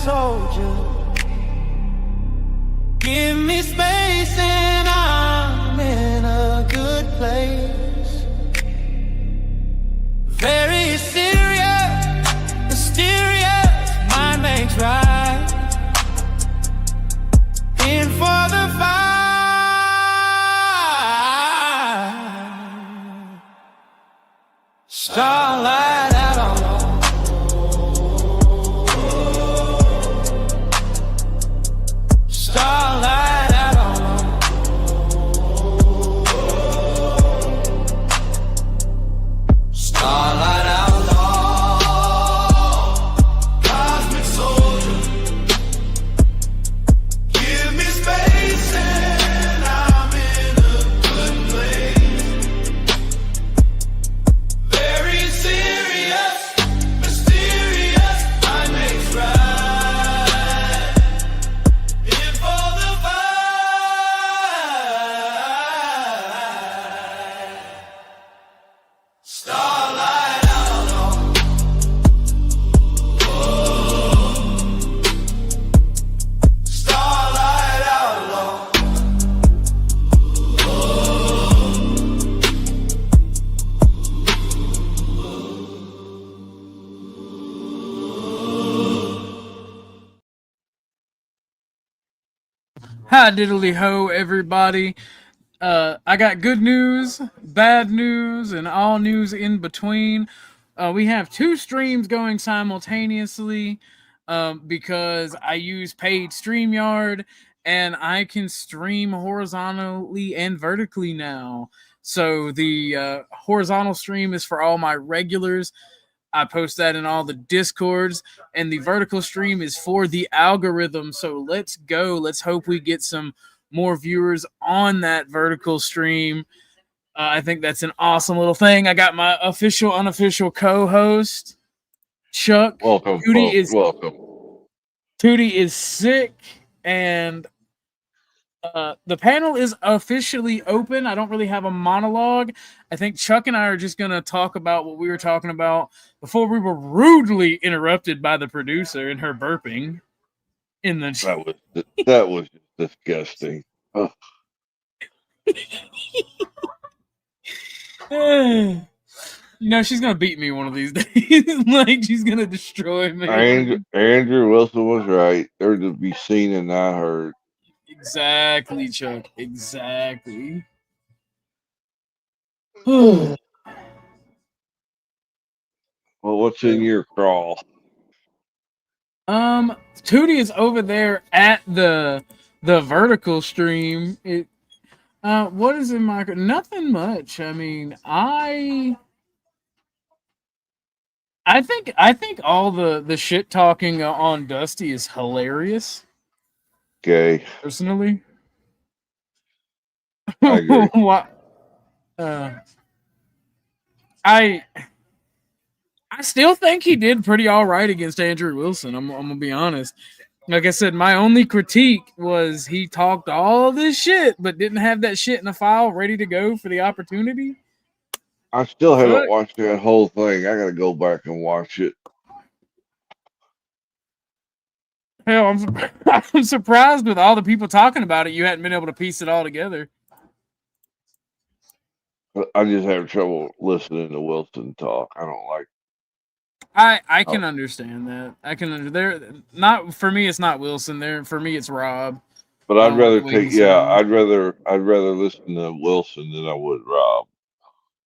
soldier. Give me space and I'm in a good place. Very serious, mysterious, mind makes right. In for the fight. Starlight out on low. Starlight out on low. Starlight out low. Cosmic soldier. Give me space and I'm in a good place. Very serious, mysterious, I makes right. In for the fight. Starlight out on. Starlight outlaw. Hi diddly ho, everybody. I got good news, bad news, and all news in between. We have 2 streams going simultaneously because I use paid StreamYard and I can stream horizontally and vertically now. So the horizontal stream is for all my regulars. I post that in all the Discords, and the vertical stream is for the algorithm. So let's go. Let's hope we get some more viewers on that vertical stream. I think that's an awesome little thing. I got my official, unofficial co-host, Chuck. Welcome, Tootie folks. Welcome. Tootie is sick, and the panel is officially open. I don't really have a monologue. I think Chuck and I are just going to talk about what we were talking about before we were rudely interrupted by the producer and her burping in the That was just disgusting. Oh. You know, she's going to beat me one of these days. Like, she's going to destroy me. Andrew Wilson was right. They're to be seen and not heard. Exactly, Chuck. Exactly. Well, what's in your crawl? Tootie is over there at the vertical stream. What is in my nothing much. I mean, I think all the shit talking on Dusty is hilarious. Okay. Personally. I agree. I still think he did pretty all right against Andrew Wilson. I'm gonna be honest. Like I said, my only critique was he talked all this shit, but didn't have that shit in a file ready to go for the opportunity. I still haven't watched that whole thing. I gotta go back and watch it. Hell, I'm surprised with all the people talking about it. You hadn't been able to piece it all together. I just have trouble listening to Wilson talk. I don't like. I can understand that. I can. They're not for me. It's not Wilson. There for me. It's Rob. But I'd rather take. Yeah, I'd rather listen to Wilson than I would Rob.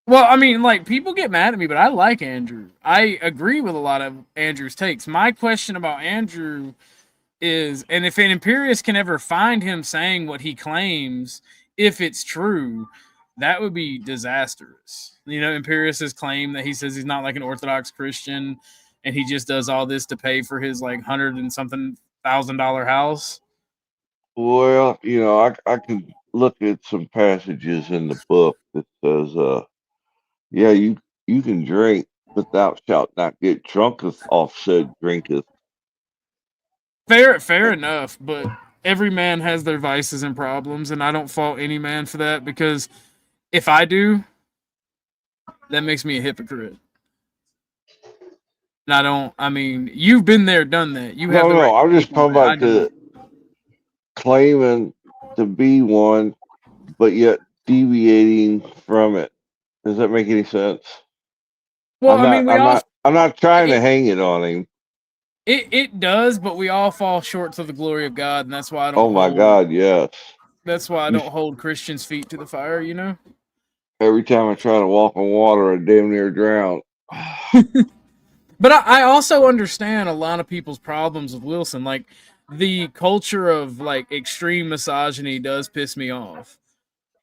Well, I mean, like, people get mad at me, but I like Andrew. I agree with a lot of Andrew's takes. My question about Andrew is, and if an Imperius can ever find him saying what he claims, if it's true, that would be disastrous. You know, Imperius's claim that he says he's not like an Orthodox Christian and he just does all this to pay for his like $100,000 house. Well, you know, I can look at some passages in the book that says, yeah, you can drink, but thou shalt not get drunketh off said drinketh. Fair enough, but every man has their vices and problems, and I don't fault any man for that, because if I do, that makes me a hypocrite. And I mean, you've been there, done that. You have No, the right no, I'm to just speak on talking that. I about don't. the claiming to be one, but yet deviating from it. Does that make any sense? Well, I mean, I'm not trying to it, hang it on him. it does, but we all fall short to the glory of God, and Oh my God, yes. that's why I You, don't hold Christians' feet to the fire, you know? every time I try to walk on water, I damn near drown. But I also understand a lot of people's problems with Wilson. Like the culture of like extreme misogyny does piss me off,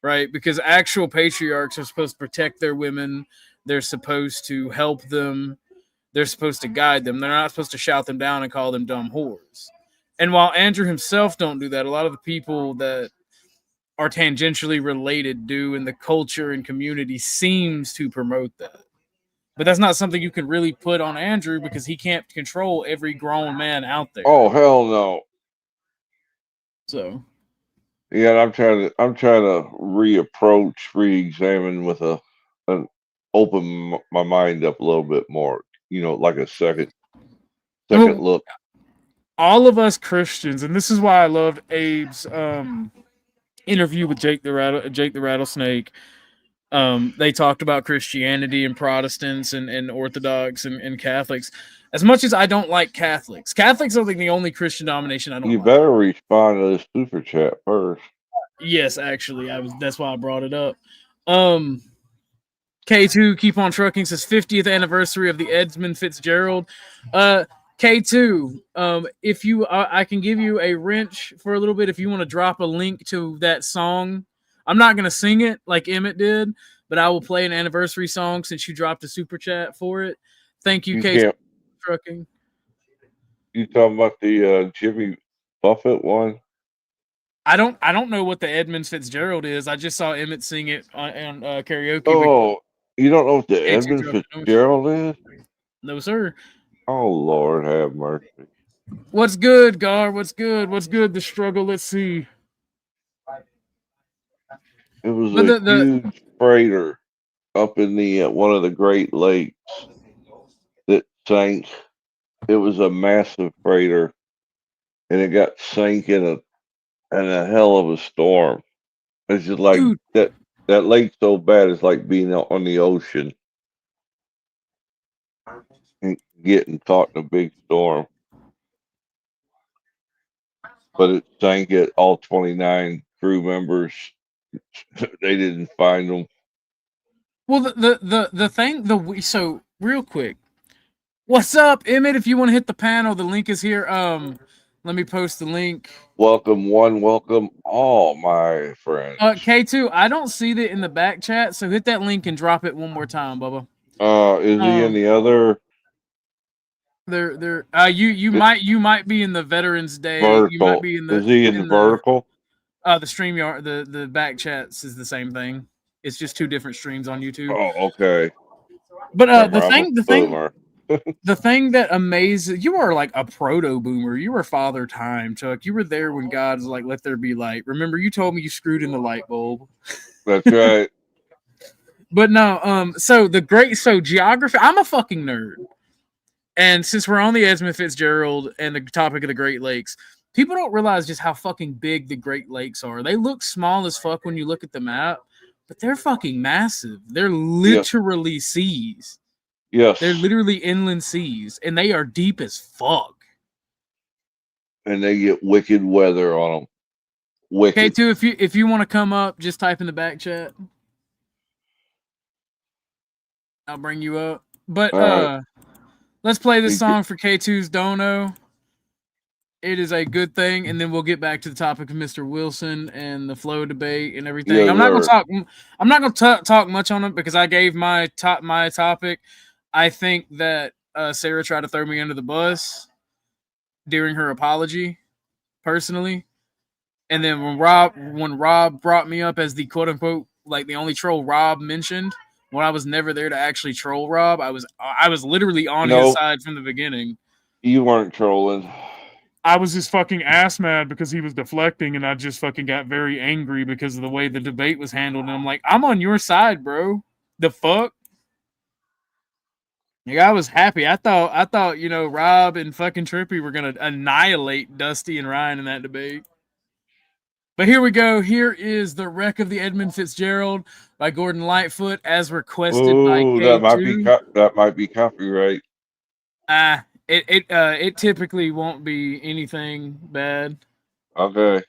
right? Because actual patriarchs are supposed to protect their women. They're supposed to help them. They're supposed to guide them. They're not supposed to shout them down and call them dumb whores. And while Andrew himself don't do that, a lot of the people that are tangentially related do, and the culture and community seems to promote that. But that's not something you can really put on Andrew because he can't control every grown man out there. Oh hell no. So, Yeah, I'm trying to reapproach, re-examine with an open my mind up a little bit more. You know, like a second well, look. all of us Christians, and this is why I loved Abe's interview with Jake the Rattlesnake. They talked about Christianity and Protestants and Orthodox and Catholics. As much as I don't like Catholics are like the only Christian denomination I don't You like. better respond to this super chat first. Yes, actually, that's why I brought it up. Um, K2 keep on trucking says 50th anniversary of the Edmund Fitzgerald. K2, if you I can give you a wrench for a little bit if you want to drop a link to that song. I'm not gonna sing it like Emmett did, but I will play an anniversary song since you dropped a super chat for it. Thank you, You K2 can't. trucking. You talking about the Jimmy Buffett one? I don't know what the Edmund Fitzgerald is. I just saw Emmett sing it on karaoke, but Oh, you don't know what the K2 Edmund trucking knows. Fitzgerald is? No, sir. Oh Lord, have mercy. What's good, Gar? What's good? What's good? The struggle. Let's see. It was But a the huge freighter up in the one of the Great Lakes that sank. It was a massive freighter, and it got sank in a hell of a storm. It's just like dude, that lake's so bad. It's like being out on the ocean and getting caught in a big storm. But it sank it. All 29 crew members. They didn't find them. well, the thing, so real quick, what's up, Emmett? If you want to hit the panel, the link is here. Let me post the link. Welcome one, welcome all, my friends. K2, I don't see that in the back chat, so hit that link and drop it one more time, Bubba. Is he in Um, the other you might be in the Veterans Day. You might vertical? be in Is he in the the vertical? the StreamYard. The back chats is the same thing. It's just two different streams on YouTube. Oh, okay. But Remember, I'm a boomer. the thing that amazes you are like a proto boomer. You were father time, Chuck. You were there when God's like, "Let there be light." Remember, you told me you screwed in the light bulb. That's right. But no, so geography. I'm a fucking nerd, and since we're on the Edmund Fitzgerald and the topic of the Great Lakes, people don't realize just how fucking big the Great Lakes are. They look small as fuck when you look at the map, but they're fucking massive. They're Yes. literally seas. Yes. They're literally inland seas, and they are deep as fuck. And they get wicked weather on them. Wicked. K2, if you want to come up, just type in the back chat. I'll bring you up. But All right. let's play this You song for K2's Dono. It is a good thing, and then we'll get back to the topic of Mr. Wilson and the flow debate and everything. Yes, I'm not sir. gonna talk much on it because I gave my topic. I think that Sarah tried to throw me under the bus during her apology, personally. And then when Rob brought me up as the quote unquote like the only troll Rob mentioned, when I was never there to actually troll Rob, I was literally on his Nope. side from the beginning. You weren't trolling. I was just fucking ass mad because he was deflecting, and I just fucking got very angry because of the way the debate was handled. And I'm like, I'm on your side, bro. The fuck? Yeah, I was happy. I thought, Rob and fucking Trippy were gonna annihilate Dusty and Ryan in that debate. But here we go. Here is the wreck of the Edmund Fitzgerald by Gordon Lightfoot, as requested by Oh, K2. that might be copyright. It typically won't be anything bad. Okay.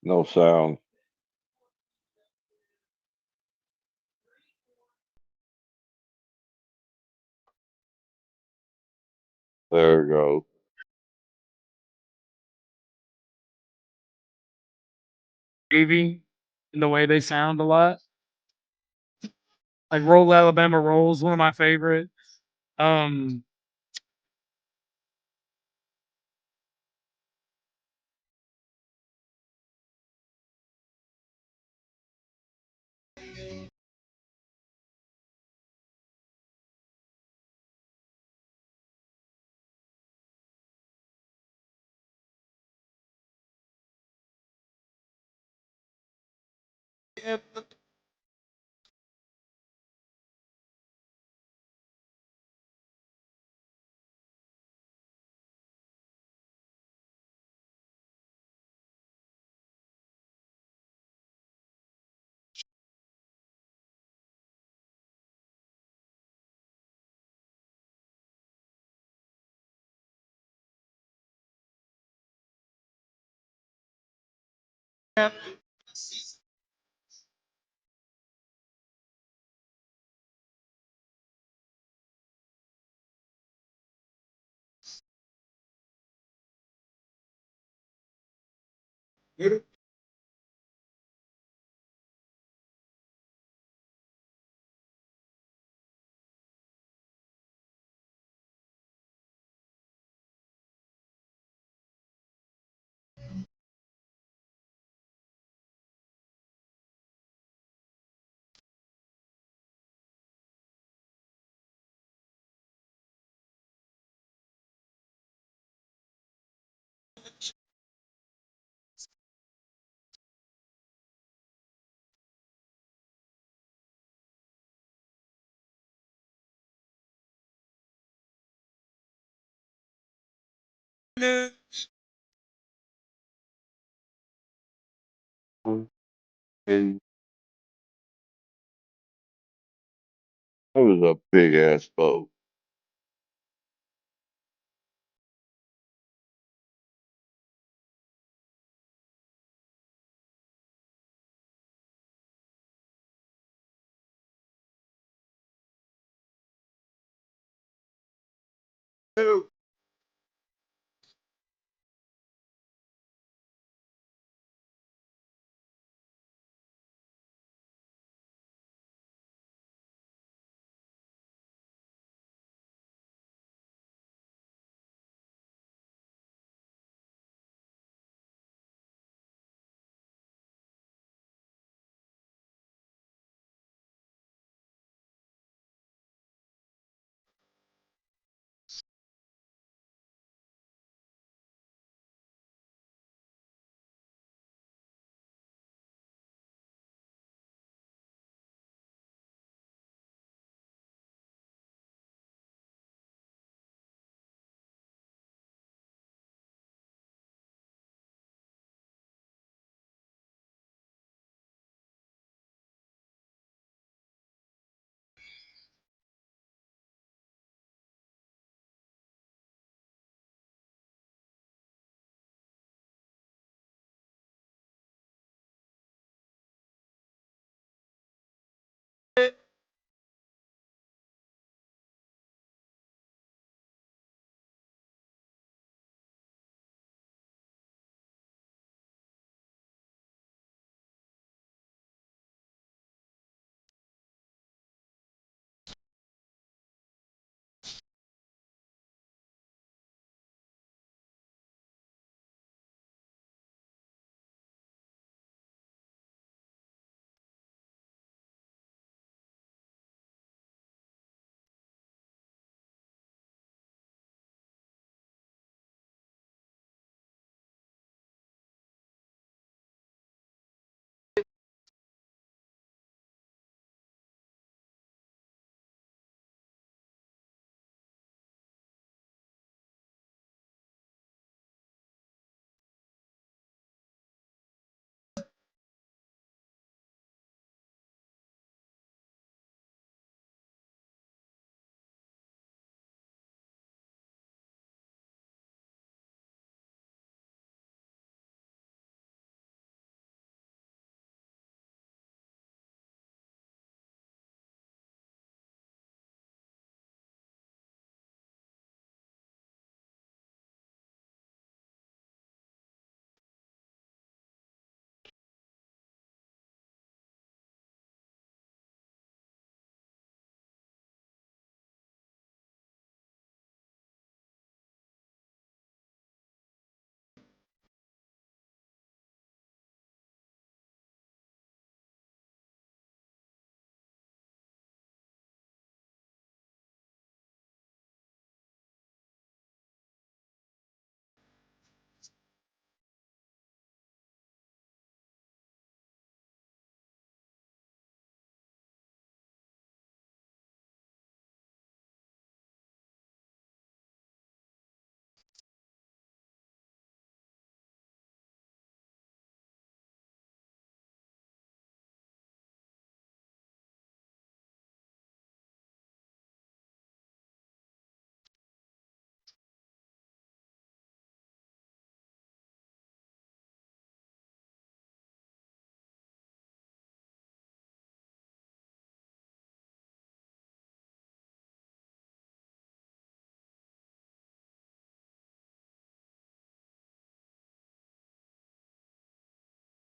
No sound. There we go. Gravy in the way they sound a lot. Like Roll Alabama Rolls, one of my favorite. Um, And that was a big ass boat.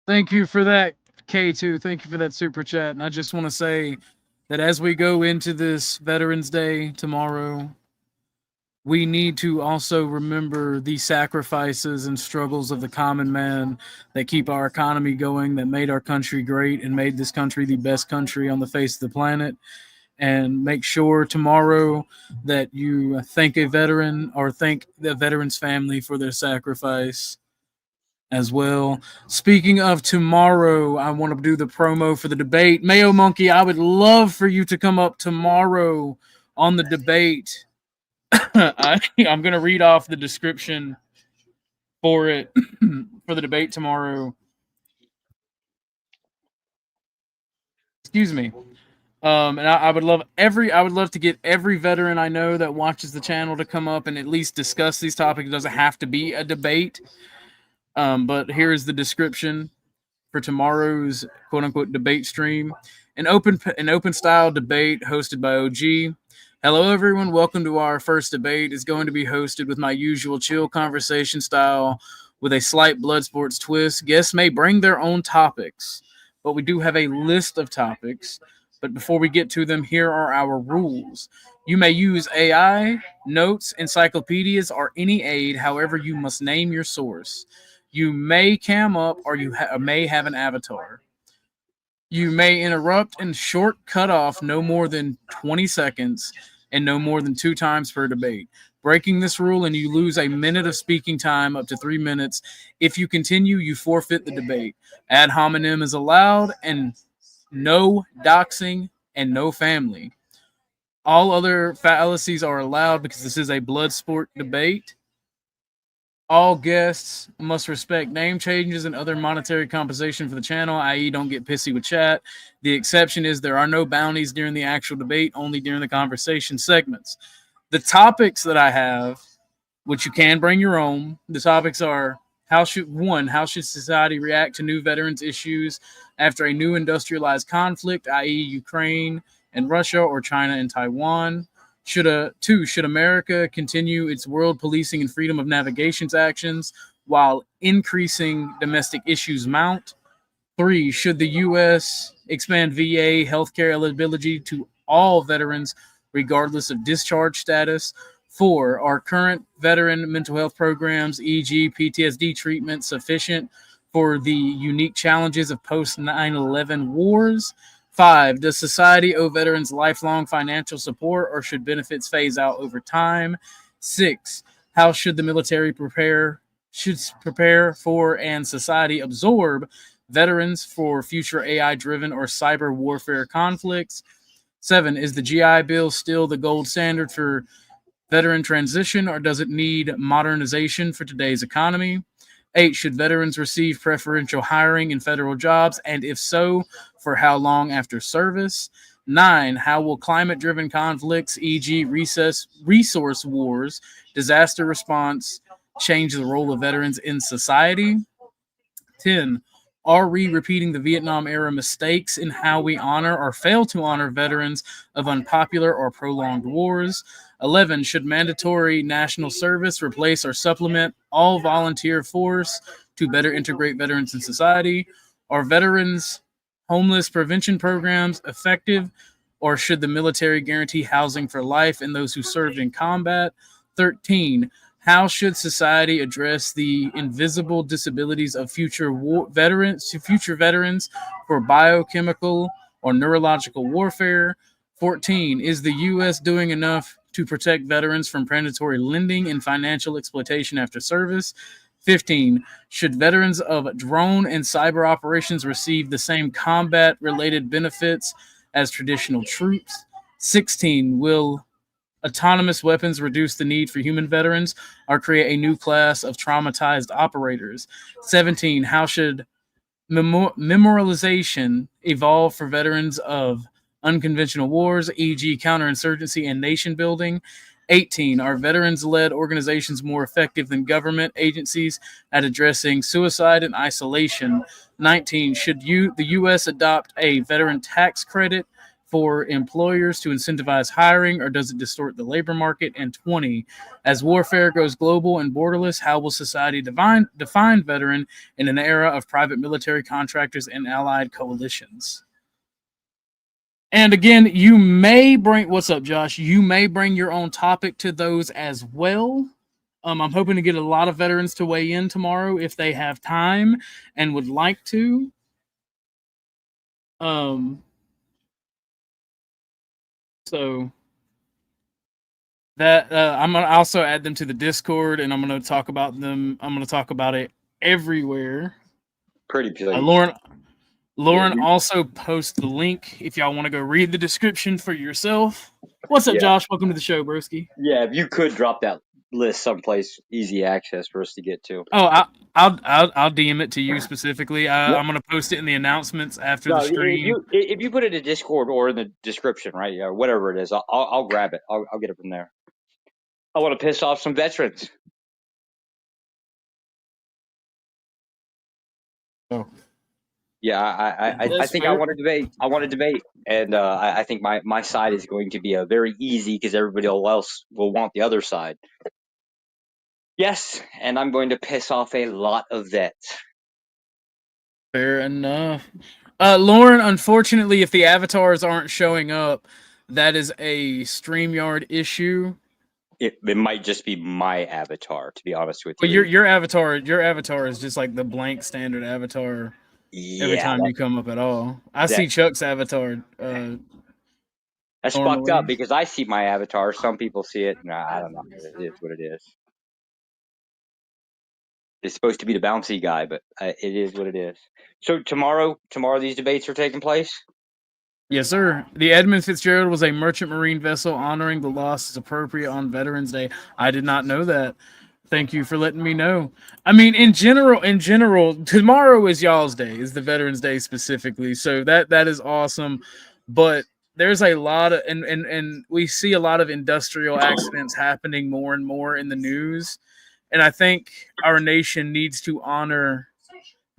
Thank you for that, K2. Thank you for that super chat. And I just want to say that as we go into this Veterans Day tomorrow, we need to also remember the sacrifices and struggles of the common man that keep our economy going, that made our country great and made this country the best country on the face of the planet. And make sure tomorrow that you thank a veteran or thank the veteran's family for their sacrifice as well. Speaking of tomorrow, I want to do the promo for the debate. Mayo Monkey, I would love for you to come up tomorrow on the debate. I'm going to read off the description for it for the debate tomorrow. Excuse me. And I would love to get every veteran I know that watches the channel to come up and at least discuss these topics. It doesn't have to be a debate. But here is the description for tomorrow's quote unquote debate stream. An open style debate hosted by OG. Hello everyone, welcome to our first debate. It's going to be hosted with my usual chill conversation style with a slight blood sports twist. Guests may bring their own topics, but we do have a list of topics. But before we get to them, here are our rules. You may use AI, notes, encyclopedias, or any aid, however you must name your source. You may cam up or you may have an avatar. You may interrupt and short cut off no more than 20 seconds and no more than 2 times per debate. Breaking this rule and you lose a minute of speaking time up to 3 minutes. If you continue, you forfeit the debate. Ad hominem is allowed and no doxing and no family. All other fallacies are allowed because this is a blood sport debate. All guests must respect name changes and other monetary compensation for the channel, i.e. don't get pissy with chat. The exception is there are no bounties during the actual debate, only during the conversation segments. The topics that I have, which you can bring your own, the topics are how should society react to new veterans issues after a new industrialized conflict, i.e. Ukraine and Russia or China and Taiwan? Should America continue its world policing and freedom of navigations actions while increasing domestic issues mount? 3, should the U.S. expand VA healthcare eligibility to all veterans regardless of discharge status? 4, are current veteran mental health programs, e.g. PTSD treatment, sufficient for the unique challenges of post-9/11 wars? 5, does society owe veterans lifelong financial support or should benefits phase out over time? 6, how should the military prepare for and society absorb veterans for future AI-driven or cyber warfare conflicts? 7, is the GI Bill still the gold standard for veteran transition or does it need modernization for today's economy? 8, should veterans receive preferential hiring in federal jobs, and if so, for how long after service? 9, how will climate-driven conflicts, e.g. resource wars, disaster response, change the role of veterans in society? 10, are we repeating the Vietnam-era mistakes in how we honor or fail to honor veterans of unpopular or prolonged wars? 11, should mandatory national service replace or supplement all volunteer force to better integrate veterans in society? Are veterans homeless prevention programs effective, or should the military guarantee housing for life in those who served in combat? 13, how should society address the invisible disabilities of future veterans for biochemical or neurological warfare? 14, is the U.S. doing enough to protect veterans from predatory lending and financial exploitation after service? 15, should veterans of drone and cyber operations receive the same combat-related benefits as traditional troops? 16, will autonomous weapons reduce the need for human veterans or create a new class of traumatized operators? 17, how should memorialization evolve for veterans of unconventional wars, e.g. counterinsurgency and nation building? 18, are veterans-led organizations more effective than government agencies at addressing suicide and isolation? 19, should the U.S. adopt a veteran tax credit for employers to incentivize hiring, or does it distort the labor market? And 20, as warfare goes global and borderless, how will society define veteran in an era of private military contractors and allied coalitions? And again, you may bring, what's up, Josh? You may bring your own topic to those as well. I'm hoping to get a lot of veterans to weigh in tomorrow if they have time and would like to. So that I'm gonna also add them to the Discord, and I'm gonna talk about them. I'm gonna talk about it everywhere. Pretty please. Lauren also posts the link if y'all want to go read the description for yourself. What's up, Josh? Welcome to the show, broski. Yeah, if you could drop that list someplace easy access for us to get to. Oh, I'll DM it to you specifically. I'm gonna post it in the announcements after the stream. If you put it in Discord or in the description, right? Yeah, whatever it is, I'll grab it. I'll get it from there. I want to piss off some veterans. Oh. Yeah, I think fair. I want to debate, and I think my side is going to be a very easy because everybody else will want the other side. Yes, and I'm going to piss off a lot of vets. Fair enough. Lauren, unfortunately, if the avatars aren't showing up, that is a StreamYard issue. It might just be my avatar, to be honest with you. Well, your avatar is just like the blank standard avatar. Yeah, every time you come up at all. I see Chuck's avatar. That's fucked up because I see my avatar. Some people see it. Nah, I don't know. It is what it is. It's supposed to be the bouncy guy, but it is what it is. So tomorrow these debates are taking place? Yes, sir. The Edmund Fitzgerald was a merchant marine vessel. Honoring the loss is appropriate on Veterans Day. I did not know that. Thank you for letting me know. I mean, in general, tomorrow is y'all's day, is the Veterans Day specifically. So that is awesome. But there's a lot of, and we see a lot of industrial accidents happening more and more in the news. And I think our nation needs to honor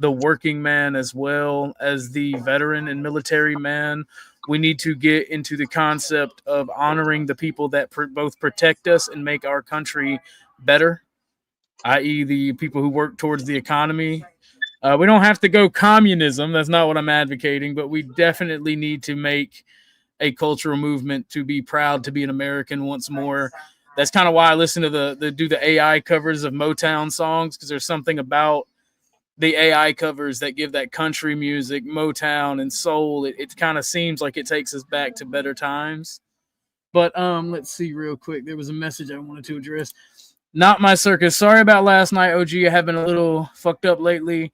the working man as well as the veteran and military man. We need to get into the concept of honoring the people that both protect us and make our country better, i.e. the people who work towards the economy. We don't have to go communism. That's not what I'm advocating, but we definitely need to make a cultural movement to be proud to be an American once more. That's kind of why I listen to the AI covers of Motown songs, because there's something about the AI covers that give that country music, Motown and soul. It kind of seems like it takes us back to better times. But let's see real quick. There was a message I wanted to address. Not my circus. Sorry about last night, OG. I have been a little fucked up lately.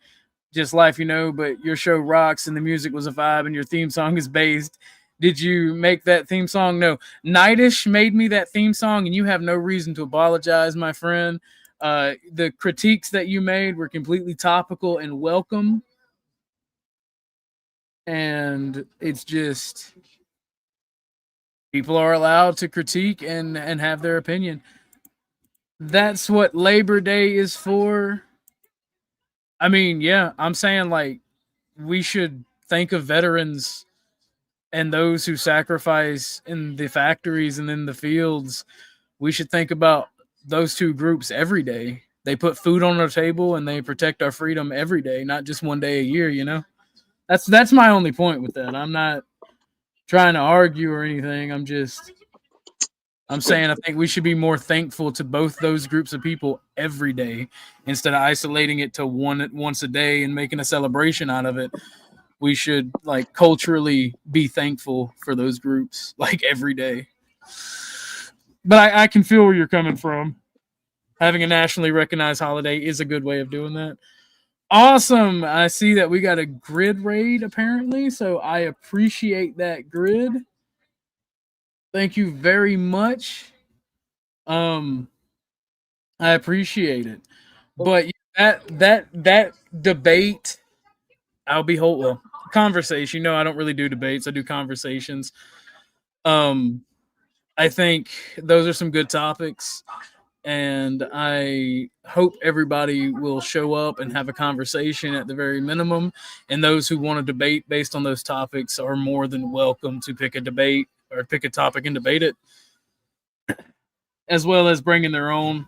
Just life, but your show rocks and the music was a vibe and your theme song is based. Did you make that theme song? No. Nightish made me that theme song, and you have no reason to apologize, my friend. The critiques that you made were completely topical and welcome. And it's just, people are allowed to critique and have their opinion. That's what Labor Day is for. I mean, yeah, I'm saying like we should think of veterans and those who sacrifice in the factories and in the fields. We should think about those two groups every day. They put food on our table and they protect our freedom every day, not just one day a year, That's my only point with that. I'm not trying to argue or anything. I'm saying I think we should be more thankful to both those groups of people every day instead of isolating it to once a day and making a celebration out of it. We should like culturally be thankful for those groups like every day. But I can feel where you're coming from. Having a nationally recognized holiday is a good way of doing that. Awesome. I see that we got a grid raid apparently, so I appreciate that grid. Thank you very much. I appreciate it. But that debate, I'll be conversation. I don't really do debates. I do conversations. I think those are some good topics. and I hope everybody will show up and have a conversation at the very minimum. And those who want to debate based on those topics are more than welcome to pick a debate or pick a topic and debate it, as well as bringing their own.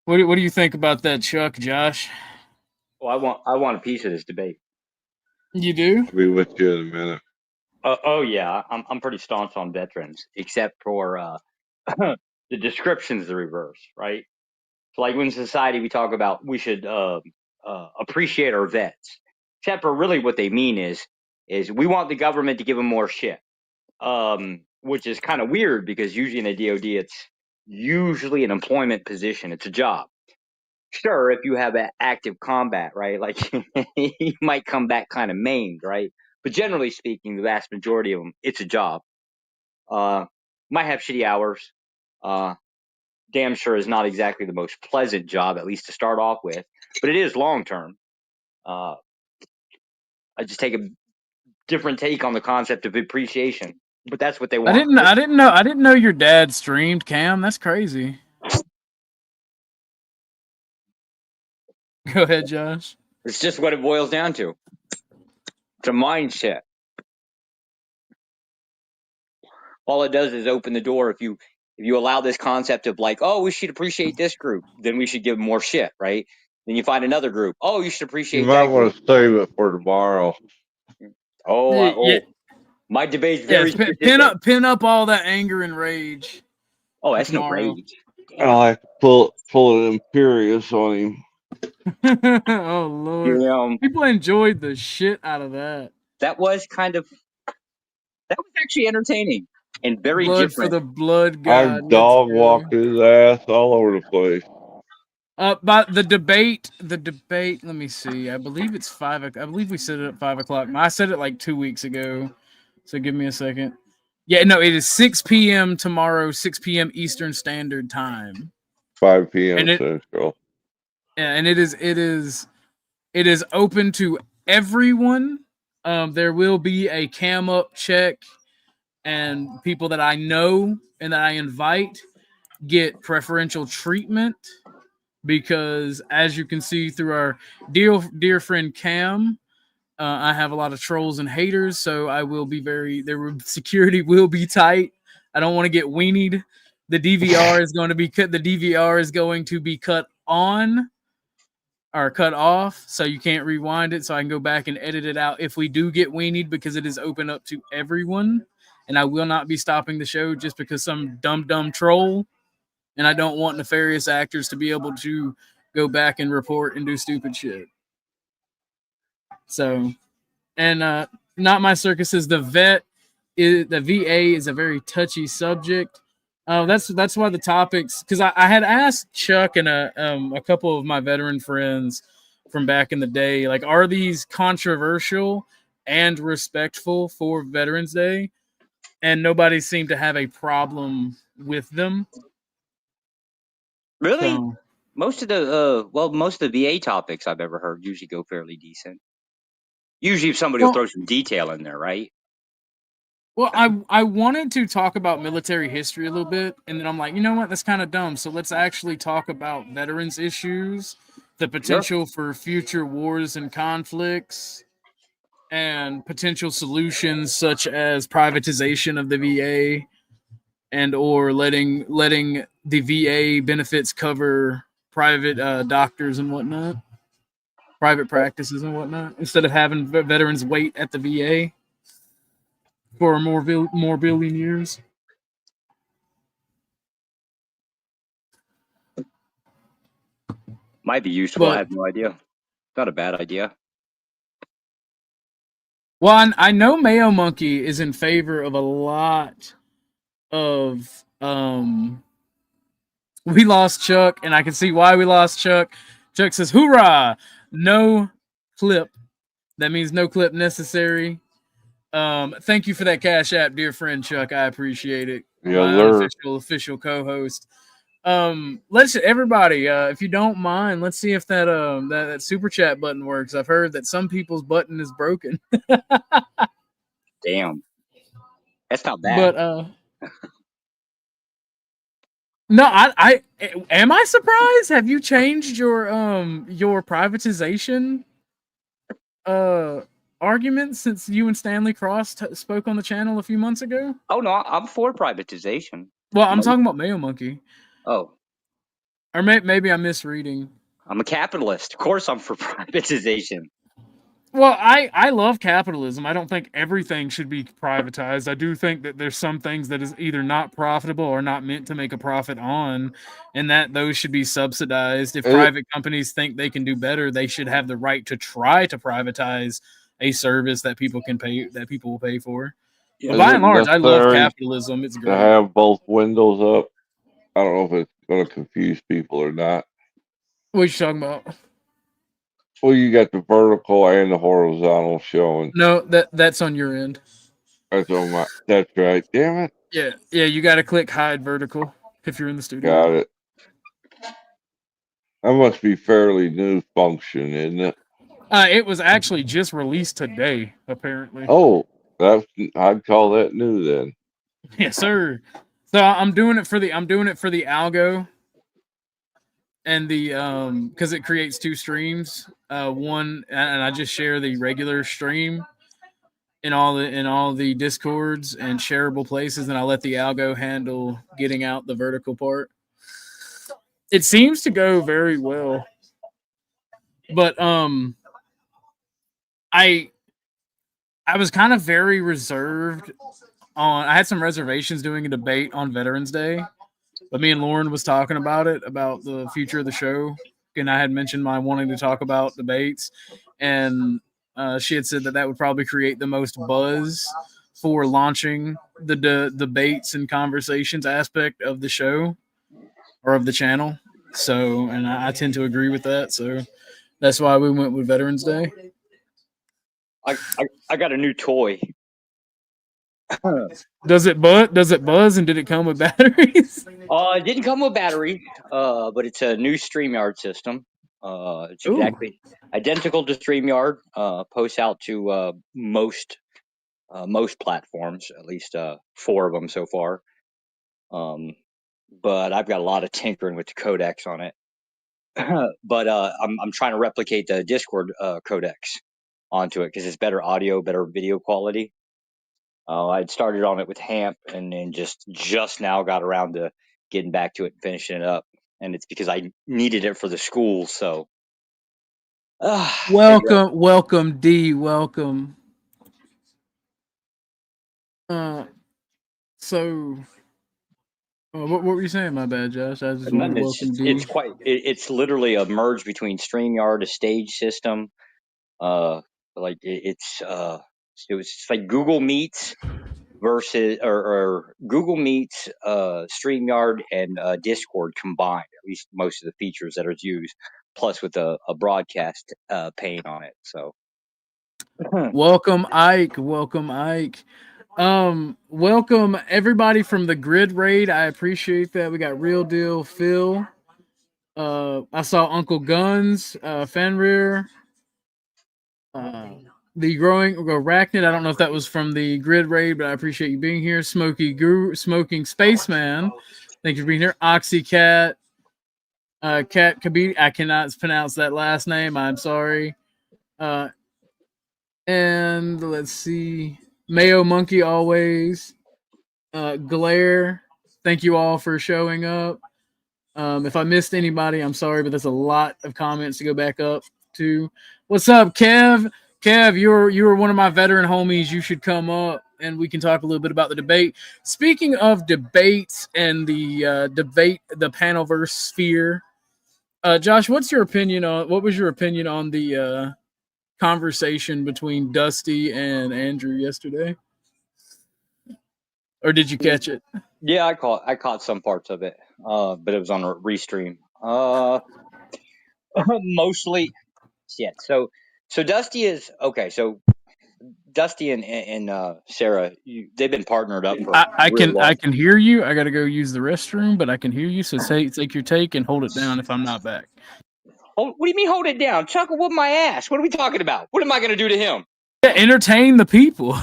What do you think about that, Chuck, Josh? Well, I want a piece of this debate. You do? I'll be with you in a minute. Oh yeah, I'm pretty staunch on veterans, except for the description's the reverse, right? So like when in society we talk about we should appreciate our vets, except for really what they mean is we want the government to give them more shit, which is kind of weird because usually in the DoD it's usually an employment position, it's a job. Sure, if you have an active combat, right, like you might come back kind of maimed, right? But generally speaking, the vast majority of them, it's a job. Might have shitty hours. Damn sure is not exactly the most pleasant job, at least to start off with, but it is long term. I just take a different take on the concept of appreciation, but that's what they want. I didn't know your dad streamed, Cam. That's crazy. Go ahead, Josh. It's just what it boils down to. It's a mindset. All it does is open the door. If you allow this concept of like, oh, we should appreciate this group, then we should give them more shit, right? Then you find another group. Oh, you should appreciate You that might want group. to save it for tomorrow. My debate's very specific. Pin up all that anger and rage. Oh, that's tomorrow. no rage. I'll have to pull an Imperious on him. Oh Lord! People enjoyed the shit out of that. That was actually entertaining and very blood different. For the blood god. I've dog walked his ass all over the place. But the debate. Let me see. I believe it's 5. I believe we set it at 5 o'clock. I said it like 2 weeks ago. So give me a second. Yeah, no, it is 6 p.m. tomorrow, 6 p.m. Eastern Standard Time. 5 p.m. Central. Yeah, and it is open to everyone. There will be a cam up check, and people that I know and that I invite get preferential treatment because, as you can see through our dear friend Cam, I have a lot of trolls and haters, so I will be security will be tight. I don't want to get weenied. The DVR is going to be cut. The DVR is going to be cut on or cut off, so you can't rewind it. So I can go back and edit it out if we do get weenied, because it is open up to everyone. And I will not be stopping the show just because some dumb troll. And I don't want nefarious actors to be able to go back and report and do stupid shit. So, and not my circus is the VA is a very touchy subject. That's why the topics, because I had asked Chuck and a couple of my veteran friends from back in the day, like, are these controversial and respectful for Veterans Day? And nobody seemed to have a problem with them. Really? So, most of the VA topics I've ever heard usually go fairly decent. Usually, if somebody will throw some detail in there, right? Well, I wanted to talk about military history a little bit, and then I'm like, you know what, that's kind of dumb. So let's actually talk about veterans issues, the potential for future wars and conflicts, and potential solutions such as privatization of the VA, and or letting the VA benefits cover private doctors and whatnot, private practices and whatnot, instead of having veterans wait at the VA for more billion years. Might be useful. I have no idea. Not a bad idea. Well, I know Mayo Monkey is in favor of a lot of we lost Chuck, and I can see why we lost Chuck. Chuck says, "Hoorah! No clip." That means no clip necessary. Thank you for that Cashapp, dear friend Chuck. I appreciate it. My official co-host. Let's everybody, if you don't mind, let's see if that super chat button works. I've heard that some people's button is broken. Damn, that's not bad. But No, I am I surprised? Have you changed your privatization uh argument since you and Stanley Cross spoke on the channel a few months ago? Oh no, I'm for privatization. Well, I'm talking about Mayo Monkey, Oh, or maybe I'm misreading. I'm a capitalist. Of course, I'm for privatization. Well, I love capitalism. I don't think everything should be privatized. I do think that there's some things that is either not profitable or not meant to make a profit on, and that those should be subsidized. If It private companies think they can do better, they should have the right to try to privatize a service that people will pay for. But is by and it large, I love necessary capitalism. It's to great. have both windows up? I don't know if it's going to confuse people or not. What you talking about? Well, you got the vertical and the horizontal showing. No, that's on your end. That's on my. That's right. Damn it. Yeah. You got to click hide vertical if you're in the studio. Got it. That must be fairly new function, isn't it? It was actually just released today, apparently. Oh, I'd call that new then. Yes, sir. So I'm doing it for the algo and the because it creates two streams. One, and I just share the regular stream in all the discords and shareable places, and I let the algo handle getting out the vertical part. It seems to go very well, but I was kind of very reserved on. I had some reservations doing a debate on Veterans Day, but me and Lauren was talking about it, about the future of the show, and I had mentioned my wanting to talk about debates, and she had said that would probably create the most buzz for launching the debates and conversations aspect of the show or of the channel. So, and I tend to agree with that. So that's why we went with Veterans Day. I got a new toy. Does it buzz, and did it come with batteries? It didn't come with battery, but it's a new StreamYard system. It's Ooh. exactly identical to StreamYard. Posts out to most platforms, at least 4 of them so far. But I've got a lot of tinkering with the codecs on it. But I'm trying to replicate the Discord codecs onto it because it's better audio, better video quality. I'd started on it with Hamp, and then just now got around to getting back to it and finishing it up. And it's because I needed it for the school. So, welcome, D. Welcome. So, what were you saying? My bad, Josh. I just wanted to welcome D. It's literally a merge between StreamYard, a stage system. It's like Google Meets versus or Google Meets, StreamYard, and Discord combined. At least most of the features that are used, plus with a broadcast pane on it. So, welcome, Ike. Welcome, Ike. Welcome everybody from the Grid Raid. I appreciate that. We got Real Deal Phil. I saw Uncle Guns, Fenrir. The growing Arachnid. I don't know if that was from the Grid Raid, but I appreciate you being here. Smoking Spaceman. Thank you for being here. Oxycat. Cat Kabir. I cannot pronounce that last name. I'm sorry. And let's see. Mayo Monkey always. Glare. Thank you all for showing up. If I missed anybody, I'm sorry, but there's a lot of comments to go back up to. What's up, Kev? Kev, you're one of my veteran homies. You should come up and we can talk a little bit about the debate. Speaking of debates and the panelverse sphere, Josh, what was your opinion on the conversation between Dusty and Andrew yesterday? Or did you catch it? yeah, I caught some parts of it, but it was on a restream. Mostly, yeah. So Dusty is okay. So Dusty and Sarah, they've been partnered up for I real long. can hear you. I gotta go use the restroom, but I can hear you. So take your take and hold it down if I'm not back. What do you mean hold it down? Chuck will whoop my ass. What are we talking about? What am I going to do to him? Yeah, entertain the people.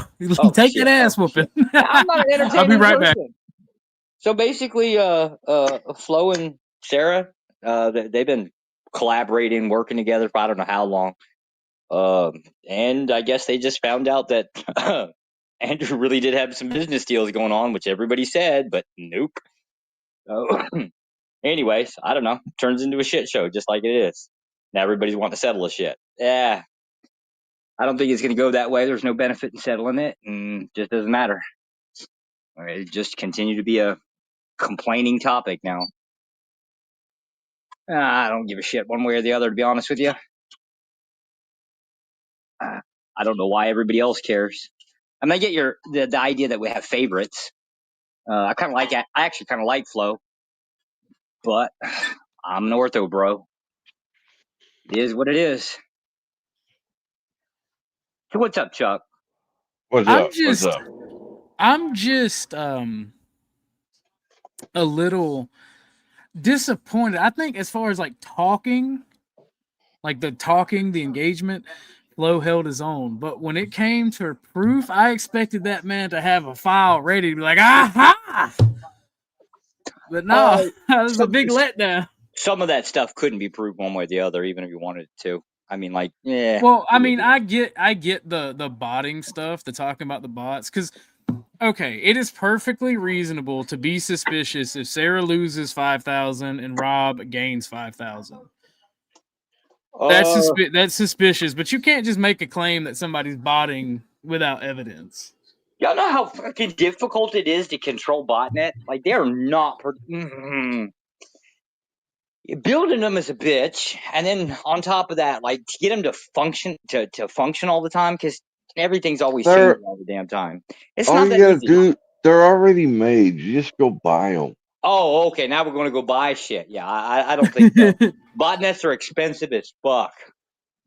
Take shit. that ass whooping. I'm not an entertaining I'll be right person. back. So basically, Flo and Sarah, they've been collaborating, working together for I don't know how long. And I guess they just found out that Andrew really did have some business deals going on, which everybody said, but nope. So, anyways, I don't know. Turns into a shit show, just like it is. Now everybody's wanting to settle a shit. Yeah, I don't think it's going to go that way. There's no benefit in settling it, and it just doesn't matter. It just continue to be a complaining topic now. I don't give a shit one way or the other, to be honest with you. I don't know why everybody else cares. I mean, I get the idea that we have favorites. I actually kind of like Flo, but I'm an ortho bro. It is what it is. So what's up, Chuck? What's up? What's up? I'm just a little disappointed. I think as far as like talking, the engagement, Flo held his own. But when it came to proof, I expected that man to have a file ready to be like, aha! But no, that was a big letdown. Some of that stuff couldn't be proved one way or the other, even if you wanted it to. I mean, like, yeah. Well, I mean, I get the botting stuff, the talking about the bots, because okay, it is perfectly reasonable to be suspicious if Sarah loses 5,000 and Rob gains 5,000. That's suspicious, but you can't just make a claim that somebody's botting without evidence. Y'all know how fucking difficult it is to control botnet? Like, they are not... Building them is a bitch, and then on top of that, like, to get them to function all the time, because everything's always changing all the damn time. It's not that easy. Dude, they're already made. You just go buy them. Oh, okay. Now we're going to go buy shit. Yeah, I don't think so. Botnets are expensive as fuck.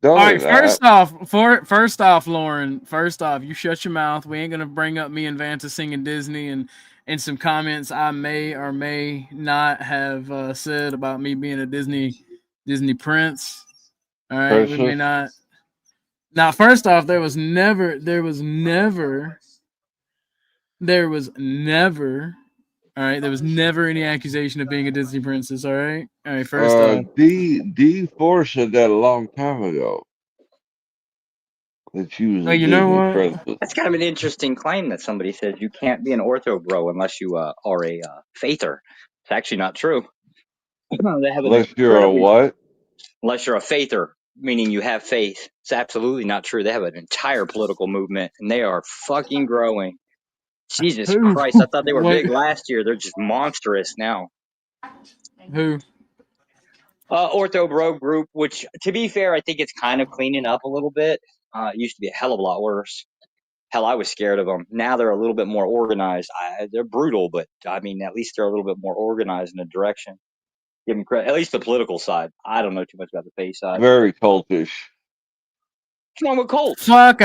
All right, first off, Lauren, you shut your mouth. We ain't gonna bring up me and Vanta singing Disney and some comments I may or may not have said about me being a Disney prince. All right, we may not. Now, first off, there was never. All right, there was never any accusation of being a Disney princess. All right, first off, D4 said that a long time ago. That she was a Disney princess. That's kind of an interesting claim that somebody says you can't be an ortho bro unless you are a faither. It's actually not true. Unless you're a what? Unless you're a faither, meaning you have faith. It's absolutely not true. They have an entire political movement, and they are fucking growing. Jesus Christ, I thought they were big last year. They're just monstrous now. Who? Ortho Bro group, which, to be fair, I think it's kind of cleaning up a little bit. It used to be a hell of a lot worse. Hell, I was scared of them. Now they're a little bit more organized. They're brutal, but, I mean, at least they're a little bit more organized in a direction. Give them credit. At least the political side. I don't know too much about the face side. Very cultish. What's wrong with Colts? Fuck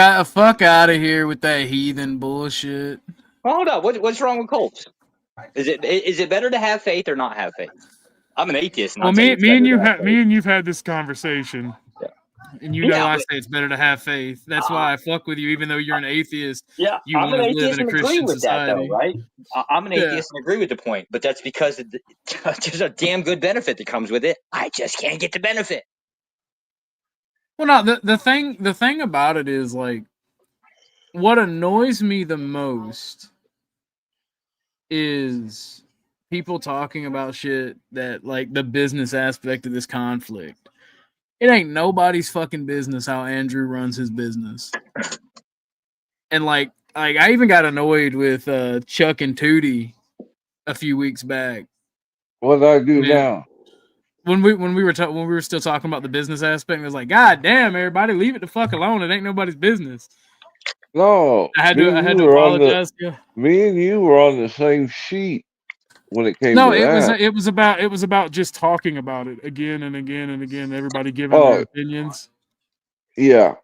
out of here with that heathen bullshit. Well, hold up. What's wrong with Colts? Is it better to have faith or not have faith? I'm an atheist. Well, me and you've had this conversation, and I say it's better to have faith. That's why I fuck with you, even though you're an atheist. Yeah, you want to live in a Christian society, though, right? I'm an atheist and agree with the point, but that's because there's a damn good benefit that comes with it. I just can't get the benefit. Well, no, the thing about it is, like, what annoys me the most is people talking about shit that, like, the business aspect of this conflict. It ain't nobody's fucking business how Andrew runs his business. And like I even got annoyed with Chuck and Tootie a few weeks back. What did I do now? When we were still talking about the business aspect, it was like, God damn, everybody, leave it the fuck alone. It ain't nobody's business. No, I had to apologize. Me and you were on the same sheet when it came to that. It was about just talking about it again and again and again. Everybody giving their opinions. Yeah.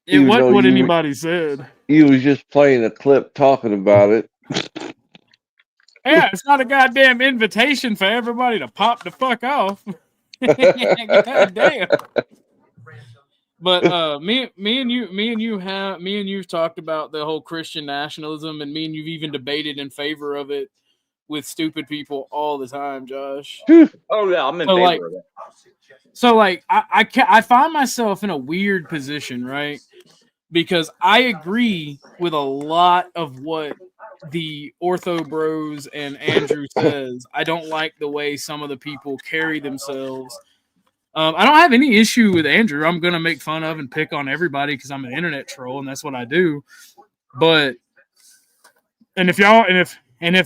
It wasn't what anybody said. You was just playing a clip talking about it. Yeah, it's not a goddamn invitation for everybody to pop the fuck off. God damn. But me and you've talked about the whole Christian nationalism, and me and you've even debated in favor of it with stupid people all the time, Josh. Oh yeah, I'm in So like, favor of it. I find myself in a weird position, right? Because I agree with a lot of what the Ortho Bros and Andrew says. I don't like the way some of the people carry themselves. I don't have any issue with Andrew. I'm gonna make fun of and pick on everybody because I'm an internet troll and that's what I do. But if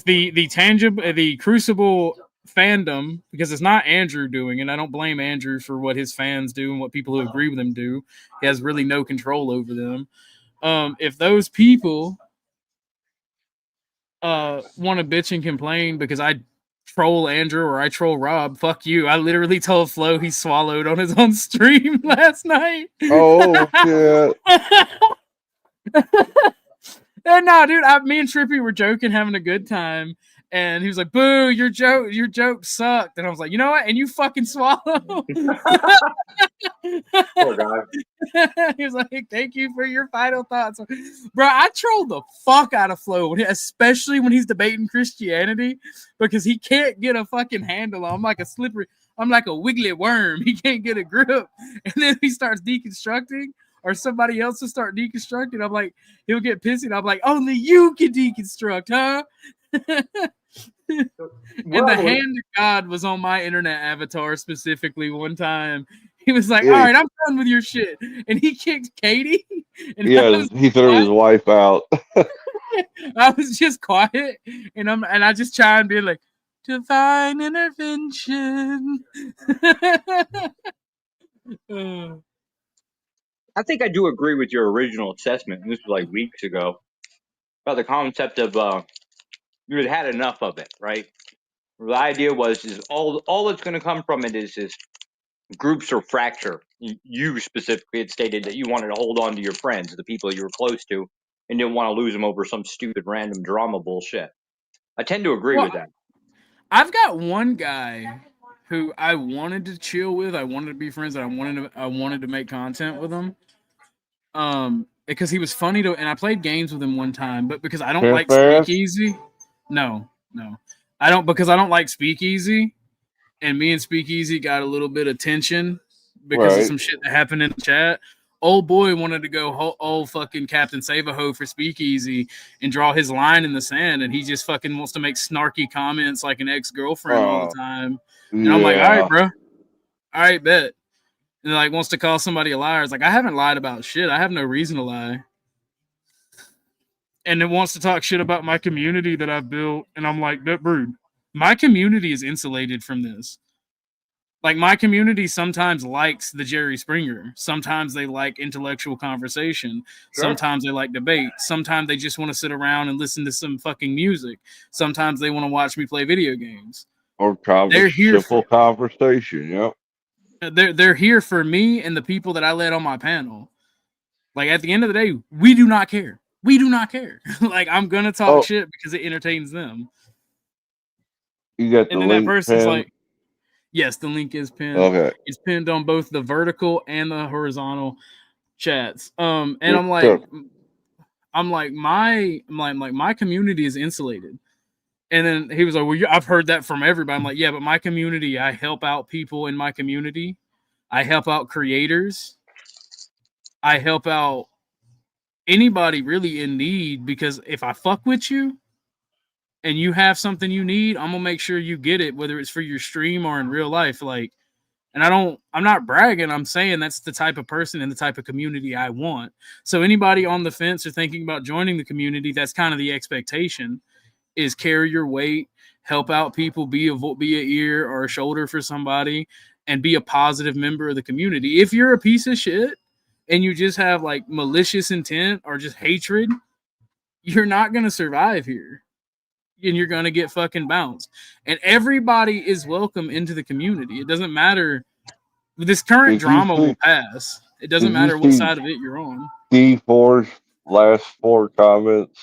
the tangible the Crucible fandom, because it's not Andrew doing it, I don't blame Andrew for what his fans do and what people who agree with him do. He has really no control over them. If those people want to bitch and complain because I troll Andrew or I troll Rob, fuck you. I literally told Flo he swallowed on his own stream last night. Oh shit! And no, dude, me and Trippy were joking, having a good time, and he was like, "Boo, your joke sucked." And I was like, "You know what? And you fucking swallow." Poor guy. He was like, "Thank you for your final thoughts, bro." I trolled the fuck out of Flo, especially when he's debating Christianity, because he can't get a fucking handle on. I'm like a wiggly worm. He can't get a grip, and then he starts deconstructing, or somebody else will start deconstructing. I'm like, he'll get pissy, and I'm like, only you can deconstruct, huh? And the hand of God was on my internet avatar specifically one time. He was like, "All right, I'm done with your shit," and he kicked Katie. And Yeah, he threw his wife out. I was just quiet, and I just chimed in like, "Divine intervention." I think I do agree with your original assessment. This was like weeks ago about the concept of you had enough of it, right? The idea was is all that's going to come from it is groups or fracture. You specifically had stated that you wanted to hold on to your friends, the people you were close to, and didn't want to lose them over some stupid random drama bullshit. I tend to agree with that. I've got one guy who I wanted to chill with. I wanted to be friends, and I wanted to make content with him. Because he was funny and I played games with him one time, but because I don't like Speakeasy, no, I don't, because I don't like Speakeasy, and me and Speakeasy got a little bit of tension because of some shit that happened in the chat. Old boy wanted to go old fucking Captain Save-A-Ho for Speakeasy and draw his line in the sand, and he just fucking wants to make snarky comments like an ex-girlfriend all the time. And I'm like, all right, bro, all right, bet. And like wants to call somebody a liar. It's like, I haven't lied about shit. I have no reason to lie. And it wants to talk shit about my community that I've built. And I'm like, dude, my community is insulated from this. Like, my community sometimes likes the Jerry Springer. Sometimes they like intellectual conversation. Sure. Sometimes they like debate. Sometimes they just want to sit around and listen to some fucking music. Sometimes they want to watch me play video games. Or simple conversation, yep. They're here for me and the people that I let on my panel. Like, at the end of the day, we do not care. We do not care. Like, I'm gonna talk shit because it entertains them. You got the link. And then that person's like, yes, the link is pinned. Okay. It's pinned on both the vertical and the horizontal chats. And I'm like, my community is insulated. And then he was like, well, I've heard that from everybody. I'm like, yeah, but my community, I help out people in my community. I help out creators. I help out anybody really in need, because if I fuck with you and you have something you need, I'm gonna make sure you get it, whether it's for your stream or in real life. Like, and I'm not bragging. I'm saying that's the type of person and the type of community I want. So anybody on the fence or thinking about joining the community, that's kind of the expectation. Is carry your weight, help out people, be a ear or a shoulder for somebody, and be a positive member of the community. If you're a piece of shit and you just have like malicious intent or just hatred, you're not going to survive here. And you're going to get fucking bounced. And everybody is welcome into the community. It doesn't matter. This current drama will pass. It doesn't matter what side of it you're on. D4's last 4 comments.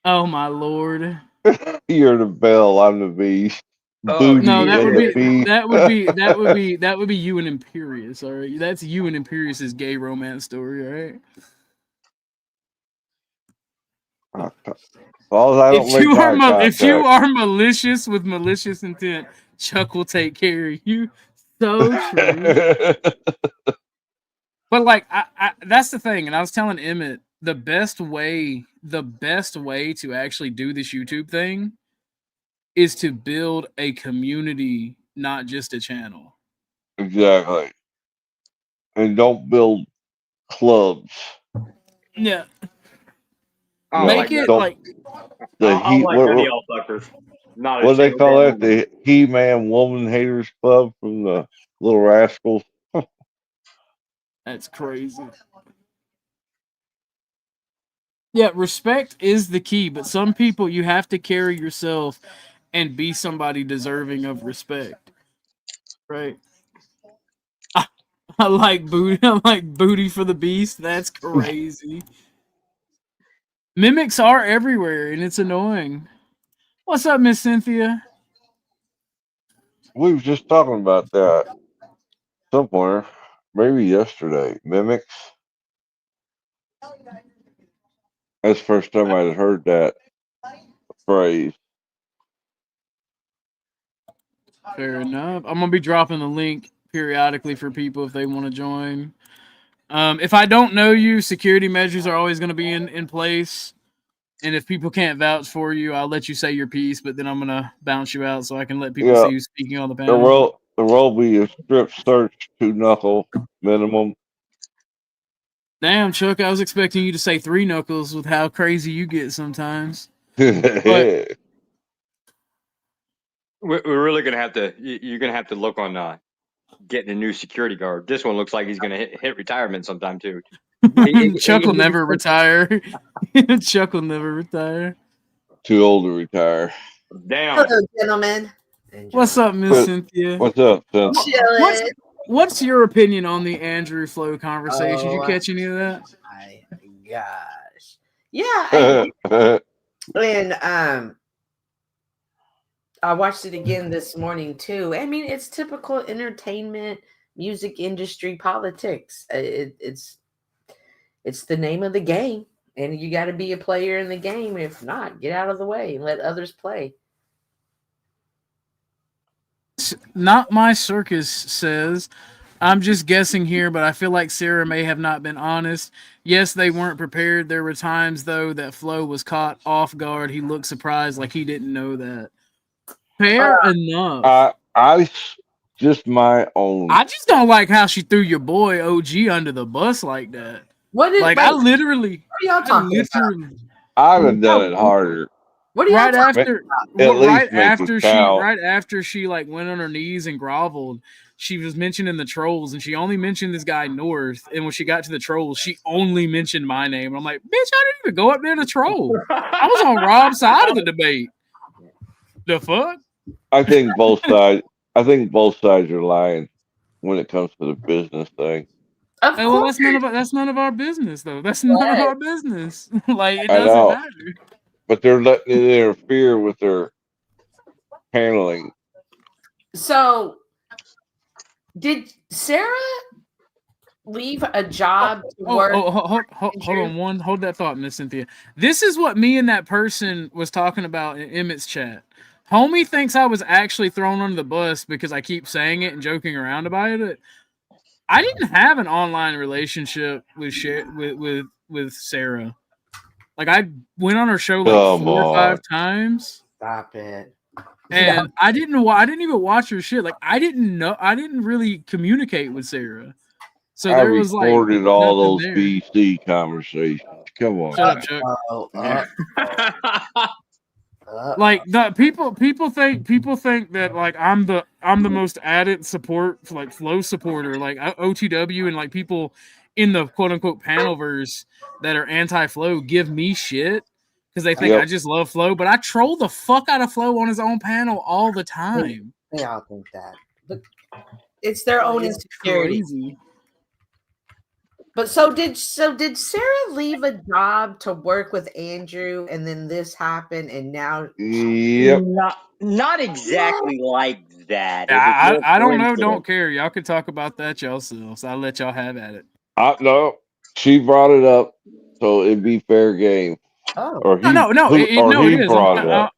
Oh my lord. You're the bell, I'm the beast. booty No, that and would the be beef. that would be you and Imperious. All right, that's you and Imperious's gay romance story. All right. Well, I don't make eye If you contact. are malicious with malicious intent, Chuck will take care of you. So true. But like, that's the thing, and I was telling Emmett the best way to actually do this YouTube thing is to build a community, not just a channel. Exactly. And don't build clubs. Yeah, I You don't make know, like it that. don't like the I don't heat. like none of y'all fuckers. Not a What do they single call damn that? one. The He-Man Woman Haters Club from the Little Rascals. that's crazy. Yeah, respect is the key, but some people you have to carry yourself and be somebody deserving of respect. Right. I like booty. I like booty for the beast. That's crazy. Mimics are everywhere, and it's annoying. What's up, Miss Cynthia? We was just talking about that somewhere, maybe yesterday. Mimics. That's the first time I'd heard that phrase. Fair enough. I'm gonna be dropping the link periodically for people if they want to join. If I don't know you, security measures are always going to be in place. And if people can't vouch for you, I'll let you say your piece, but then I'm gonna bounce you out so I can let people Yeah, see who's speaking on the there panel. will be a strip search 2 knuckle minimum. Damn, Chuck, I was expecting you to say 3 knuckles with how crazy you get sometimes. But We're really gonna have to. You're gonna have to look on getting a new security guard. This one looks like he's gonna hit retirement sometime too. Chuck will never retire. Chuck will never retire. Too old to retire. Damn. Hello, gentlemen. And What's up, Miss But Cynthia? what's up, Seth? Chilling. What's your opinion on the Andrew Flo conversation? Did you Oh, catch any of that? my gosh. Yeah, and I watched it again this morning too. I mean, it's typical entertainment, music industry politics. It's the name of the game, and you got to be a player in the game. If not, get out of the way and let others play. Not my circus says. I'm just guessing here, but I feel like Sarah may have not been honest. Yes, they weren't prepared. There were times though that Flo was caught off guard. He looked surprised, like he didn't know that. Fair enough. I just my own. I just don't like how she threw your boy OG under the bus like that. What is Like wait, I what literally, are y'all talking about? I'd have done it harder. What are y'all right talking after, At least right make it after count. she like went on her knees and groveled, she was mentioning the trolls, and she only mentioned this guy North. And when she got to the trolls, she only mentioned my name. And I'm like, bitch, I didn't even go up there to troll. I was on Rob's side of the debate. The fuck? I think both sides. I think both sides are lying when it comes to the business thing. Of Hey, well, course. that's none of our business though. That's none of our business. Like it I doesn't know, matter. but they're letting it interfere with their handling. So, did Sarah leave a job to work? Hold that thought, Miss Cynthia. This is what me and that person was talking about in Emmett's chat. Homie thinks I was actually thrown under the bus because I keep saying it and joking around about it. I didn't have an online relationship with Sarah. Like I went on her show like Come 4 or 5 on. times. Stop it. And I didn't even watch her shit. Like I didn't really communicate with Sarah. So I there was like recorded all nothing those there. BC conversations. Come on. Shut up, Chuck. Like the people think that like I'm the most added support like Flow supporter, like OTW and like people in the quote unquote panelverse that are anti Flow give me shit because they think I just love Flow, but I troll the fuck out of Flow on his own panel all the time. They all think that. But it's their own insecurity. Crazy. But so did Sarah leave a job to work with Andrew, and then this happened, and now Yep. Not exactly like that. It was more I don't know. coincidence. Don't care. Y'all can talk about that yourselves. I'll let y'all have at it. No, she brought it up, so it'd be fair game. oh Or No. he It is. brought it up.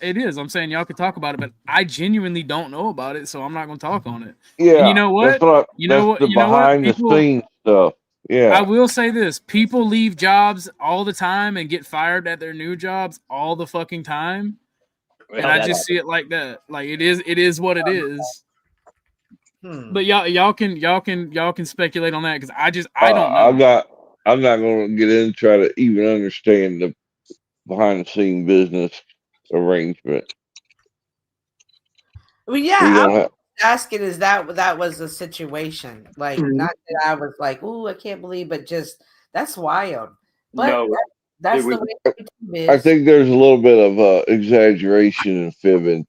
It is. I'm saying y'all can talk about it, but I genuinely don't know about it, so I'm not going to talk on it. And you Yeah, know what? that's the You know what? behind the People. scenes stuff. I Yeah, will say this: people leave jobs all the time and get fired at their new jobs all the fucking time, and Well, I that just see it like that. Like it is what it is. hmm. But y'all can speculate on that because I don't know. I'm not going to get in and try to even understand the behind the scene business arrangement. Well, yeah, We I don't was have. asking, is that was the situation? Like, not that I was like, "Ooh, I can't believe," but just that's wild. But no, that's it was the way YouTube I is. think there's a little bit of exaggeration and fibbing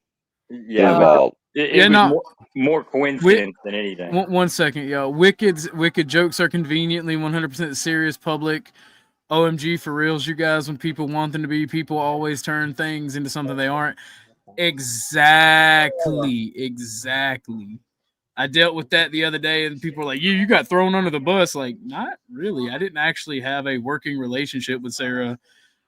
yeah, Uh, involved. it Yeah, was no. more coincidence than anything. One second, yo. Wicked jokes are conveniently 100% serious public. OMG for reals, you guys. When people want them to be, people always turn things into something they aren't. Exactly. I dealt with that the other day, and people were like, you got thrown under the bus." Like, not really. I didn't actually have a working relationship with Sarah.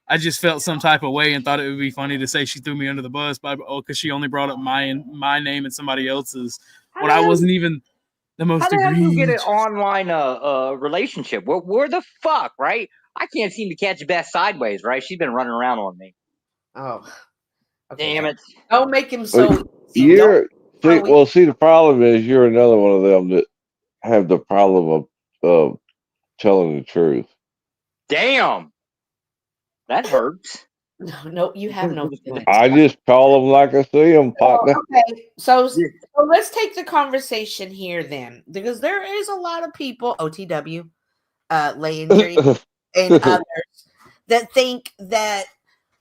I just felt some type of way and thought it would be funny to say she threw me under the bus because she only brought up my name and somebody else's when I wasn't even the How most the hell you get an egregious. online relationship? Where the fuck, right? I can't seem to catch Beth sideways, right? She's been running around on me. oh, okay. Damn it. Don't make him Well, so easy. Don't see, the problem is you're another one of them that have the problem of telling the truth. Damn. That hurts. no, you have no feelings. I just call them like I see them, partner. Okay, so let's take the conversation here then, because there is a lot of people, OTW, Landry, and others that think that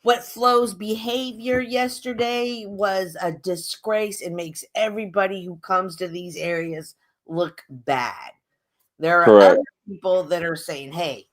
what Flo's behavior yesterday was a disgrace and makes everybody who comes to these areas look bad. There are Correct. other people that are saying, "Hey,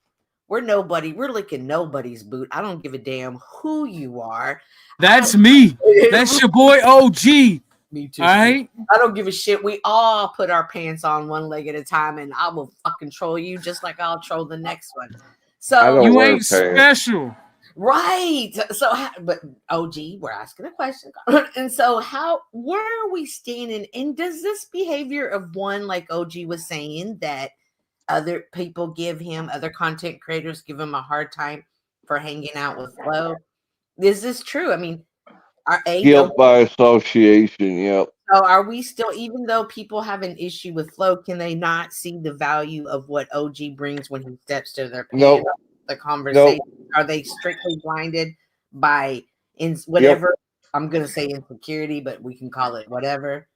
we're nobody. We're licking nobody's boot. I don't give a damn who you are." That's me. That's your boy OG. Me too. All right. I don't give a shit. We all put our pants on one leg at a time, and I will fucking troll you just like I'll troll the next one. I So don't You wear ain't pants. special. right. So, but OG, we're asking a question, and so where are we standing? And does this behavior of one, like OG was saying, that other people give him, other content creators give him a hard time for hanging out with Flo? Is this true? I mean, Guilt by association. Yep. so are we still, even though people have an issue with Flo, can they not see the value of what OG brings when he steps to their panel, Nope. the conversation? Nope. Are they strictly blinded by whatever? Yep. I'm going to say insecurity, but we can call it whatever.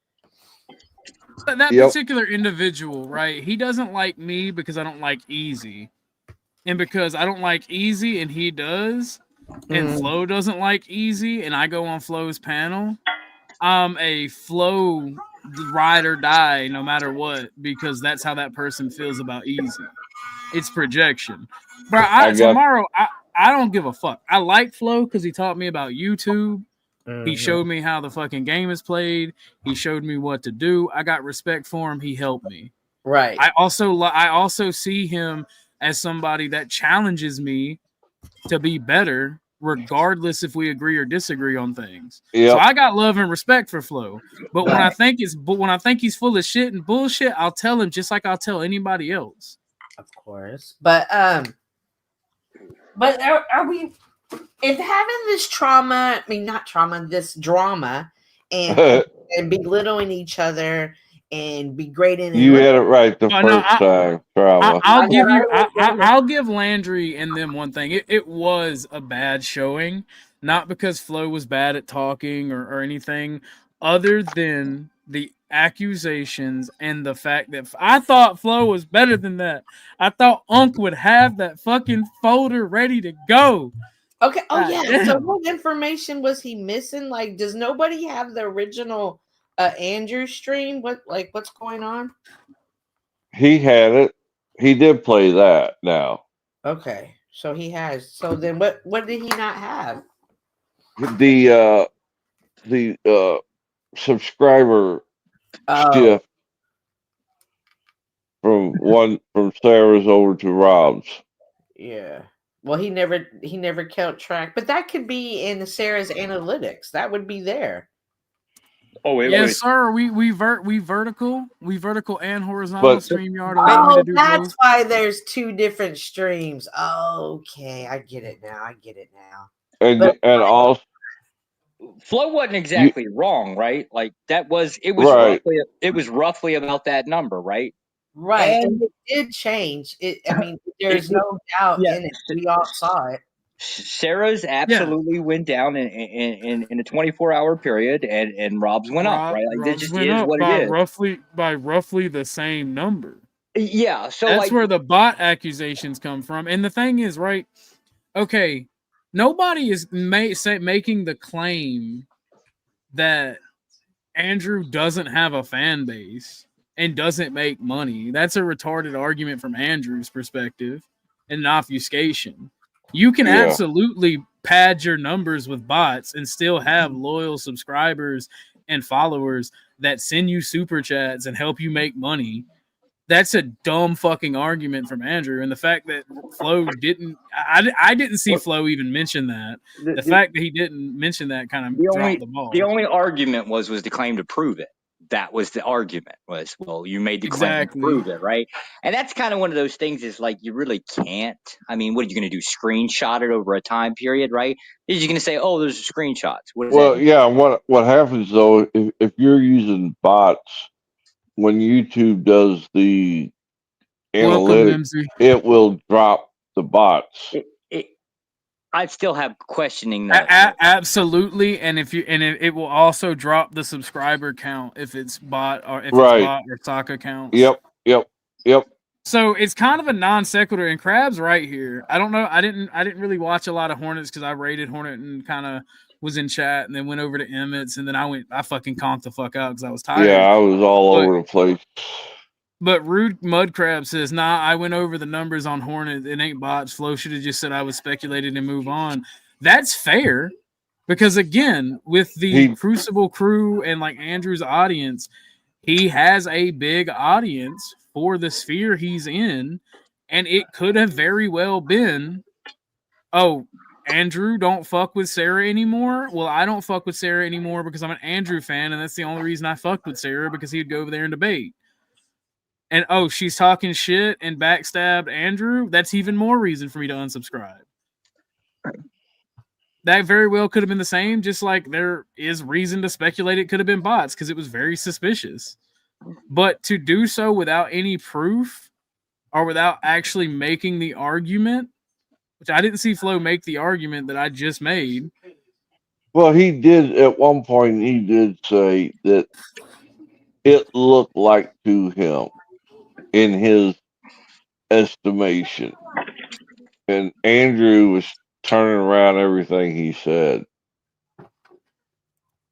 That Yep. particular individual, right? He doesn't like me because I don't like Easy. And because I don't like Easy and he does, and Flo doesn't like Easy and I go on Flo's panel, I'm a Flo ride or die no matter what, because that's how that person feels about Easy. It's projection. But I don't give a fuck. I like Flo because he taught me about YouTube. He showed me how the fucking game is played. He showed me what to do. I got respect for him. He helped me. Right. I also see him as somebody that challenges me to be better, regardless if we agree or disagree on things. Yep. So I got love and respect for Flo. But when I think he's full of shit and bullshit, I'll tell him just like I'll tell anybody else. Of course. But are we, if having this trauma, I mean not trauma, this drama and belittling each other and degrading, You had it right the first time. Trauma. I'll give Landry and them one thing. It was a bad showing, not because Flo was bad at talking or anything, other than the accusations and the fact that I thought Flo was better than that. I thought Unc would have that fucking folder ready to go. Okay. Oh yeah. So what information was he missing? Like, does nobody have the original Andrew stream? What's going on? He had it. he did play that now. Okay, so he has. So then, what did he not have? The subscriber Oh, shift from Sarah's over to Rob's. yeah. Well, he never kept track, but that could be in Sarah's analytics. That would be there. Oh, Yes, sir. We vertical and horizontal But StreamYard allow me Oh, to do that's both. why there's two different streams. Okay, I get it now. But and also Flo wasn't you exactly wrong, right? Like it was right. roughly about that number, right? right, and And it did change. I mean, it, there's no doubt yeah, in it. We all saw it. Sarah's Yeah, absolutely went down in a 24-hour period, and Rob's went up, right? Like this Rob's just went is up what it is. by roughly the same number. Yeah. So That's like, where the bot accusations come from. And the thing is, right? Okay, nobody is making the claim that Andrew doesn't have a fan base and doesn't make money. That's a retarded argument from Andrew's perspective and an obfuscation. You can Yeah. absolutely pad your numbers with bots and still have loyal subscribers and followers that send you super chats and help you make money. That's a dumb fucking argument from Andrew. And the fact that Flo didn't, I didn't see Flo even mention that. The fact that he didn't mention that kind of dropped the ball. The only argument was the claim to prove it. That was the argument was, well, you made the claim to prove it, right? And that's kind of one of those things is like, you really can't. I mean, what are you going to do? Screenshot it over a time period, right? Is you going to say, oh, there's screenshots? What does that mean? Yeah. What happens though if you're using bots when YouTube does the analytics, it will drop the bots. I still have questioning that. Absolutely, and it will also drop the subscriber count if it's bot or if it's bot or sock accounts. Yep. So it's kind of a non sequitur, and Crab's right here. I don't know. I didn't really watch a lot of Hornets because I rated Hornet and kind of was in chat, and then went over to Emmett's, and then I fucking conked the fuck out because I was tired. Yeah, I was all over the place. But Rude Mud Crab says, nah, I went over the numbers on Hornet. It ain't bots. Flo should have just said I was speculating and move on. That's fair. Because again, with the Crucible crew and like Andrew's audience, he has a big audience for the sphere he's in. And it could have very well been, oh, Andrew don't fuck with Sarah anymore. Well, I don't fuck with Sarah anymore because I'm an Andrew fan. And that's the only reason I fucked with Sarah, because he'd go over there and debate. And oh, she's talking shit and backstabbed Andrew. That's even more reason for me to unsubscribe. That very well could have been the same, just like there is reason to speculate it could have been bots because it was very suspicious. But to do so without any proof or without actually making the argument, which I didn't see Flo make the argument that I just made. Well, he did at one point. He did say that it looked like to him, in his estimation, and Andrew was turning around everything he said,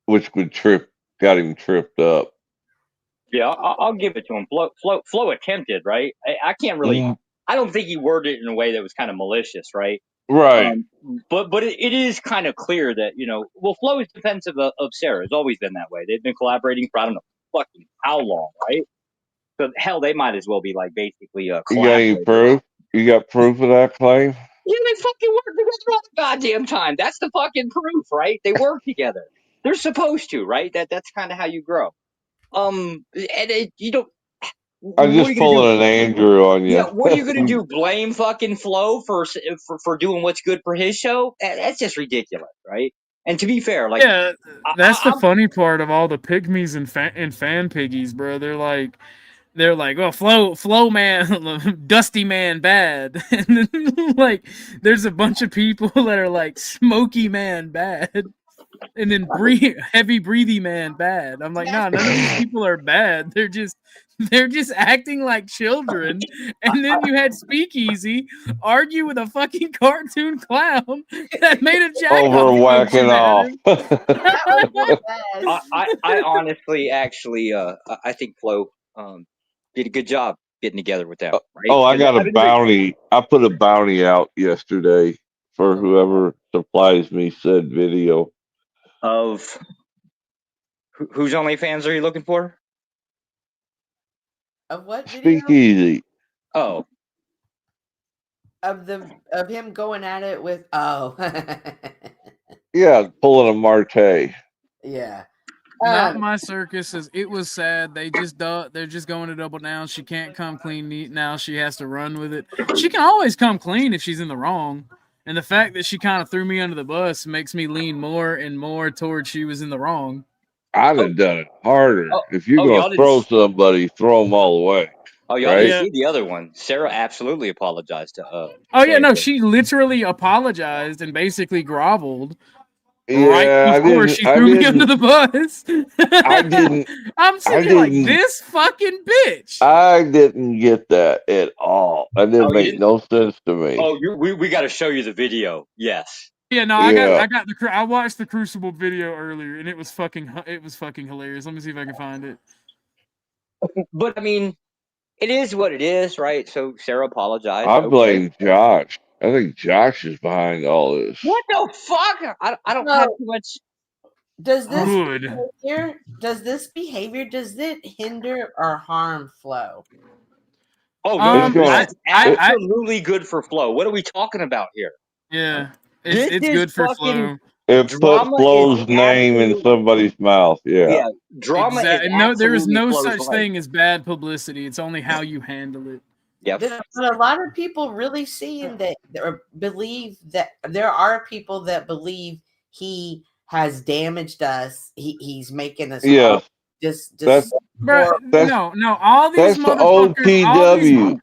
which got him tripped up. Yeah, I'll give it to him. Flo attempted, right? I can't really. I don't think he worded it in a way that was kind of malicious, right? Right. But it is kind of clear that, Flo is defensive of Sarah. It's always been that way. They've been collaborating for I don't know fucking how long, right? So hell, they might as well be like basically You got any proof? You got proof of that claim? Yeah, they fucking work together all the goddamn time. That's the fucking proof, right? They work together. They're supposed to, right? That's kind of how you grow. You don't. I'm just pulling an Andrew on you. Yeah, what are you gonna do? Blame fucking Flo for doing what's good for his show? That's just ridiculous, right? And to be fair, like, yeah, that's the funny part of all the pygmies and fan piggies, bro. They're like, well, Flo man, Dusty man bad. And then, like, there's a bunch of people that are like Smoky man bad. And then Heavy Breathy man bad. I'm like, no, none of these people are bad. They're just acting like children. And then you had Speakeasy argue with a fucking cartoon clown that made a jack over whacking off. I honestly, actually, I think Flo did a good job getting together with them, right? Oh, I Because got I've a been reading. bounty. I put a bounty out yesterday for whoever supplies me said video. Of whose OnlyFans are you looking for? Of what video? Speakeasy. Oh, Of him going at it with Yeah, pulling a Marte. yeah. Not my circus. It was sad. They're just going to double down. She can't come clean neat now. She has to run with it. She can always come clean if she's in the wrong. And the fact that she kind of threw me under the bus makes me lean more and more towards she was in the wrong. I'd have done it harder. oh, If you're oh, gonna y'all didn't. throw somebody, throw them all the way. Oh, y'all Right? didn't Yeah. see the other one. Sarah absolutely apologized to. Oh yeah, no, Landry. she literally apologized and basically groveled Yeah, right before she threw me under the bus. I didn't. I'm sitting here like this fucking bitch. I didn't get that at all. That didn't Oh, you make didn't? no sense to me. Oh, we got to show you the video. Yes. Yeah, no, Yeah. I watched the Crucible video earlier and it was fucking hilarious. Let me see if I can find it. But I mean, it is what it is, right? So Sarah apologized. I okay. blame Josh. I think Josh is behind all this. What the fuck? I don't have too much. Does this Good. does it hinder or harm flow? Oh no, It's gonna- it's absolutely good for flow. What are we talking about here? Yeah, This it's is good for fucking flow. It put drama Flo's is name in absolute- somebody's mouth. Yeah. Yeah, drama Exactly. is No, there is absolutely no Flo's such life. thing as bad publicity. It's only how you handle it. Yep. But a lot of people really seeing that or believe that there are people that believe he has damaged us. He's making us Yes. just Bro, no, all these That's motherfuckers. OTW.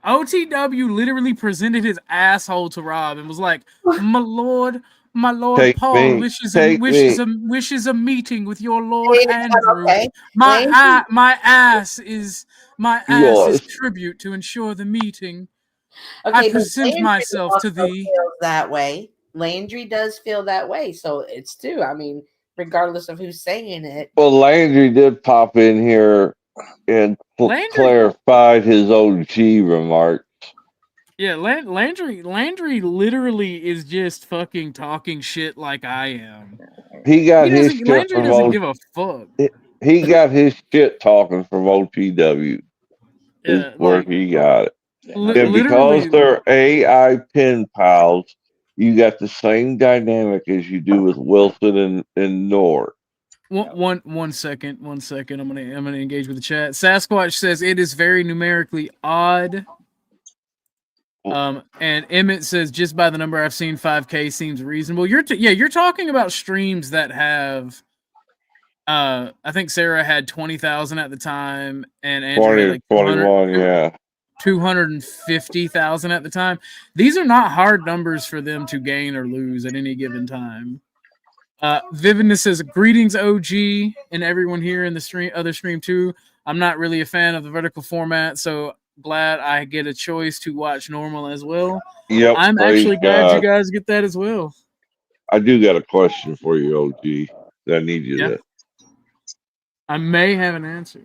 OTW literally presented his asshole to Rob and was like, "My lord, Take Paul me. wishes Take a meeting with your Lord Andrew. Okay. My ass is Yours. tribute to ensure the meeting. Okay, I but present Landry myself to also thee." feels that way. Landry does feel that way, so it's too. I mean, regardless of who's saying it. Well, Landry did pop in here and clarified his OG remarks. Yeah, Landry literally is just fucking talking shit like I am. He got his shit Landry from doesn't give a fuck. He got his shit talking from OTW. Is where he got it. And because they're AI pen pals, you got the same dynamic as you do with Wilson and Nor. One second. I'm gonna engage with the chat. Sasquatch says it is very numerically odd. And Emmett says just by the number I've seen, 5K seems reasonable. You're talking about streams that have. I think Sarah had 20,000 at the time, and Andrew had like 21, yeah. 250,000 at the time. These are not hard numbers for them to gain or lose at any given time. Vividness says, greetings OG and everyone here in the other stream too. I'm not really a fan of the vertical format, so glad I get a choice to watch normal as well. Yep, I'm actually glad you guys get that as well. I do got a question for you, OG. That I need you to. I may have an answer.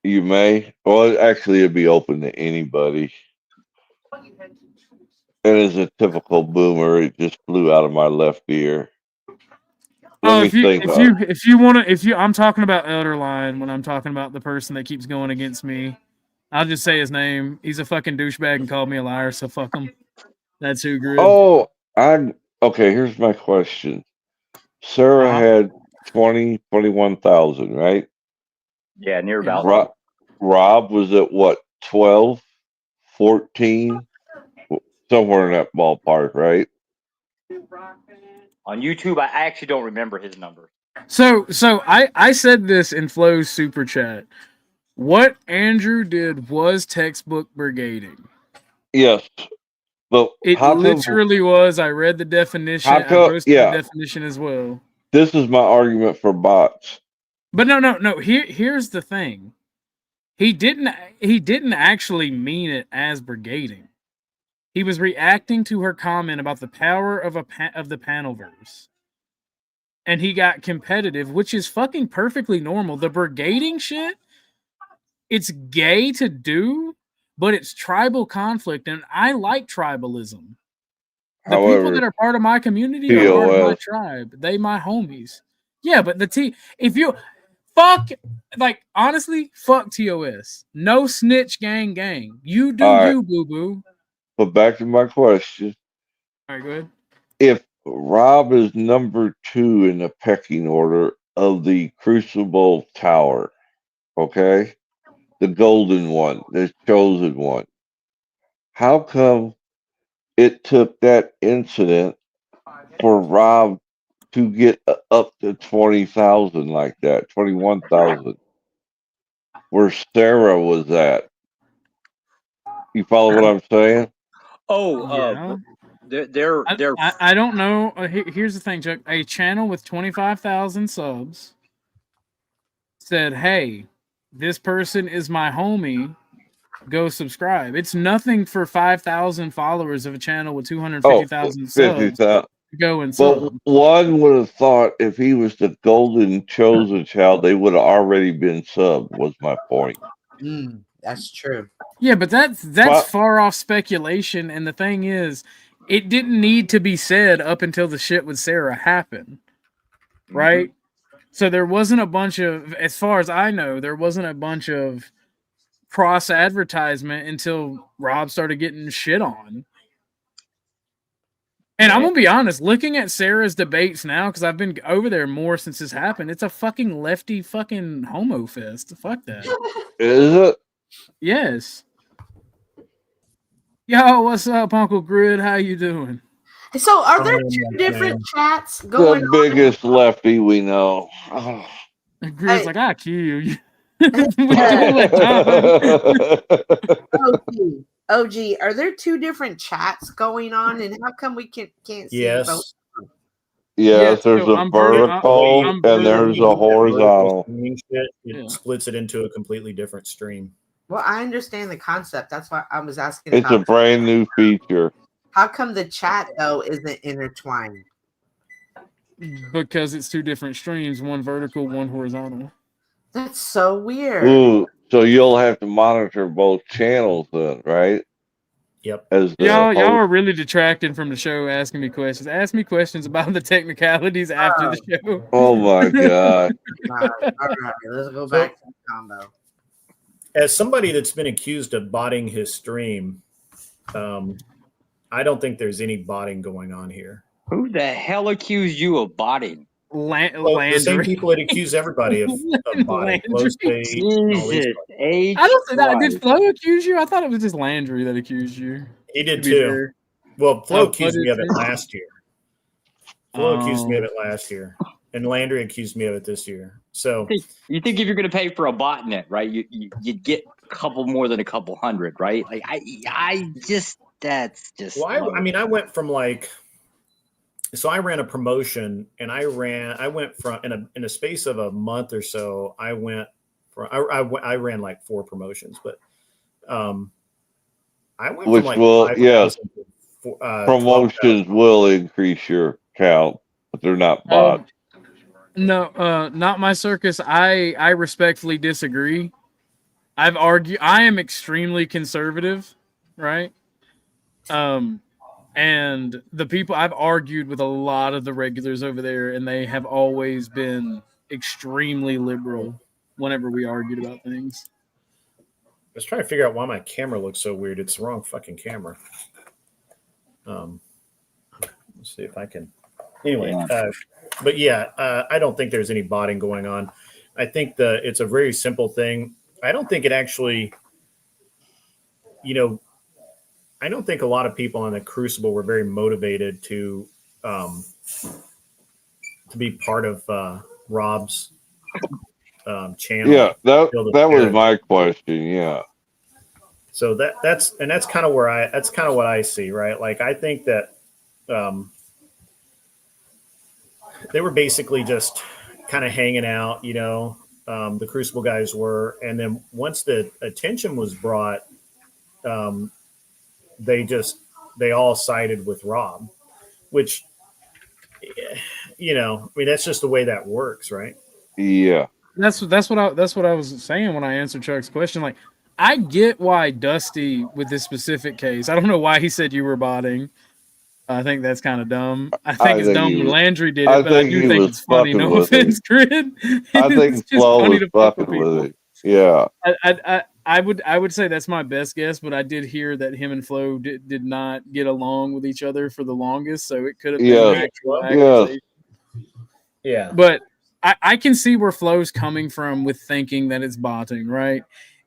You may. Well, actually, it'd be open to anybody. And as a typical boomer, it just flew out of my left ear. I'm talking about Elderline when I'm talking about the person that keeps going against me. I'll just say his name. He's a fucking douchebag and called me a liar, so fuck him. That's who Grid. Oh, okay, here's my question. Sarah had 21,000, right? Yeah, near about. Rob was at what, 12, 14? Somewhere in that ballpark, right? On YouTube, I actually don't remember his number. So I said this in Flo's super chat. What Andrew did was textbook brigading. Yes, but it literally was. I read the definition. I posted the definition as well. This is my argument for bots. But no. Here's the thing. He didn't actually mean it as brigading. He was reacting to her comment about the power of the panelverse. And he got competitive, which is fucking perfectly normal. The brigading shit it's gay to do, but it's tribal conflict, and I like tribalism. The people that are part of my community are part of my TOS. tribe. They my homies. Yeah, but if you fuck, like, honestly, fuck TOS. No snitch gang. You do All right. you, boo boo. But back to my question. All right, go ahead. If Rob is number 2 in the pecking order of the Crucible Tower, okay? The golden one, the chosen one. How come it took that incident for Rob to get up to 20,000 like that, 21,000, where Sarah was at? You follow what I'm saying? Oh, they're I don't know. Here's the thing, Chuck. A channel with 25,000 subs said, "Hey, this person is my homie. Go subscribe." It's nothing for 5,000 followers of a channel with 250,000 subs 50,000. to go and But sub. one would have thought if he was the golden chosen child, they would have already been subbed, was my point. That's true. Yeah, but that's far off speculation. And the thing is, it didn't need to be said up until the shit with Sarah happened, right? So there wasn't a bunch of, as far as I know, there wasn't a bunch of cross advertisement until Rob started getting shit on. And I'm gonna be honest, looking at Sarah's debates now, because I've been over there more since this happened, it's a fucking lefty fucking homo fest. Fuck that. Is it? Yes. Yo, what's up, Uncle Grid? How you doing? So, are there two different chats going The on? biggest lefty we know. Grid's like, I kill you. OG, are there two different chats going on, and how come we can't see both? Yes, there's a vertical and there's a horizontal. It splits it into a completely different stream. Well, I understand the concept. That's why I was asking. It's a brand new feature. How come the chat though isn't intertwined? Because it's two different streams, one vertical, one horizontal. That's so weird. Ooh, so you'll have to monitor both channels then, right? Yep. Y'all are really detracting from the show asking me questions. Ask me questions about the technicalities after the show. Oh my god. All right, let's go back to the combo. As somebody that's been accused of botting his stream, I don't think there's any botting going on here. Who the hell accused you of botting? The same people that accuse everybody of botting. Jesus H. I don't think that. Did Flo accuse you? I thought it was just Landry that accused you. He did too. Well, Flo accused me of it last year. Flo accused me of it last year, and Landry accused me of it this year. So you think if you're going to pay for a botnet, right? You'd get a couple more than a couple hundred, right? Like that's just. Well, I mean, I went from like. So I ran a promotion, and I went from in a space of a month or so. I ran like 4 promotions, but I went which from like will 5,000 to, promotions will increase your count, but they're not bots. No, not my circus. I respectfully disagree. I've argued. I am extremely conservative, right? And the people I've argued with a lot of the regulars over there, and they have always been extremely liberal whenever we argued about things. I was trying to figure out why my camera looks so weird. It's the wrong fucking camera. Let's see if I can. Anyway, but yeah, I don't think there's any botting going on. I think it's a very simple thing. I don't think it actually, I don't think a lot of people on the Crucible were very motivated to be part of Rob's channel. Yeah, that was my question. Yeah. So that's kind of what I see, right? Like I think that they were basically just kind of hanging out, the Crucible guys were, and then once the attention was brought, they all sided with Rob, which, I mean, that's just the way that works, right? Yeah. that's what I was saying when I answered Chuck's question. Like, I get why Dusty with this specific case. I don't know why he said you were botting. I think that's kind of dumb. I think I it's think dumb he when was. Landry did I it, but I think do he think was it's funny. fucking No with him. offense, Grid. I It's think just Flo funny was to fuck with fucking with people. him. Yeah. I would say that's my best guess, but I did hear that him and Flo did not get along with each other for the longest, so it could have been an Yes. actual Yes. accusation. Yeah. But I can see where Flo's coming from with thinking that it's botting, right?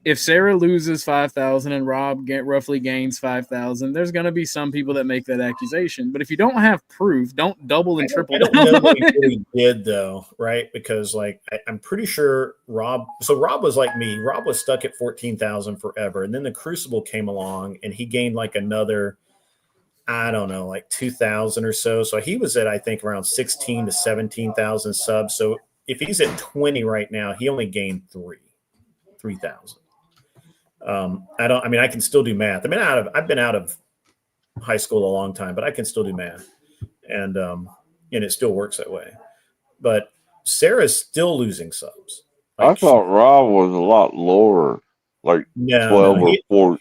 If Sarah loses 5,000 and Rob roughly gains 5,000, there's going to be some people that make that accusation. But if you don't have proof, don't double and triple I don't down know on that he it. really did though, right? Because like I'm pretty sure Rob. So Rob was like me. Rob was stuck at 14,000 forever, and then the Crucible came along, and he gained like another, I don't know, like 2,000 or so. So he was at I think around 16 to 17,000 subs. So if he's at 20 right now, he only gained 3,000. I mean, I can still do math. I've been out of high school a long time, but I can still do math, and it still works that way. But Sarah's still losing subs. I Like thought Rob was a lot lower, like no, 12 or 14.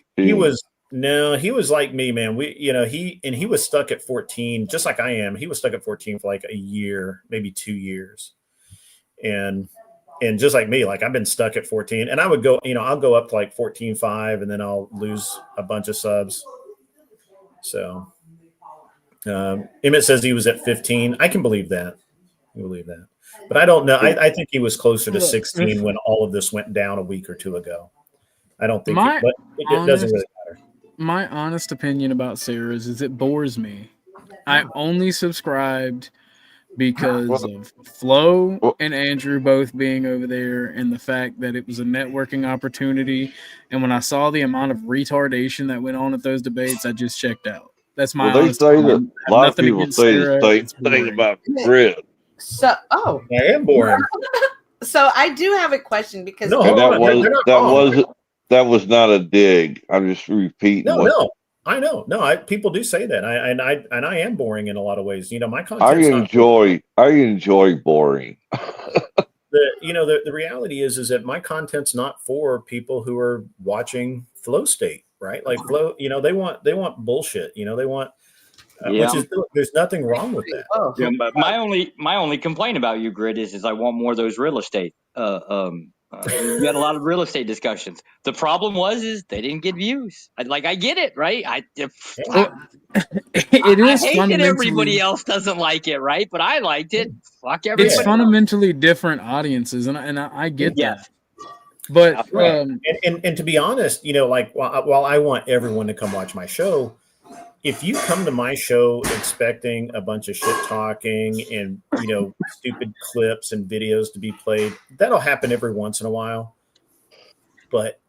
he was like me, man. He was stuck at 14, just like I am. He was stuck at 14 for like a year, maybe 2 years, and just like me, like I've been stuck at 14, and I would go, I'll go up to like 14.5, and then I'll lose a bunch of subs. So Emmett says he was at 15. I can believe that. But I don't know. I think he was closer to 16 when all of this went down a week or two ago. I don't think but it doesn't really matter. My honest opinion about Sarah's is it bores me. I only subscribed because of Flo and Andrew both being over there and the fact that it was a networking opportunity. And when I saw the amount of retardation that went on at those debates, I just checked out. That's my Well, they honest say that opinion. a lot of Nothing people against say the Sarah. same It's thing boring. about Grid. So, I am boring. So I do have a question because No, And hold on. that was not a dig. I'm just repeating. No, I know. No, people do say that. I am boring in a lot of ways. My I content's enjoy boring. the reality is that my content's not for people who are watching flow state, right? Like flow, they want bullshit. They want which is there's nothing wrong with that. Yeah, but my only complaint about you, Grid, is I want more of those real estate. You had a lot of real estate discussions. The problem is they didn't get views. I get it, right? I It hate is that fundamentally everybody else doesn't like it, right? But I liked it. Fuck everybody. it's else. fundamentally different audiences, and I get Yes. that. But And to be honest, like while I want everyone to come watch my show, if you come to my show expecting a bunch of shit talking and stupid clips and videos to be played, that'll happen every once in a while. But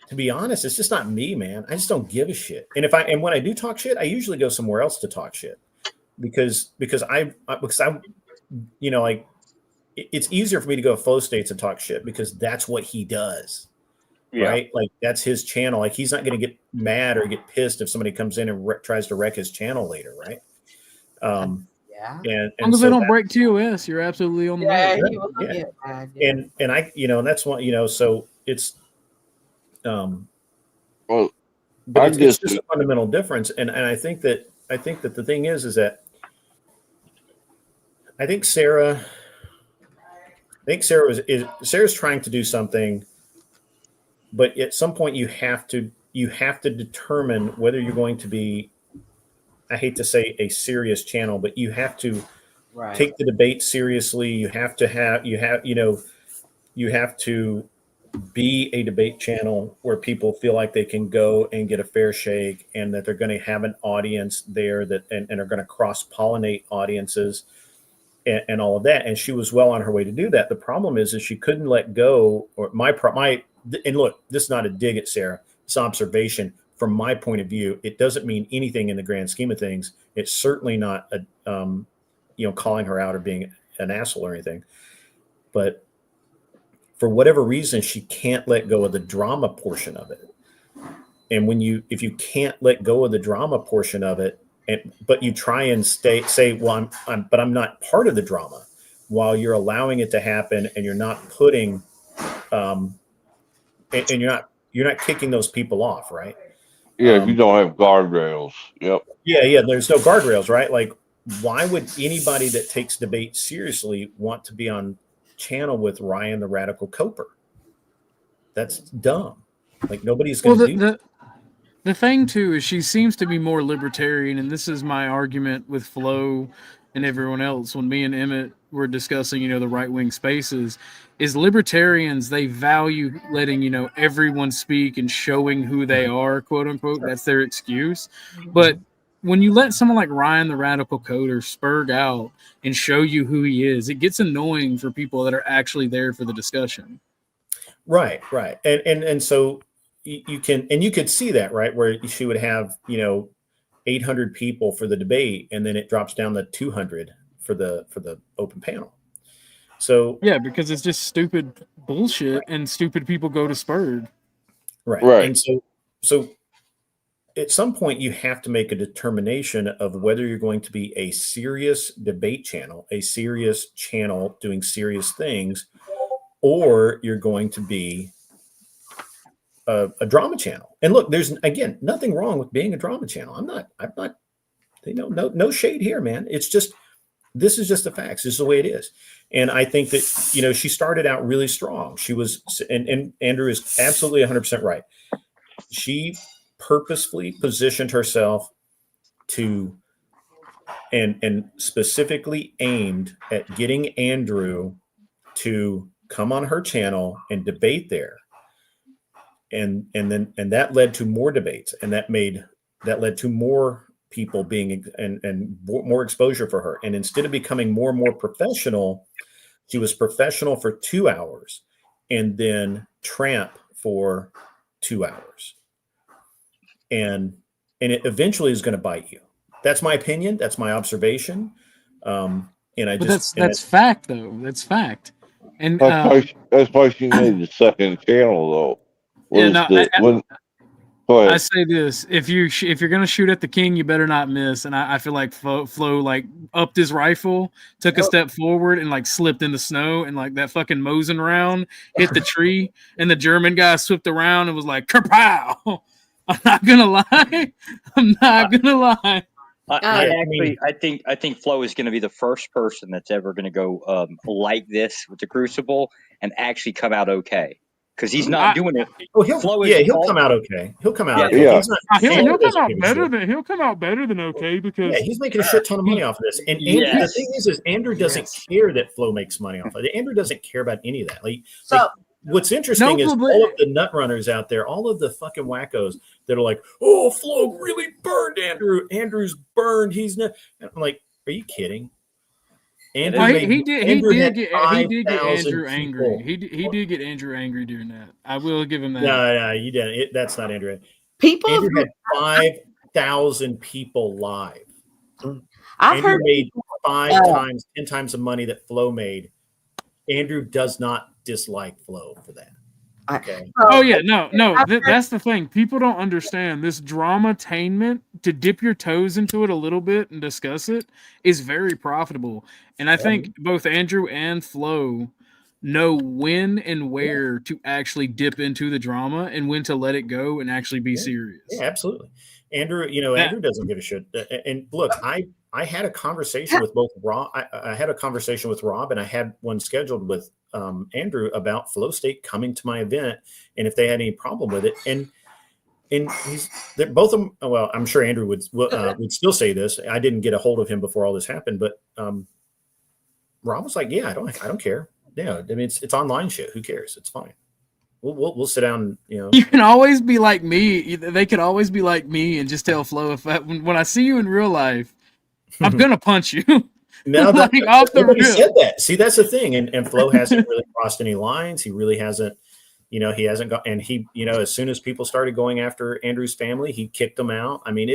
to be honest, it's just not me, man. I just don't give a shit. And when I do talk shit, I usually go somewhere else to talk shit because I like it's easier for me to go to Flow States and talk shit because that's what he does. Yeah. Right? Like that's his channel. Like he's not going to get mad or get pissed if somebody comes in and tries to wreck his channel later, right? Yeah. And as long as they don't break TOS, you're absolutely on the right. And I, and that's one, so it's Well, but it's just a fundamental difference. And I think that the thing is that I think Sarah's trying to do something, but at some point you have to determine whether you're going to be, I hate to say a serious channel, but you have to take the debate seriously. You have to be a debate channel where people feel like they can go and get a fair shake and that they're going to have an audience there and are going to cross-pollinate audiences and all of that. And she was well on her way to do that. The problem is she couldn't let go, or and look, this is not a dig at Sarah. It's observation from my point of view. It doesn't mean anything in the grand scheme of things. It's certainly not calling her out or being an asshole or anything, but for whatever reason, she can't let go of the drama portion of it. And if you can't let go of the drama portion of it, but you try and say, well, I'm not part of the drama, while you're allowing it to happen, and you're not putting, and you're not kicking those people off, right? Yeah, if you don't have guardrails. Yep. Yeah. There's no guardrails, right? Like, why would anybody that takes debate seriously want to be on channel with Ryan the Radical Coper? That's dumb. Like, nobody's going to do that. The thing too is she seems to be more libertarian, and this is my argument with Flo and everyone else when me and Emmett were discussing, the right-wing spaces, is libertarians, they value letting, everyone speak and showing who they are, quote unquote. That's their excuse. But when you let someone like Ryan the Radical Coder spurg out and show you who he is, it gets annoying for people that are actually there for the discussion. Right. And so you could see that, right, where she would have 800 people for the debate, and then it drops down to 200 for the open panel. So yeah, because it's just stupid bullshit, and stupid people go to spurg. Right. And so at some point you have to make a determination of whether you're going to be a serious debate channel, a serious channel doing serious things, or you're going to be a drama channel. And look, there's again nothing wrong with being a drama channel. I'm not no shade here, man. It's just, this is just the facts. This is the way it is. And I think that she started out really strong. She was, and Andrew is absolutely 100% right. She purposefully positioned herself to and specifically aimed at getting Andrew to come on her channel and debate there. And that led to more debates, and that led to more people being and more exposure for her. And instead of becoming more and more professional, she was professional for 2 hours and then tramp for 2 hours. And it eventually is going to bite you. That's my opinion. That's my observation. That's fact, though. That's fact. And that's why she made the second channel, though. I say this: if you're gonna shoot at the king, you better not miss. And I feel like Flo like upped his rifle, took a step forward, and like slipped in the snow, and like that fucking Mosin round hit the tree, and the German guy slipped around and was like kerpow. I'm not gonna lie. I think Flo is going to be the first person that's ever going to go like this with the Crucible and actually come out okay. Because he's not doing it. Oh, he'll come out okay. He'll come out. Yeah. He'll come out better than okay, because he's making a shit ton of money off of this. And the thing is Andrew doesn't care that Flo makes money off of it. Andrew doesn't care about any of that. Like what's interesting is all of the nut runners out there, all of the fucking wackos that are like, "Oh, Flo really burned Andrew. Andrew's burned. He's not." I'm like, are you kidding? He did get Andrew angry. He did get Andrew angry during that. I will give him that. No, you didn't. That's not Andrew. Andrew had 5,000 people live. I've heard made 10 times the money that Flo made. Andrew does not dislike Flo for that. Okay. That's the thing. People don't understand this drama-tainment. To dip your toes into it a little bit and discuss it is very profitable. And I think both Andrew and Flo know when and where to actually dip into the drama and when to let it go and actually be serious. Yeah, absolutely. Andrew, Andrew doesn't give a shit. And look, I had a conversation with both Rob. I had a conversation with Rob, and I had one scheduled with Andrew about Flow State coming to my event, and if they had any problem with it. And they're both of them. Well, I'm sure Andrew would still say this. I didn't get a hold of him before all this happened, but Rob was like, "Yeah, I don't care. Yeah, I mean, it's online shit. Who cares? It's fine. We'll sit down. You can always be like me. They could always be like me and just tell Flo when I see you in real life, I'm gonna punch you." No, off the rip. Said that. See, that's the thing. And Flo hasn't really crossed any lines. He really hasn't. He hasn't got. And he, as soon as people started going after Andrew's family, he kicked them out. I mean,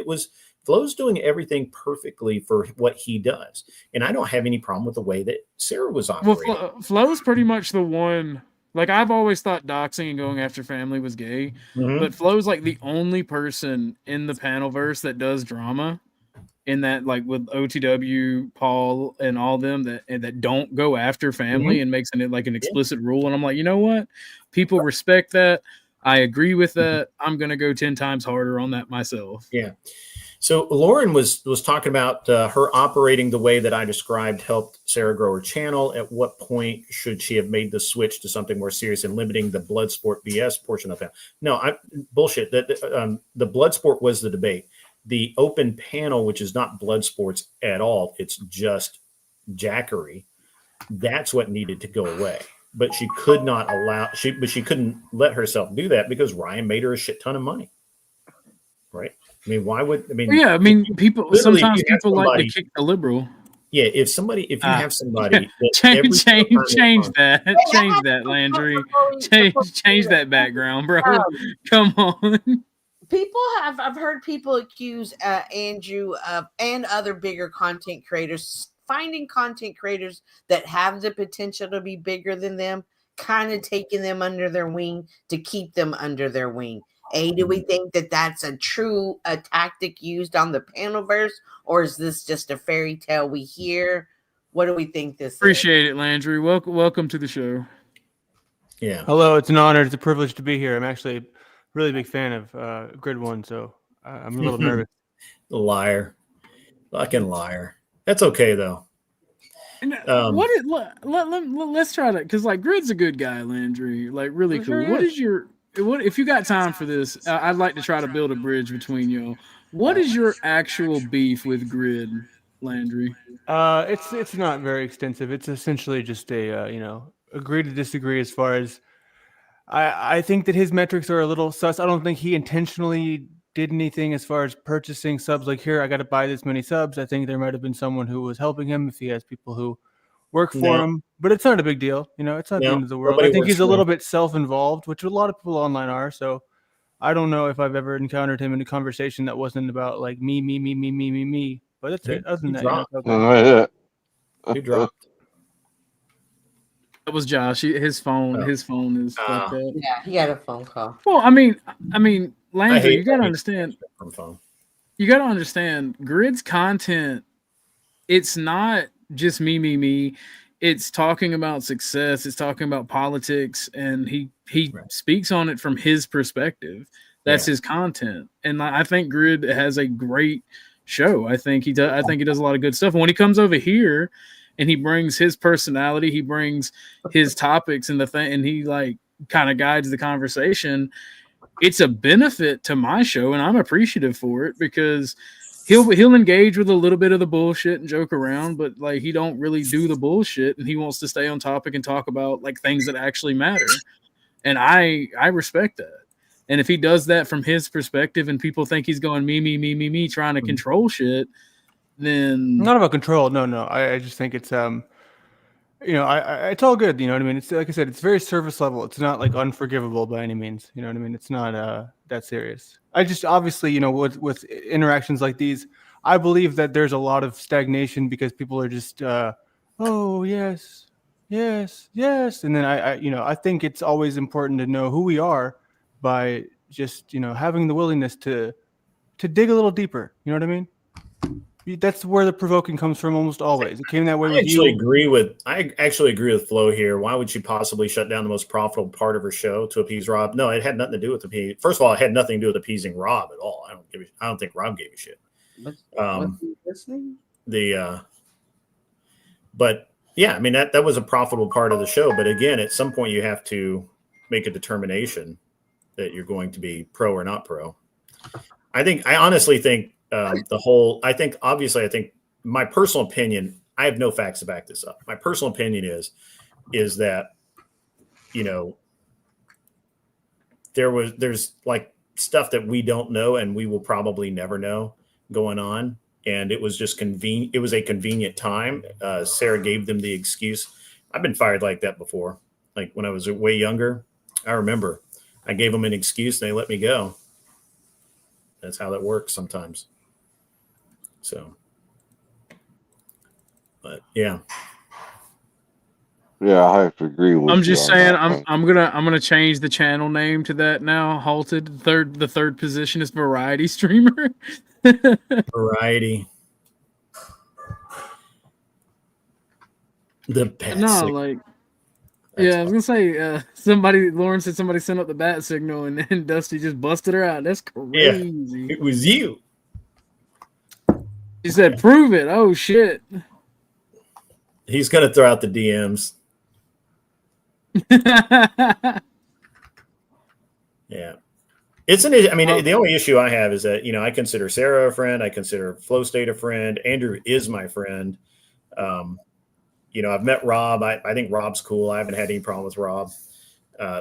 Flo's doing everything perfectly for what he does, and I don't have any problem with the way that Sarah was operating. Well, Flo's pretty much the one. Like, I've always thought doxing and going after family was gay, but Flo's like the only person in the panelverse that does drama. in that, like with OTW, Paul, and all them that don't go after family and makes it like an explicit rule. And I'm like, you know what? People respect that. I agree with that. I'm gonna go 10 times harder on that myself. Yeah. So Lauren was talking about her operating the way that I described helped Sarah grow her channel. At what point should she have made the switch to something more serious and limiting the blood sport BS portion of it? No, bullshit. The blood sport was the debate. The open panel, which is not blood sports at all, it's just jackery. That's what needed to go away. But she could not she couldn't let herself do that because Ryan made her a shit ton of money. Right? I mean, why would yeah, I mean, people sometimes people like to kick the liberal. Yeah, if you have somebody change that, Landry. Change that background, bro. Come on. I've heard people accuse Andrew and other bigger content creators, finding content creators that have the potential to be bigger than them, kind of taking them under their wing to keep them under their wing. Do we think that that's a tactic used on the Panelverse, or is this just a fairy tale we hear? What do we think this Appreciate it, Landry. Welcome to the show. Yeah. Hello, it's an honor. It's a privilege to be here. I'm actually a really big fan of Grid 1, so I'm a little nervous. Liar. Fucking liar. That's okay, though. Let's try to, because like Grid's a good guy, Landry. Like really cool. What if you got time for this? I'd like to try to build a bridge between y'all. What is your actual beef with Grid, Landry? It's not very extensive. It's essentially just a agree to disagree as far as I think that his metrics are a little sus. I don't think he intentionally did anything as far as purchasing subs. Like, here, I got to buy this many subs. I think there might have been someone who was helping him if he has people who work for him, but it's not a big deal. It's not the end of the world. I think he's a little bit self-involved, which a lot of people online are. So I don't know if I've ever encountered him in a conversation that wasn't about like me. But that's it. Other than that, he dropped. That was Josh. His phone is fucked up. Yeah, he had a phone call. Well, I mean, Landry, you gotta understand. You gotta understand, Grid's content. It's not just me. It's talking about success. It's talking about politics, and he speaks on it from his perspective. That's his content, and I think Grid has a great show. I think he does a lot of good stuff. And when he comes over here, and he brings his personality, he brings his topics and and he like kind of guides the conversation. It's a benefit to my show, and I'm appreciative for it because he'll engage with a little bit of the bullshit and joke around, but like he don't really do the bullshit, and he wants to stay on topic and talk about like things that actually matter. And I respect that. And if he does that from his perspective and people think he's going me trying to control shit, then not about control. No. I just think it's it's all good. You know what I mean? It's like I said, it's very surface level. It's not like unforgivable by any means. You know what I mean? It's not that serious. I just obviously, with interactions like these, I believe that there's a lot of stagnation because people are just oh yes, and then I think it's always important to know who we are by just having the willingness to dig a little deeper. You know what I mean? That's where the provoking comes from almost always. It came that way with you. I actually agree with Flo here. Why would she possibly shut down the most profitable part of her show to appease Rob? No, it had nothing to do with first of all, it had nothing to do with appeasing Rob at all. I don't think Rob gave a shit. Was he listening? But yeah, I mean that was a profitable part of the show. But again, at some point you have to make a determination that you're going to be pro or not pro. I honestly think I think my personal opinion, I have no facts to back this up. My personal opinion is that, there's like stuff that we don't know and we will probably never know going on. And it was just convenient. It was a convenient time. Sarah gave them the excuse. I've been fired like that before. Like when I was way younger, I remember I gave them an excuse and they let me go. That's how that works sometimes. So, but yeah. Yeah, I have to agree with you. I'm just saying, I'm gonna change the channel name to that now. Halted. The third position is variety streamer. Variety. The bat No, signal. like, That's yeah, I was gonna say, Lauren said somebody sent up the bat signal, and then Dusty just busted her out. That's crazy. It was you. He said, "Prove it." Oh shit. He's gonna throw out the DMs. Yeah. It's an issue. I mean, the only issue I have is that, I consider Sarah a friend. I consider Flow State a friend. Andrew is my friend. I've met Rob. I think Rob's cool. I haven't had any problem with Rob.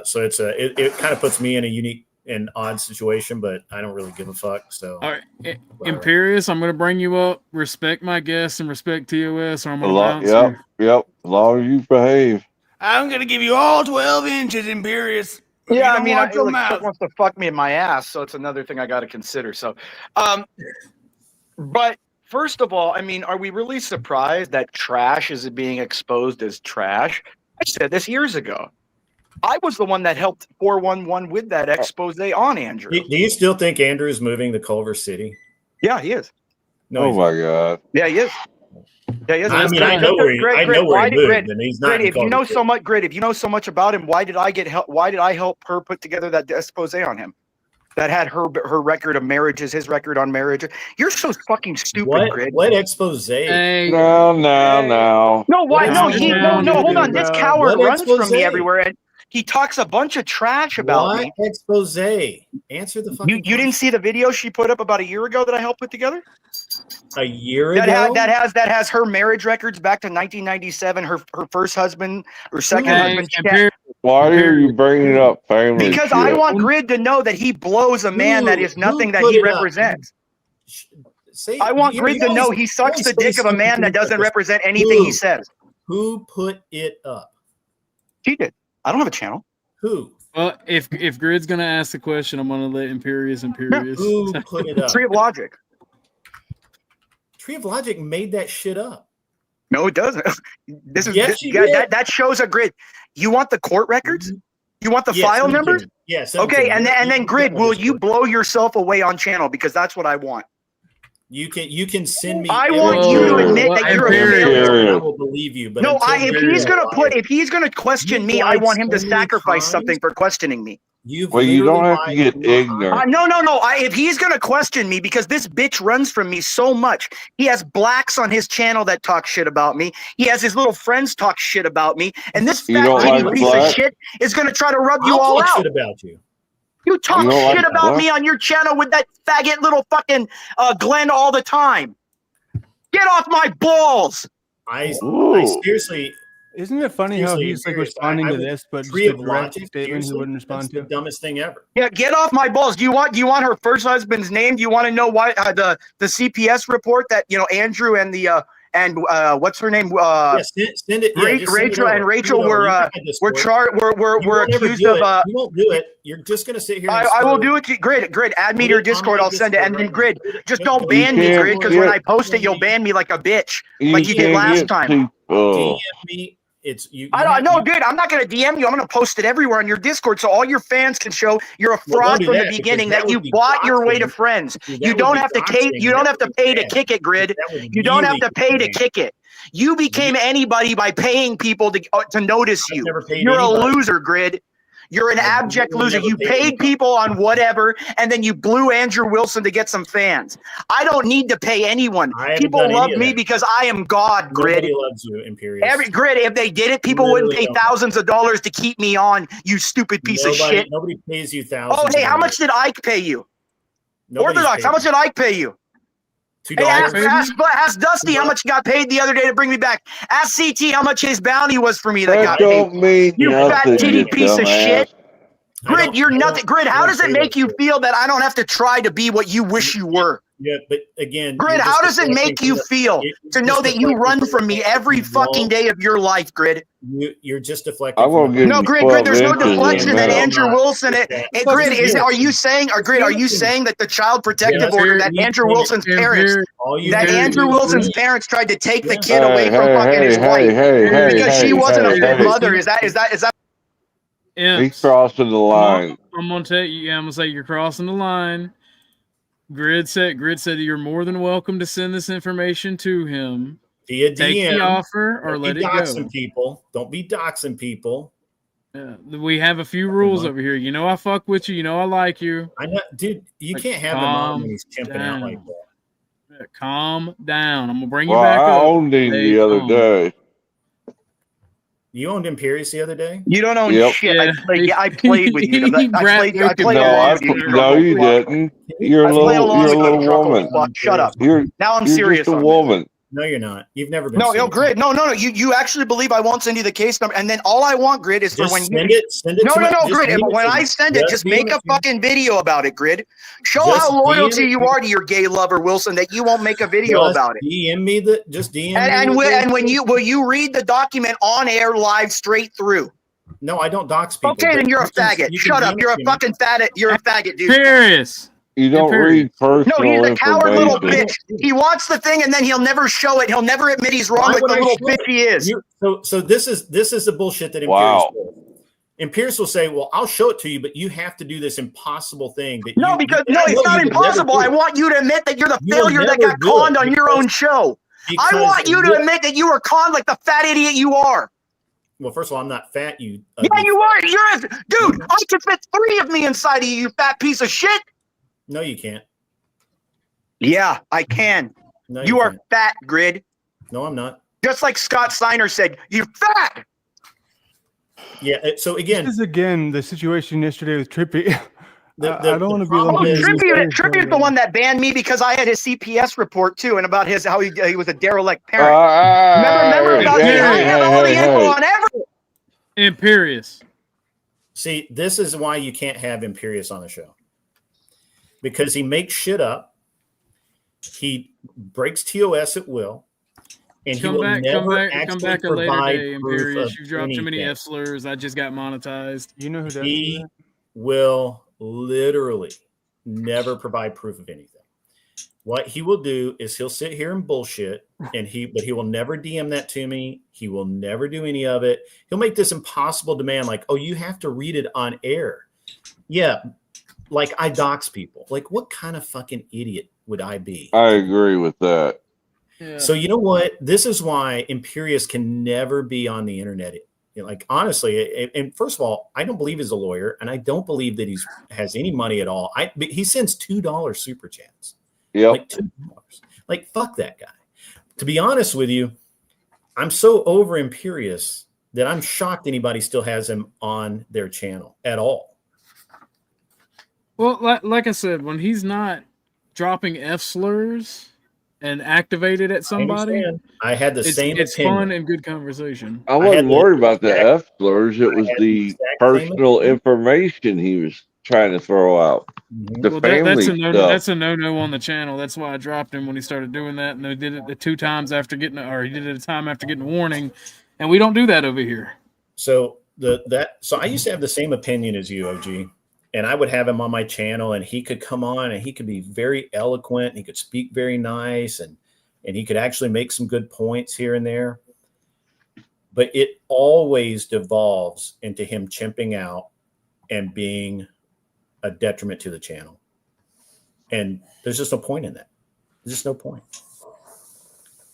So it kind of puts me in a unique and odd situation, but I don't really give a fuck. So, all right, Imperious, I'm going to bring you up. Respect my guests and respect TOS, or I'm going to bounce you. Yep. As long as you behave. I'm gonna give you all 12 inches, Imperious. Yeah, I mean, Chuck wants to fuck me in my ass, so it's another thing I got to consider. So, but first of all, I mean, are we really surprised that trash is being exposed as trash? I said this years ago. I was the one that helped 411 with that expose on Andrew. Do you still think Andrew is moving to Culver City? Yeah, he is. No, oh my God. Yeah, he is. Yeah, he is. I mean, I know where he moved, and he's not. If you know so much, if you know so much about him, why did I get help? Why did I help her put together that expose on him? That had her record of marriages, his record on marriage. You're so fucking stupid, Grid. What expose? Hey. No. No, why? No, hold on. This coward runs from me everywhere, and he talks a bunch of trash about me. What expose? Answer the fucking You didn't see the video she put up about a year ago that I helped put together? A year ago? That has her marriage records back to 1997. Her first husband, her second husband. Why are you bringing up family? Because shit? I want Grid to know that he blows a man that is nothing that he represents. I want Grid to know he sucks the dick of a man that doesn't represent anything he says. Who put it up? He did. I don't have a channel. Who? Well, if Grid's gonna ask the question, I'm gonna let Imperious. Who put it up? Tree of Logic. Tree of Logic made that shit up. No, it doesn't. That shows a Grid. You want the court records? You want the file numbers? Yes. Okay, and then Grid, will you blow yourself away on channel, because that's what I want. You can send me. I want you to admit that you're a failure. I will believe you. But no, if he's gonna question me, I want him to sacrifice something for questioning me. You don't have to get ignorant. No. If he's gonna question me, because this bitch runs from me so much, he has blacks on his channel that talk shit about me. He has his little friends talk shit about me, and this fat titty piece of shit is gonna try to rub you all out. Shit about you. You talk shit about me on your channel with that faggot little fucking Glenn all the time. Get off my balls. I seriously. Isn't it funny how he's like responding to this, but just a direct statement he wouldn't respond to? The dumbest thing ever. Yeah, get off my balls. Do you want her first husband's name? Do you want to know why the CPS report that Andrew and the what's her name? Send it. Rachel were accused of. You won't do it. You're just gonna sit here. I will do it. Grid. Add me to your Discord. I'll send it. And then Grid, just don't ban me, Grid, because when I post it, you'll ban me like a bitch, like you did last time. DM me. It's you. I don't know, dude. I'm not going to DM you. I'm going to post it everywhere on your Discord so all your fans can show you're a fraud from the beginning, that you bought your way to friends. You don't have to pay. You don't have to pay to kick it, Grid. You don't have to pay to kick it. You became anybody by paying people to notice you. You're a loser, Grid. You're an abject loser. You paid people on whatever, and then you blew Andrew Wilson to get some fans. I don't need to pay anyone. People love me because I am God, Grid. Nobody loves you, Imperious. Grid, if they did it, people wouldn't pay thousands of dollars to keep me on, you stupid piece of shit. Nobody pays you thousands. Oh, hey, how much did Ike pay you? Orthodox, how much did Ike pay you? $2. Hey, ask Dusty how much he got paid the other day to bring me back. Ask CT how much his bounty was for me that got paid. You fat titty piece of shit. Grid, you're nothing. Grid, how does it make you feel that I don't have to try to be what you wish you were? Yeah, but again, Grid, how does it make you feel to know that you run from me every fucking day of your life, Grid? You're just deflecting. No, Grid, there's no deflection that Andrew Wilson. Grid, are you saying that the child protective order that Andrew Wilson's parents tried to take the kid away from fucking his wife because she wasn't a good mother? Is that? Yeah, he's crossing the line. I'm gonna tell you. Yeah, I'm gonna say you're crossing the line. Grid said you're more than welcome to send this information to him. via DM. Take the offer or Don't let be it doxing go. people. Don't be doxing people. We have a few rules over here. You know I fuck with you. You know I like you. I know, dude. You Like, can't have him on when he's chimping out like that. Calm down. I'm gonna bring you Well, back I up. owned him the other day. You owned Imperius the other day? You don't own Yep. shit. Yeah. I played with you. I played No, along with you. no, you didn't. You're a little woman. Shut up. You're I'm you're serious just a on this. woman. No, you're not. You've never been. No, Grid. No. You actually believe I won't send you the case number, and then all I want, Grid, is Just for when send you it. No, Grid. DM When it to I me. send it, just make a fucking video about it, Grid. Show Just how loyal DM to it you to are to your gay lover, Wilson, that you won't make a video about it. DM me the. Just DM me. And when will you read the document on air live straight through? No, I don't dox people. Okay, then you're a faggot. Shut up. You're a fucking faggot. You're a faggot, dude. Serious. You don't read personal No, he's a coward little information. bitch. He wants the thing, and then he'll never show it. He'll never admit he's wrong, like the little bitch he is. So this is the bullshit that Imperius will. Imperius will say, "Well, I'll show it to you, but you have to do this impossible thing." That it's not impossible. I want you to admit that you're the failure that got conned on your own show. I want you to admit that you were conned like the fat idiot you are. Well, first of all, I'm not fat. You. Yeah, you are. Dude. I can fit 3 of me inside of you, you fat piece of shit. No, you can't. Yeah, I can. No, you are fat, Grid. No, I'm not. Just like Scott Steiner said, you're fat. Yeah. So again, this is the situation yesterday with Trippy. I don't want to be. Trippy is the one that banned me because I had his CPS report too, and about how he was a derelict parent. Remember about I have all the info on everything. Imperius. See, this is why you can't have Imperius on the show. Because he makes shit up. He breaks TOS at will. And he will never actually provide proof. You dropped too many F slurs. I just got monetized. You know who does He that? will literally never provide proof of anything. What he will do is he'll sit here and bullshit, but he will never DM that to me. He will never do any of it. He'll make this impossible demand like, oh, you have to read it on air. Yeah, like I dox people. Like, what kind of fucking idiot would I be? I agree with that. Yeah. So you know what? This is why Imperius can never be on the internet. Like, honestly, and first of all, I don't believe he's a lawyer, and I don't believe that he has any money at all. He sends $2 super chats. Yep. Like $2. Like, fuck that guy. To be honest with you, I'm so over Imperius that I'm shocked anybody still has him on their channel at all. Well, like I said, when he's not dropping F slurs and activated at somebody, I had the same It's opinion. fun and good conversation. I wasn't worried about the F slurs. It was the personal information he was trying to throw out. The family stuff. That's a no on the channel. That's why I dropped him when he started doing that. And they did it 2 times after getting, or he did it a time after getting a warning. And we don't do that over here. So so I used to have the same opinion as you, OG. And I would have him on my channel, and he could come on, and he could be very eloquent, and he could speak very nice, and he could actually make some good points here and there. But it always devolves into him chimping out and being a detriment to the channel. And there's just no point in that. There's just no point.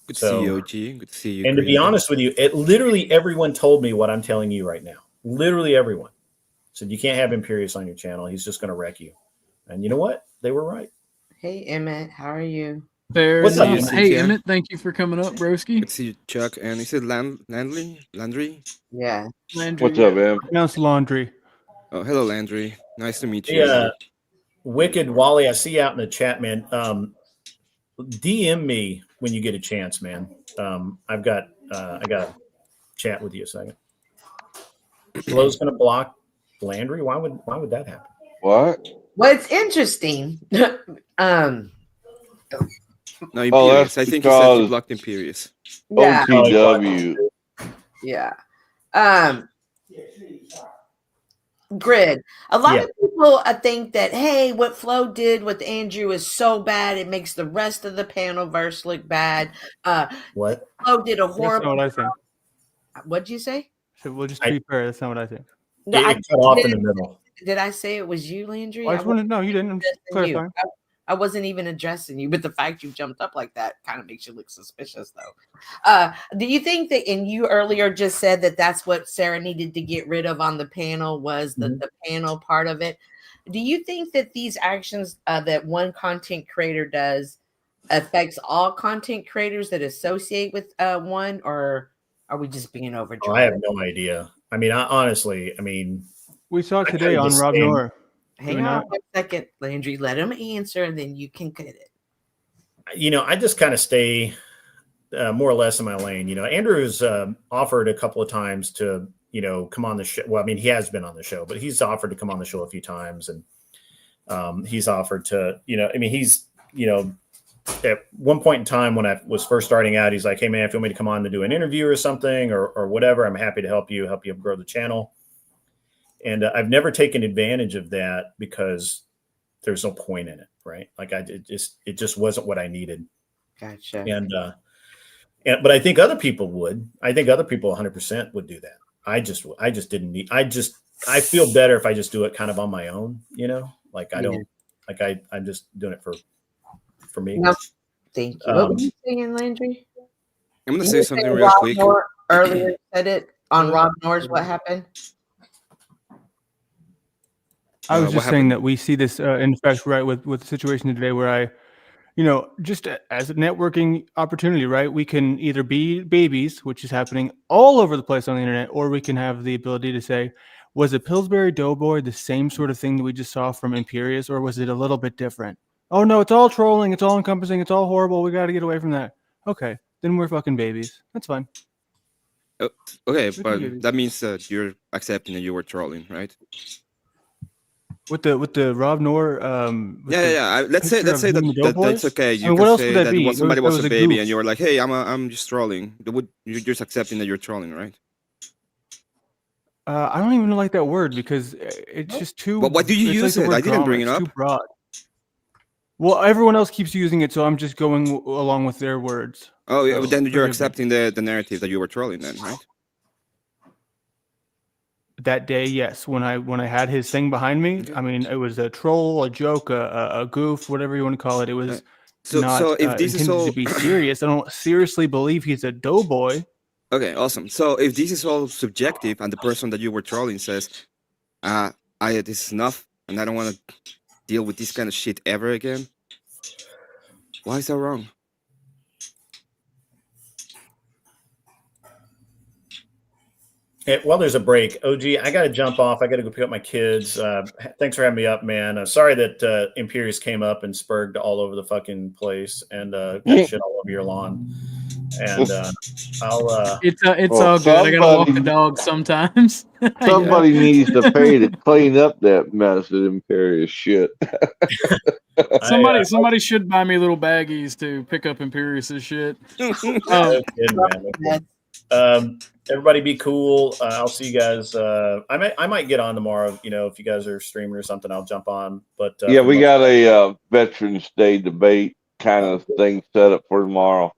Good to see you, OG. Good to see you. And to be honest with you, literally everyone told me what I'm telling you right now. Literally everyone. Said you can't have Imperius on your channel. He's just going to wreck you. And you know what? They were right. Hey, Emmett. How are you? What's up, you? Hey, Emmett. Thank you for coming up, broski. Good to see you, Chuck. And he said Landry? Yeah. Landry. What's up, man? Pronounce Laundry. Oh, hello, Landry. Nice to meet you. Yeah. Wicked Wally, I see you out in the chat, man. DM me when you get a chance, man. I got to chat with you a second. Flo's going to block Landry. Why would that happen? What? Well, it's interesting. No, Imperius. I think he said you blocked Imperius. Yeah. OTW. Yeah. Grid. A lot of people think that, hey, what Flo did with Andrew is so bad, it makes the rest of the panel verse look bad. What? Flo did a horrible. That's not what I think. What'd you say? So we'll just be fair. That's not what I think. No, it cut off in the middle. Did I say it was you, Landry? I just wanted to know. You didn't. I'm just clarifying. I wasn't even addressing you, but the fact you jumped up like that kind of makes you look suspicious, though. Do you think that, and you earlier just said that that's what Sarah needed to get rid of on the panel was the panel part of it. Do you think that these actions that one content creator does affects all content creators that associate with one, or are we just being overjoyed? I have no idea. I mean, honestly, we saw it today on Rob Noor. Hang on 1 second, Landry. Let him answer, and then you can get it. I just kind of stay more or less in my lane. Andrew's offered a couple of times to come on the show. Well, he has been on the show, but he's offered to come on the show a few times, and he's offered to he's at one point in time when I was first starting out, he's like, hey man, if you want me to come on to do an interview or something or whatever, I'm happy to help you grow the channel. And I've never taken advantage of that because there's no point in it. Right. Like it just wasn't what I needed. Gotcha. But I think other people would. I think other people 100% would do that. I just didn't need, I feel better if I just do it kind of on my own, like I don't, like I'm just doing it for me. No, thank you. What were you saying, Landry? I'm going to say something real quick. Noor earlier said it on Rob Noor's What Happened? I was just saying that we see this in fact, right, with the situation today where just as a networking opportunity, right, we can either be babies, which is happening all over the place on the internet, or we can have the ability to say, was a Pillsbury Doughboy the same sort of thing that we just saw from Imperius, or was it a little bit different? Oh no, it's all trolling, it's all encompassing, it's all horrible. We got to get away from that. Okay, then we're fucking babies. That's fine. Okay, but that means that you're accepting that you were trolling, right? With the Rob Noor, let's say that's okay. You can say that somebody was a baby, and you were like, "Hey, I'm just trolling." You're just accepting that you're trolling, right? I don't even like that word because it's just too. But what do you use it? I didn't bring it up. Too broad. Well, everyone else keeps using it, so I'm just going along with their words. Oh, yeah, then you're accepting the narrative that you were trolling, then, right? That day, yes. When I had his thing behind me, it was a troll, a joke, a goof, whatever you want to call it. It was not if this is all to be serious. I don't seriously believe he's a doughboy. Okay, awesome. So if this is all subjective, and the person that you were trolling says, this is enough, and I don't want to deal with this kind of shit ever again, why is that wrong? Well, there's a break. OG, I got to jump off. I got to go pick up my kids. Thanks for having me up, man. Sorry that Imperius came up and spurged all over the fucking place and got shit all over your lawn. And I'll. It's all good. I gotta walk the dog sometimes. Somebody needs to pay to clean up that mess of Imperius shit. Somebody should buy me little baggies to pick up Imperius's shit. Everybody be cool. I'll see you guys. I might get on tomorrow. If you guys are streaming or something, I'll jump on. But we got a Veterans Day debate kind of thing set up for tomorrow.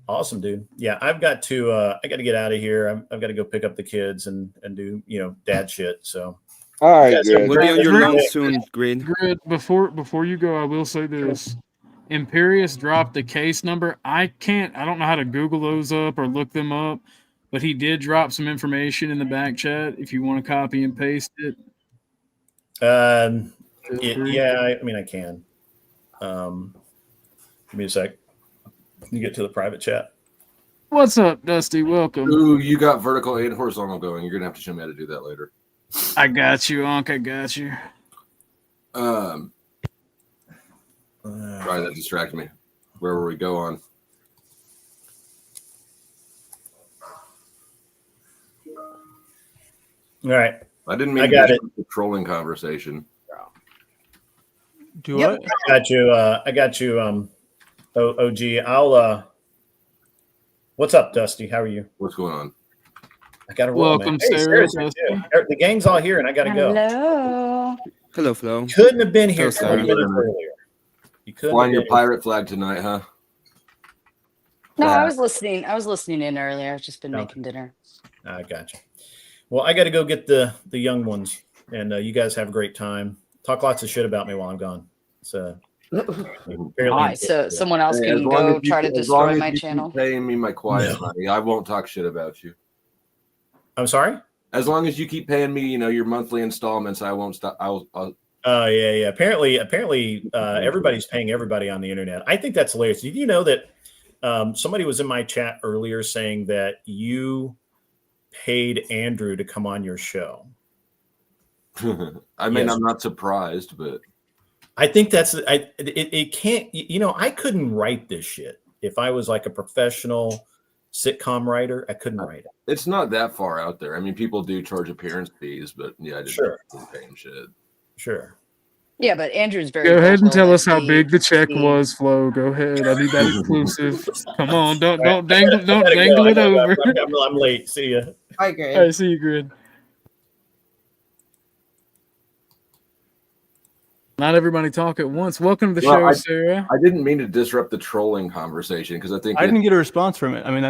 Awesome, dude. Yeah, I've got to. I got to get out of here. I've got to go pick up the kids and do dad shit. So. All right, we'll be on your lawn soon, Grid. Grid, before you go, I will say this. Imperius dropped the case number. I don't know how to Google those up or look them up, but he did drop some information in the back chat if you want to copy and paste it. I can. Give me a sec. You get to the private chat. What's up, Dusty? Welcome. Ooh, you got vertical and horizontal going. You're gonna have to show me how to do that later. I got you, Unc. I got you. Sorry, that distracted me. Where were we go on? All right. I didn't mean I got it. The trolling conversation. Do it. I got you. OG. I'll. What's up, Dusty? How are you? What's going on? I got to roll. Welcome, Hey, Sarah. The gang's all here, and I got to go. Hello, Flo. Couldn't have been here Hello, 20 minutes earlier. You couldn't flying have your pirate flag tonight, huh? No, I was listening. I was listening in earlier. I've just been making dinner. I got you. Well, I got to go get the young ones, and you guys have a great time. Talk lots of shit about me while I'm gone. So All right, so someone else Hey, can go try to destroy my channel. Keep paying me my quiet money, I won't talk shit about you. I'm sorry? As long as you keep paying me, your monthly installments, I won't stop. I'll Oh yeah. Apparently, everybody's paying everybody on the internet. I think that's hilarious. Did you know that somebody was in my chat earlier saying that you paid Andrew to come on your show? I mean, I'm not surprised, but I think it can't. I couldn't write this shit if I was like a professional sitcom writer. I couldn't write it. It's not that far out there. I mean, people do charge appearance fees, but yeah, I didn't pay him shit. Sure. Yeah, but Andrew's very. Go ahead and tell us vocal how big the check was, Flo. Go ahead. I need that exclusive. Come on, don't dangle it over. I'm late. See ya. Hi, Grid. All right, see you, Grid. Not everybody talk at once. Welcome to the show, Sarah. I didn't mean to disrupt the trolling conversation because I think I didn't get a response from it. I mean,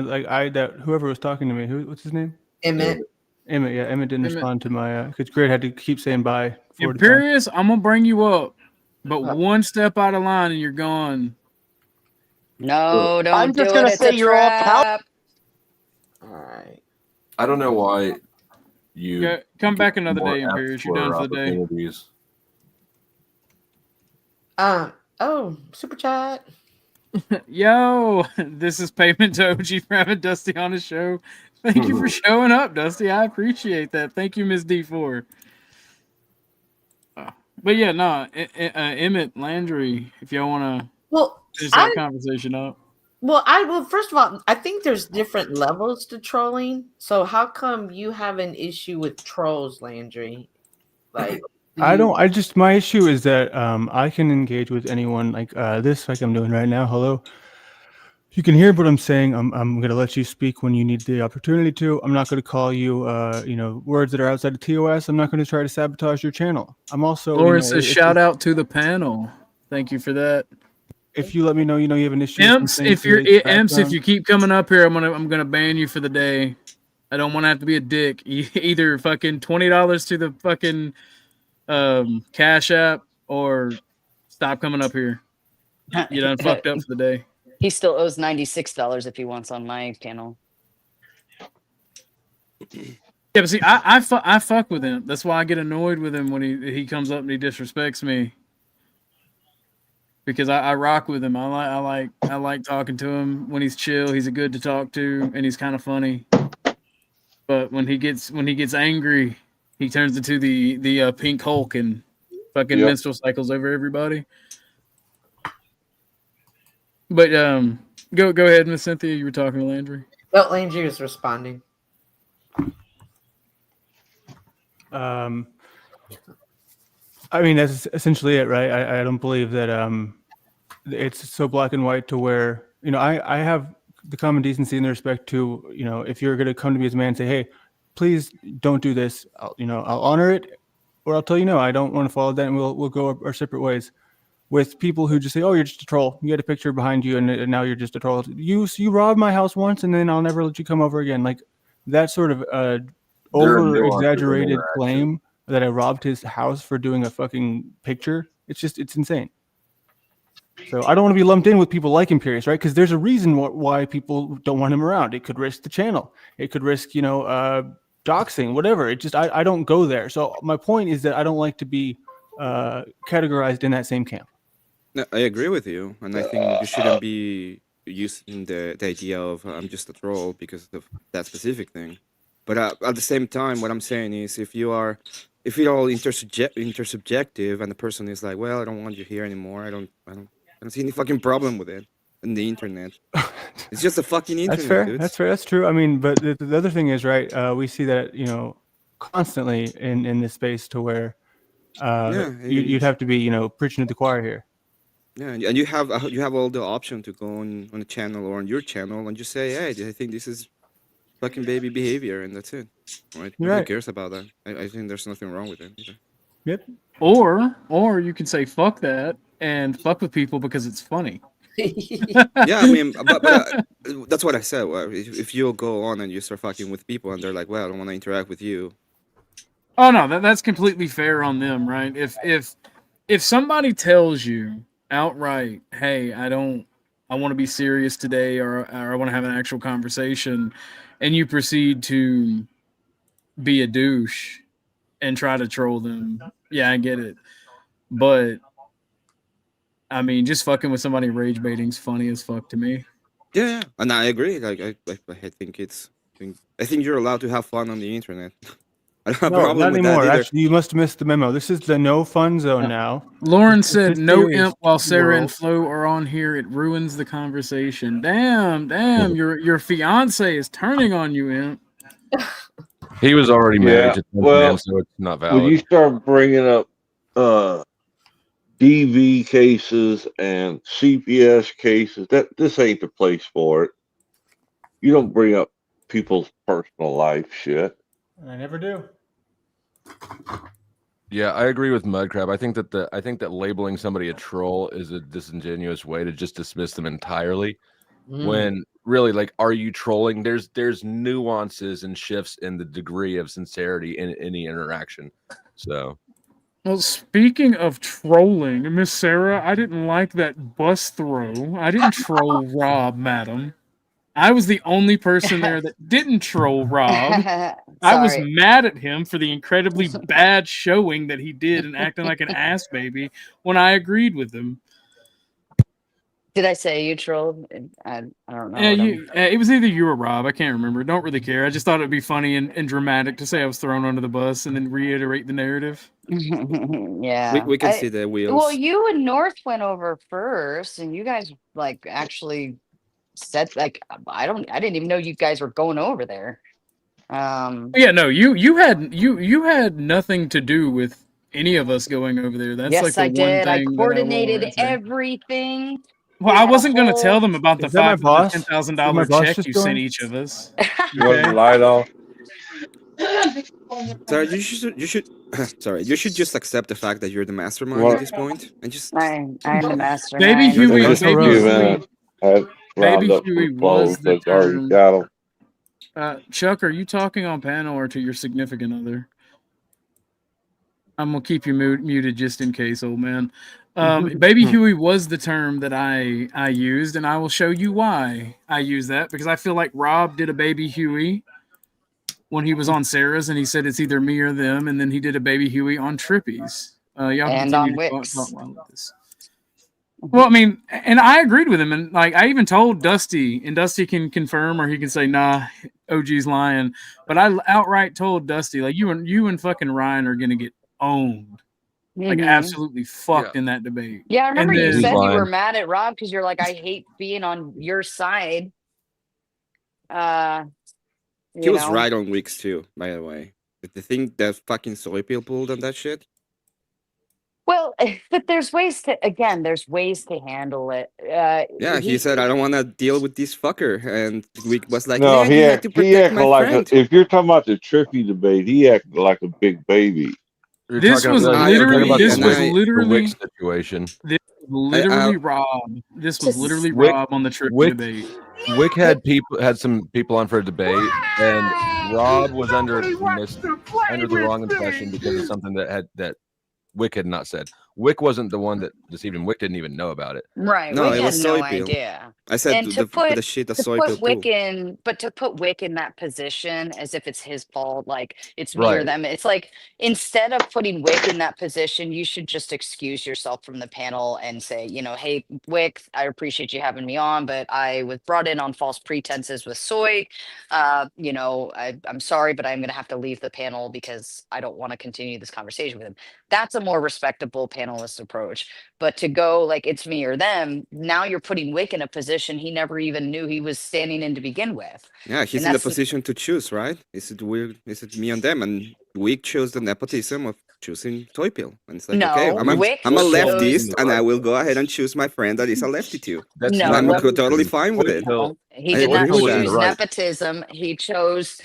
whoever was talking to me, what's his name? Emmett. Emmett, yeah. Emmett didn't respond to my because Grid had to keep saying bye. Imperious, I'm gonna bring you up, but one step out of line and you're gone. No, don't. I'm just gonna say you're all out. All right. I don't know why you come back another day, Imperious. You're done for the day. Oh, super chat. Yo, this is payment to OG for having Dusty on his show. Thank you for showing up, Dusty. I appreciate that. Thank you, Miss D4. But yeah, no, Emmett Landry, if y'all want to finish that conversation up. Well, first of all, I think there's different levels to trolling. So how come you have an issue with trolls, Landry? Like, my issue is that I can engage with anyone like this, like I'm doing right now. Hello. You can hear what I'm saying. I'm going to let you speak when you need the opportunity to. I'm not going to call you, words that are outside of TOS. I'm not going to try to sabotage your channel. I'm also. Lawrence says, shout out to the panel. Thank you for that. If you let me know, you have an issue. Imps, if you keep coming up here, I'm gonna ban you for the day. I don't want to have to be a dick. Either fucking $20 to the fucking Cash App or stop coming up here. You done fucked up for the day. He still owes $96 if he wants on my channel. Yeah, but see, I fuck with him. That's why I get annoyed with him when he comes up and he disrespects me. Because I rock with him. I like talking to him when he's chill. He's a good to talk to, and he's kind of funny. But when he gets angry, he turns into the Pink Hulk and fucking menstrual cycles over everybody. But go ahead, Miss Cynthia. You were talking to Landry. Well, Landry was responding. I mean, that's essentially it, right? I don't believe that it's so black and white to where, I have the common decency and the respect to, if you're going to come to me as a man and say, hey, please don't do this, I'll honor it, or I'll tell you, no, I don't want to follow that, and we'll go our separate ways. With people who just say, oh, you're just a troll. You got a picture behind you, and now you're just a troll. You robbed my house once, and then I'll never let you come over again. Like that sort of over-exaggerated claim that I robbed his house for doing a fucking picture. It's insane. So I don't want to be lumped in with people like Imperious, right? Because there's a reason why people don't want him around. It could risk the channel. It could risk, doxing, whatever. I don't go there. So my point is that I don't like to be categorized in that same camp. No, I agree with you, and I think you shouldn't be using the idea of I'm just a troll because of that specific thing. But at the same time, what I'm saying is, if you're all intersubjective, and the person is like, well, I don't want you here anymore. I don't see any fucking problem with it. And the internet, it's just a fucking internet. That's fair. Dude. That's fair. That's true. I mean, but the other thing is, right? We see that constantly in this space to where you'd have to be preaching to the choir here. Yeah, and you have all the option to go on a channel or on your channel and just say, hey, I think this is fucking baby behavior, and that's it. Right? Nobody cares about that. I think there's nothing wrong with it either. Yep. Or you can say fuck that and fuck with people because it's funny. Yeah, I mean, but that's what I said. If you go on and you start fucking with people and they're like, well, I don't want to interact with you. Oh no, that's completely fair on them, right? If somebody tells you outright, hey, I want to be serious today, or I want to have an actual conversation, and you proceed to be a douche and try to troll them, yeah, I get it. But I mean, just fucking with somebody rage baiting's funny as fuck to me. Yeah, and I agree. Like I think I think you're allowed to have fun on the internet. I don't have a No, problem not with anymore. that either. Actually, you must have missed the memo. This is the no fun zone now. Lauren This is said, the "No serious imp while Sarah and world. Flo are on here. It ruins the conversation." Damn, your fiance is turning on you, imp. He was already married to well, so it's not when valid. you start bringing up DV cases and CPS cases, this ain't the place for it. You don't bring up people's personal life shit. I never do. Yeah, I agree with Mudcrab. I think that labeling somebody a troll is a disingenuous way to just dismiss them entirely. When really, like, are you trolling? There's nuances and shifts in the degree of sincerity in any interaction. So, well, speaking of trolling, Miss Sarah, I didn't like that bus throw. I didn't troll Rob, madam. I was the only person there that didn't troll Rob. I was Sorry. mad at him for the incredibly bad showing that he did and acting like an ass baby when I agreed with him. Did I say you trolled? I don't know. It was either you or Rob. I can't remember. Don't really care. I just thought it'd be funny and dramatic to say I was thrown under the bus and then reiterate the narrative. Yeah. We can see the wheels. Well, you and North went over first, and you guys like actually said like I didn't even know you guys were going over there. Yeah, no, you had nothing to do with any of us going over there. That's yes, like the I one did. I thing that I coordinated will say. everything. Well, I wasn't going to tell them about the Is that my boss? $510,000 boss check just you joined? sent each of us. Wasn't the light off? Sorry, you should sorry, you should just accept the fact that you're the mastermind What? at this point and just I'm the mastermind. Baby Huey was the term. Chuck, are you talking on panel or to your significant other? I'm gonna keep you muted just in case, old man. Baby Huey was the term that I used, and I will show you why I use that, because I feel like Rob did a Baby Huey when he was on Sarah's, and he said it's either me or them, and then he did a Baby Huey on Trippy's. Y'all and continue on to Wix. talk about this. Well, I mean, and I agreed with him, and like I even told Dusty, and Dusty can confirm or he can say, "Nah, OG's lying." But I outright told Dusty, like, you and fucking Ryan are gonna get owned, like absolutely fucked in that debate. Yeah, I remember and you then, said you were mad at Rob because you're like, I hate being on your side. He was right on Wix too, by the way. But the thing that fucking soy peel pulled on that shit. Well, but there's ways to handle it. Yeah, he said, I don't want to deal with this fucker. And Wick was like, No, yeah, you had to protect acted my like friend. if you're talking about the Trippy debate, he acted like a big baby. This was literally situation. This was literally Rob. This was literally Rob on the Trippy debate. Wick had some people on for a debate, and Rob was under the wrong impression because of something that Wick had not said. Wick wasn't the one that deceived him. Wick didn't even know about it. Right. No, Wick it was had no soy peel. idea. I said And to put soy peel Wick in, but to put Wick in that position as if it's his fault, like it's me or Right. them. It's like instead of putting Wick in that position, you should just excuse yourself from the panel and say, hey, Wick, I appreciate you having me on, but I was brought in on false pretenses with Soy. I'm sorry, but I'm going to have to leave the panel because I don't want to continue this conversation with him. That's a more respectable panelist approach. But to go like it's me or them, now you're putting Wick in a position he never even knew he was standing in to begin with. Yeah, he's in the position to choose, right? Is it weird? Is it me and them? And Wick chose the nepotism of choosing Toy Pill. And it's like, okay, I'm a leftist, and I will go ahead and choose my friend that is a lefty too. I'm totally fine with it. He did not choose nepotism. He chose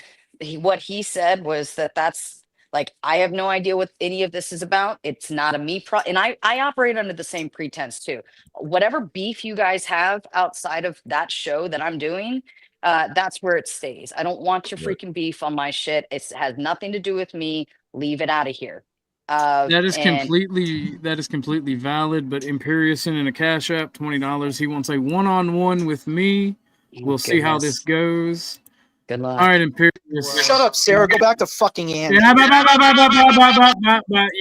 what he said was that's like, I have no idea what any of this is about. It's not a me and I operate under the same pretense too. Whatever beef you guys have outside of that show that I'm doing, that's where it stays. I don't want your freaking beef on my shit. It has nothing to do with me. Leave it out of here. That is and completely valid. But Imperius sent in a Cash App, $20. He wants a one-on-one with me. We'll see how this goes. Good luck. All right, Imperius. Shut up, Sarah. Go back to fucking Andy.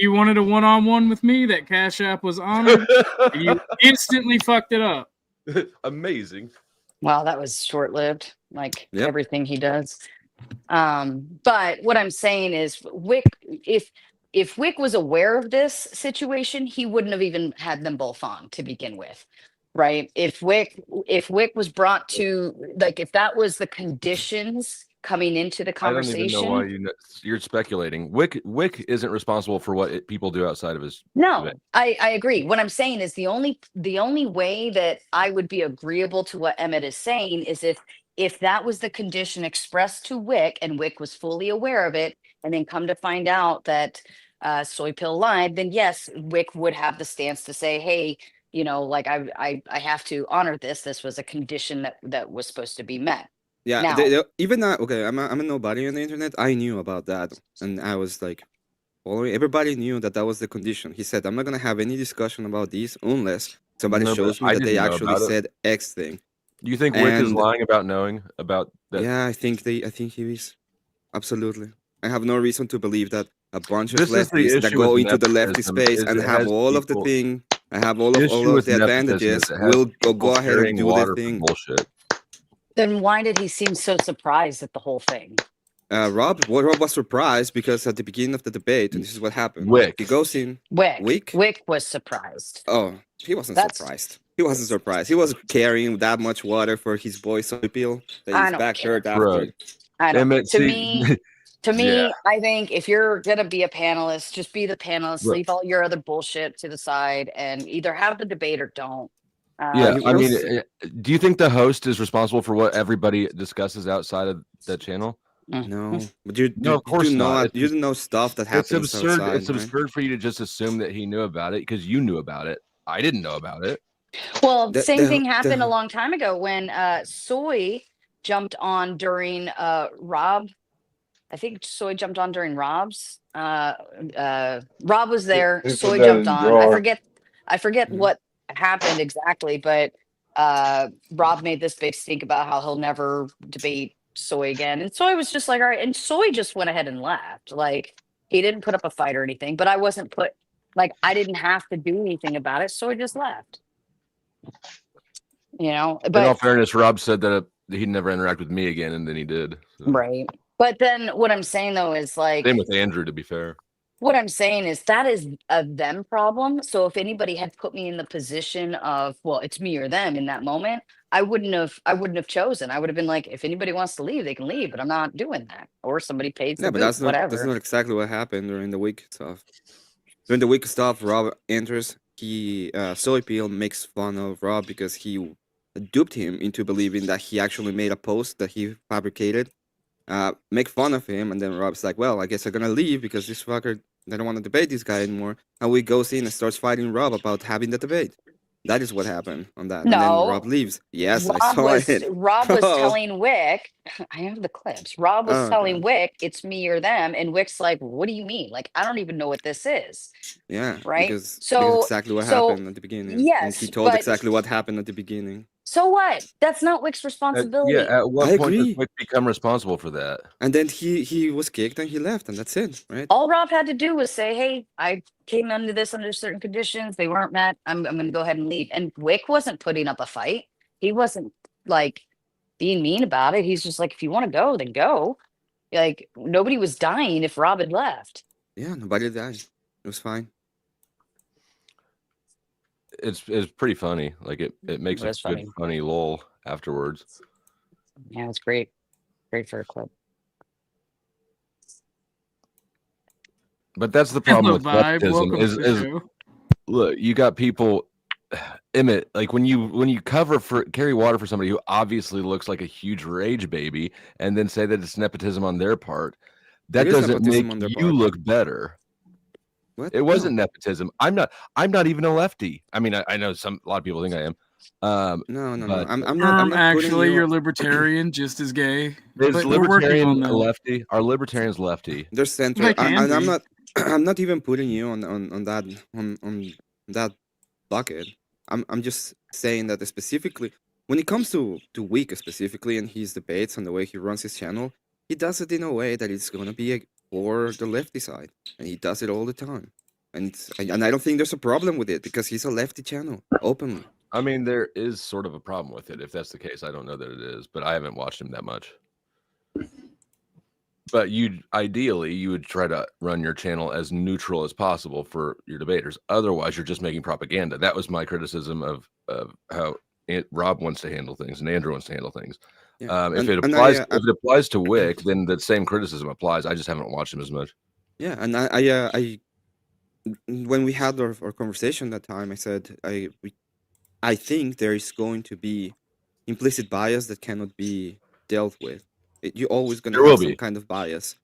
You wanted a one-on-one with me. That Cash App was honored. And you instantly fucked it up. Amazing. Wow, that was short-lived, like everything he does. But what I'm saying is, Wick, if Wick was aware of this situation, he wouldn't have even had them both on to begin with, right? If Wick was brought to, like, if that was the conditions coming into the conversation. I don't even know why you're speculating. Wick isn't responsible for what people do outside of his. No, event. I agree. What I'm saying is the only way that I would be agreeable to what Emmett is saying is if that was the condition expressed to Wick and Wick was fully aware of it, and then come to find out that Soy Pill lied, then yes, Wick would have the stance to say, hey, you know, like I have to honor this. This was a condition that was supposed to be met. Yeah, Now, even that. Okay, I'm a nobody on the internet. I knew about that, and I was like, following. Everybody knew that was the condition. He said, "I'm not gonna have any discussion about this unless somebody shows me that they actually said X thing." Do you think Wick is lying about knowing about that? Yeah, I think he is. Absolutely, I have no reason to believe that a bunch of leftists that go into the leftist space and have all of the thing, I have all of the advantages, will go ahead and do their thing. Bullshit. then why did he seem so surprised at the whole thing? Rob was surprised because at the beginning of the debate, and this is what happened. Wick. He goes in. Wick was surprised. Oh, he wasn't surprised. He wasn't surprised. He was carrying that much water for his boy Soy Pill that his back hurt after. I don't. To me, Yeah. I think if you're gonna be a panelist, just be the panelist. Right. Leave all your other bullshit to the side, and either have the debate or don't. Yeah, I mean, do you think the host is responsible for what everybody discusses outside of that channel? No, but you of course not. You didn't know stuff that happens. It's absurd. Outside, it's absurd for you to just assume that he knew about it because you knew about it. I didn't know about it. Well, same thing happened a long time ago when Soy jumped on during Rob. I think Soy jumped on during Rob's. Rob was there. Soy jumped on. I forget what happened exactly, but Rob made this big stink about how he'll never debate Soy again. And Soy was just like, all right. And Soy just went ahead and left. Like, he didn't put up a fight or anything, but I didn't have to do anything about it. Soy just left. You know, but in all fairness, Rob said that he'd never interact with me again, and then he did. So. Right. But then what I'm saying though is like, same with Andrew, to be fair. What I'm saying is that is a them problem. So if anybody had put me in the position of, well, it's me or them in that moment, I wouldn't have chosen. I would have been like, if anybody wants to leave, they can leave, but I'm not doing that. Or somebody pays the but that's whatever. That's not exactly what happened during the week stuff. During the week stuff, Rob enters. Soy Pill makes fun of Rob because he duped him into believing that he actually made a post that he fabricated. Make fun of him, and then Rob's like, well, I guess I'm gonna leave because this fucker, they don't want to debate this guy anymore. And we goes in and starts fighting Rob about having the debate. That is what happened on that. No. And then Rob leaves. Yes, I saw it. Rob was telling Wick, I have the clips. Rob was telling Wick, it's me or them. And Wick's like, what do you mean? Like, I don't even know what this is. Yeah. Right? Because exactly what happened at the beginning. Yes. And he told exactly what happened at the beginning. So what? That's not Wick's responsibility. At what point does Wick become responsible for that? And then he was kicked and he left, and that's it, right? All Rob had to do was say, hey, I came under this under certain conditions. They weren't met. I'm going to go ahead and leave. And Wick wasn't putting up a fight. He wasn't like being mean about it. He's just like, if you want to go, then go. Like, nobody was dying if Rob had left. Yeah, nobody died. It was fine. It's pretty funny. Like it makes a good funny lull afterwards. Yeah, it's great. Great for a clip. But that's the problem with nepotism is look, you got people, Emmett, like when you carry water for somebody who obviously looks like a huge rage baby and then say that it's nepotism on their part, that doesn't make you look better. What? It wasn't nepotism. I'm not even a lefty. I mean, I know a lot of people think I am. No. I'm not actually, you're libertarian, just as gay. Is libertarian a lefty? Are libertarians lefty? They're center. I'm not. I'm not even putting you on that bucket. I'm just saying that specifically when it comes to Week specifically and his debates and the way he runs his channel, he does it in a way that it's gonna be for the lefty side, and he does it all the time. And I don't think there's a problem with it because he's a lefty channel openly. I mean, there is sort of a problem with it. If that's the case, I don't know that it is, but I haven't watched him that much. But ideally you would try to run your channel as neutral as possible for your debaters. Otherwise, you're just making propaganda. That was my criticism of how Rob wants to handle things and Andrew wants to handle things. Yeah. If it applies to Wick, then the same criticism applies. I just haven't watched him as much. Yeah, and I when we had our conversation that time, I said I think there is going to be implicit bias that cannot be dealt with. You're always going to have some kind of bias,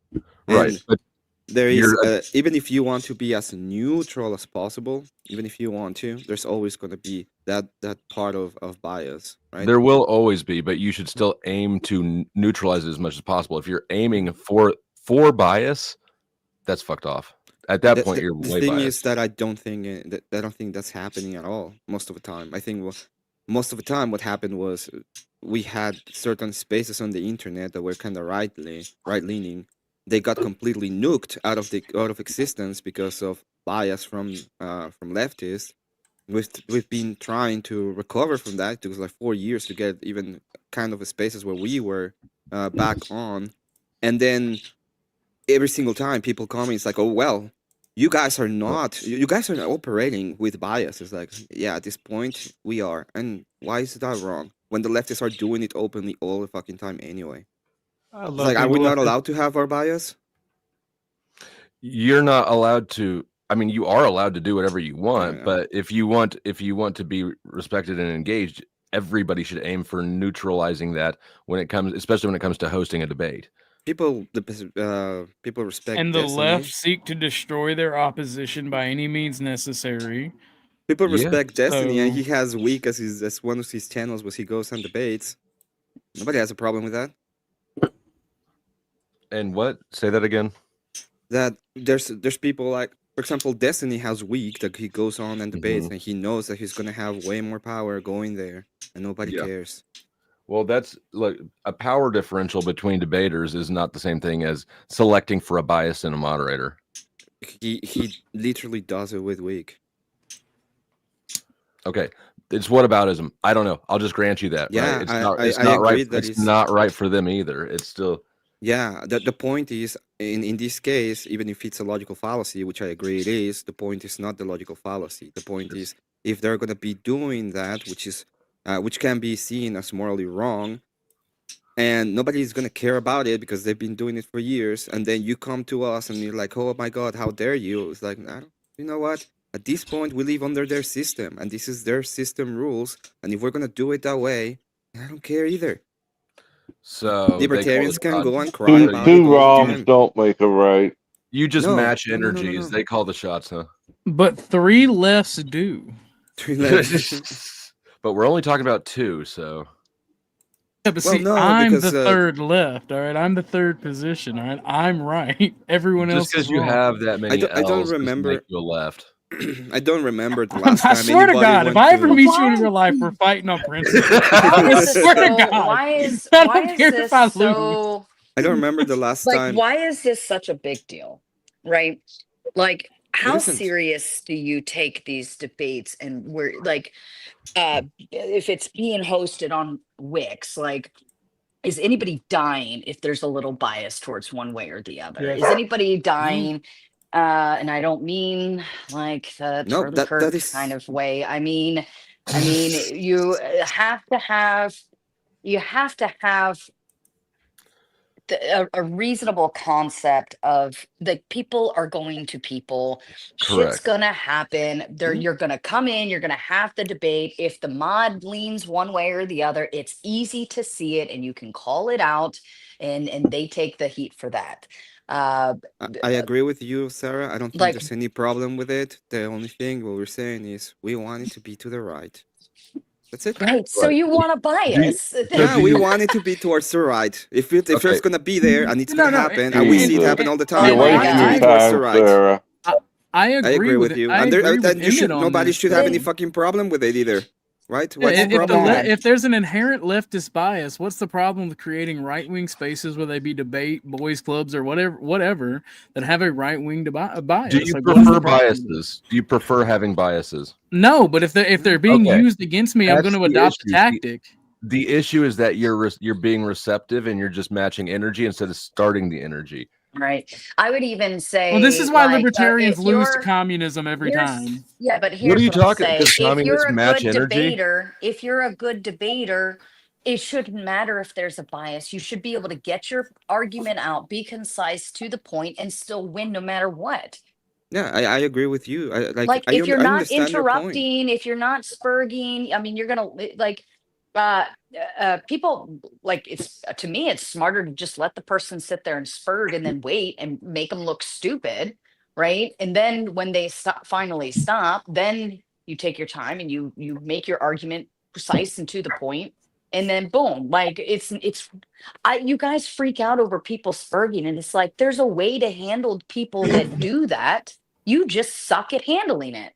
right? And but there is even if you want to be as neutral as possible, even if you want to, there's always going to be that part of bias, right? There will always be, but you should still aim to neutralize it as much as possible. If you're aiming for bias, that's fucked off. At that point, you're way biased. The thing is that I don't think that's happening at all most of the time. I think most of the time what happened was we had certain spaces on the internet that were kind of right-leaning. They got completely nuked out of existence because of bias from leftists. We've been trying to recover from that. It took like 4 years to get even kind of spaces where we were back on, and then every single time people comment, it's like, oh well, you guys are not operating with bias. It's like, yeah, at this point we are, and why is that wrong? When the leftists are doing it openly all the fucking time anyway. It's like, are we not allowed to have our bias? You're not allowed to. I mean, you are allowed to do whatever you want, but if you want to be respected and engaged, everybody should aim for neutralizing that especially when it comes to hosting a debate. People respect and the Destiny. left seek to destroy their opposition by any means necessary. People respect Destiny, and he has Week as one of his channels where he goes on debates. Nobody has a problem with that. And what? Say that again. That there's people like, for example, Destiny has Week that he goes on and debates, and he knows that he's gonna have way more power going there, and nobody cares. Well, that's like a power differential between debaters is not the same thing as selecting for a bias in a moderator. He literally does it with Week. Okay, it's whataboutism. I don't know. I'll just grant you that. Yeah, right? It's not right. It's not right for them either. It's still. Yeah, the point is, in this case, even if it's a logical fallacy, which I agree it is, the point is not the logical fallacy. The point is, if they're going to be doing that, which can be seen as morally wrong, and nobody's going to care about it because they've been doing it for years, and then you come to us and you're like, oh my God, how dare you? It's like, you know what? At this point, we live under their system, and this is their system rules, and if we're going to do it that way, I don't care either. So libertarians can go and cry about it. Two wrongs don't make a right. You just match energies. They call the shots, huh? But 3 lefts do. 3 lefts. But we're only talking about 2, so. Yeah, but see, I'm the third left. All right, I'm the third position. All right, I'm right. Everyone else. Just because you have that many, I don't remember. Make you left. I don't remember the last time. I swear to God, if I ever meet you in real life, we're fighting on principle. I swear to God. Why is this so? I don't remember the last time. Why is this such a big deal, right? Like, how serious do you take these debates? And we're like, if it's being hosted on Wix, like, is anybody dying if there's a little bias towards one way or the other? Is anybody dying? And I don't mean like the Charlie Kirk kind of way. I mean, you have to have a reasonable concept of the people are going to people. Correct. Shit's gonna happen. You're gonna come in. You're gonna have the debate. If the mod leans one way or the other, it's easy to see it, and you can call it out, and they take the heat for that. I agree with you, Sarah. I don't think there's any problem with it. The only thing what we're saying is we want it to be to the right. That's it. Right. So you want a bias. Yeah, we want it to be towards the right. If it's gonna be there and it's gonna happen, and we see it happen all the time, Oh my we want it to be God. towards the right. Sarah. I agree with you. And nobody should have any fucking problem with it either. Right? What's the problem? If there's an inherent leftist bias, what's the problem with creating right-wing spaces where they be debate, boys clubs, or whatever that have a right-wing bias? Do you prefer biases? Do you prefer having biases? No, but if they're being used against me, I'm going to adopt a tactic. The issue is that you're being receptive and you're just matching energy instead of starting the energy. Right. I would even say. Well, this is why libertarians lose to communism every time. Yeah, but here's what are you talking? Saying. Does communists match energy? If you're a good debater, it shouldn't matter if there's a bias. You should be able to get your argument out, be concise, to the point, and still win no matter what. Yeah, I agree with you. If you're not interrupting, if you're not spurging, I mean, you're gonna people it's to me it's smarter to just let the person sit there and spurg and then wait and make them look stupid, right? And then when they finally stop, then you take your time and you make your argument precise and to the point, and then boom, you guys freak out over people spurging, and it's like there's a way to handle people that do that. You just suck at handling it.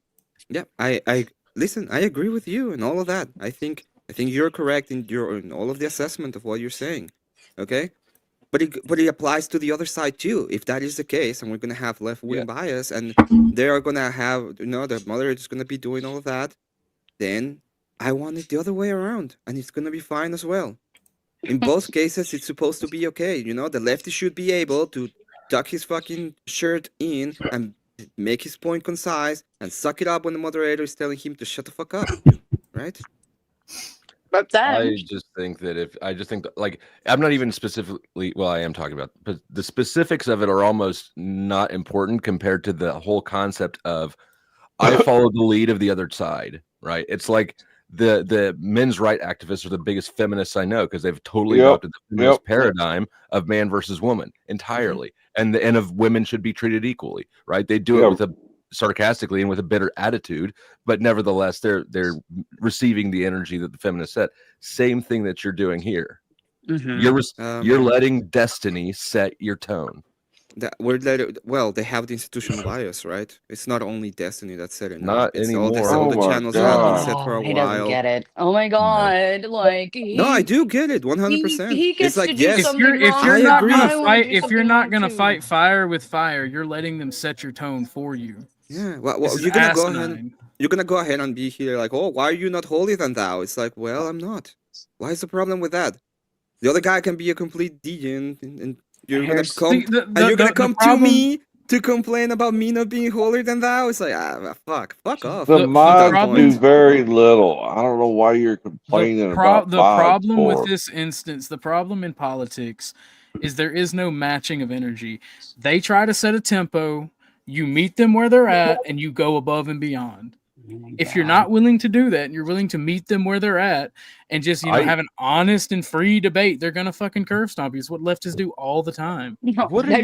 Yeah, I listen, I agree with you and all of that. I think you're correct in all of the assessment of what you're saying, okay? But it applies to the other side too. If that is the case, and we're gonna have left-wing bias, and they are gonna have the mother is gonna be doing all of that, then I want it the other way around, and it's gonna be fine as well. In both cases, it's supposed to be okay. The lefty should be able to tuck his fucking shirt in and make his point concise and suck it up when the moderator is telling him to shut the fuck up, right? But then I just think that I'm not even specifically. Well, I am talking about, but the specifics of it are almost not important compared to the whole concept of I follow the lead of the other side. Right? It's like the men's right activists are the biggest feminists I know because they've totally adopted the feminist paradigm of man versus woman entirely, and of women should be treated equally. Right? They do it with sarcastically and with a bitter attitude, but nevertheless they're receiving the energy that the feminists said. Same thing that you're doing here. You're letting destiny set your tone. They have the institutional bias, right? It's not only destiny that set it. Not anymore. All the channels have been set for a he while. doesn't get it. Oh my god! No, I do get it 100%. He gets it's like to do something wrong. If you're not gonna fight fire with fire, you're letting them set your tone for you. Yeah, well you're gonna go ahead and be here like, oh, why are you not holier than thou? It's like, well, I'm not. Why is the problem with that? The other guy can be a complete deviant, and you're gonna come to me to complain about me not being holier than thou. It's like, fuck off. The mods do very little. I don't know why you're complaining about the problem with this instance. The problem in politics is there is no matching of energy. They try to set a tempo. You meet them where they're at, and you go above and beyond. If you're not willing to do that, and you're willing to meet them where they're at, and just have an honest and free debate, they're gonna fucking curve stomp you. It's what leftists do all the time. They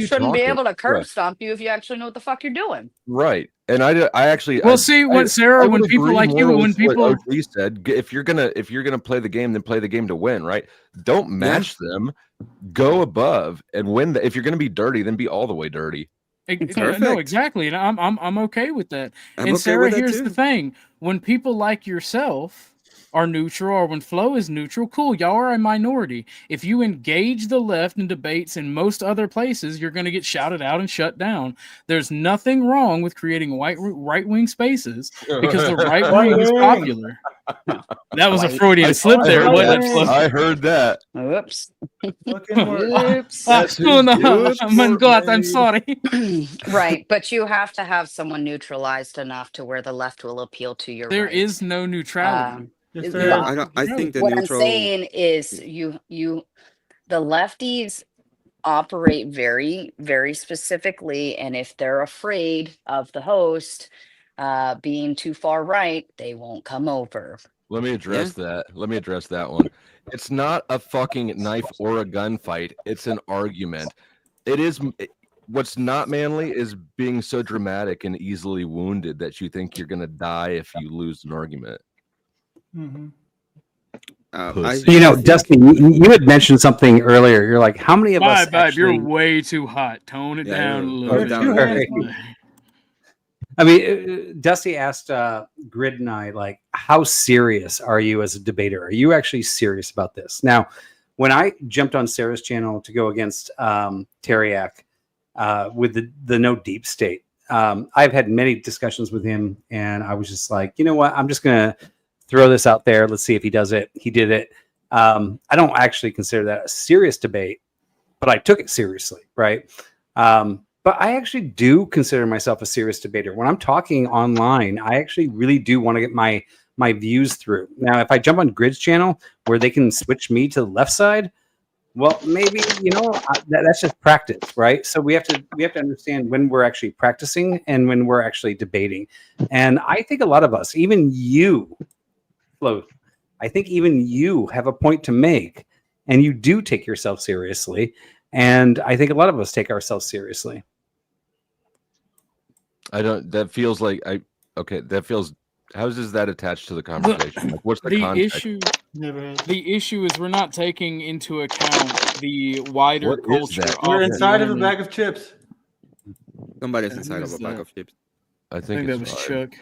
shouldn't be able to curve stomp you if you actually know what the fuck you're doing. Right, and I actually. Well, Sarah, when people like you, when people OG said, if you're gonna play the game, then play the game to win. Right? Don't match them. Go above and win. If you're gonna be dirty, then be all the way dirty. No, exactly, and I'm okay with that. And Sarah, here's the thing: when people like yourself are neutral, or when Flo is neutral, cool, y'all are a minority. If you engage the left in debates in most other places, you're going to get shouted out and shut down. There's nothing wrong with creating right-wing spaces because the right wing is popular. That was a Freudian slip there, wasn't it, Flo? I heard that. Oops. Oops. Oh God, I'm sorry. Right, but you have to have someone neutralized enough to where the left will appeal to your There right. is no neutrality. I think the what neutral. I'm saying is the lefties operate very, very specifically, and if they're afraid of the host being too far right, they won't come over. Let me address that. Let me address that one. It's not a fucking knife or a gunfight. It's an argument. It is. What's not manly is being so dramatic and easily wounded that you think you're going to die if you lose an argument. Mm-hmm. You know, Dusty, you had mentioned something earlier. You're like, how many of us Vibe, actually... you're way too hot. Tone it down a little bit. I mean, Dusty asked Grid and I, like, how serious are you as a debater? Are you actually serious about this? Now, when I jumped on Sarah's channel to go against Teriak with the No Deep State, I've had many discussions with him, and I was just like, you know what? I'm just going to throw this out there. Let's see if he does it. He did it. I don't actually consider that a serious debate, but I took it seriously, right? But I actually do consider myself a serious debater. When I'm talking online, I actually really do want to get my views through. Now, if I jump on Grid's channel where they can switch me to the left side, well, maybe, you know, that's just practice, right? So we have to understand when we're actually practicing and when we're actually debating. And I think a lot of us, even you, Flo, I think even you have a point to make, and you do take yourself seriously. And I think a lot of us take ourselves seriously. That feels like how does that attached to the conversation? Like, what's the context? The issue is we're not taking into account the wider culture. We're inside of a bag of chips. Somebody's inside of a bag of chips. I think that was Chuck.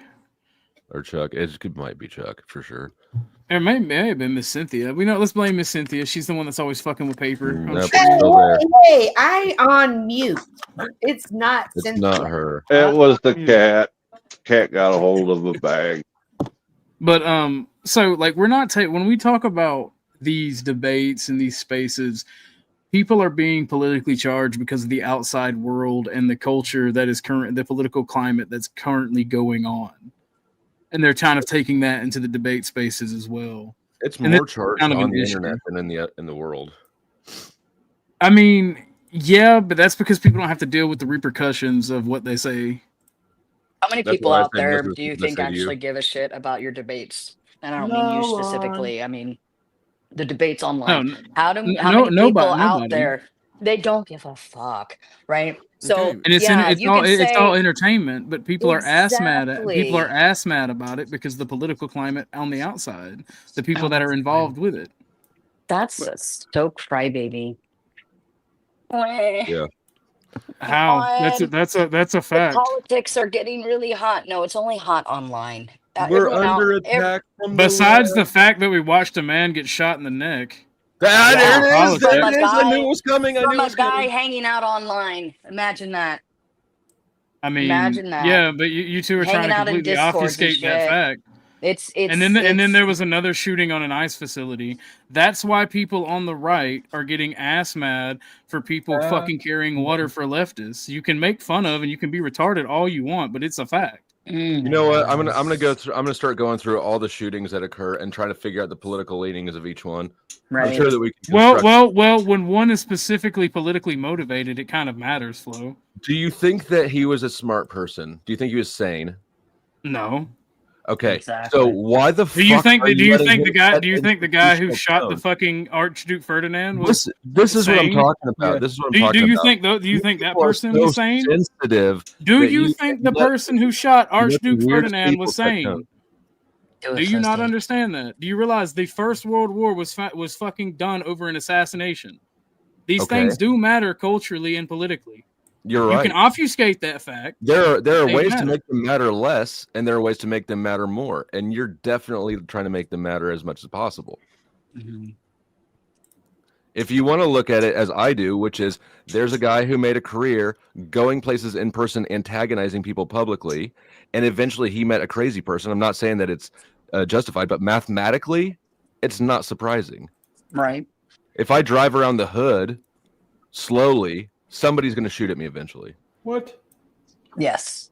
Or Chuck. It might be Chuck for sure. It may have been Miss Cynthia. Let's blame Miss Cynthia. She's the one that's always fucking with paper. Hey, I on mute. It's not Cynthia. Not her. It was the cat. Cat got a hold of the bag. But so like we're not when we talk about these debates and these spaces, people are being politically charged because of the outside world and the culture that is the political climate that's currently going on. And they're kind of taking that into the debate spaces as well. It's more charged on the internet than in the world. I mean, yeah, but that's because people don't have to deal with the repercussions of what they say. How many people out there do you think actually give a shit about your debates? And I don't mean you specifically. I mean the debates online. How many people out there? They don't give a fuck, right? So and it's all entertainment, but people are ass mad about it because the political climate on the outside, the people that are involved with it. That's so crybaby. Yeah. How? That's a fact. The politics are getting really hot. No, it's only hot online. We're under attack. Besides the fact that we watched a man get shot in the neck. There it is. I knew it was coming. From a guy hanging out online. Imagine that. I mean, imagine that. Yeah, but you two are trying to completely obfuscate that fact. And then there was another shooting on an ICE facility. That's why people on the right are getting ass mad for people fucking carrying water for leftists. You can make fun of and you can be retarded all you want, but it's a fact. You know what? I'm gonna start going through all the shootings that occur and try to figure out the political leanings of each one. Right. I'm sure that we can well, when one is specifically politically motivated, it kind of matters, Flo. Do you think that he was a smart person? Do you think he was sane? No. Okay, so why the fuck? Do you think the guy who shot the fucking Archduke Ferdinand was? This is what I'm talking about. This is what I'm talking about. Do you think that person was sane? Sensitive. Do you think the person who shot Archduke Ferdinand was sane? Do you not understand that? Do you realize the First World War was fucking done over an assassination? These things do matter culturally and politically. You're right. You can obfuscate that fact. There are ways to make them matter less, and there are ways to make them matter more. And you're definitely trying to make them matter as much as possible. Mm-hmm. If you want to look at it as I do, which is there's a guy who made a career going places in person, antagonizing people publicly, and eventually he met a crazy person. I'm not saying that it's justified, but mathematically, it's not surprising. Right. If I drive around the hood slowly, somebody's going to shoot at me eventually. What? Yes.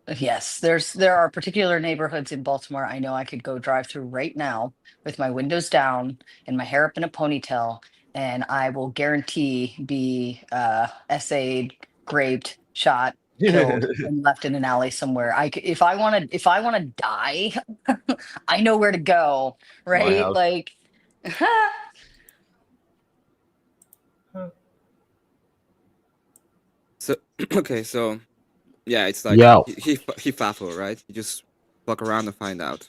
There are particular neighborhoods in Baltimore I know I could go drive through right now with my windows down and my hair up in a ponytail, and I will guarantee be essayed, raped, shot, killed, and left in an alley somewhere. If I want to die, I know where to go. Right? Like. So okay, so yeah, it's like he faffle, right? You just fuck around and find out.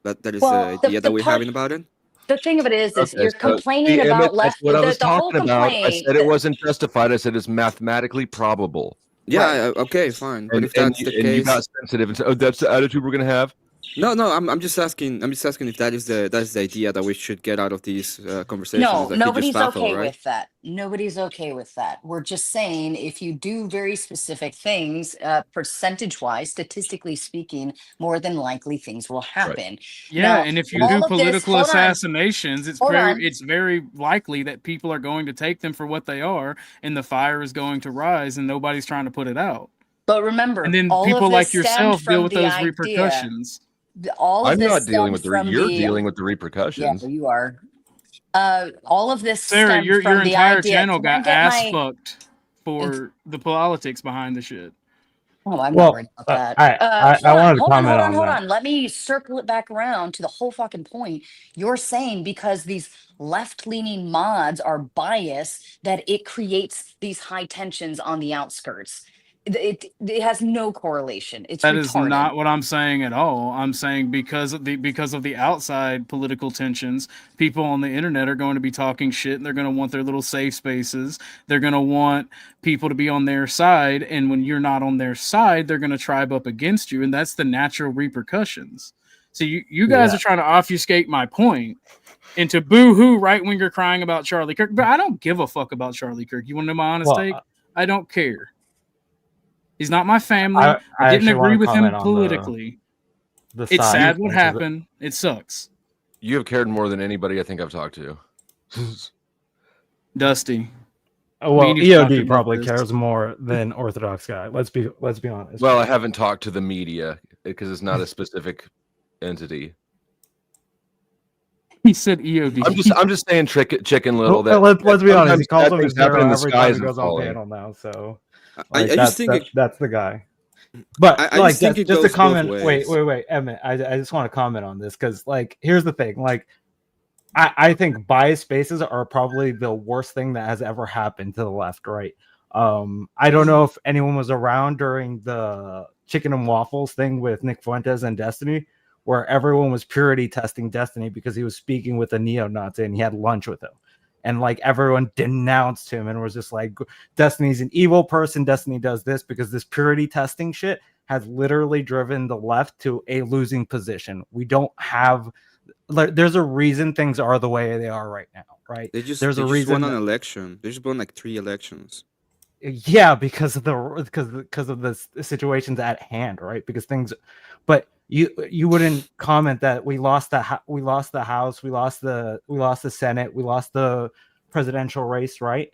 That is the idea that we're having about it. The thing of it is Okay, you're so, complaining see, about Emmett, that's left. what I The was whole talking about. I complaint. said it wasn't justified. I said it's mathematically probable. Yeah, okay, fine. But if that's the And you case, got sensitive and said, "Oh, that's the attitude we're gonna have." no, I'm just asking. I'm just asking if that is the idea that we should get out of these conversations. No, That he just nobody's baffled, okay right? with that. Nobody's okay with that. We're just saying if you do very specific things, percentage-wise, statistically speaking, more than likely things will happen. Yeah, Now, and if you all do of this, political hold on, assassinations, it's hold on. very likely that people are going to take them for what they are, and the fire is going to rise, and nobody's trying to put it out. But remember, And then all people of like this stemmed yourself deal from with the those idea. repercussions. All of I'm this not dealing with stemmed from you're the. dealing with the Yeah, repercussions. you are. All of this Sarah, stemmed your from the entire idea. channel Can I got get ass my? fucked for the politics behind the shit. Oh, I'm not worried about that. I wanted to comment on Hold that. on. Let me circle it back around to the whole fucking point. You're saying because these left-leaning mods are biased that it creates these high tensions on the outskirts. It has no correlation. It's That is retarded. not what I'm saying at all. I'm saying because of the outside political tensions, people on the internet are going to be talking shit, and they're going to want their little safe spaces. They're going to want people to be on their side, and when you're not on their side, they're going to tribe up against you, and that's the natural repercussions. So you guys are trying to obfuscate my point into boo-hoo right-winger crying about Charlie Kirk, but I don't give a fuck about Charlie Kirk. You want to know my honest take? I don't care. He's not my family. I didn't agree with him politically. It's sad what happened. It sucks. You have cared more than anybody I think I've talked to. Dusty. Well, EOD probably cares more than Orthodox Guy. Let's be honest. Well, I haven't talked to the media because it's not a specific entity. He said EOD. I'm just saying Chicken Little. Let's be honest. He calls him his hero every time he goes on panel now. So I just think that's the guy. But I just think just to comment. Wait, Emmett. I just want to comment on this because here's the thing. I think biased spaces are probably the worst thing that has ever happened to the left. Right. I don't know if anyone was around during the chicken and waffles thing with Nick Fuentes and Destiny, where everyone was purity testing Destiny because he was speaking with a neo-Nazi and he had lunch with him. And everyone denounced him and was just like, Destiny's an evil person. Destiny does this because this purity testing shit has literally driven the left to a losing position. We don't have, there's a reason things are the way they are right now, right? There's a reason won an election. They just won 3 elections. Yeah, because of the situations at hand, right? Because things, but you wouldn't comment that we lost the House, we lost the Senate, we lost the presidential race, right?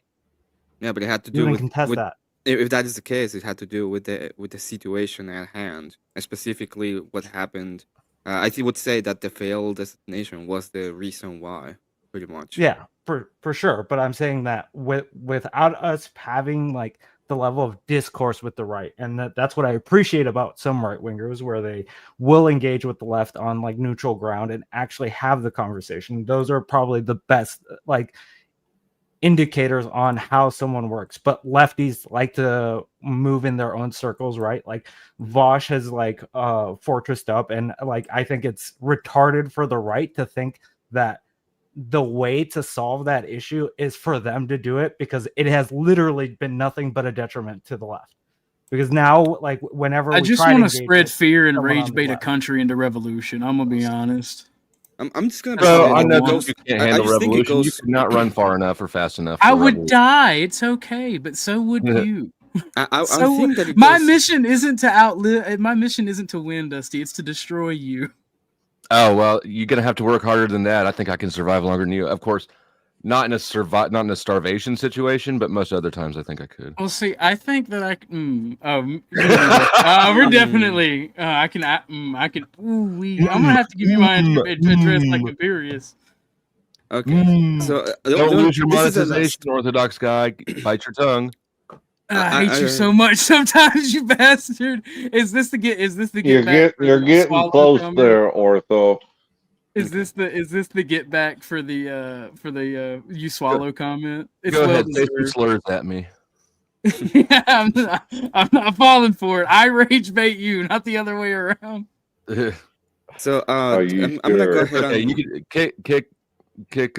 Yeah, but it had to do you with contest that. If that is the case, it had to do with the situation at hand, and specifically what happened. I would say that the failed destination was the reason why, pretty much. Yeah, for sure. But I'm saying that without us having the level of discourse with the right, and that's what I appreciate about some right wingers, where they will engage with the left on neutral ground and actually have the conversation. Those are probably the best indicators on how someone works. But lefties like to move in their own circles, right? Vosh has fortressed up, and I think it's retarded for the right to think that the way to solve that issue is for them to do it, because it has literally been nothing but a detriment to the left. Because now, whenever I just want to spread fear and rage bait a country into revolution. I'm gonna be honest. I'm just gonna. Bro, I know you can't handle revolution. You could not run far enough or fast enough. I would die. It's okay, but so would you. I think that my mission isn't to outlive. My mission isn't to win, Dusty. It's to destroy you. Oh well, you're gonna have to work harder than that. I think I can survive longer than you. Of course, not in a starvation situation, but most other times I think I could. Well, see, I think that I can. We're definitely. I can. I'm gonna have to give you my address like Imperious. Okay. So don't lose your monetization, Orthodox Guy. Bite your tongue. I hate you so much sometimes, you bastard. Is this the get back? You're getting close there, Ortho. Is this the get back for the you swallow comment? It's Go ahead, say some slurs at me. Yeah, I'm not falling for it. I rage bait you, not the other way around. So I'm gonna go ahead. Okay, you can kick kick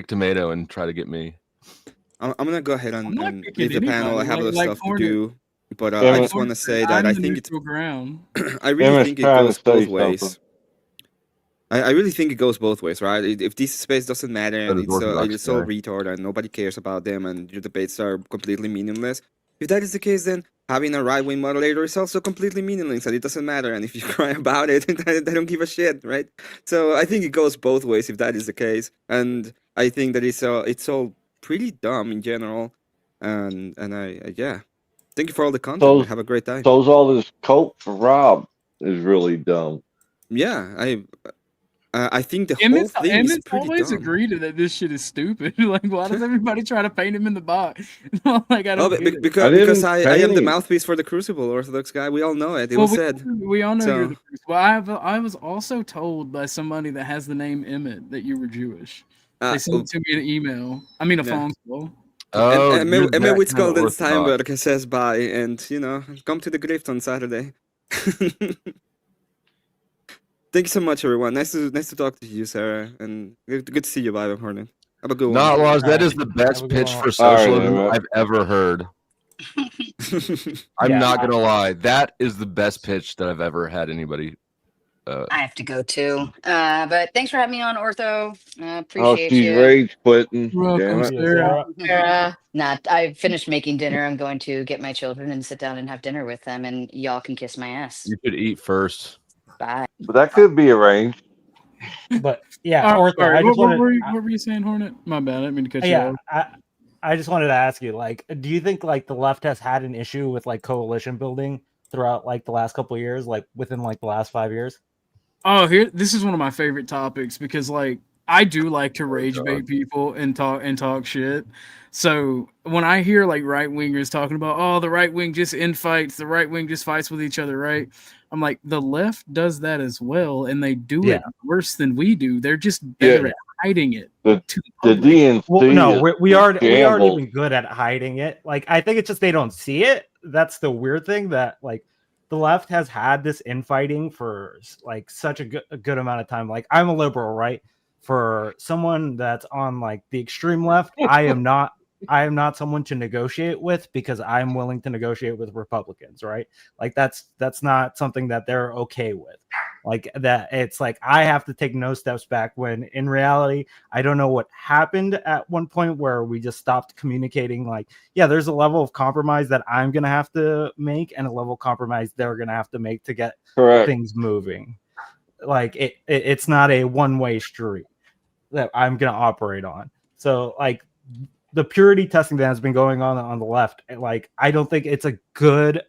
tomato and try to get me. I'm gonna go ahead I'm not and picking leave the panel. I anybody. have other Like stuff to Hornet, do, but I Emmett, just want to say that I'm I the think it's. neutral ground. I really Emmett's think it trying goes to say both ways. something. I really think it goes both ways, right? If this space doesn't matter That and is Orthodox it's so guy. retard and nobody cares about them and your debates are completely meaningless, if that is the case, then having a right-wing moderator is also completely meaningless and it doesn't matter. And if you cry about it, they don't give a shit, right? So I think it goes both ways if that is the case. And I think that it's all pretty dumb in general. And yeah. Thank you for all the content. So Have a great time. so's all this coke for Rob is really dumb. Yeah, I think the whole thing is Emmett's pretty always dumb. agreed that this shit is stupid. Like, why does everybody try to paint him in the box? Like, I don't get it. Because I am the mouthpiece for the Crucible, Orthodox guy. We all know it. It was said. We all know you're So- the first. Well, I was also told by somebody that has the name Emmett that you were Jewish. They sent it to me in an email. I mean, a phone call. Oh, Emmet Witzgolden Steinberg says bye, and come to the Grift on Saturday. Thank you so much, everyone. Nice to talk to you, Sarah, and good to see you, Bible Hornet. Have a good one. Not Laws. That is the best pitch for socialism I've ever heard. I'm not gonna lie. That is the best pitch that I've ever had anybody. I have to go too. But thanks for having me on, Ortho. Oh, Appreciate she's you. rage quitting. Welcome, Damn it. Sarah. Not. I finished making dinner. I'm going to get my children and sit down and have dinner with them, and y'all can kiss my ass. You should eat first. Bye. But that could be arranged. But yeah, Ortho, Sorry, I just what wanted. were you saying, Hornet? My bad. I didn't mean to cut you Yeah, off. I just wanted to ask you, like, do you think like the left has had an issue with like coalition building throughout like the last couple of years, like within like the last 5 years? Oh, this is one of my favorite topics because like I do like to rage bait people and talk shit. So when I hear like right wingers talking about, oh, the right wing just infights, the right wing just fights with each other, right? I'm like, the left does that as well, and they do it worse than we do. They're just better at hiding it. The DNC. Well, no, we aren't shambles. even good at hiding it. Like, I think it's just they don't see it. That's the weird thing, that like the left has had this infighting for like such a good amount of time. Like, I'm a liberal, right? For someone that's on like the extreme left, I am not someone to negotiate with, because I'm willing to negotiate with Republicans, right? Like that's not something that they're okay with. Like that, it's like I have to take no steps back, when in reality, I don't know what happened at one point where we just stopped communicating. Like, yeah, there's a level of compromise that I'm gonna have to make, and a level of compromise they're gonna have to make to get things moving. Like it's not a one-way street that I'm gonna operate on. So like the purity testing that has been going on the left, like I don't think it's a good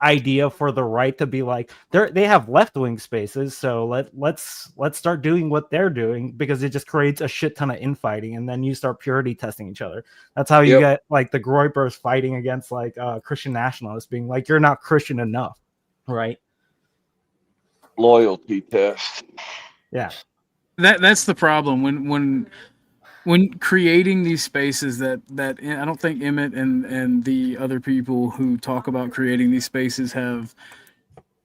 idea for the right to be like, they have left-wing spaces, so let's start doing what they're doing, because it just creates a shit ton of infighting, and then you start purity testing each other. That's how you get like the Groypers fighting against like Christian nationalists, being like, you're not Christian enough, right? Loyalty test. Yeah. That's the problem when creating these spaces that I don't think Emmett and the other people who talk about creating these spaces have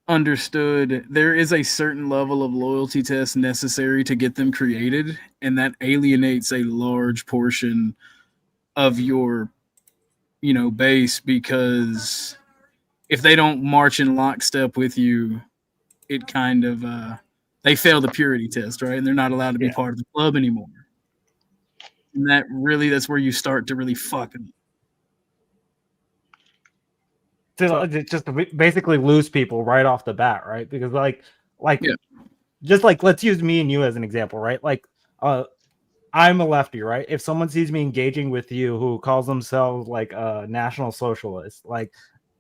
understood. There is a certain level of loyalty test necessary to get them created, and that alienates a large portion of your base, because if they don't march in lockstep with you, it kind of they fail the purity test, right? And they're not allowed to be part of the club anymore. And that's where you start to really fuck them. So just to basically lose people right off the bat, right? Because just like, let's use me and you as an example, right? Like, I'm a lefty, right? If someone sees me engaging with you who calls themselves like a national socialist, like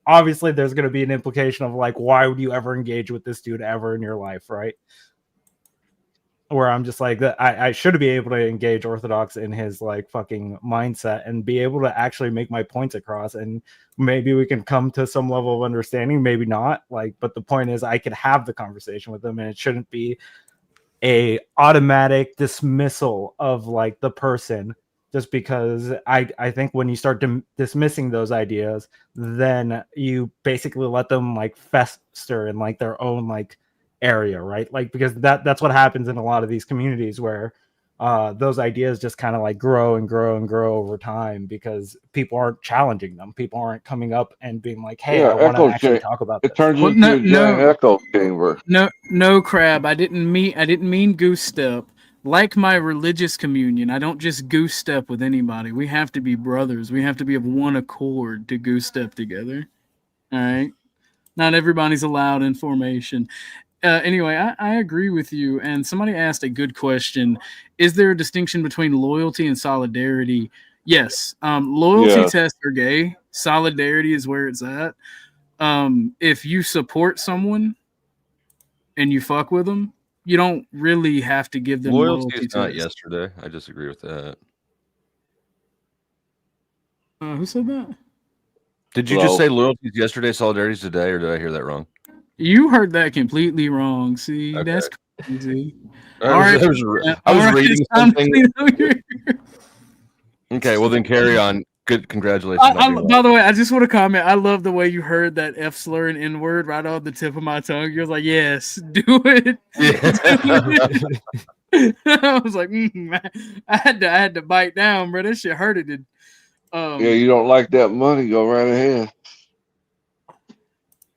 obviously there's going to be an implication of like, why would you ever engage with this dude ever in your life, right? Where I'm just like, I should be able to engage Orthodox in his like fucking mindset and be able to actually make my points across, and maybe we can come to some level of understanding, maybe not, like, but the point is I could have the conversation with them, and it shouldn't be a automatic dismissal of like the person, just because I think when you start dismissing those ideas, then you basically let them like fester in like their own like area, right? Like, because that's what happens in a lot of these communities, where those ideas just kind of like grow and grow and grow over time because people aren't challenging them. People aren't coming up and being like, "Hey, Yeah, I want to echo actually chamber. talk about It this." turns Well, into a giant echo chamber. No, Crab. I didn't mean goose step. Like my religious communion, I don't just goose step with anybody. We have to be brothers. We have to be of one accord to goose step together. All right. Not everybody's allowed in formation. Anyway, I agree with you. And somebody asked a good question: is there a distinction between loyalty and solidarity? Yes. Loyalty Yes. tests are gay. Solidarity is where it's at. If you support someone and you fuck with them, you don't really have to give them Loyalty is loyalty not tests. yesterday. I disagree with that. Who said that? Did you just say loyalty is yesterday, solidarity is today, or did I hear that wrong? You heard that completely wrong. See, that's crazy. I was reading something. Okay, well then carry on. Good, congratulations. By the way, I just want to comment. I love the way you heard that F slur and N word right on the tip of my tongue. You was like, "Yes, do it." Yeah. I was like, I had to bite down, bro. That shit hurted. Yeah, you don't like that money? Go right ahead.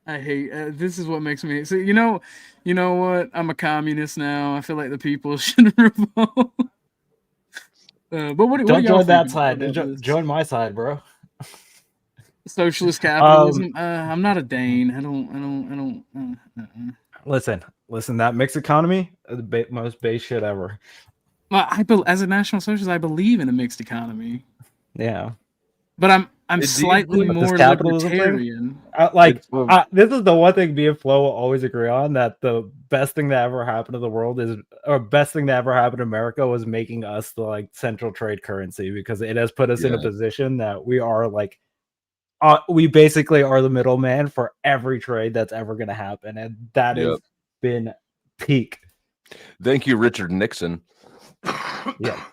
I hate this is what makes me so you know what, I'm a communist now. I feel like the people should revolt. But what Don't y'all join that think side. about this? Join my side, bro. Socialist capitalism. I'm not a Dane. I don't. Listen. That mixed economy, the most base shit ever. Well, as a national socialist, I believe in a mixed economy. Yeah, but I'm slightly more libertarian. This is the one thing me and Flo will always agree on, that the best thing that ever happened to the world best thing that ever happened to America was making us the like central trade currency, because it has put us in a position that we are like we basically are the middleman for every trade that's ever going to happen, and that has been peak. Thank you, Richard Nixon. Yeah.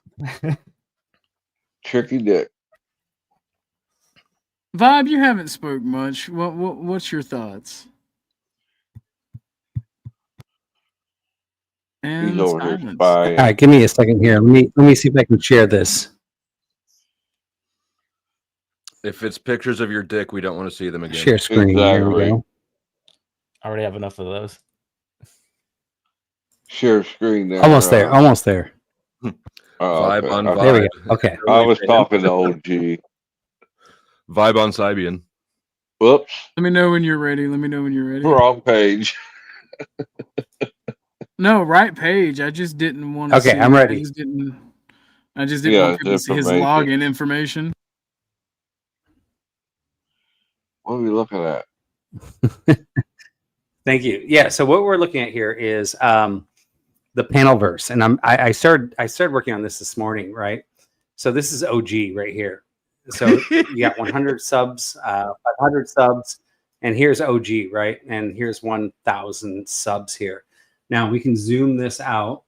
Tricky dick. Vibe, you haven't spoke much. What's your thoughts? And he's over here All spying. right, give me a second here. Let me see if I can share this. If it's pictures of your dick, we don't want to see them again. Share screen. Exactly. There we go. I already have enough of those. Share screen there. Almost there. Almost there. Vibe on vibe. There we go. Okay. I was talking to OG. Vibe on Sibian. Whoops. Let me know when you're ready. Wrong page. No, right page. I just didn't want to see. Okay, I'm ready. I just didn't want people to see his login information. What are we looking at? Thank you. Yeah. So what we're looking at here is the panel verse, and I started working on this morning, right? So this is OG right here. So you got 100 subs, 500 subs, and here's OG, right? And here's 1,000 subs here. Now we can zoom this out,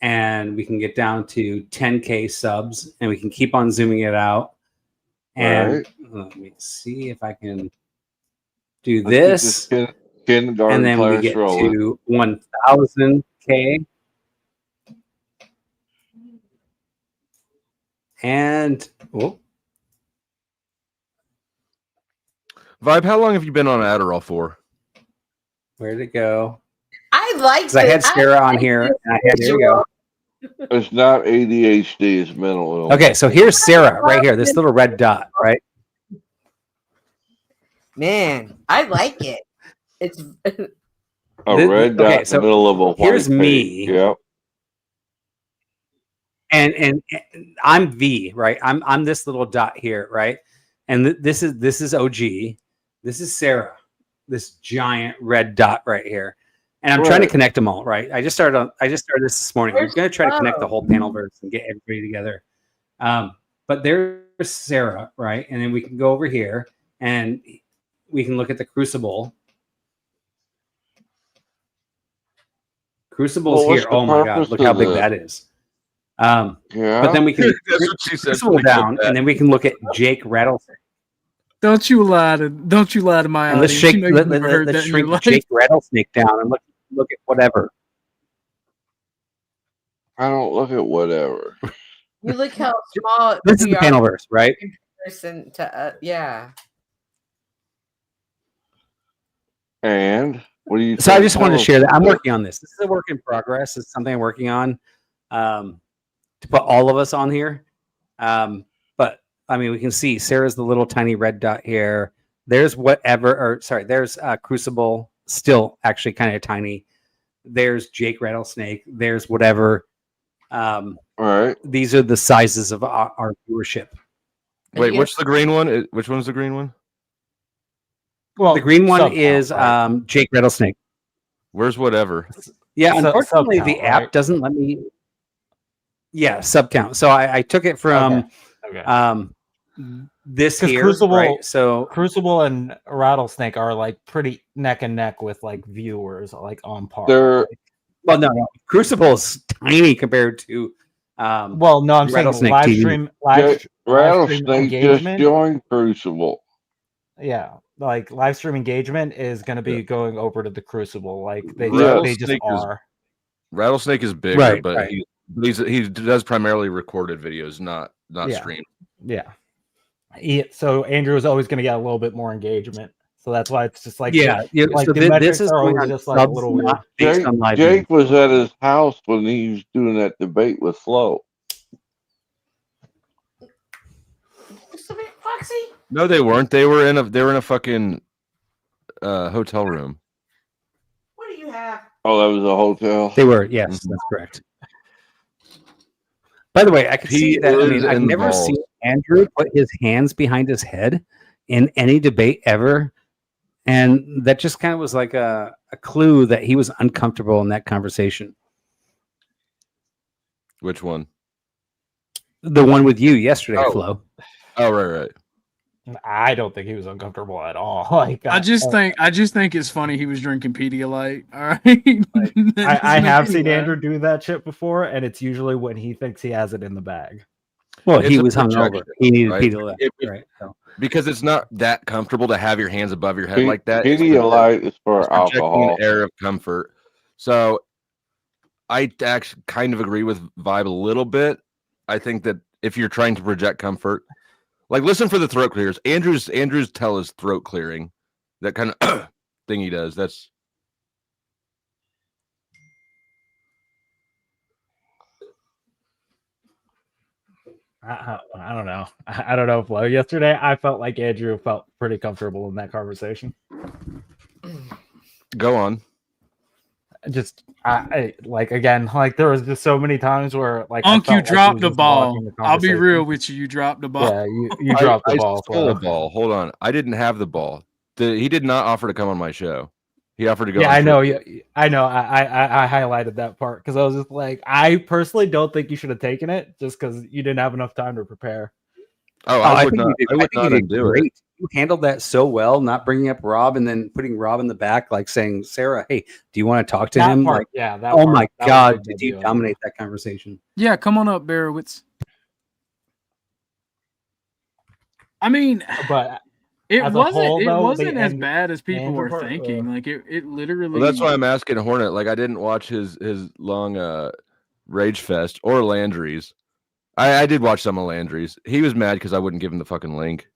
and we can get down to 10K subs, and we can keep on zooming it out. And let me see if I can do this. And then we get to 1,000K. And Vibe, how long have you been on Adderall for? Where'd it go? I like I had Sarah on here. And I had, there you go. It's not ADHD, it's mental illness. Okay, so here's Sarah right here, this little red dot, right? Man, I like it. It's a red dot in the middle of a white here's page. Me. Yep. And I'm V, right? I'm this little dot here, right? And this is OG. This is Sarah, this giant red dot right here. And I'm trying to connect them all, right? I just started this morning. I'm going to try to connect the whole panel verse and get everybody together. But there's Sarah, right? And then we can go over here and we can look at the Crucible. Crucible's here. Oh my God, look how big that is. But then we can Crucible down, and then we can look at Jake Rattlesnake. Don't you lie to my and audience. Let's shrink Jake Rattlesnake down and look at whatever. I don't look at whatever. You look how small This is we the are panelverse, right? in comparison to yeah. And what do you? So I just wanted to share that I'm working. working on this. This is a work in progress. It's something I'm working on to put all of us on here. But I mean, we can see Sarah's the little tiny red dot here. There's there's Crucible, still actually kind of tiny. There's Jake Rattlesnake. There's whatever. All right. These are the sizes of our viewership. Wait, what's the green one? Which one's the green one? Well, The green one sub-count, is right? Jake Rattlesnake. Where's whatever? Yeah, So- unfortunately, sub-count, the app right? doesn't let me. Yeah, sub count. So I took it from Okay. this 'Cause here, Crucible- right? So Crucible and Rattlesnake are like pretty neck and neck with like viewers, like on par. They're well, no, Crucible is tiny compared to. Well, no, I'm saying Rattlesnake live TV. stream, live stream Rattlesnake just engagement. joined Crucible. Yeah, like live stream engagement is going to be going over to the Crucible. Like they just Rattlesnake are. Rattlesnake is bigger, Right, but right. he does primarily recorded videos, not Yeah. streamed. Yeah. So Andrew is always going to get a little bit more engagement. So that's why it's just like Yeah, yeah, like so the this metrics is are going always on just like a subs, little weird. not based Jake, on live views. Jake was at his house when he was doing that debate with Flo. Foxy? No, they weren't. They were in a fucking hotel room. What do you have? Oh, that was a hotel. They were, yes, that's correct. By the way, I could see that. I mean, I've never involved. seen Andrew put his hands behind his head in any debate ever. And that just kind of was like a clue that he was uncomfortable in that conversation. Which one? The one with you yesterday, Oh. Flo. Oh, right. I don't think he was uncomfortable at all. Like I just think it's funny he was drinking Pedialyte. All right. I have seen Andrew do that shit before, and it's usually when he thinks he has it in the bag. Well, It's he a was hungover. projection, He needed right? Pedialyte, It- right? So. Because it's not that comfortable to have your hands above your head like that. It's Pedialyte is for it's projecting alcohol. an air of comfort. So I actually kind of agree with Vibe a little bit. I think that if you're trying to project comfort, like listen for the throat clears. Andrew's tell is throat clearing. That kind of thing he does. That's I don't know. I don't know, Flo. Yesterday, I felt like Andrew felt pretty comfortable in that conversation. go on. Just, I like again, like there was just so many times where like Unc, I you felt like he dropped was the just ball. blocking the I'll be conversation. real with you. You dropped the ball. Yeah, you dropped the I ball. stole a Flo. ball. Hold on. I didn't have the ball. He did not offer to come on my show. He offered to go. Yeah, on I know. Twitter. I know. I highlighted that part because I was just like, I personally don't think you should have taken it just because you didn't have enough time to prepare. Oh, I I would think not. you did, I would think not you did undo it. great. You handled that so well, not bringing up Rob and then putting Rob in the back, like saying, "Sarah, hey, do you want to talk to That him?" part, Like, yeah. That oh part, my that was God, a big did you deal. dominate that conversation? Yeah, come on up, Barowitz. I mean, But it as a wasn't whole, it though, wasn't the as end- bad as people Andrew were part, thinking. Like it literally. Well, that's why I'm asking Hornet. Like I didn't watch his long Rage Fest or Landry's. I did watch some of Landry's. He was mad because I wouldn't give him the fucking link.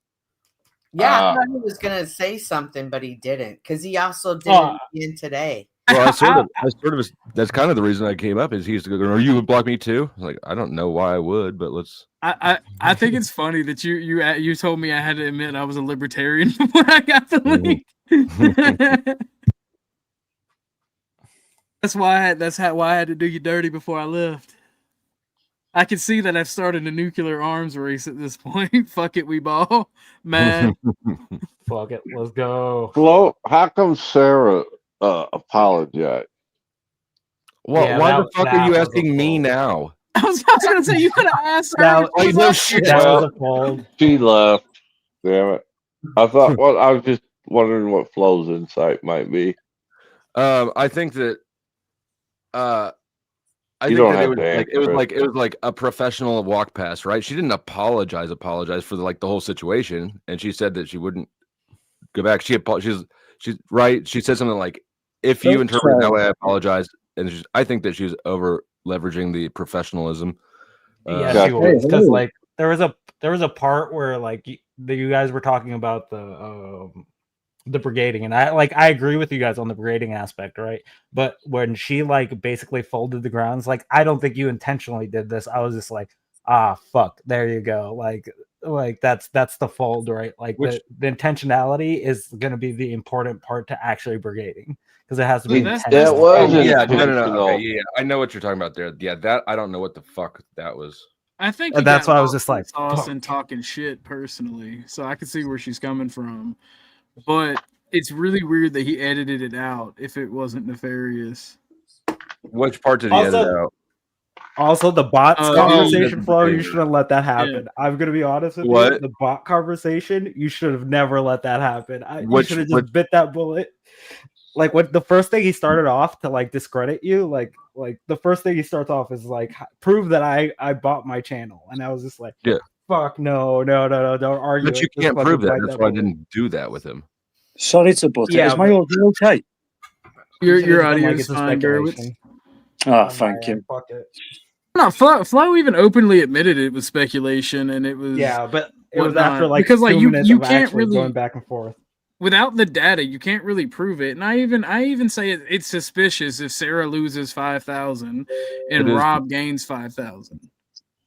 Yeah, I thought he was gonna say something, but he didn't because he also did it again today. Well, I sort of that's kind of the reason I came up is he's going, "Are you would block me too?" I was like, I don't know why I would, but let's. I think it's funny that you told me I had to admit I was a libertarian before I got the link. That's why I had to do you dirty before I left. I can see that I've started a nuclear arms race at this point. Fuck it, we ball. Man. Fuck it, let's go. Flo, how come Sarah apologized? Well, Yeah, why that- the fuck that are you was a asking me fold. now? I was gonna say you could have asked her. That Like, no shit. That Well, was a fold. She left. Damn it. I thought. Well, I was just wondering what Flo's insight might be. I think that. I You think don't that have to it was answer like a professional walk past, right? She didn't apologize for the whole situation, and she said that she wouldn't go back. She's right. She said something like, "If you interpret it that way, I apologize." And I think that she was leveraging the professionalism. Yeah, she was, because like there was a part where like you guys were talking about the brigading, and I agree with you guys on the brigading aspect, right? But when she like basically folded the grounds, like I don't think you intentionally did this. I was just like, fuck, there you go. Like that's the fold, right? Like the intentionality is going to be the important part to actually brigading, because it has to be that was intentional. Okay, yeah, I know what you're talking about there. Yeah, that I don't know what the fuck that was. I think that's why I was just like and talking shit personally, so I can see where she's coming from. But it's really weird that he edited it out if it wasn't nefarious. Which part did he edit out? Also, the bots conversation flow, you shouldn't let that happen. Yeah. I'm gonna be honest with you. The bot conversation, you should have never let that happen. You should have just bit that bullet. Like what the first thing he started off to like discredit you, like the first thing he starts off is like prove that I bought my channel, and I was just like, fuck no, don't argue. But you can't prove that. That's why I didn't do that with him. Sorry to butt it. Is my audio okay? Your audio is fine, Gerwitz. Thank you. Fuck it. No, Flo even openly admitted it was speculation, and it was but it was after like because like you can't really going back and forth. Without the data, you can't really prove it. And I even say it's suspicious if Sarah loses 5,000 and Rob gains 5,000.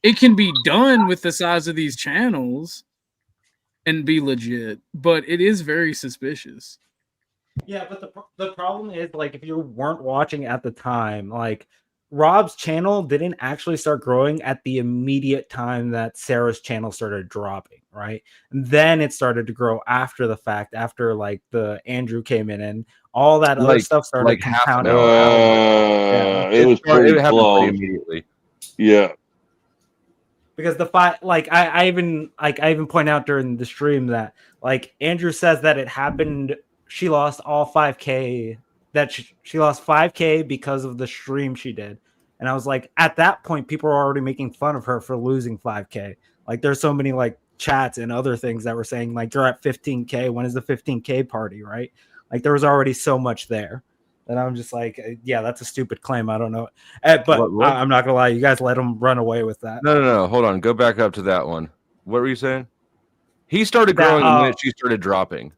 It can be done with the size of these channels and be legit, but it is very suspicious. Yeah, but the problem is like if you weren't watching at the time, like Rob's channel didn't actually start growing at the immediate time that Sarah's channel started dropping, right? And then it started to grow after the fact, after like the Andrew came in and all that other stuff started compounding. It was pretty slow immediately. Yeah. Because I even point out during the stream that like Andrew says that it happened. She lost all 5K. That she lost 5K because of the stream she did. And I was like, at that point, people were already making fun of her for losing 5K. Like there's so many like chats and other things that were saying like, you're at 15K. When is the 15K party? Right. Like there was already so much there. And I'm just like, yeah, that's a stupid claim. I don't know. But I'm not going to lie. You guys let him run away with that. No. Hold on. Go back up to that one. What were you saying? He started growing the minute she started dropping.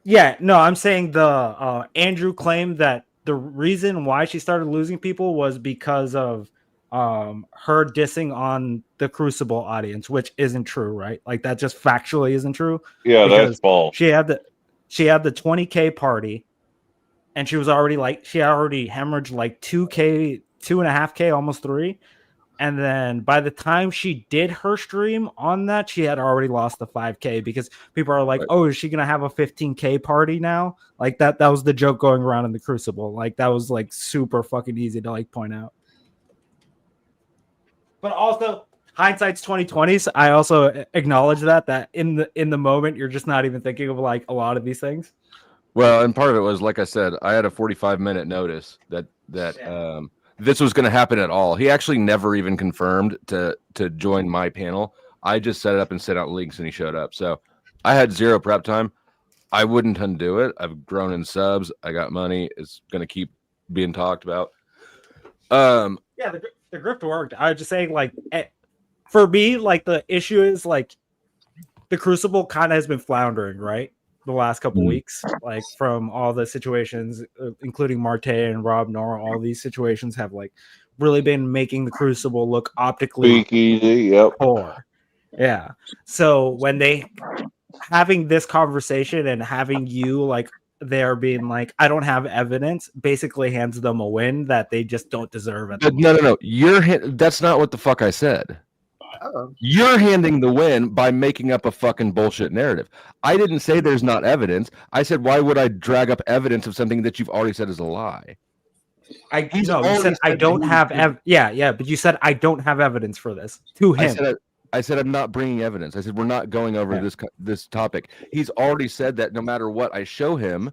Yeah, no, I'm saying the Andrew claimed that the reason why she started losing people was because of her dissing on the Crucible audience, which isn't true, right? Like that just factually isn't true. Yeah, that's false. She had the 20K party, and she already hemorrhaged like 2K, 2.5K, almost 3. And then by the time she did her stream on that, she had already lost the 5K because people are like, oh, is she going to have a 15K party now? Like that was the joke going around in the Crucible. Like that was like super fucking easy to like point out. But also hindsight's 2020. So I also acknowledge that in the moment, you're just not even thinking of like a lot of these things. Well, and part of it was, like I said, I had a 45-minute notice that this was going to happen at all. He actually never even confirmed to join my panel. I just set it up and sent out links, and he showed up. So I had zero prep time. I wouldn't undo it. I've grown in subs. I got money. It's going to keep being talked about. Yeah, the grift worked. I was just saying, like, for me, like, the issue is, like, the Crucible kind of has been floundering, right? The last couple weeks, like from all the situations, including Marte and Rob Nora, all these situations have like really been making the Crucible look optically poor. Yeah. So when they having this conversation and having you like there being like, I don't have evidence, basically hands them a win that they just don't deserve it. No. That's not what the fuck I said. You're handing the win by making up a fucking bullshit narrative. I didn't say there's not evidence. I said, why would I drag up evidence of something that you've already said is a lie? You said I don't have but you said I don't have evidence for this to him. I said I'm not bringing evidence. I said we're not going over this topic. He's already said that no matter what I show him,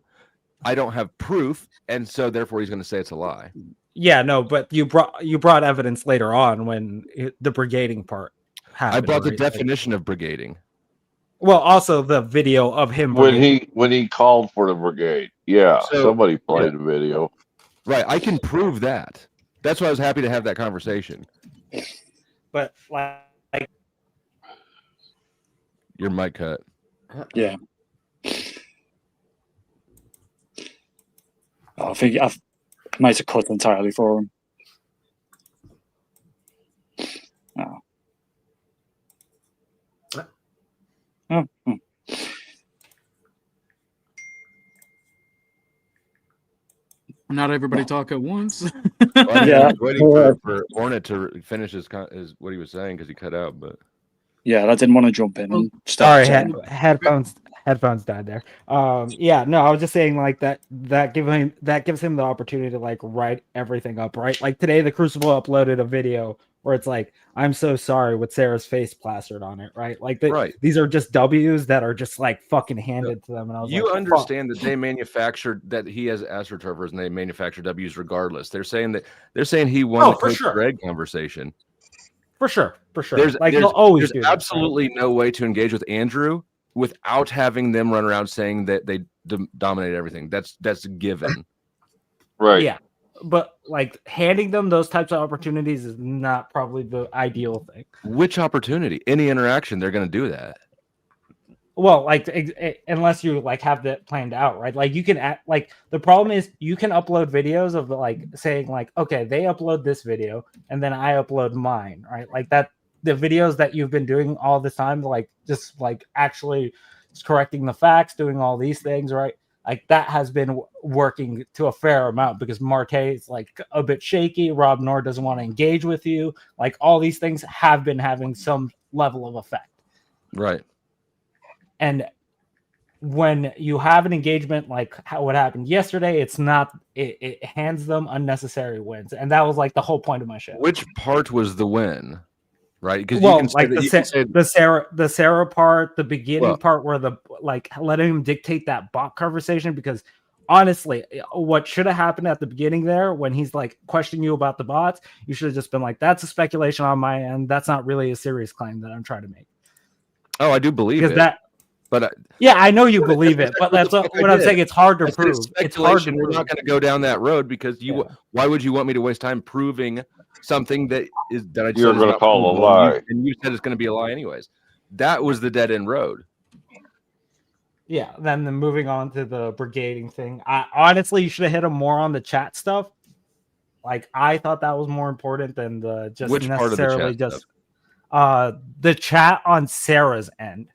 I don't have proof, and so therefore he's going to say it's a lie. Yeah, no, but you brought evidence later on when the brigading part happened. I brought the definition of brigading. Well, also the video of him when he called for the brigade. Yeah, somebody played the video. Right, I can prove that. That's why I was happy to have that conversation. But like Your mic cut. Yeah. I think I've made a cut entirely for him. Oh. Not everybody talk at once. Yeah. Waiting for Ornat to finish his what he was saying because he cut out. But yeah, I didn't want to jump in and sorry, start. headphones died there. Yeah, no, I was just saying like that gives him the opportunity to like write everything up, right? Like today, the Crucible uploaded a video where it's like, "I'm so sorry" with Sarah's face plastered on it, right? Like these are just W's that are just like fucking handed to them. And I was you like, understand that they manufactured that he has astroturfers and they manufacture W's regardless. They're saying he won the Coach Greg conversation. For sure. There's always do absolutely no way to engage with Andrew without having them run around saying that they dominate everything. That's a given. Right. Yeah. But like handing them those types of opportunities is not probably the ideal thing. Which opportunity? Any interaction, they're going to do that. Well, like unless you like have that planned out, right? Like you can like the problem is you can upload videos of like saying like, okay, they upload this video and then I upload mine, right? Like that the videos that you've been doing all the time, like just like actually correcting the facts, doing all these things, right? Like that has been working to a fair amount because Marte is like a bit shaky. Rob Nord doesn't want to engage with you. Like all these things have been having some level of effect. Right. And when you have an engagement like what happened yesterday, it hands them unnecessary wins. And that was like the whole point of my show. Which part was the win? Right, because well, you can like the Sarah part, the beginning part where the like letting him dictate that bot conversation. Because honestly, what should have happened at the beginning there when he's like questioning you about the bots, you should have just been like, "That's a speculation on my end. That's not really a serious claim that I'm trying to make." Oh, I do believe it. But yeah, I know you believe it, but that's what I'm saying. It's hard to prove. It's hard to prove. We're not going to go down that road because why would you want me to waste time proving something that I you're going to call a lie, and you said it's going to be a lie anyways? That was the dead end road. Yeah. Then moving on to the brigading thing. Honestly, you should have hit him more on the chat stuff. Like I thought that was more important than the just which necessarily part of the chat just the chat on Sarah's end.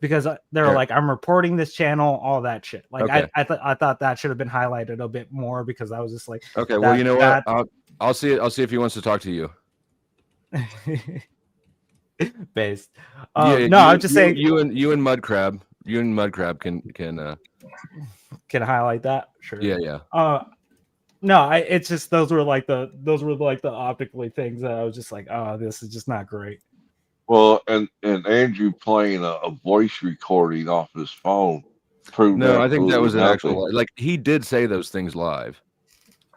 Because they're like, I'm reporting this channel, all that shit. Like okay. I thought that should have been highlighted a bit more because I was just like, okay, well, you know what? I'll see it. I'll see if he wants to talk to you. Based. I'm just saying you and Mudcrab can highlight that. Sure. Yeah. No, it's just those were like the optically things that I was just like, oh, this is just not great. Well, and Andrew playing a voice recording off his phone proved I think that was an nothing. actual, like he did say those things live.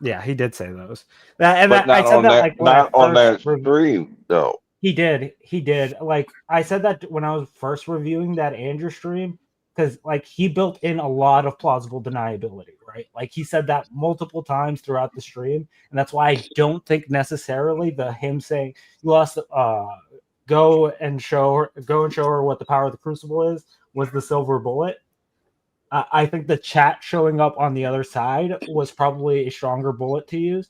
Yeah, he did say those. Not on that stream though. He did. Like I said that when I was first reviewing that Andrew stream, because like he built in a lot of plausible deniability, right? Like he said that multiple times throughout the stream, and that's why I don't think necessarily him saying you lost go and show her what the power of the Crucible is was the silver bullet. I think the chat showing up on the other side was probably a stronger bullet to use.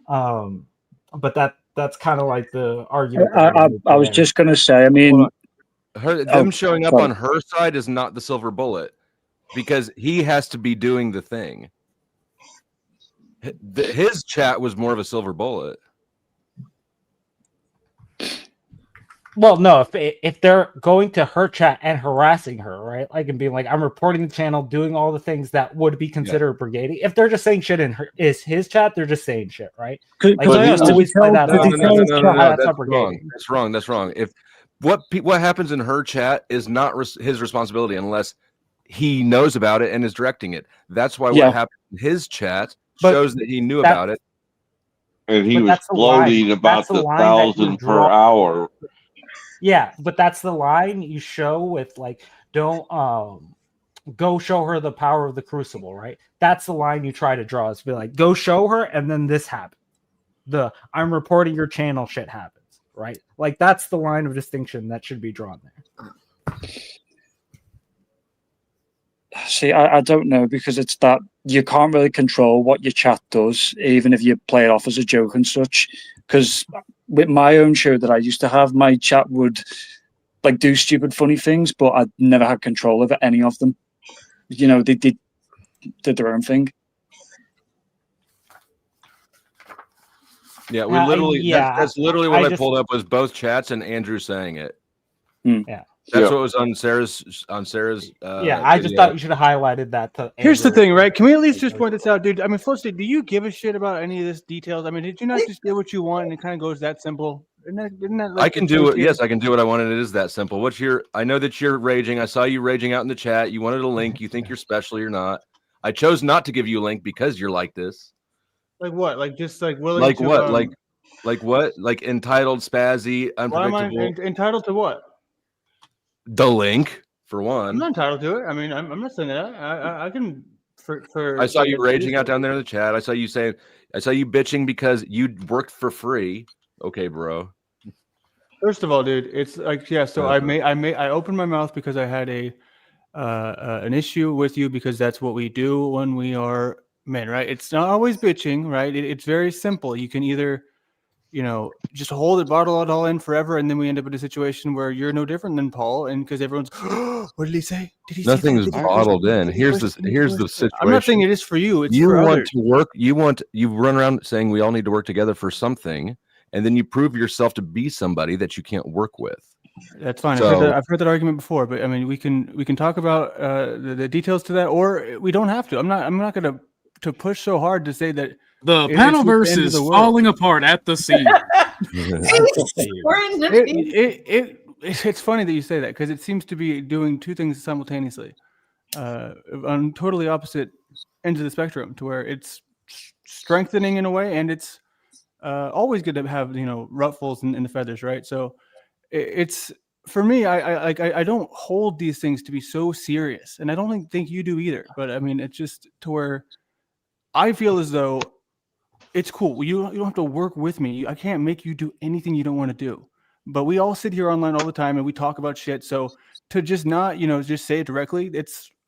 But that's kind of like the argument. I was just going to say, I mean, them showing up on her side is not the silver bullet because he has to be doing the thing. His chat was more of a silver bullet. Well, no, if they're going to her chat and harassing her, right? Like and being like, I'm reporting the channel, doing all the things that would be considered brigading. If they're just saying shit in his chat, they're just saying shit, right? Like, That's wrong. If what happens in her chat is not his responsibility unless he knows about it and is directing it. That's why what happened in his chat shows that he knew about it. And he was gloating about the 1,000 per hour. Yeah, but that's the line you show with like, don't go show her the power of the Crucible, right? That's the line you try to draw. It's be like, go show her, and then this happened. the I'm reporting your channel shit happens, right? Like that's the line of distinction that should be drawn there. See, I don't know, because it's that you can't really control what your chat does, even if you play it off as a joke and such. Because with my own show that I used to have, my chat would like do stupid, funny things, but I never had control over any of them. You know, they did their own thing. Yeah, we literally. That's literally what I pulled up was both chats and Andrew saying it. Yeah. That's what was on Sarah's. I just video. thought you should have highlighted that. Here's the thing, right? Can we at least just point this out, dude? I mean, Felicity, do you give a shit about any of this details? I mean, did you not just get what you want and it kind of goes that simple? Isn't that like I can do it. Yes, I can do what I want, and it is that simple. What's your? I know that you're raging. I saw you raging out in the chat. You wanted a link. You think you're special. You're not. I chose not to give you a link because you're like this. Like what? Like just like willing like to, what? Like what? Like entitled, spazzy, unpredictable. Why am I entitled to what? The link for one. I'm not entitled to it. I mean, I'm not saying that. I can. I saw you raging out down there in the chat. I saw you saying. I saw you bitching because you worked for free. Okay, bro. First of all, dude, it's like So I opened my mouth because I had an issue with you because that's what we do when we are men, right? It's not always bitching, right? It's very simple. You can either, just hold it, bottle it all in forever, and then we end up in a situation where you're no different than Paul, and because everyone's, what did he say? Did he say nothing's bottled in? Here's the situation. I'm not saying it is for you. It's you for want others. to work. You run around saying we all need to work together for something, and then you prove yourself to be somebody that you can't work with. That's fine. I've heard that argument before, but I mean, we can talk about the details to that, or we don't have to. I'm not going to push so hard to say that the panelverse is falling apart at the seams. It's funny that you say that because it seems to be doing two things simultaneously, on totally opposite ends of the spectrum, to where it's strengthening in a way, and it's always good to have ruffles in the feathers, right? So it's for me. I don't hold these things to be so serious, and I don't think you do either. But I mean, it's just to where I feel as though it's cool. You don't have to work with me. I can't make you do anything you don't want to do. But we all sit here online all the time and we talk about shit. So to just not, just say it directly,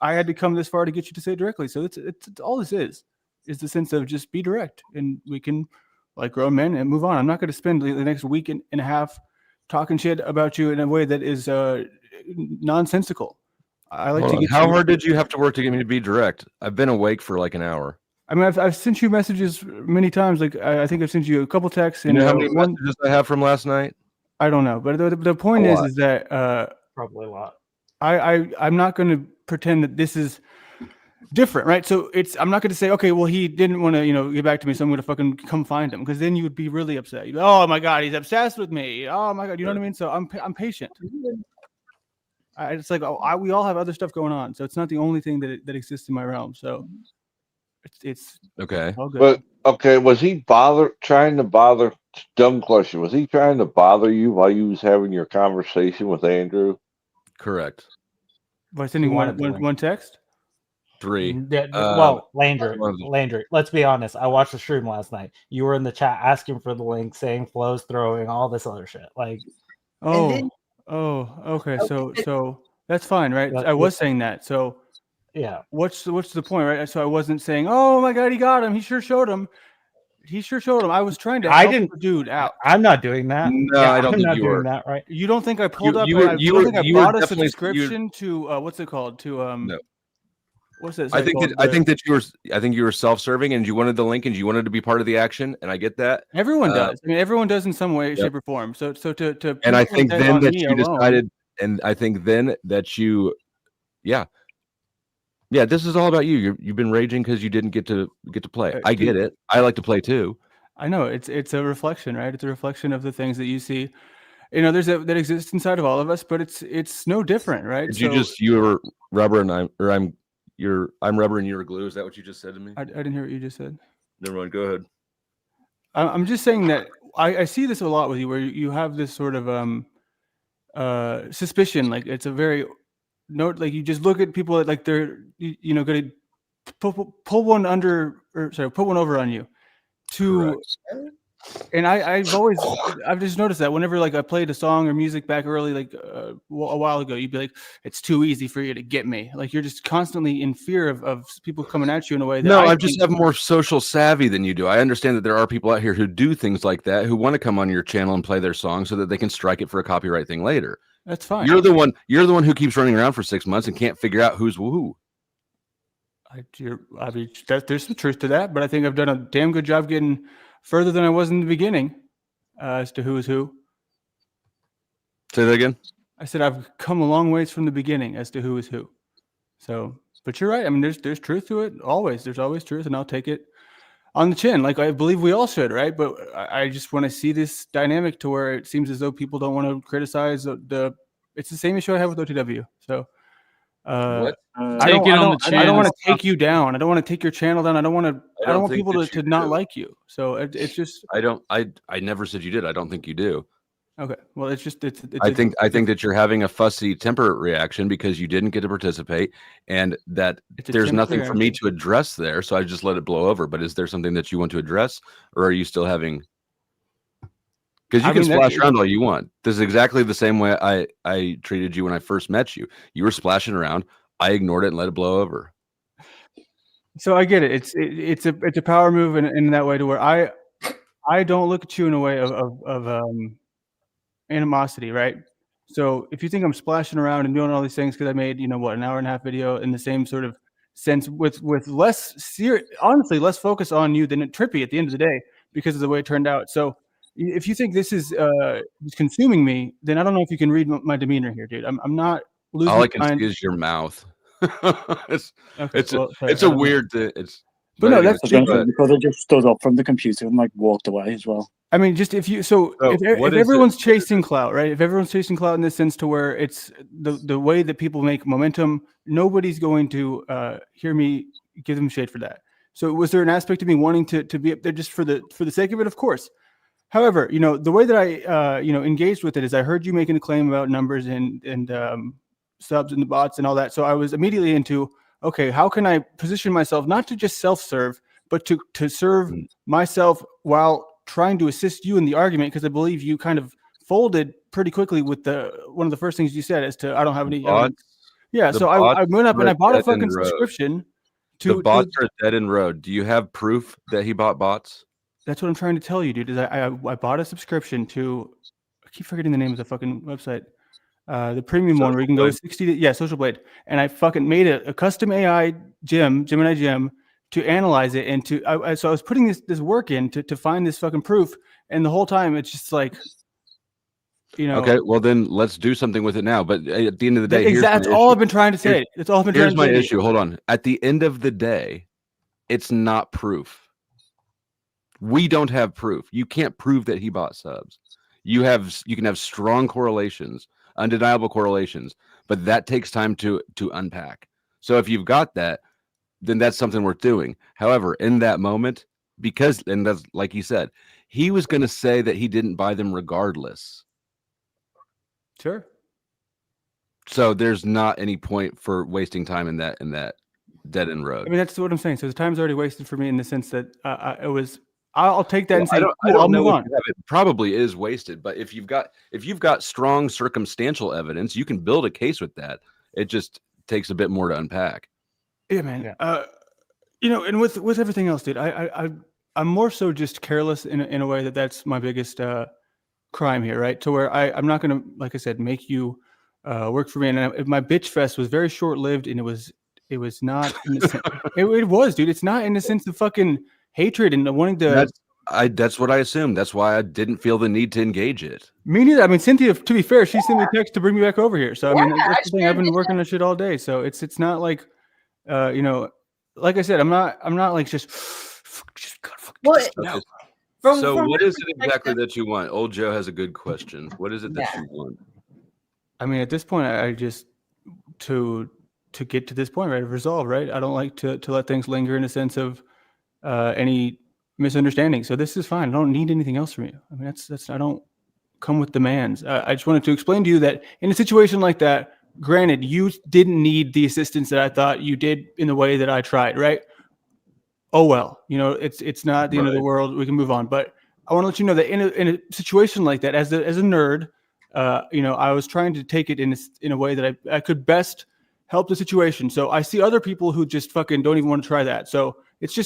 I had to come this far to get you to say it directly. So it's all this is the sense of just be direct, and we can like grown men and move on. I'm not going to spend the next week and a half talking shit about you in a way that is nonsensical. I like to get. How hard did you have to work to get me to be direct? I've been awake for like an hour. I mean, I've sent you messages many times. Like I think I've sent you a couple texts. And you know how many messages I have from last night? I don't know, but the point is that probably a lot. I'm not going to pretend that this is different, right? So I'm not going to say, okay, well, he didn't want to, get back to me, so I'm going to fucking come find him, because then you would be really upset. Oh my god, he's obsessed with me. Oh my god, you know what I mean? So I'm patient. It's like we all have other stuff going on, so it's not the only thing that exists in my realm. So it's okay. All good. But okay, was he trying to bother? Dumb question. Was he trying to bother you while you was having your conversation with Andrew? Correct. By sending one text? 3. Well, Landry, let's be honest. I watched the stream last night. You were in the chat asking for the link, saying Flo's throwing all this other shit. Like, okay. So that's fine, right? I was saying that. So yeah. What's the point, right? So I wasn't saying, oh my god, he got him. He sure showed him. I was trying to help the dude out. I'm not doing that. No, I don't think I'm not you doing were. that, right? You don't think I pulled up? You bought a subscription to what's it called? To no. What's it? I think that you were self-serving, and you wanted the link, and you wanted to be part of the action, and I get that. Everyone does. I mean, everyone does in some way, shape, or form. So to and I think then that you decided, and I think then that you, yeah, this is all about you. You've been raging because you didn't get to play. I get it. I like to play too. I know it's a reflection, right? It's a reflection of the things that you see. That exists inside of all of us, but it's no different, right? You're rubber and I'm rubber and you're glue. Is that what you just said to me? I didn't hear what you just said. Never mind. Go ahead. I'm just saying that I see this a lot with you, where you have this sort of suspicion, like it's a very like you just look at people like they're going to pull one under, or sorry, put one over on you. To And I've just noticed that whenever like I played a song or music back early, like a while ago, you'd be like, it's too easy for you to get me. Like you're just constantly in fear of people coming at you in a way that I just have more social savvy than you do. I understand that there are people out here who do things like that, who want to come on your channel and play their song so that they can strike it for a copyright thing later. That's fine. You're the one who keeps running around for 6 months and can't figure out who's who. There's some truth to that, but I think I've done a damn good job getting further than I was in the beginning as to who is who. Say that again. I said I've come a long ways from the beginning as to who is who. So, but you're right. I mean, there's truth to it. Always, there's always truth, and I'll take it on the chin, like I believe we all should, right? But I just want to see this dynamic to where it seems as though people don't want to criticize the. It's the same issue I have with OTW. So. I don't want to take you down. I don't want to take your channel down. I don't want people to not like you. So it's just. I never said you did. I don't think you do. Okay. Well, it's I think that you're having a fussy temper reaction because you didn't get to participate, and that there's nothing for me to address there. So I just let it blow over. But is there something that you want to address, or are you still having? Because you can splash around all you want. This is exactly the same way I treated you when I first met you. You were splashing around. I ignored it and let it blow over. So I get it. It's a power move in that way to where I don't look at you in a way of animosity, right? So if you think I'm splashing around and doing all these things because I made an hour and a half video in the same sort of sense with less honestly less focus on you than Trippy at the end of the day because of the way it turned out. So. If you think this is consuming me, then I don't know if you can read my demeanor here, dude. I'm not losing. All I can see is your mouth. It's a weird thing. But no, that's because I just stood up from the computer and like walked away as well. I mean, just if everyone's chasing clout, right? If everyone's chasing clout in this sense to where it's the way that people make momentum, nobody's going to hear me give them shade for that. So was there an aspect of me wanting to be up there just for the sake of it? Of course. However, the way that I, engaged with it is I heard you making a claim about numbers and subs and the bots and all that. So I was immediately into, okay, how can I position myself not to just self-serve, but to serve myself while trying to assist you in the argument? Because I believe you kind of folded pretty quickly with one of the first things you said as to I don't have any. Yeah, so I went up and I bought a fucking subscription. The bots are dead in road. Do you have proof that he bought bots? That's what I'm trying to tell you, dude. Is I bought a subscription to, I keep forgetting the name of the fucking website, the premium one where you can go 60. Social Blade, and I fucking made a custom AI Gemini gem to analyze it and so I was putting this work in to find this fucking proof, and the whole time it's just like, Okay, well then let's do something with it now. But at the end of the day, that's all I've been trying to say. That's all I've been trying to say. Here's my issue. Hold on. At the end of the day, it's not proof. We don't have proof. You can't prove that he bought subs. You can have strong correlations, undeniable correlations, but that takes time to unpack. So if you've got that, then that's something worth doing. However, in that moment, and that's like he said, he was going to say that he didn't buy them regardless. Sure. So there's not any point for wasting time in that dead end road. I mean, that's what I'm saying. So the time's already wasted for me in the sense that it was. I'll take that and say, I'll move on. It probably is wasted, but if you've got strong circumstantial evidence, you can build a case with that. It just takes a bit more to unpack. Yeah, man. Yeah. And with everything else, dude, I'm more so just careless in a way that's my biggest crime here, right? To where I'm not gonna, like I said, make you work for me. And my bitch fest was very short lived, and it was not. It was, dude. It's not in the sense of fucking hatred and wanting to. That's what I assumed. That's why I didn't feel the need to engage it. Me neither. I mean, Cynthia, to be fair, she sent me a text to bring me back over here. So I mean, that's the thing. I've been working on shit all day. So it's not like, like I said, I'm not like just what? No. So what is it exactly that you want? Old Joe has a good question. What is it that you want? I mean, at this point, I just to get to this point, right, of resolve, right? I don't like to let things linger in a sense of any misunderstanding. So this is fine. I don't need anything else from you. I mean, that's I don't come with demands. I just wanted to explain to you that in a situation like that, granted, you didn't need the assistance that I thought you did in the way that I tried, right? Oh well, it's not the end of the world. We can move on. But I want to let you know that in a situation like that, as a nerd, I was trying to take it in a way that I could best help the situation. So I see other people who just fucking don't even want to try that. So it's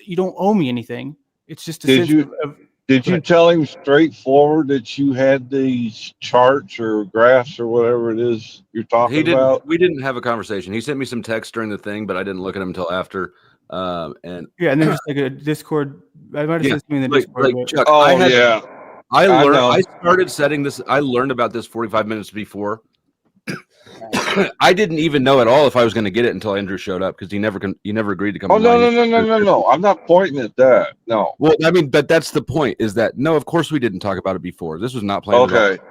you don't owe me anything. It's just a sense of Did you tell him straightforward that you had these charts or graphs or whatever it is you're talking about? We didn't have a conversation. He sent me some text during the thing, but I didn't look at him until after. And then just like a Discord. I might have said something in the Discord. Chuck, I started setting this. I learned about this 45 minutes before. I didn't even know at all if I was going to get it until Andrew showed up because he never agreed to come. Oh no! I'm not pointing at that. No. Well, I mean, but that's the point. Is that no? Of course, we didn't talk about it before. This was not planned. Okay.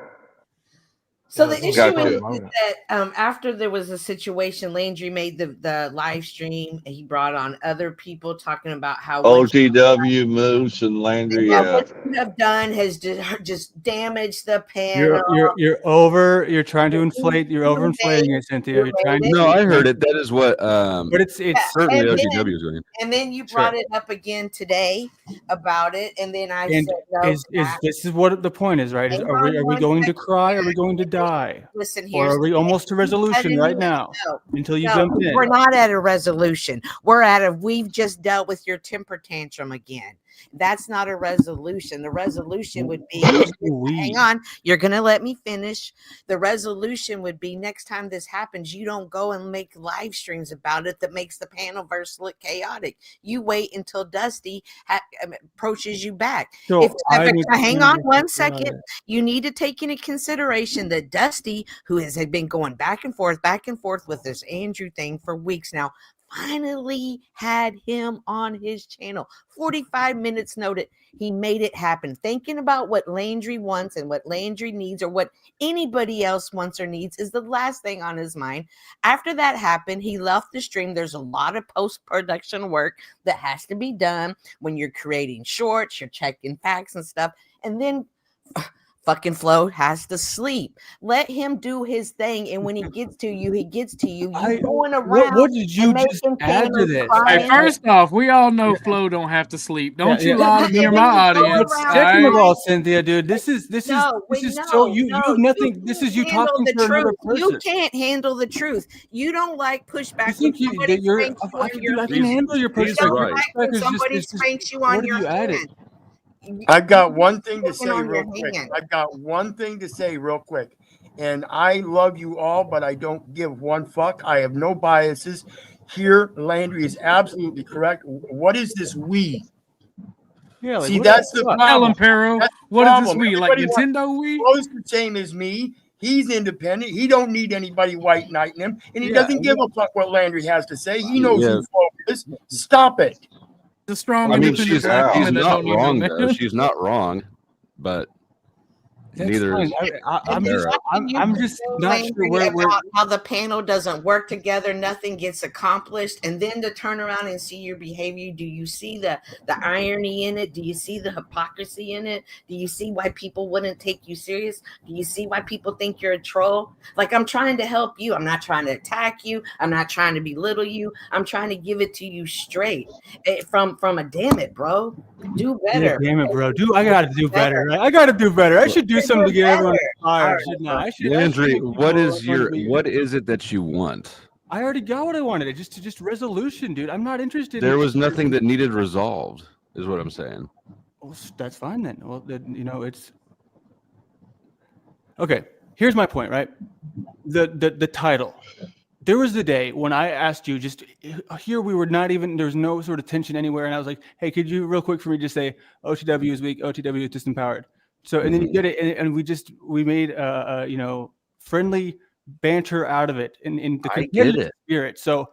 So the issue is that after there was a situation, Landry made the live stream. And he brought on other people talking about how OTW Moose and Landry. What you have done has just damaged the panel. You're trying to inflate. You're overinflating it, Cynthia. You're trying to. No, I heard it. That is what. But it's certainly OTW is doing. And then you brought it up again today about it, and then I said, "No." This is what the point is, right? Are we going to cry? Are we going to die? Listen here. Or are we almost to resolution right now? Until you jump in. We're not at a resolution. We've just dealt with your temper tantrum again. That's not a resolution. The resolution would be, hang on, you're going to let me finish. The resolution would be next time this happens, you don't go and make live streams about it that makes the panelverse look chaotic. You wait until Dusty approaches you back. So hang on one second. You need to take into consideration that Dusty, who has been going back and forth with this Andrew thing for weeks now, finally had him on his channel. 45 minutes noted. He made it happen. Thinking about what Landry wants and what Landry needs or what anybody else wants or needs is the last thing on his mind. After that happened, he left the stream. There's a lot of post-production work that has to be done when you're creating shorts, you're checking facts and stuff. And then fucking Flo has to sleep. Let him do his thing, and when he gets to you, he gets to you. You going around. What did you just add to this? Hey, first off, we all know Flo don't have to sleep. Don't you lie to me or my audience. Second of all, Cynthia, dude, this is so you have nothing. This is you talking to another person. You can't handle the truth. You don't like pushback. I can handle your pushback. Somebody spanks you on your hand. I've got one thing to say real quick. And I love you all, but I don't give one fuck. I have no biases. Here, Landry is absolutely correct. What is this we? Yeah, see, that's the problem. Ellen Perro, what is this we? Like Nintendo we? Close the same as me. He's independent. He don't need anybody white knighting him. And he doesn't give a fuck what Landry has to say. He knows who Flo is. Stop it. Strong. I mean, she's not wrong though. She's not wrong, but neither is. I'm just not sure where how the panel doesn't work together. Nothing gets accomplished, and then to turn around and see your behavior. Do you see the irony in it? Do you see the hypocrisy in it? Do you see why people wouldn't take you serious? Do you see why people think you're a troll? Like, I'm trying to help you. I'm not trying to attack you. I'm not trying to belittle you. I'm trying to give it to you straight from a damn it, bro. Do better. Yeah, damn it, bro. I gotta do better. Right? I gotta do better. I should do something to get everyone fired. Landry, what is it that you want? I already got what I wanted. Just resolution, dude. I'm not interested. There was nothing that needed resolved, is what I'm saying. Well, that's fine then. Well, it's okay. Here's my point, right? The title. There was the day when I asked you, just here we were not even, there's no sort of tension anywhere. And I was like, hey, could you real quick for me just say OTW is weak, OTW is disempowered. So, and then you get it. And we made, friendly banter out of it in the competitive spirit. So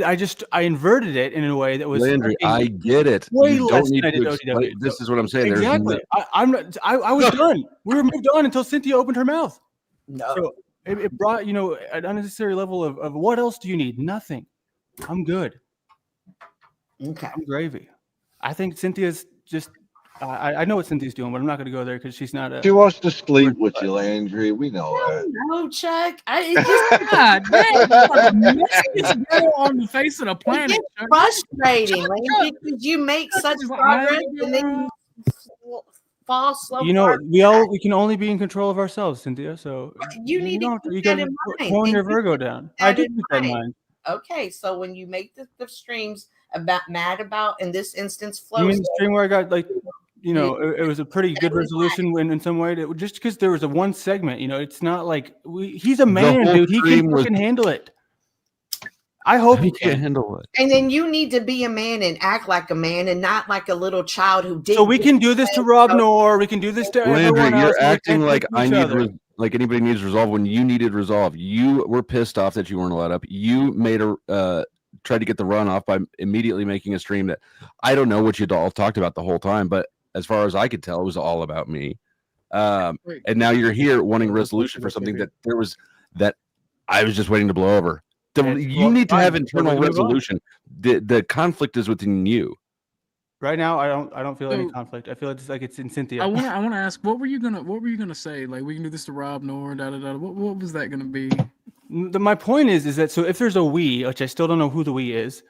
I inverted it in a way that was Landry. I get it. Way you less don't need than I did to explain. OTW. This is what I'm saying. Exactly. I was done. We were moved on until Cynthia opened her mouth. No. So it brought, an unnecessary level of what else do you need? Nothing. I'm good. Okay. I'm gravy. I think Cynthia's just, I know what Cynthia's doing, but I'm not going to go there because she's not She wants to sleep with you, Landry. We know that. No, Chuck. God damn, messiest girl on the face of the planet. It's frustrating, Landry, because you make such progress and then you fall slow. You know, we can only be in control of ourselves, Cynthia. So you need to you keep that gotta in mind. tone your And you Virgo keep down. that I do in keep that in mind. mind. Okay, so when you make the streams about mad about, in this instance, You flow. mean the stream where I got like, you know, it was a pretty good resolution when in some way that just because there was a one segment, you know, it's not like he's a man, whole dude. He can stream was- fucking handle it. I hope he can handle it. And then you need to be a man and act like a man and not like a little child who did. So we can do this to Rob Noor. We can do this to Landry, everyone else. you're and we acting can't like do it to I each need other. like anybody needs resolve when you needed resolve. You were pissed off that you weren't allowed up. You made a tried to get the run off by immediately making a stream that I don't know what you'd all talked about the whole time, but as far as I could tell, it was all about me. And now you're here wanting a resolution for something that I was just waiting to blow over. You need to have internal resolution. The conflict is within you. Right now, I don't feel any conflict. I feel it's like it's in Cynthia. I want to ask, what were you gonna say? Like, we can do this to Rob Noor, da da da. What was that gonna be? My point is that so if there's a we, which I still don't know who the we is,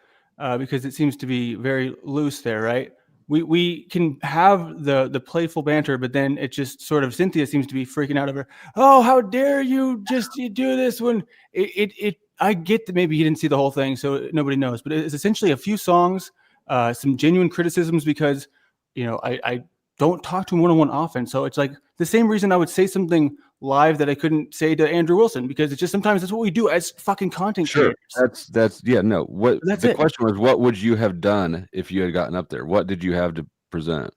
because it seems to be very loose there, right? We can have the playful banter, but then it just sort of Cynthia seems to be freaking out over. Oh, how dare you do this when it I get that maybe he didn't see the whole thing, so nobody knows. But it's essentially a few songs, some genuine criticisms because you know I don't talk to him one-on-one often, so it's like the same reason I would say something live that I couldn't say to Andrew Wilson because it's just sometimes that's what we do as fucking content creators. That's yeah, no. What That's the it. question was, what would you have done if you had gotten up there? What did you have to present?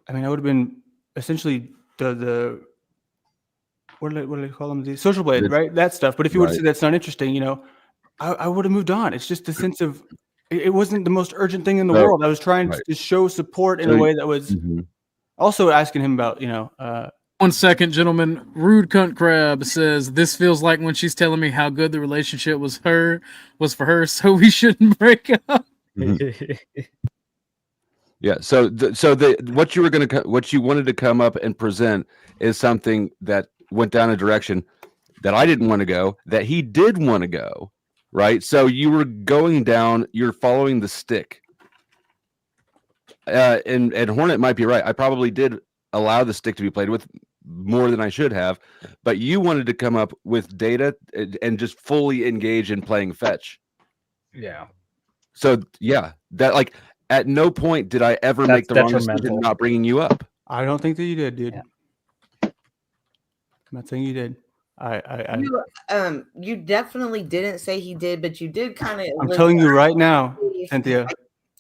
I mean, I would have been essentially the what do they call them? The social blade, right? That stuff. But if you would have said that's not interesting, you know, I would have moved on. It's just the sense of it wasn't the most urgent thing in the world. I was trying to show support in a way that was also asking him about, you know. 1 second, gentlemen. Rude Cunt Crab says this feels like when she's telling me how good the relationship was for her, so we shouldn't break up. Yeah. So what you wanted to come up and present is something that went down a direction that I didn't want to go, that he did want to go, right? So you were going down. You're following the stick. And Hornet might be right. I probably did allow the stick to be played with more than I should have, but you wanted to come up with data and just fully engage in playing fetch. Yeah. So yeah, that like at no point did I ever make the wrong decision not bringing you up. I don't think that you did, dude. I'm not saying you did. You definitely didn't say he did, but you did kind of. I'm telling you right now, Cynthia.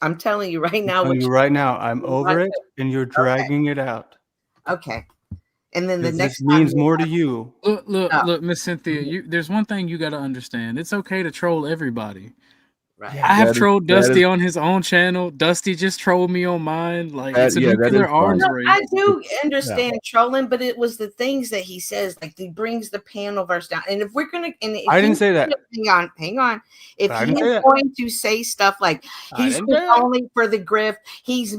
I'm telling you right now. I'm telling you right now, I'm over it, and you're dragging it out. Okay. And then the next this means more to you. Look, Miss Cynthia. There's one thing you got to understand. It's okay to troll everybody. Right. I have trolled Dusty on his own channel. Dusty just trolled me on mine. Like it's a nuclear arms race. I do understand trolling, but it was the things that he says, like he brings the panel verse down. And if we're gonna, and if I didn't say that. Hang on. If he's going to say stuff like he's only for the grift, he's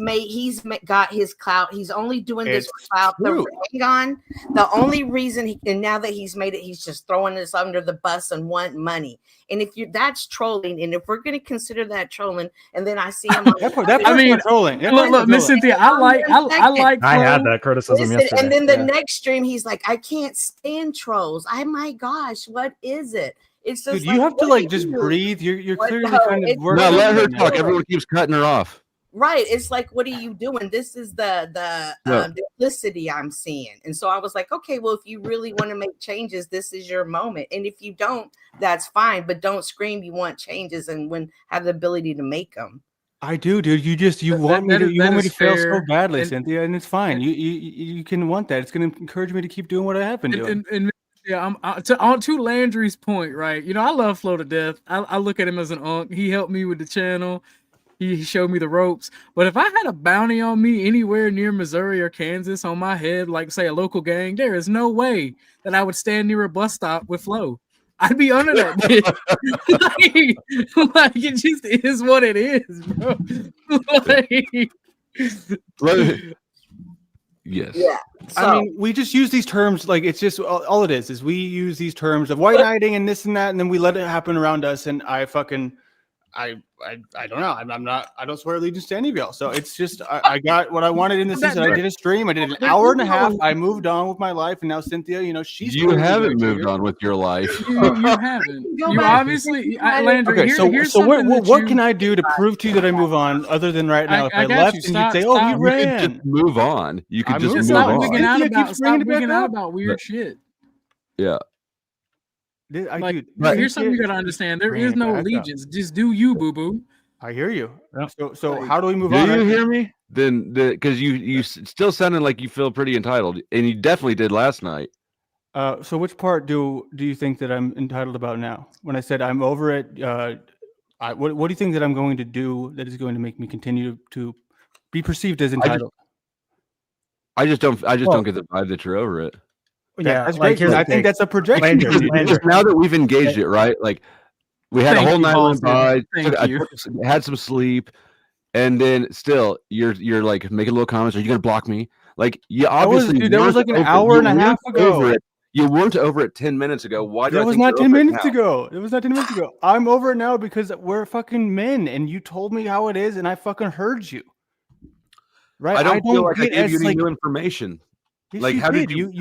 got his clout. He's only doing this for clout. Hang on. The only reason, and now that he's made it, he's just throwing us under the bus and want money. And if that's trolling, and if we're going to consider that trolling, and then I see him, trolling. Look, Miss Cynthia, I like. I had that criticism yesterday. And then the next stream, he's like, I can't stand trolls. My gosh, what is it? It's just dude, you have to like just breathe. You're clearly kind of working. No, let her talk. Everyone keeps cutting her off. Right. It's like, what are you doing? This is the duplicity I'm seeing. And so I was like, okay, well, if you really want to make changes, this is your moment. And if you don't, that's fine. But don't scream you want changes and have the ability to make them. I do, dude. You want me to fail so badly, Cynthia, and it's fine. You can want that. It's going to encourage me to keep doing what I have been doing. Yeah, to Landry's point, right? You know, I love Flo to death. I look at him as an unk. He helped me with the channel. He showed me the ropes. But if I had a bounty on me anywhere near Missouri or Kansas on my head, like say a local gang, there is no way that I would stand near a bus stop with Flo. I'd be under that bitch. like it just is what it is, bro. Yes. Yeah. So, I mean, we just use these terms like it's just all it is we use these terms of white knighting and this and that, and then we let it happen around us. And I don't know. I'm not. I don't swear allegiance to any of y'all. So it's just I got what I wanted in the season. I did a stream. I did an hour and a half. I moved on with my life, and now Cynthia, she's you haven't moved on with your life. You haven't. You obviously, Landry. Okay, Here's so something what can I do to prove to you that I move on, other than right now? If I left and you'd say, "Oh, he ran," you could just move on. You could just move stop on. wigging out about weird shit. Yeah. Here's something you gotta understand. There is no allegiance. Just do you, boo boo. I hear you. So how do we move do on? Do you hear me? Then because you still sounded like you feel pretty entitled, and you definitely did last night. So which part do you think that I'm entitled about now? When I said I'm over it, what do you think that I'm going to do that is going to make me continue to be perceived as entitled? I just don't get the vibe that you're over it. Yeah, that's great. I think that's a projection. Now that we've engaged it, right? Like we had a whole night went by, had some sleep, and then still you're like making little comments. Are you gonna block me? Like you obviously that was like an hour and a half ago. You weren't over it 10 minutes ago. Why? That was not 10 minutes ago. It was not 10 minutes ago. I'm over it now because we're fucking men, and you told me how it is, and I fucking heard you. Right? I don't feel like I gave you any new information. Yes, like how did you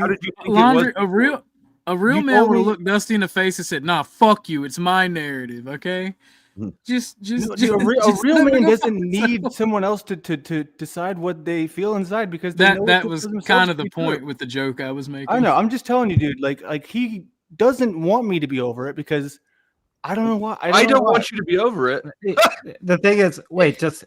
Laundry, a real man would have looked Dusty in the face and said, "Nah, fuck you. It's my narrative, okay?" Just a real man doesn't need someone else to decide what they feel inside, because that was kind of the point with the joke I was making. I know. I'm just telling you, dude. Like he doesn't want me to be over it because I don't know why. I don't want you to be over it. The thing is,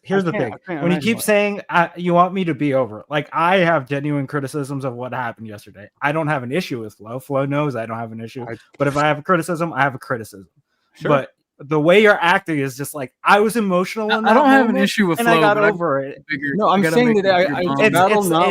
here's the thing. When you keep saying you want me to be over it, like I have genuine criticisms of what happened yesterday. I don't have an issue with Flo. Flo knows I don't have an issue. But if I have a criticism, I have a criticism. Sure. But the way you're acting is just like I was emotional. I don't have an issue with and Flo, I got over it. No, I'm saying that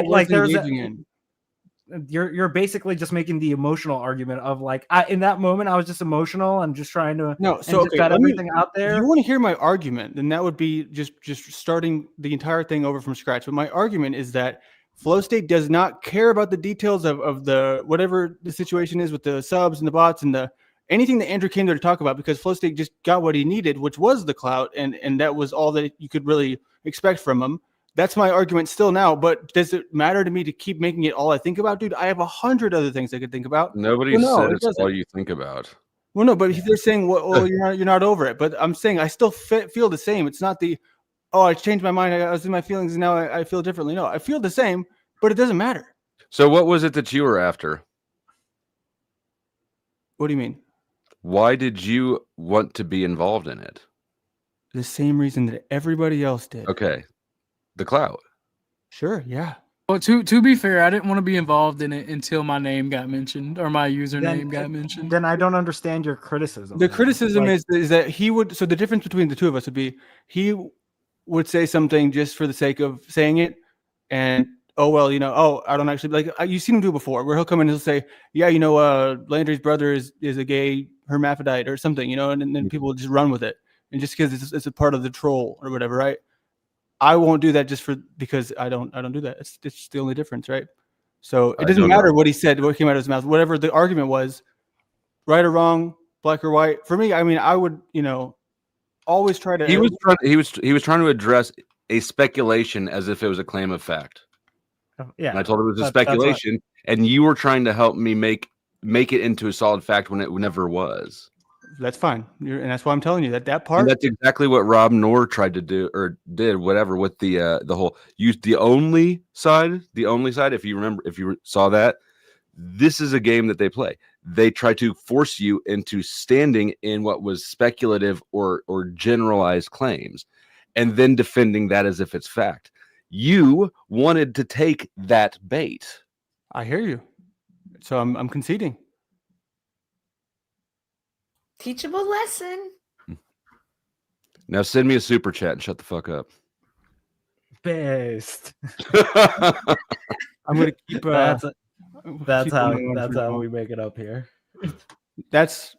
you're basically just making the emotional argument of like in that moment I was just emotional and just trying to got everything out there. If you want to hear my argument, then that would be just starting the entire thing over from scratch. But my argument is that Flow State does not care about the details of the whatever the situation is with the subs and the bots and anything that Andrew came there to talk about, because Flow State just got what he needed, which was the clout, and that was all that you could really expect from him. That's my argument still now, but does it matter to me to keep making it all I think about, dude? I have 100 other things I could think about. Nobody said it's all you think about. Well, no, but they're saying, well, you're not over it. But I'm saying I still feel the same. It's not I changed my mind. I was in my feelings, and now I feel differently. No, I feel the same, but it doesn't matter. So what was it that you were after? What do you mean? Why did you want to be involved in it? The same reason that everybody else did. Okay. The clout. Sure, yeah. Well, to be fair, I didn't want to be involved in it until my name got mentioned or my username got mentioned. Then I don't understand your criticism. The criticism is that he would. So the difference between the two of us would be he would say something just for the sake of saying it, and I don't actually like. You've seen him do it before, where he'll come in and he'll say, "Yeah, Landry's brother is a gay hermaphrodite or something," and then people will just run with it, and just because it's a part of the troll or whatever, right? I won't do that because I don't do that. It's the only difference, right? So it doesn't matter what he said, what came out of his mouth, whatever the argument was, right or wrong, black or white. For me, I mean, I would, always try to. He was trying to address a speculation as if it was a claim of fact. Yeah, and I told him it was a speculation, and you were trying to help me make it into a solid fact when it never was. That's fine, and that's why I'm telling you that part. And that's exactly what Rob Noor tried to do, or did, whatever, with the whole use the only side. If you remember, if you saw that, this is a game that they play. They try to force you into standing in what was speculative or generalized claims, and then defending that as if it's fact. You wanted to take that bait. I hear you, so I'm conceding. Teachable lesson. Now send me a super chat and shut the fuck up. Best. I'm gonna keep. That's how we make it up here. That's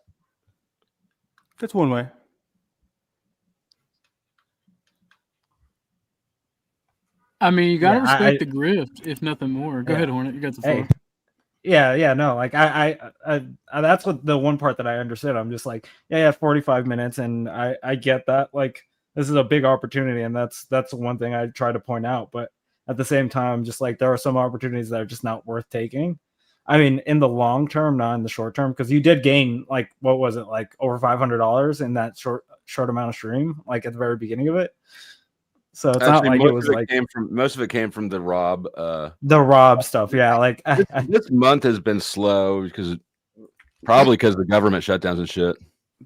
one way. I mean, you gotta respect the grift, if nothing more. Go ahead, Hornet. You got the floor. Yeah, no, like I that's what the one part that I understood. I'm just like, yeah, 45 minutes, and I get that. Like, this is a big opportunity, and that's one thing I try to point out. But at the same time, just like there are some opportunities that are just not worth taking. I mean, in the long term, not in the short term, because you did gain like what was it, like over $500 in that short amount of stream, like at the very beginning of it. So it's not like it was like most of it came from the Rob stuff. Yeah, like this month has been slow because probably because of the government shutdowns and shit.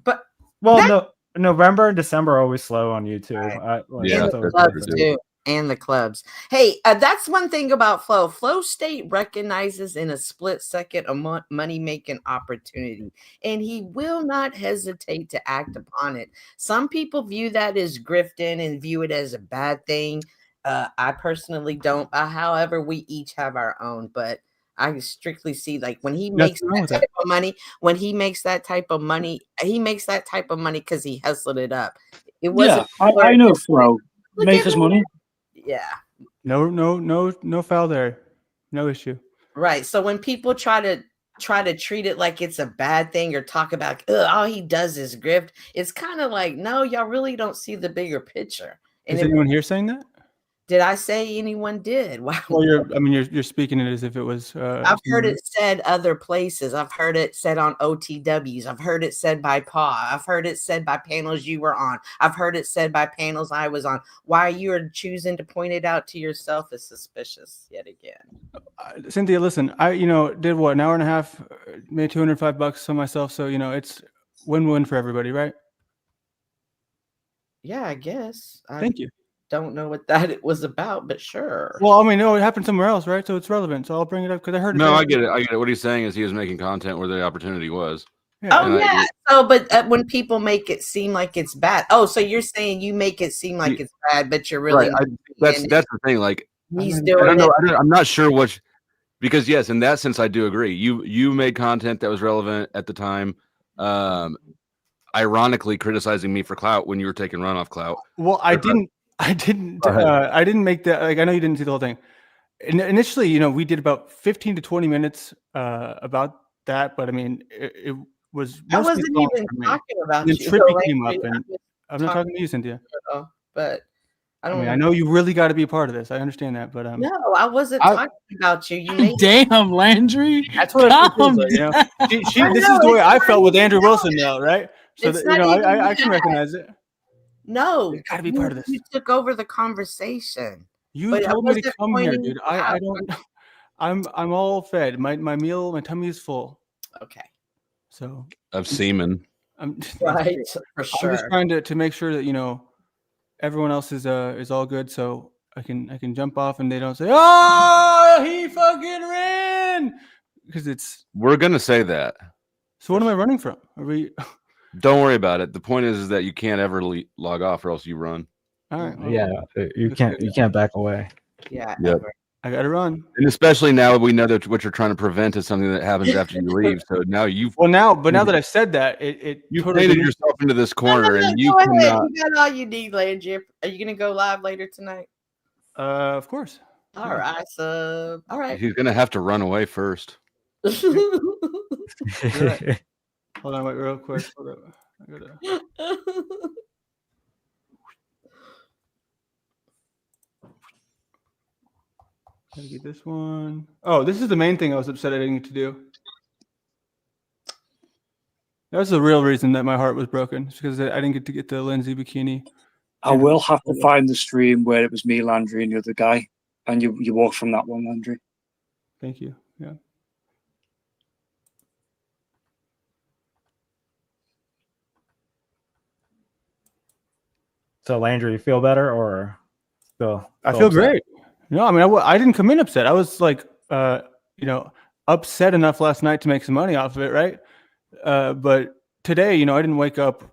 But no, November and December are always slow on YouTube. Like, and the clubs too, and the clubs. Hey, that's one thing about Flow. Flow State recognizes in a split second a money-making opportunity, and he will not hesitate to act upon it. Some people view that as grifting and view it as a bad thing. I personally don't. However, we each have our own, but I strictly see like when he makes that type of money, he makes that type of money because he hustled it up. It wasn't. I know Flow. Make his money. Yeah. No foul there. No issue. Right. So when people try to treat it like it's a bad thing or talk about all he does is grift, it's kind of like, no, y'all really don't see the bigger picture. Is anyone here saying that? Did I say anyone did? Wow. Well, you're speaking it as if it was. I've heard it said other places. I've heard it said on OTWs. I've heard it said by Pa. I've heard it said by panels you were on. I've heard it said by panels I was on. Why you are choosing to point it out to yourself is suspicious yet again. Cynthia, listen, I did what, an hour and a half, made $205 on myself. So it's win-win for everybody, right? Yeah, I guess. Thank you. Don't know what that it was about, but sure. Well, I mean, no, it happened somewhere else, right? So it's relevant. So I'll bring it up because I heard it. No, I get it. What he's saying is he was making content where the opportunity was. Yeah. So, but when people make it seem like it's bad. Oh, so you're saying you make it seem like it's bad, but you're really right. That's the thing. Like he's doing I'm not sure what, because yes, in that sense, I do agree. You made content that was relevant at the time. Ironically, criticizing me for clout when you were taking runoff clout. Well, I didn't make that. Like, I know you didn't see the whole thing. Initially, we did about 15 to 20 minutes about that, but I mean, it was. I wasn't even talking about you. Trippy came up, and I'm not talking to you, Cynthia. But I don't. I know you really got to be a part of this. I understand that, but no, I wasn't talking about you. You made damn Landry. That's what I this is the way I felt with Andrew Wilson, though, right? So I can recognize it. No, you gotta be part of this. You took over the conversation. You told me to come here, dude. I don't. I'm all fed. My tummy is full. Okay. So of semen. Right, for sure. I'm just trying to make sure that everyone else is all good, so I can jump off and they don't say, "Oh, he fucking ran," because we're gonna say that. So what am I running from? Are we? Don't worry about it. The point is that you can't ever log off, or else you run. All right. Well, yeah, you can't back away. Yeah. Yep. I got to run. And especially now we know that what you're trying to prevent is something that happens after you leave. So now now that I've said that, you painted yourself into this corner, and you cannot. You got all you need, Landry. Are you gonna go live later tonight? Of course. All right. So all right. He's gonna have to run away first. Hold on, wait, real quick. Hold up. Gotta get this one. Oh, this is the main thing I was upset I didn't get to do. That was the real reason that my heart was broken. It's because I didn't get the Lindsay bikini. I will have to find the stream where it was me, Landry, and the other guy, and you walked from that one, Landry. Thank you. Yeah. So Landry, you feel better or still? I feel great. No, I mean, I didn't come in upset. I was like, upset enough last night to make some money off of it, right? But today, I didn't wake up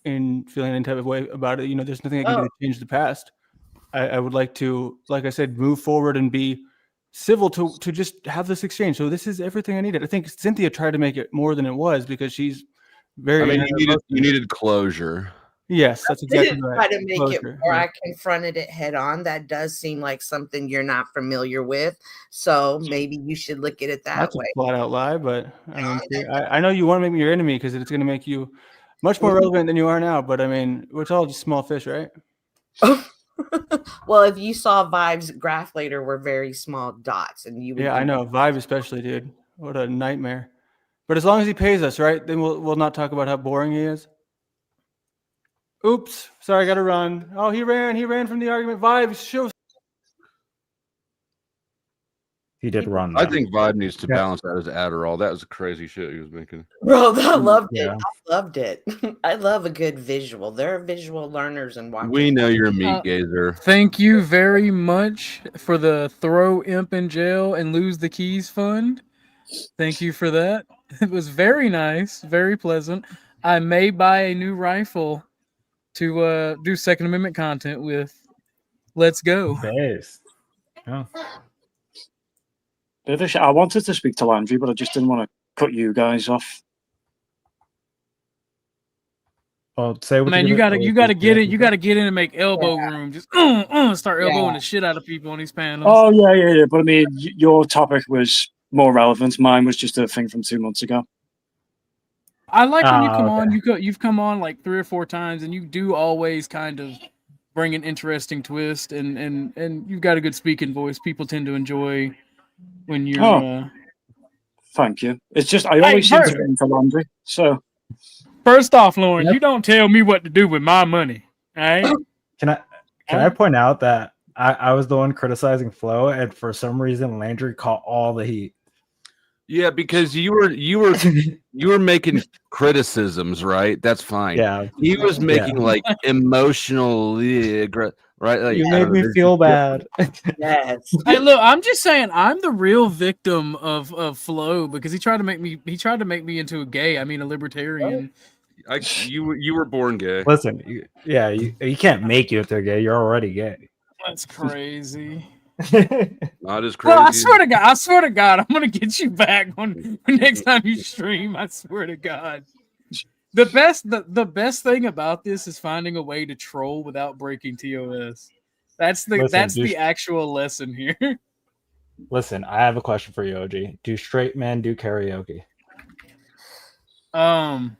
in feeling any type of way about it. There's nothing I can do to change the past. I would like to, like I said, move forward and be civil to just have this exchange. So this is everything I needed. I think Cynthia tried to make it more than it was because she's very. I mean, you needed closure. Yes, that's exactly Try right. to make it, Closure, or yeah. I confronted it head on. That does seem like something you're not familiar with. So maybe you should look at it that That's a way. flat out lie, but I mean, see, I know you want to make me your enemy because it's going to make you much more relevant than you are now. But I mean, it's all just small fish, right? Well, if you saw Vibe's graph later were very small dots, and you would Yeah, I know. Vibe especially, dude. What a nightmare. But as long as he pays us, right? Then we'll not talk about how boring he is. Oops. Sorry, I gotta run. Oh, he ran from the argument. Vibe, show. He did run. I think Vibe needs to balance out his Adderall. That was crazy shit he was making. Bro, I loved it. Yeah. I loved it. I love a good visual. They're visual learners and watching. We know you're a meat gazer. Thank you very much for the throw imp in jail and lose the keys fund. Thank you for that. It was very nice, very pleasant. I may buy a new rifle to do Second Amendment content with. Let's go. Base. Oh. I wanted to speak to Landry, but I just didn't want to cut you guys off. Well, say what Man, you gotta get it. You gotta get in and make elbow room. Just start elbowing the shit out of people on these panels. Oh yeah. But I mean, your topic was more relevant. Mine was just a thing from 2 months ago. I like when you come on. You've come on like 3 or 4 times, and you do always kind of bring an interesting twist, and you've got a good speaking voice. People tend to enjoy when you're. Thank you. It's just I always seem to get into Landry. So first off, Lauren, you don't tell me what to do with my money. All right? Can I point out that I was the one criticizing Flo, and for some reason Landry caught all the heat. Yeah, because you were making criticisms, right? That's fine. Yeah, he was making like emotionally right. Like, you made me feel bad. Yes. Hey, look, I'm just saying, I'm the real victim of Flo because he tried to make me into a gay. I mean, a libertarian. You were born gay. Listen, you can't make you into gay. You're already gay. That's crazy. Not as crazy. Well, I swear to God, I'm gonna get you back on next time you stream. I swear to God. The best thing about this is finding a way to troll without breaking TOS. That's the actual lesson here. Listen, I have a question for you, OG. Do straight men do karaoke? Man,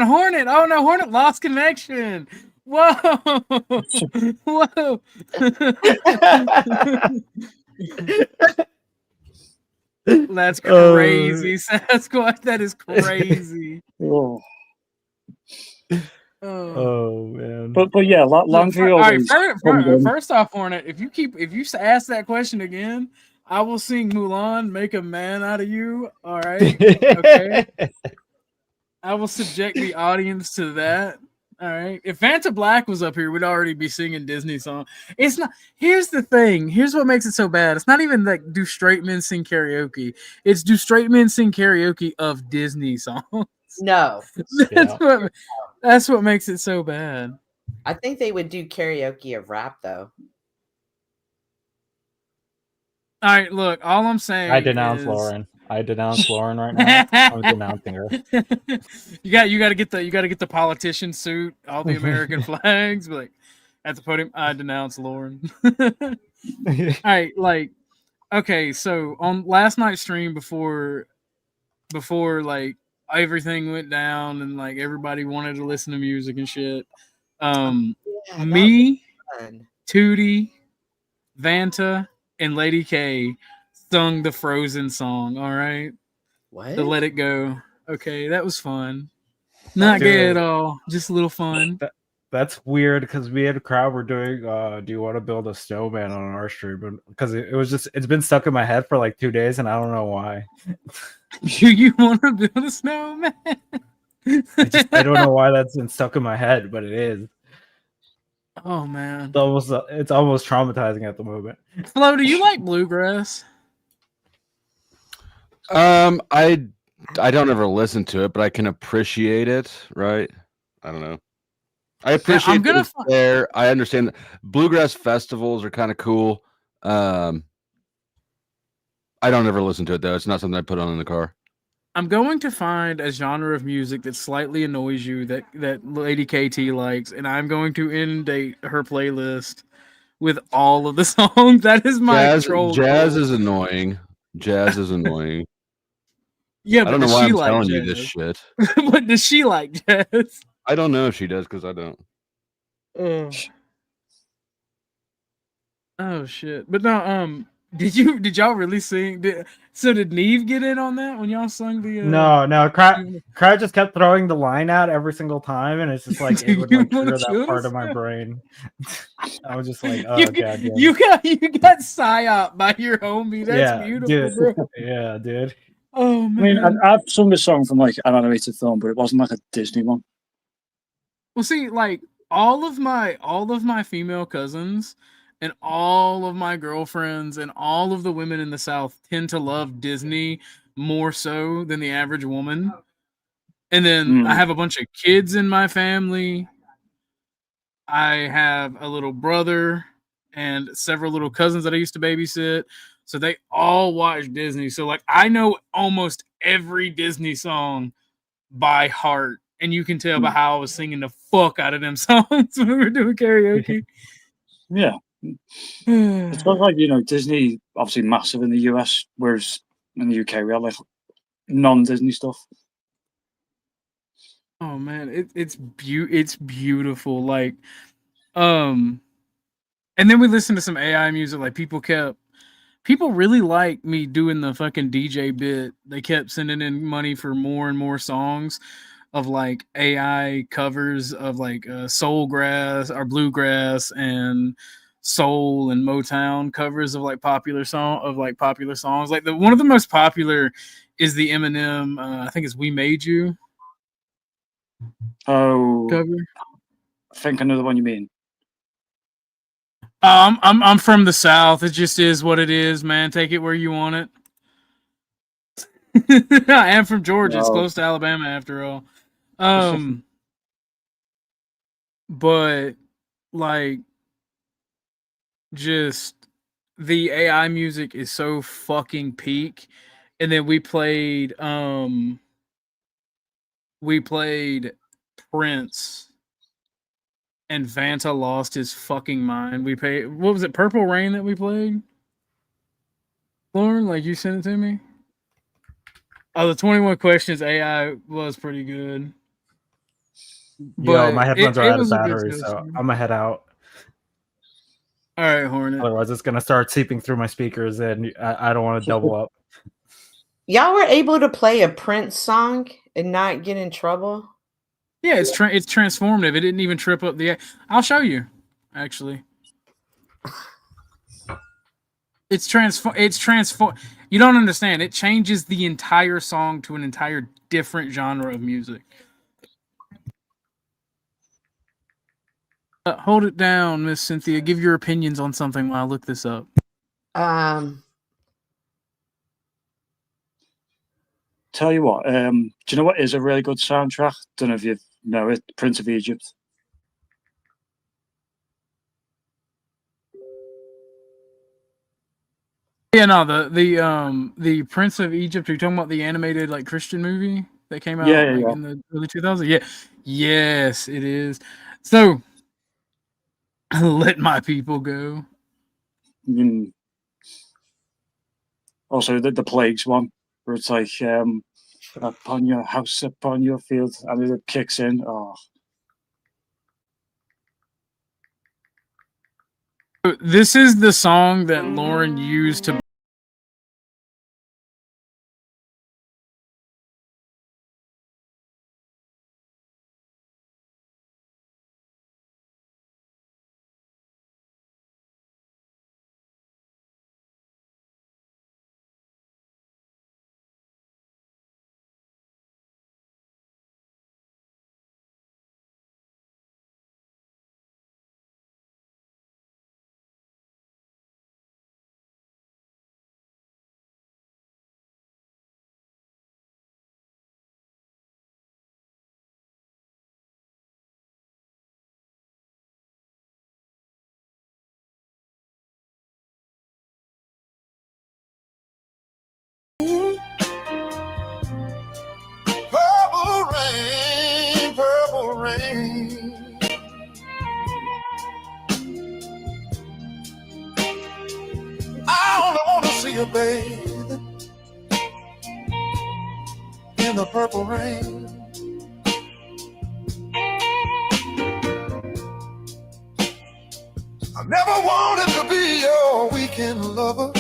Hornet. Oh no, Hornet lost connection. Whoa! Whoa! That's crazy, Sasquatch. That is crazy. Oh man! But yeah, Landry always. First off, Hornet, if you ask that question again, I will sing Mulan, "Make a Man Out of You." All right, okay. I will subject the audience to that. All right. If Fanta Black was up here, we'd already be singing Disney songs. It's not. Here's the thing. Here's what makes it so bad. It's not even like do straight men sing karaoke. It's do straight men sing karaoke of Disney songs. No. That's what makes it so bad. I think they would do karaoke of rap though. All right. Look, all I'm saying. I denounce Lauren. I denounce Lauren right now. I'm denouncing her. You got to get the politician suit, all the American flags, but like at the podium. I denounce Lauren. All right, like okay, so on last night's stream before like everything went down and like everybody wanted to listen to music and shit. Me, Tootie, Vanta, and Lady K sung the Frozen song, all right? What? To Let It Go. Okay, that was fun. Not gay at all. Just a little fun. That's weird because me and Crowd were doing do you want to build a snowman on our stream? Because it's been stuck in my head for like 2 days and I don't know why. You want to build a snowman? I don't know why that's been stuck in my head, but it is. Oh man. It's almost traumatizing at the moment. Flo, do you like bluegrass? I don't ever listen to it, but I can appreciate it, right? I don't know. I appreciate it there. I understand that bluegrass festivals are kind of cool. I don't ever listen to it though. It's not something I put on in the car. I'm going to find a genre of music that slightly annoys you that Lady KT likes, and I'm going to inundate her playlist with all of the songs. That is my troll Jazz goal. is annoying. Jazz is annoying. Yeah, I but don't know does why she I'm like telling you this jazz? shit. But does she like jazz? I don't know if she does because I don't. Oh shit! But no, did y'all really sing? Did Neve get in on that when y'all sung the? No. Crowd just kept throwing the line out every single time, and it's just like it would you like wanna trigger that kill part of us? my brain. I was just like, You oh god, damn you it. got psyop by your homie. That's Yeah, beautiful, dude. bro. Yeah, dude. Oh I mean, man. I've sung a song from like an animated film, but it wasn't like a Disney one. Well, see, like all of my female cousins and all of my girlfriends and all of the women in the South tend to love Disney more so than the average woman. And then I have a bunch of kids in my family. I have a little brother and several little cousins that I used to babysit. So they all watch Disney. So like I know almost every Disney song by heart. And you can tell by how I was singing the fuck out of them songs when we were doing karaoke. Yeah. It's not like, you know, Disney obviously massive in the US, whereas in the UK we have like non-Disney stuff. Oh man, it's beautiful. Like, and then we listened to some AI music. Like people really like me doing the fucking DJ bit. They kept sending in money for more and more songs of like AI covers of like soulgrass or bluegrass and soul and Motown covers of like popular songs. Like the one of the most popular is the Eminem. I think it's "We Made You" Oh, cover. I think I know the one you mean. I'm from the South. It just is what it is, man. Take it where you want it. I am from Georgia. It's No. close to Alabama, after all. But like, just the AI music is so fucking peak. And then we played Prince, and Vanta lost his fucking mind. We played, what was it, Purple Rain that we played? Lauren, like you sent it to me? Oh, the 21 Questions AI was pretty good. Yo, But my headphones are it out of was a good battery, so session. I'm gonna head out. All right, Hornet. Otherwise, it's gonna start seeping through my speakers, and I don't want to double up. Y'all were able to play a Prince song and not get in trouble? Yeah, it's transformative. It didn't even trip up the. I'll show you, actually. It's transform. You don't understand. It changes the entire song to an entire different genre of music. Hold it down, Miss Cynthia. Give your opinions on something while I look this up. Tell you what, do you know what is a really good soundtrack? Don't know if you know it, Prince of Egypt. Yeah, no, the Prince of Egypt. Are you talking about the animated like Christian movie that came out like in the early 2000s? Yeah, yes, it is. So, let my people go. Also, the Plagues one, where it's like upon your house, upon your field, and it kicks in. Oh, This is the song that Lauren used to rain, purple rain. I only want to see you bathe in the purple rain. I never wanted to be your weekend lover.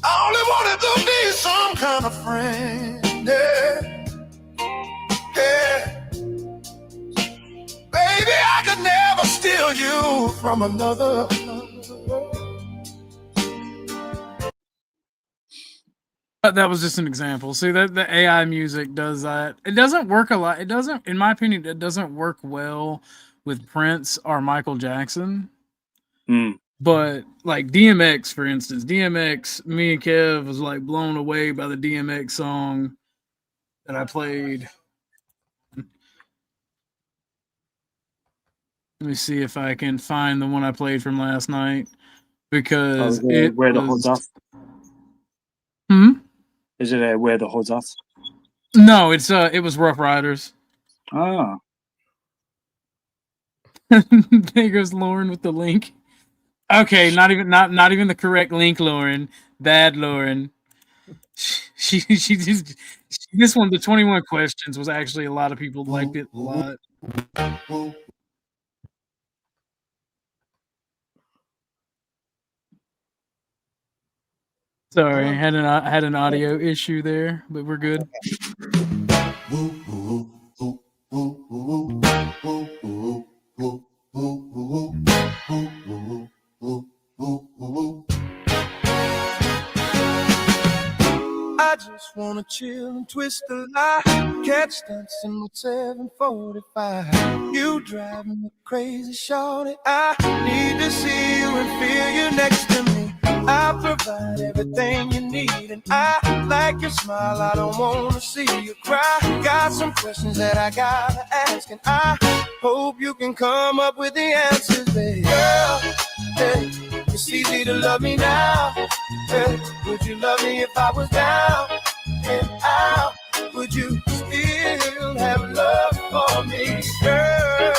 I only wanted to be some kind of friend. Yeah. Yeah. Baby, I could never steal you from another. That was just an example. See, that the AI music does that. It doesn't work a lot. It doesn't, in my opinion, it doesn't work well with Prince or Michael Jackson. But like DMX, for instance, DMX, me and Kev was like blown away by the DMX song that I played. Let me see if I can find the one I played from last night, because it Where the was... Hood's At? Is it Where the Hood's At? No, it's it was Rough Riders. Ah. There goes Lauren with the link. Okay, not even the correct link, Lauren. Bad Lauren. She just this one, the 21 questions, was actually a lot of people liked it a lot. Sorry, I had an audio issue there, but we're good. I just wanna chill and twist the lie, catch stunts in my 745. You drive me crazy, shorty. I need to see you and feel you next to me. I provide everything you need, and I like your smile. I don't wanna see you cry. Got some questions that I gotta ask, and I hope you can come up with the answers, baby. Girl, hey, it's easy to love me now. Hey, would you love me if I was down and out? Would you still have love for me, girl?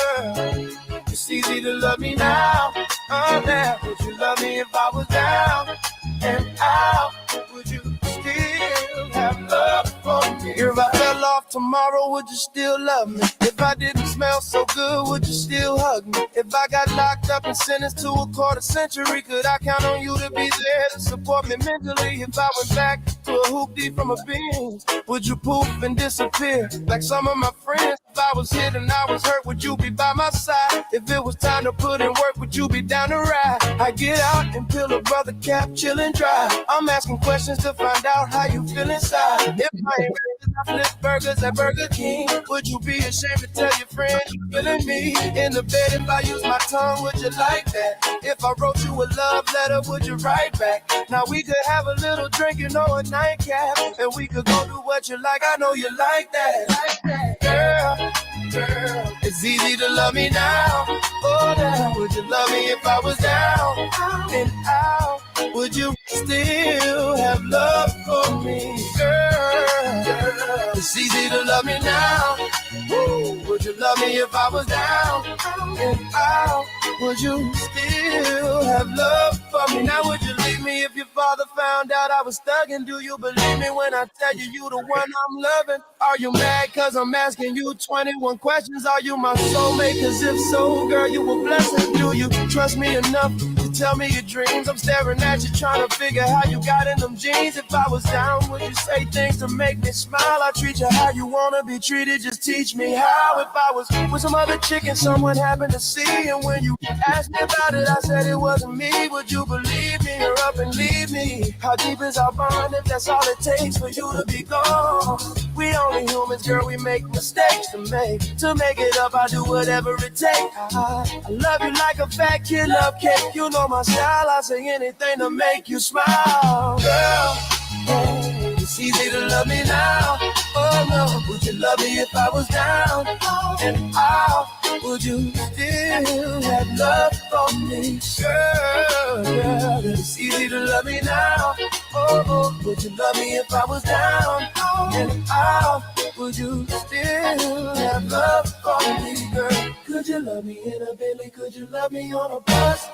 It's easy to love me now. Oh, now, would you love me if I was down and out? Would you still have love for me? If I fell off tomorrow, would you still love me? If I didn't smell so good, would you still hug me? If I got locked up and sentenced to a quarter century, could I count on you to be there to support me mentally? If I went back to a hoopty from a beans, would you poof and disappear like some of my friends? If I was hit and I was hurt, would you be by my side? If it was time to put in work, would you be down to ride? I get out and peel a brother cap, chill and dry. I'm asking questions to find out how you feel inside. If I ain't ready, I flip burgers at Burger King. Would you be ashamed to tell your friend you feeling me? In the bed, if I use my tongue, would you like that? If I wrote you a love letter, would you write back? Now we could have a little drinking or a nightcap, and we could go do what you like. I know you like that. Girl, it's easy to love me now. Oh, now, would you love me if I was down and out? Would you still have love for me, girl? It's easy to love me now. Woo. Would you love me if I was down and out? Would you still have love for me? Now would you leave me if your father found out I was thugging? Do you believe me when I tell you you the one I'm loving? Are you mad cause I'm asking you 21 questions? Are you my soulmate? Cause if so, girl, you a blessing. Do you trust me enough to tell me your dreams? I'm staring at you trying to figure how you got in them jeans. If I was down, would you say things to make me smile? I treat you how you wanna be treated, just teach me how. If I was with some other chick and someone happened to see, and when you asked me about it, I said it wasn't me, would you believe me or up and leave me? How deep is our bond if that's all it takes for you to be gone? We only humans, girl, we make mistakes to make it up. I do whatever it takes. I love you like a fat kid love cake. You know my style, I say anything to make you smile. Girl, it's easy to love me now. Oh no, would you love me if I was down and out? Would you still have love for me, girl? It's easy to love me now. Oh Would you love me if I was down and out? Would you still have love for me, girl? Could you love me in a Bentley? Could you love me on a bus?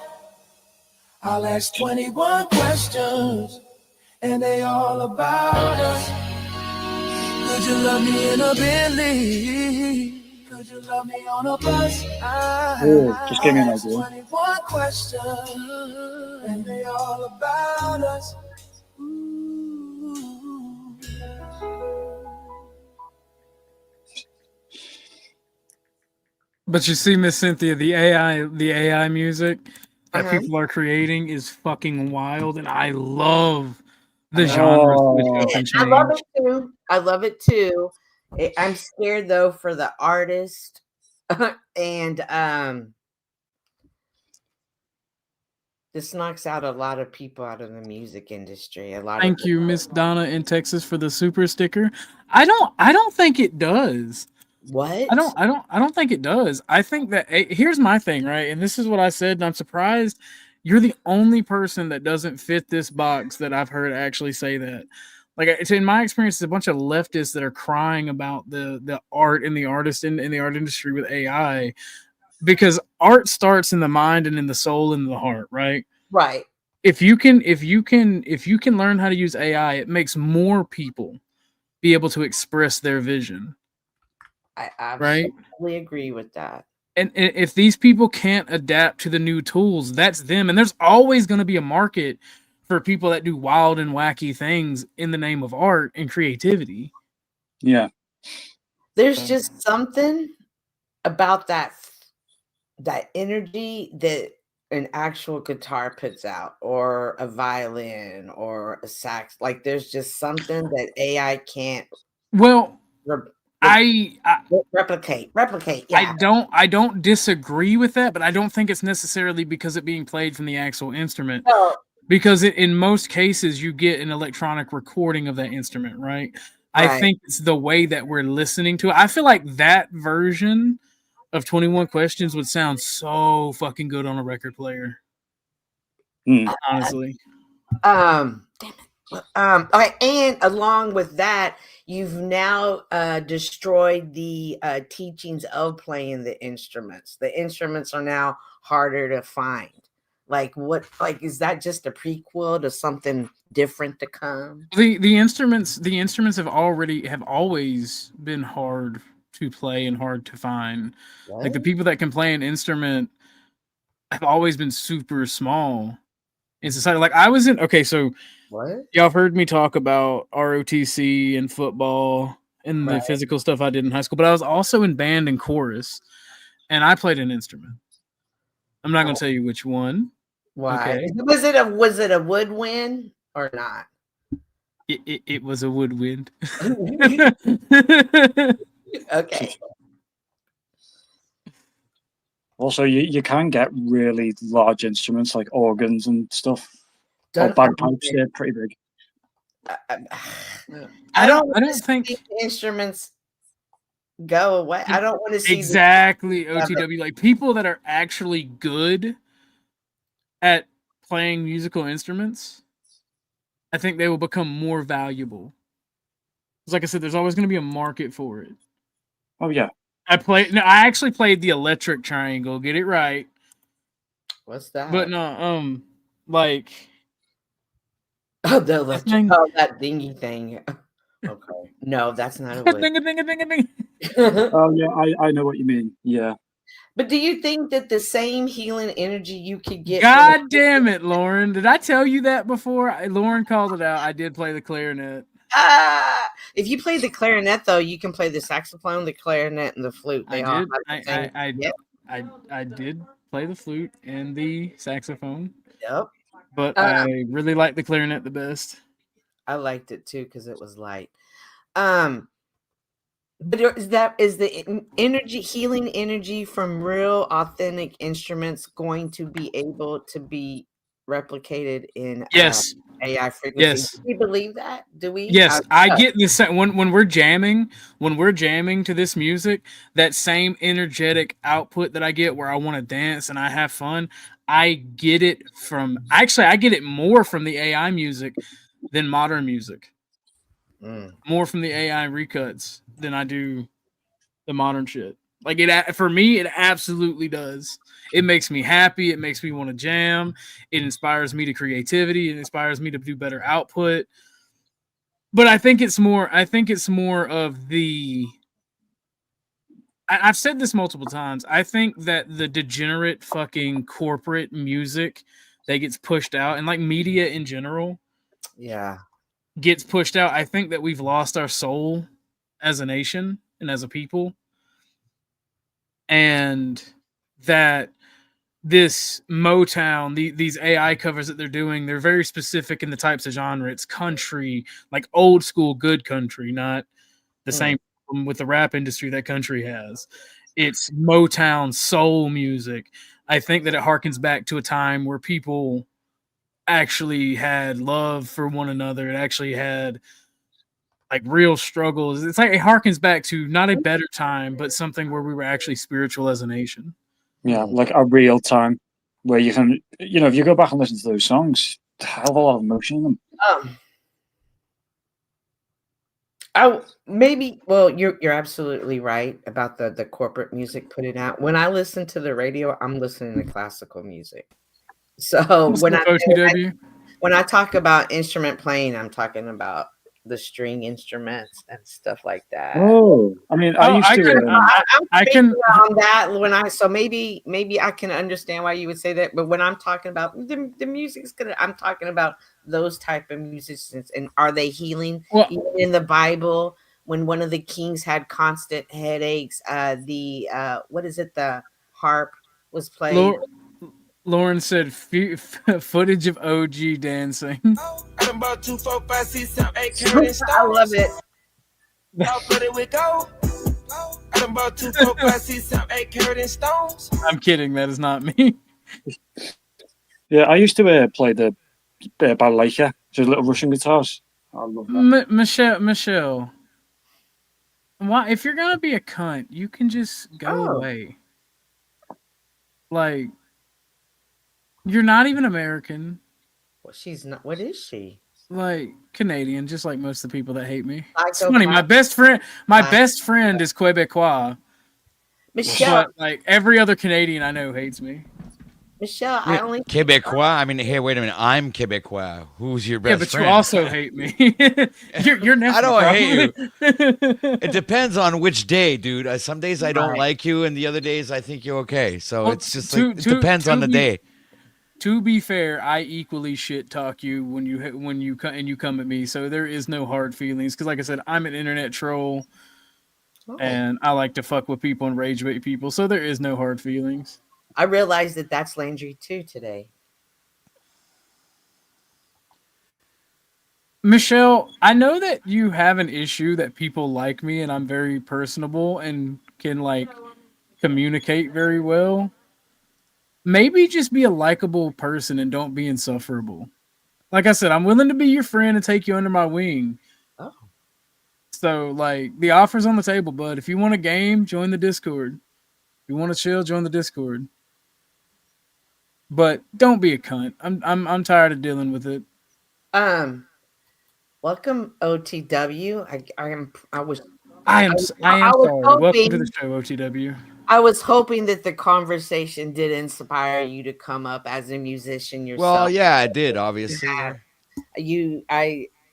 I'll ask 21 questions, and they all about us. Could you love me in a Bentley? Could you love me on a bus? Just give me an idea. 21 questions, and they all about us. But you see, Miss Cynthia, the AI music that people are creating is fucking wild, and I love the genre switch up and change. I love it too. I love it too. I'm scared though for the artist, and this knocks out a lot of people out of the music industry. Thank you, Miss Donna in Texas, for the super sticker. I don't think it does. What? I don't think it does. I think that here's my thing, right? And this is what I said, and I'm surprised you're the only person that doesn't fit this box that I've heard actually say that. Like, it's in my experience, it's a bunch of leftists that are crying about the art and the artist in the art industry with AI, because art starts in the mind and in the soul and the heart, right? Right. If you can learn how to use AI, it makes more people be able to express their vision. I absolutely agree with that. And if these people can't adapt to the new tools, that's them. And there's always going to be a market for people that do wild and wacky things in the name of art and creativity. Yeah. There's just something about that energy that an actual guitar puts out, or a violin, or a sax. Like, there's just something that AI can't. Well, replicate. Yeah. I don't disagree with that, but I don't think it's necessarily because it being played from the actual instrument. No. Because in most cases you get an electronic recording of that instrument, right? I think it's the way that we're listening to it. I feel like that version of 21 Questions would sound so fucking good on a record player. Honestly. Damn it. Okay, and along with that, you've now destroyed the teachings of playing the instruments. The instruments are now harder to find. Like, what? Like, is that just a prequel to something different to come? The instruments have always been hard to play and hard to find. What? Like, the people that can play an instrument have always been super small in society. Like, I was in so what? Y'all have heard me talk about ROTC and football and the physical stuff I did in high school, but I was also in band and chorus, and I played an instrument. I'm not going to tell you which one. Why? Okay. Was it a woodwind or not? It was a woodwind. Okay. Also, you can get really large instruments like organs and stuff. Or bagpipes, they're pretty big. I don't think instruments go away. I don't want to see exactly OTW. Like, people that are actually good at playing musical instruments, I think they will become more valuable. Because, like I said, there's always going to be a market for it. Oh yeah. I actually played the electric triangle. Get it right. What's that? But no, like. Oh, the electric. Oh, that dingy thing. Okay. No, that's not a wood. Ding. Oh yeah, I know what you mean. Yeah. But do you think that the same healing energy you could get? God damn it, Lauren! Did I tell you that before? Lauren called it out. I did play the clarinet. If you play the clarinet, though, you can play the saxophone, the clarinet, and the flute. They all I did play the flute and the saxophone. Yep. But I really liked the clarinet the best. I liked it too because it was light. But is the energy, healing energy from real authentic instruments going to be able to be replicated in AI frequency? Yes. Do we believe that? Do we? Yes, I get this when we're jamming to this music, that same energetic output that I get where I want to dance and I have fun, I get it more from the AI music than modern music. Mm. More from the AI recuts than I do the modern shit. Like for me, it absolutely does. It makes me happy. It makes me want to jam. It inspires me to creativity. It inspires me to do better output. But I think it's more of the. I've said this multiple times. I think that the degenerate fucking corporate music that gets pushed out, and like media in general, gets pushed out. I think that we've lost our soul as a nation and as a people, and that this Motown, these AI covers that they're doing, they're very specific in the types of genre. It's country, like old school good country, not the same problem with the rap industry that country has. It's Motown soul music. I think that it harkens back to a time where people actually had love for one another. It actually had like real struggles. It's like it harkens back to not a better time, but something where we were actually spiritual as a nation. Yeah, like a real time where you can, if you go back and listen to those songs, a hell of a lot of emotion in them. You're absolutely right about the corporate music putting out. When I listen to the radio, I'm listening to classical music. So when I talk about instrument playing, I'm talking about the string instruments and stuff like that. Oh, I mean, I can on that when maybe I can understand why you would say that. But when I'm talking about the music's I'm talking about those type of musicians, and are they healing? Even in the Bible, when one of the kings had constant headaches, the harp was played. Lauren said footage of OG dancing. I love it. I'm kidding. That is not me. Yeah, I used to play the balalaika, just little Russian guitars. I love that. Michelle, why? If you're gonna be a cunt, you can just go away. Like, you're not even American. Well, she's not. What is she? Like Canadian, just like most of the people that hate me. It's funny. My best friend is Quebecois. Michelle, but like every other Canadian I know hates me. Michelle, I only Quebecois. I mean, hey, wait a minute. I'm Quebecois. Who's your best friend? You also hate me. you're never. I don't hate you. It depends on which day, dude. Some days I don't like you, and the other days I think you're okay. So it's just it depends on the day. To be fair, I equally shit talk you when you come at me. So there is no hard feelings because, like I said, I'm an internet troll, and I like to fuck with people and rage bait people. So there is no hard feelings. I realized that that's Landry too today. Michelle, I know that you have an issue that people like me, and I'm very personable and can like communicate very well. Maybe just be a likable person and don't be insufferable. Like I said, I'm willing to be your friend and take you under my wing. Oh. So, like, the offer's on the table, bud. If you want a game, join the Discord. If you want to chill, join the Discord. But don't be a cunt. I'm tired of dealing with it. Welcome OTW. I am sorry. Welcome to the show, OTW. I was hoping that the conversation did inspire you to come up as a musician yourself. Well, yeah, it did, obviously.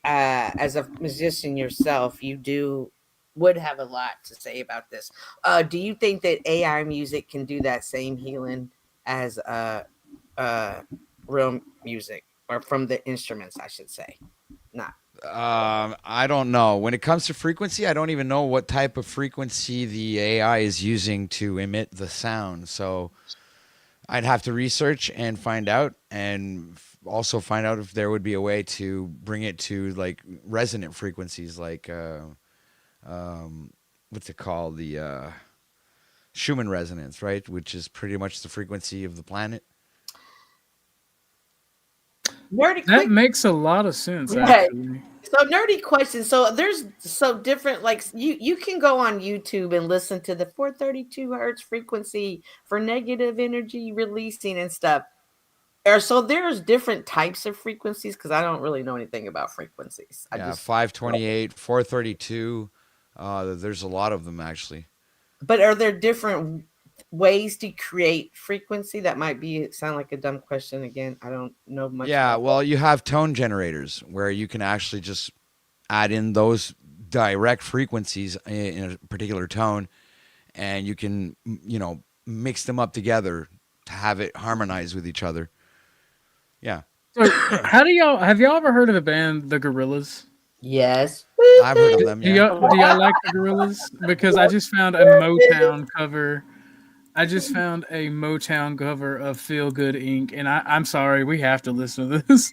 As a musician yourself, would have a lot to say about this. Do you think that AI music can do that same healing as real music, or from the instruments, I should say? Not. I don't know. When it comes to frequency, I don't even know what type of frequency the AI is using to emit the sound. So I'd have to research and find out, and also find out if there would be a way to bring it to like resonant frequencies, like what's it called? The Schumann resonance, right? Which is pretty much the frequency of the planet. That makes a lot of sense, actually. So nerdy question. So there's different, like you can go on YouTube and listen to the 432 hertz frequency for negative energy releasing and stuff. So there's different types of frequencies because I don't really know anything about frequencies. Yeah, 528, 432. There's a lot of them actually. But are there different ways to create frequency? That might sound like a dumb question again. I don't know much. Yeah, well, you have tone generators where you can actually just add in those direct frequencies in a particular tone, and you can, mix them up together to have it harmonize with each other. Yeah. So, have y'all ever heard of a band, the Gorillas? Yes. I've heard of them. Do Yeah. y'all like the Gorillas? Because I just found a Motown cover. Of Feel Good Inc. And I'm sorry, we have to listen to this.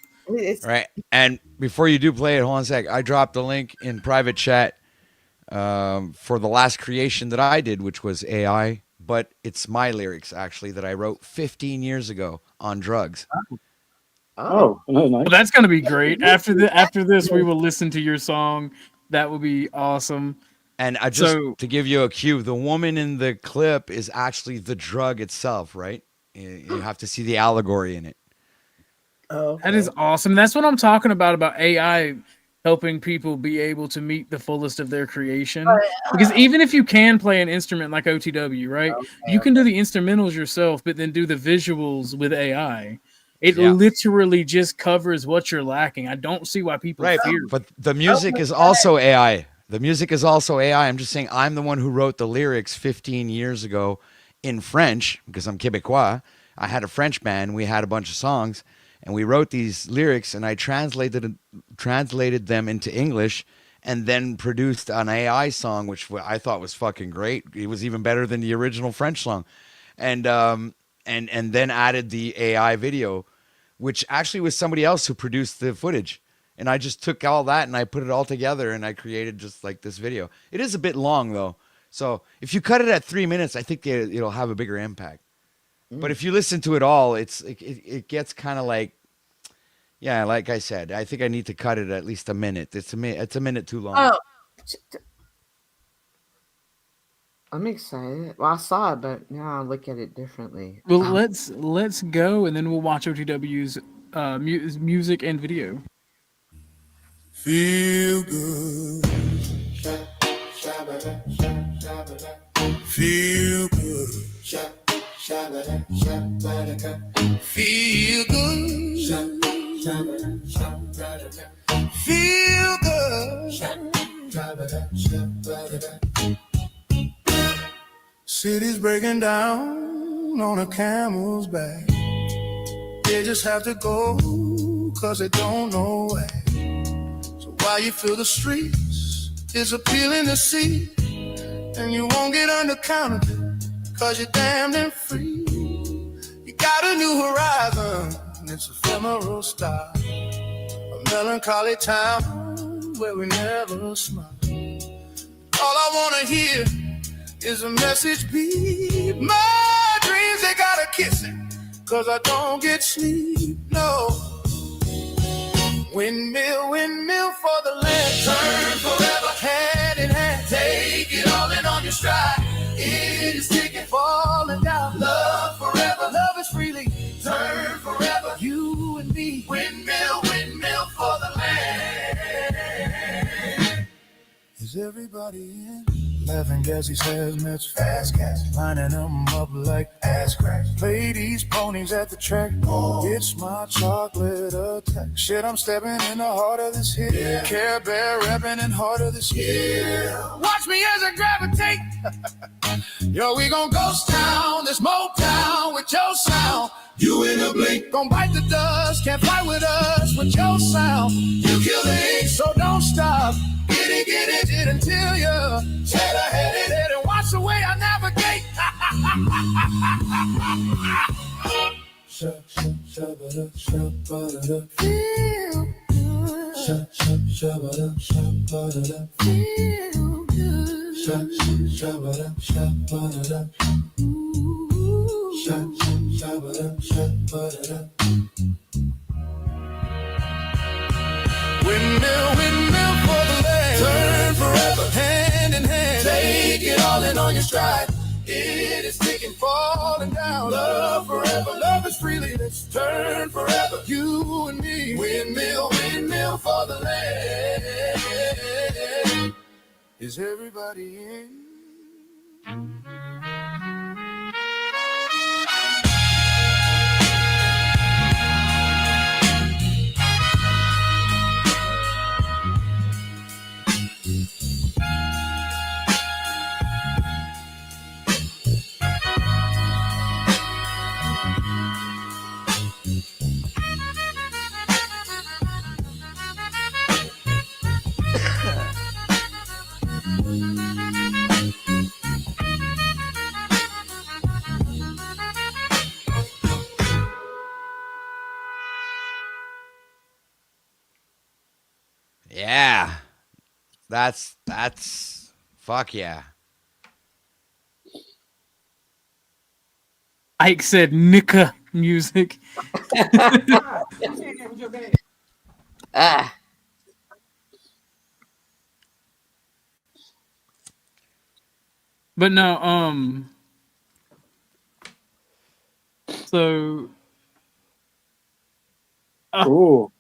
Right. And before you do play it, hold on a sec. I dropped the link in private chat for the last creation that I did, which was AI, but it's my lyrics actually that I wrote 15 years ago on drugs. Oh, nice. Well, that's gonna be great. After this, we will listen to your song. That will be awesome. And to give you a cue, the woman in the clip is actually the drug itself, right? You have to see the allegory in it. Oh, that is awesome. That's what I'm talking about AI helping people be able to meet the fullest of their creation. Because even if you can play an instrument like OTW, right? You can do the instrumentals yourself, but then do the visuals with AI. It literally just covers what you're lacking. I don't see why people fear. But the music is also AI. The music is also AI. I'm just saying I'm the one who wrote the lyrics 15 years ago in French because I'm Quebecois. I had a French band. We had a bunch of songs, and we wrote these lyrics, and I translated them into English and then produced an AI song, which I thought was fucking great. It was even better than the original French song. And then added the AI video, which actually was somebody else who produced the footage. And I just took all that and I put it all together and I created just like this video. It is a bit long though. So if you cut it at 3 minutes, I think it'll have a bigger impact. But if you listen to it all, it gets kind of like, yeah, like I said, I think I need to cut it at least a minute. It's a minute too long. Oh, I'm excited. Well, I saw it, but now I look at it differently. Well, let's go, and then we'll watch OTW's music and video. Feel good. Feel good. Feel good. Feel good. City's breaking down on a camel's back. They just have to go, cause they don't know where. So while you feel the streets, it's appealing to see. And you won't get undercounted, cause you're damned and free. You got a new horizon, it's ephemeral style. A melancholy town where we never smile. All I wanna hear is a message beat. My dreams, they gotta kiss it, cause I don't get sleep, no. Windmill, windmill for the land. Turn forever, hand in hand. Take it all in on your stride. It is ticking, falling down. Love forever, love is freely. Turn forever, you and me. Windmill, windmill for the land. Is everybody in? Laughing gas, these hazmats, fast cats, lining them up like ass cracks. Play these ponies at the track. Oh. It's my chocolate attack. Shit, I'm stepping in the heart of this hit. Yeah. Care Bear rapping in heart of this hit. Yeah. Watch me as I gravitate. Yo, we gon' ghost town, this Motown with your sound. You in a blink, gon' bite the dust. Can't fight with us with your sound. You kill the ink, so don't stop. Get it until you head ahead and watch the way I navigate. Windmill, windmill for the land. Turn forever, hand in hand. Take it all in on your stride. It is taking fall. falling down. Love forever, love is freely. Let's turn forever. You and me, windmill, windmill for the land. Is everybody in? Yeah. That's fuck yeah. Ike said Nika music. Ah. But no, so Oh.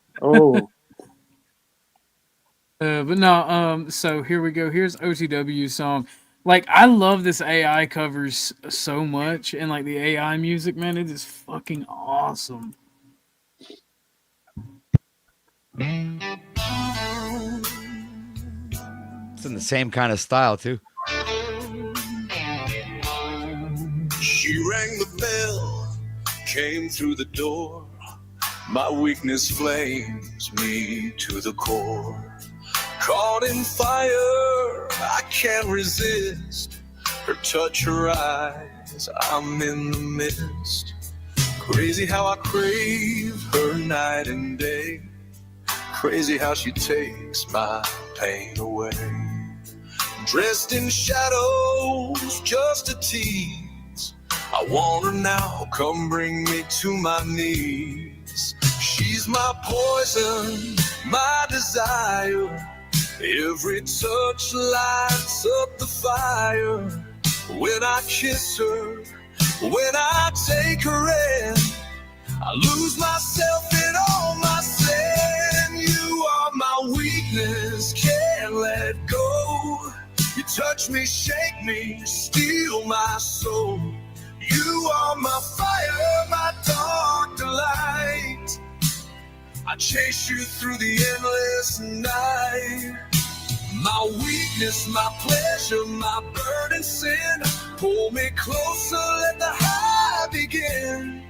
but no, so here we go. Here's OTW's song. Like, I love this AI covers so much, and like the AI music, man, it is fucking awesome. It's in the same kind of style too. She rang the bell, came through the door. My weakness flames me to the core. Caught in fire, I can't resist. Her touch, her eyes, I'm in the mist. Crazy how I crave her night and day. Crazy how she takes my pain away. Dressed in shadows, just a tease. I want her now, come bring me to my knees. She's my poison, my desire. Every touch lights up the fire. When I kiss her, when I take her in, I lose myself in all my sin. You are my weakness, can't let go. You touch me, shake me, steal my soul. You are my fire, my dark delight. I chase you through the endless night. My weakness, my pleasure, my burden, sin. Pull me closer, let the high begin.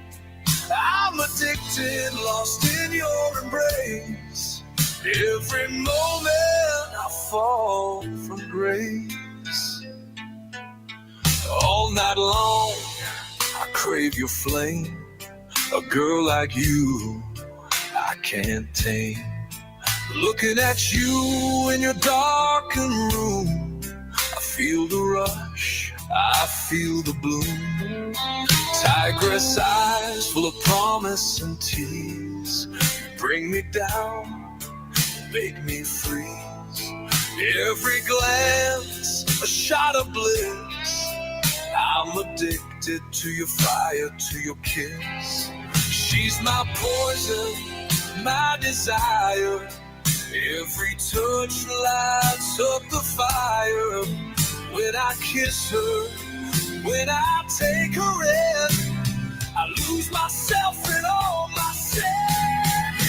I'm addicted, lost in your embrace. Every moment I fall from grace. All night long I crave your flame. A girl like you I can't tame. Looking at you in your darkened room, I feel the rush, I feel the bloom. Tigress eyes full of promise and tease. You bring me down, make me freeze. Every glance, a shot of bliss. I'm addicted to your fire, to your kiss. She's my poison, my desire. Every touch lights up the fire. When I kiss her, when I take her in, I lose myself in all my sin.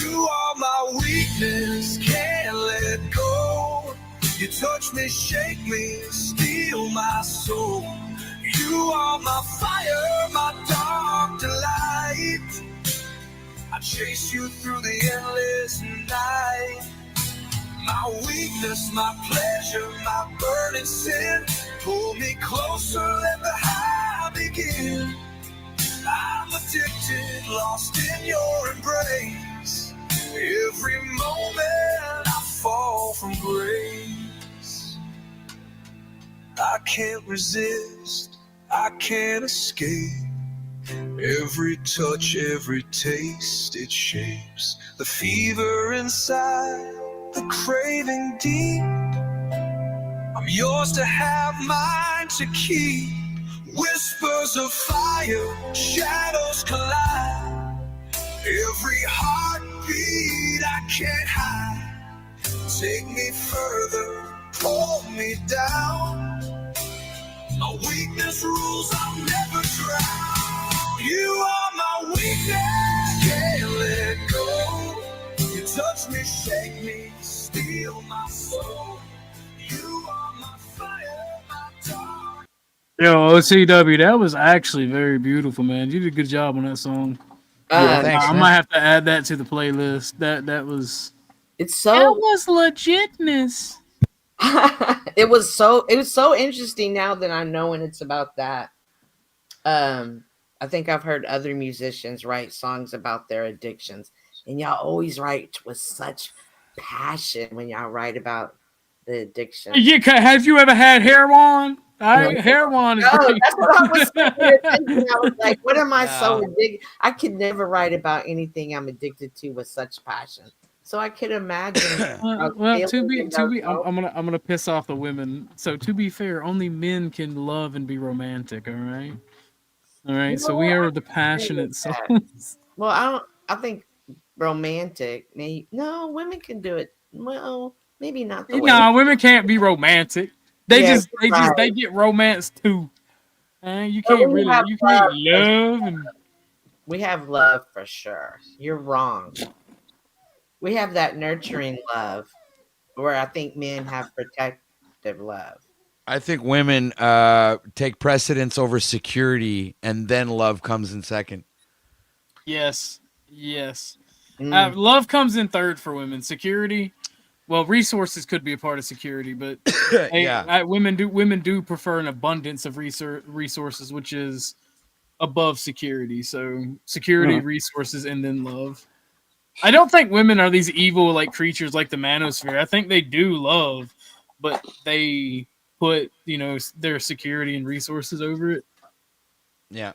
You are my weakness, can't let go. You touch me, shake me, steal my soul. You are my fire, my dark delight. I chase you through the endless night. My weakness, my pleasure, my burning sin. Pull me closer, let the high begin. I'm addicted, lost in your embrace. Every moment I fall from grace. I can't resist, I can't escape. Every touch, every taste, it shapes the fever inside, the craving deep. I'm yours to have, mine to keep. Whispers of fire, shadows collide. Every heartbeat I can't hide. Take me further, pull me down. My weakness rules, I'll never drown. You are my weakness, can't let go. You touch me, shake me, steal my soul. You are my fire, my dark. Yo, OCW, that was actually very beautiful, man. You did a good job on that song. Thanks, I man. might have to add that to the playlist. That was. It's so. That was legitness. It was so interesting now that I'm knowing it's about that. I think I've heard other musicians write songs about their addictions, and y'all always write with such passion when y'all write about the addiction. Yeah, have you ever had heroin? Heroin is great. That's what I was thinking. I was like, what am I so addicted? I could never write about anything I'm addicted to with such passion. So I could imagine. Well, to be, I'm gonna piss off the women. So to be fair, only men can love and be romantic. All right. So we are the passionate souls. Well, I think romantic. No, women can do it. Well, maybe not. No, women can't be romantic. They get romance too. You can't love and. We have love for sure. You're wrong. We have that nurturing love, where I think men have protective love. I think women take precedence over security, and then love comes in second. Yes. Love comes in third for women. Security, well, resources could be a part of security, but women do prefer an abundance of resources, which is above security. So security, resources, and then love. I don't think women are these evil like creatures like the manosphere. I think they do love, but they put their security and resources over it. Yeah.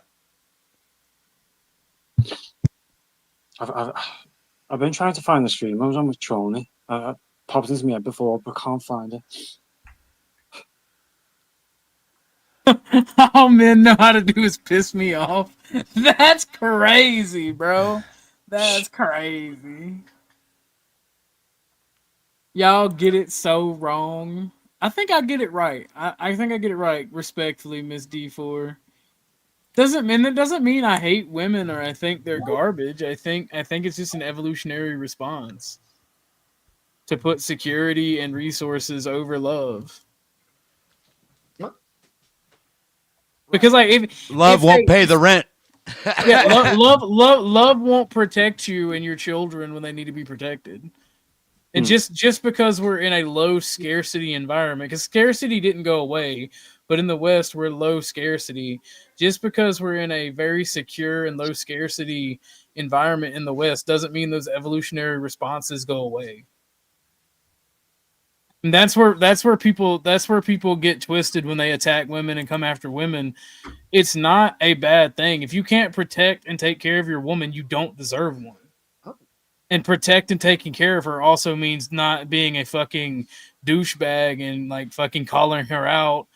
I've been trying to find the stream. I was on with Trony. Popped into my head before, but can't find it. All men know how to do is piss me off. That's crazy, bro. That's crazy. Y'all get it so wrong. I think I get it right. I think I get it right, respectfully, Miss D4. That doesn't mean I hate women or I think they're garbage. I think it's just an evolutionary response to put security and resources over love. Because love won't pay the rent. Yeah, love won't protect you and your children when they need to be protected. And just because we're in a low scarcity environment, because scarcity didn't go away, but in the West we're low scarcity. Just because we're in a very secure and low scarcity environment in the West doesn't mean those evolutionary responses go away. And that's where people get twisted when they attack women and come after women. It's not a bad thing. If you can't protect and take care of your woman, you don't deserve one. And protect and taking care of her also means not being a fucking douchebag and like fucking calling her out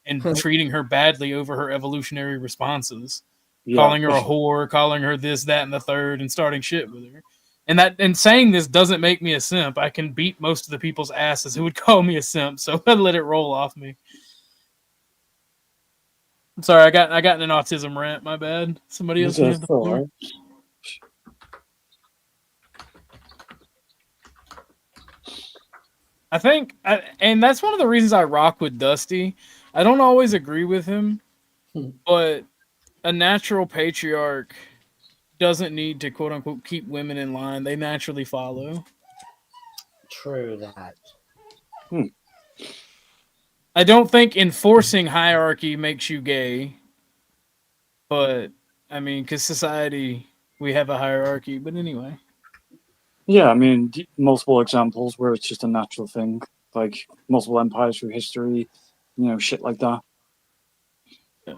and treating her badly over her evolutionary responses. Yeah. Calling her a whore, calling her this, that, and the third, and starting shit with her. And saying this doesn't make me a simp. I can beat most of the people's asses who would call me a simp, so I let it roll off me. I'm sorry, I got in an autism rant. My bad. Somebody else have the floor. I think, and that's one of the reasons I rock with Dusty. I don't always agree with him, but a natural patriarch doesn't need to quote unquote keep women in line. They naturally follow. True that. I don't think enforcing hierarchy makes you gay, but I mean, because society, we have a hierarchy. But anyway. Yeah, I mean, multiple examples where it's just a natural thing, like multiple empires through history, shit like that. Yeah.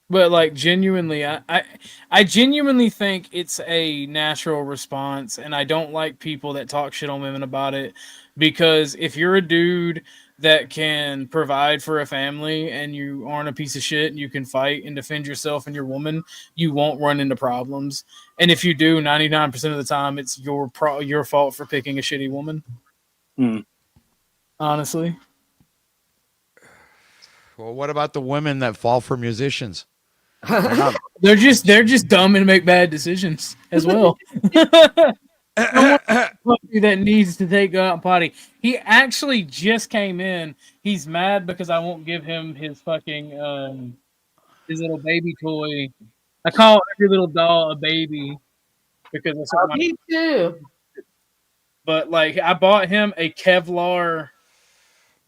But like genuinely, I genuinely think it's a natural response, and I don't like people that talk shit on women about it, because if you're a dude that can provide for a family and you aren't a piece of shit and you can fight and defend yourself and your woman, you won't run into problems. And if you do, 99% of the time, it's your fault for picking a shitty woman. Honestly. Well, what about the women that fall for musicians? They're just dumb and make bad decisions as well. Puppy that needs to take out potty. He actually just came in. He's mad because I won't give him his fucking his little baby toy. I call every little doll a baby because that's what Me too. But like, I bought him a Kevlar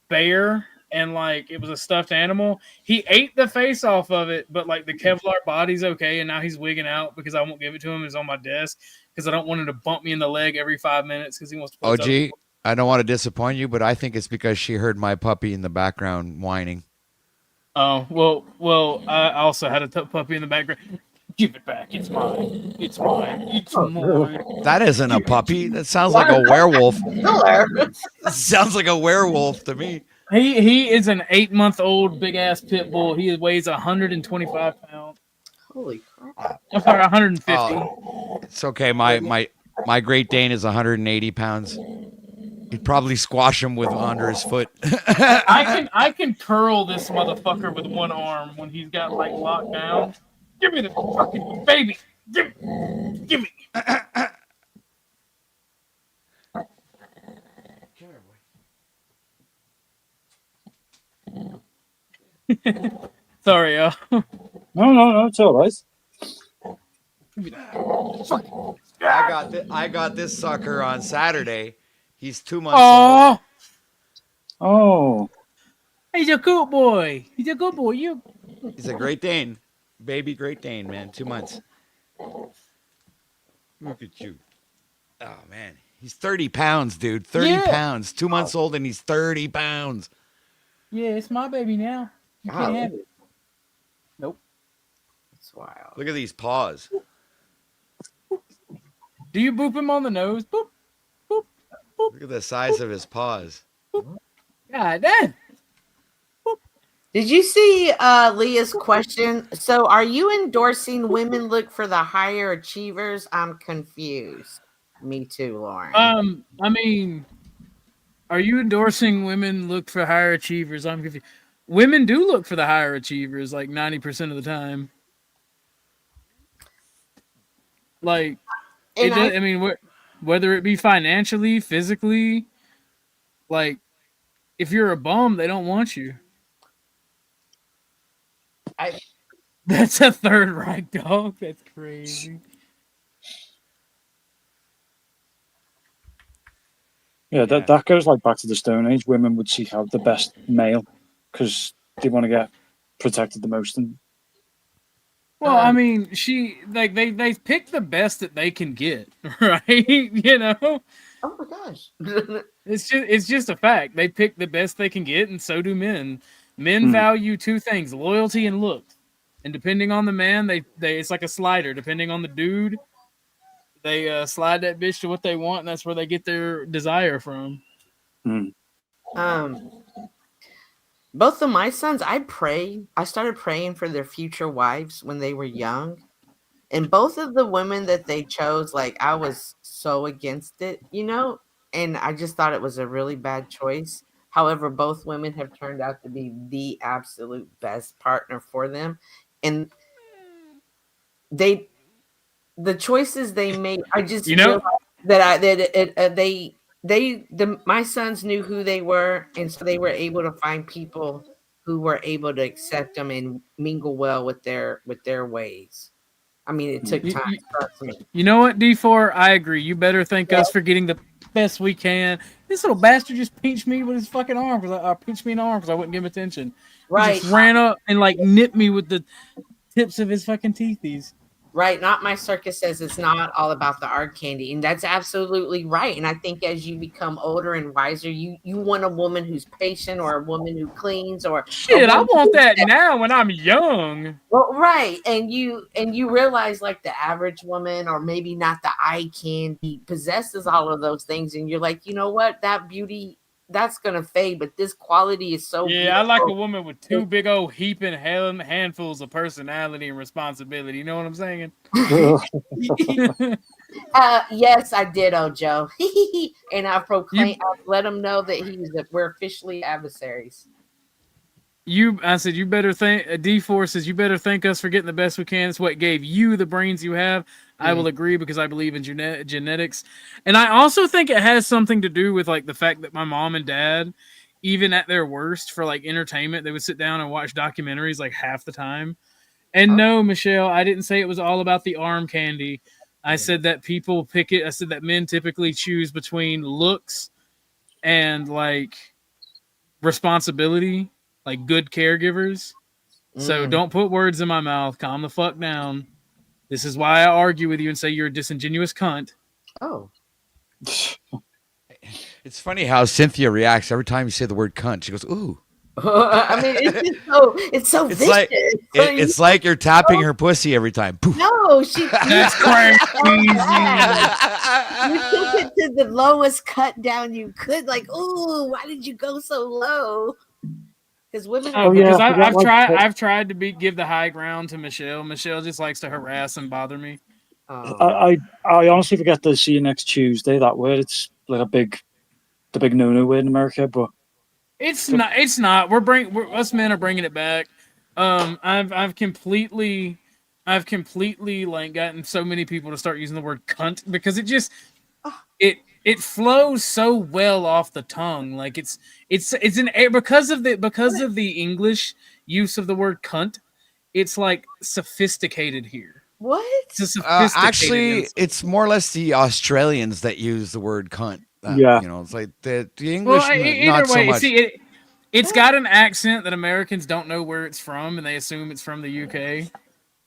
bear, and like, it was a stuffed animal. He ate the face off of it, but like the Kevlar body's okay, and now he's wigging out because I won't give it to him. It's on my desk because I don't want him to bump me in the leg every 5 minutes because he wants to play. OG, I don't want to disappoint you, but I think it's because she heard my puppy in the background whining. Oh, well, I also had a puppy in the background. Give it back. It's mine. It's mine. It's mine. That isn't a puppy. That sounds like a werewolf. Sounds like a werewolf to me. He is an 8-month-old big ass pit bull. He weighs 125 pounds. Holy crap! I'm sorry, 150. Oh, it's okay. My Great Dane is 180 pounds. You'd probably squash him with under his foot. I can curl this motherfucker with one arm when he's got like locked down. Give me the fucking baby. Give me. Sorry, No, it's all right. I got this sucker on Saturday. He's 2 months old. Oh. He's a good boy. He's a good boy. He's a Great Dane. Baby Great Dane, man. 2 months. Look at you. Oh, man. He's 30 pounds, dude. 30 pounds. 2 months old, and he's 30 pounds. Yeah, it's my baby now. You can't have it. Nope. That's wild. Look at these paws. Do you boop him on the nose? Boop, boop, boop. Look at the size of his paws. God damn. Did you see Leah's question? So, are you endorsing women look for the higher achievers? I'm confused. Me too, Lauren. I mean, are you endorsing women look for higher achievers? I'm confused. Women do look for the higher achievers like 90% of the time. Like, I mean, whether it be financially, physically, like, if you're a bum, they don't want you. That's a third right dog. That's crazy. Yeah, that goes like back to the Stone Age. Women would seek out the best male because they want to get protected the most. And well, I mean, they pick the best that they can get, right? You know. Oh my gosh. It's just a fact. They pick the best they can get, and so do men. Men value two things: loyalty and looks. And depending on the man, they it's like a slider. Depending on the dude, they slide that bitch to what they want, and that's where they get their desire from. Both of my sons, I started praying for their future wives when they were young. And both of the women that they chose, like, I was so against it, you know? And I just thought it was a really bad choice. However, both women have turned out to be the absolute best partner for them. And the choices they made, I just realized that my sons knew who they were, and so they were able to find people who were able to accept them and mingle well with their ways. I mean, it took time. Trust me. You know what, D4? I agree. You better thank us for getting the best we can. This little bastard just pinched me with his fucking arm pinched me in the arm because I wouldn't give him attention. Right. He just ran up and like nipped me with the tips of his fucking teethies. Right. Not My Circus says it's not all about the art candy. And that's absolutely right. And I think as you become older and wiser, you want a woman who's patient or a woman who cleans or shit. I want that now when I'm young. Well, right. And you realize like the average woman or maybe not the eye candy possesses all of those things. And you're like, you know what? That beauty that's gonna fade, but this quality is so Yeah, I like a beautiful. woman with two big old heaping handfuls of personality and responsibility. You know what I'm saying? Yes, I did, Joe. And I've let him know that we're officially adversaries. I said, you better think, D4 says, you better thank us for getting the best we can. It's what gave you the brains you have. I will agree because I believe in genetics. And I also think it has something to do with like the fact that my mom and dad, even at their worst for like entertainment, they would sit down and watch documentaries like half the time. And no, Michelle, I didn't say it was all about the arm candy. I said that people pick it. I said that men typically choose between looks and like responsibility, like good caregivers. So don't put words in my mouth. Calm the fuck down. This is why I argue with you and say you're a disingenuous cunt. Oh. It's funny how Cynthia reacts every time you say the word cunt. She goes, "Ooh." I mean, it's so It's vicious. like it's like you're tapping her pussy every time. Poof. No, That's crazy. You took it to the lowest cut down you could. Like, ooh, why did you go so low? Because women. Because I've tried to give the high ground to Michelle. Michelle just likes to harass and bother me. I honestly forget to see you next Tuesday. That word, it's like the big no-no word in America, but it's not. Us men are bringing it back. I've completely like gotten so many people to start using the word cunt because it flows so well off the tongue. Like it's because of the English use of the word cunt. It's like sophisticated here. What? Actually, it's more or less the Australians that use the word cunt. Yeah. It's like the English, either not way, so much. see, it's got an accent that Americans don't know where it's from, and they assume it's from the UK.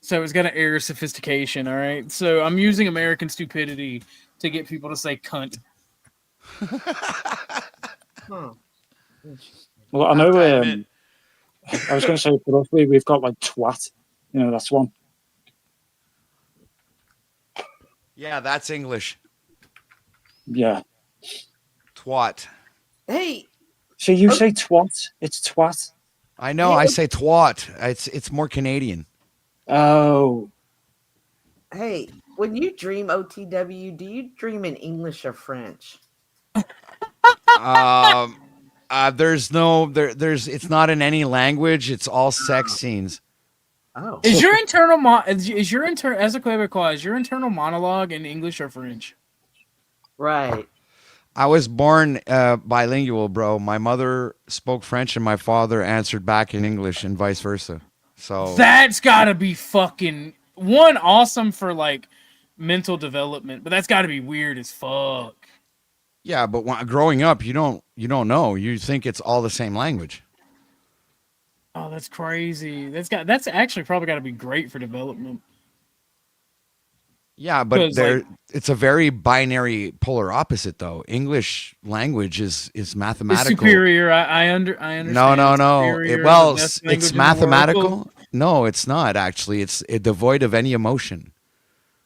So it's got an air of sophistication, all right? So I'm using American stupidity to get people to say cunt. Well, I know. I was going to say, for us, we've got like twat. That's one. Yeah, that's English. Yeah. Twat. Hey. So you say twat? It's twat. I know. I say twat. It's more Canadian. Oh. Hey, when you dream OTW, do you dream in English or French? There's it's not in any language. It's all sex scenes. Oh. Is your internal as a Quebecois, is your internal monologue in English or French? Right. I was born bilingual, bro. My mother spoke French and my father answered back in English and vice versa. So that's gotta be fucking awesome for like mental development, but that's gotta be weird as fuck. Yeah, but growing up, you don't know. You think it's all the same language. Oh, that's crazy. That's actually probably got to be great for development. Yeah, but it's a very binary polar opposite though. English language is mathematical. It's superior. I understand. No. It's mathematical. No, it's not actually. It's devoid of any emotion.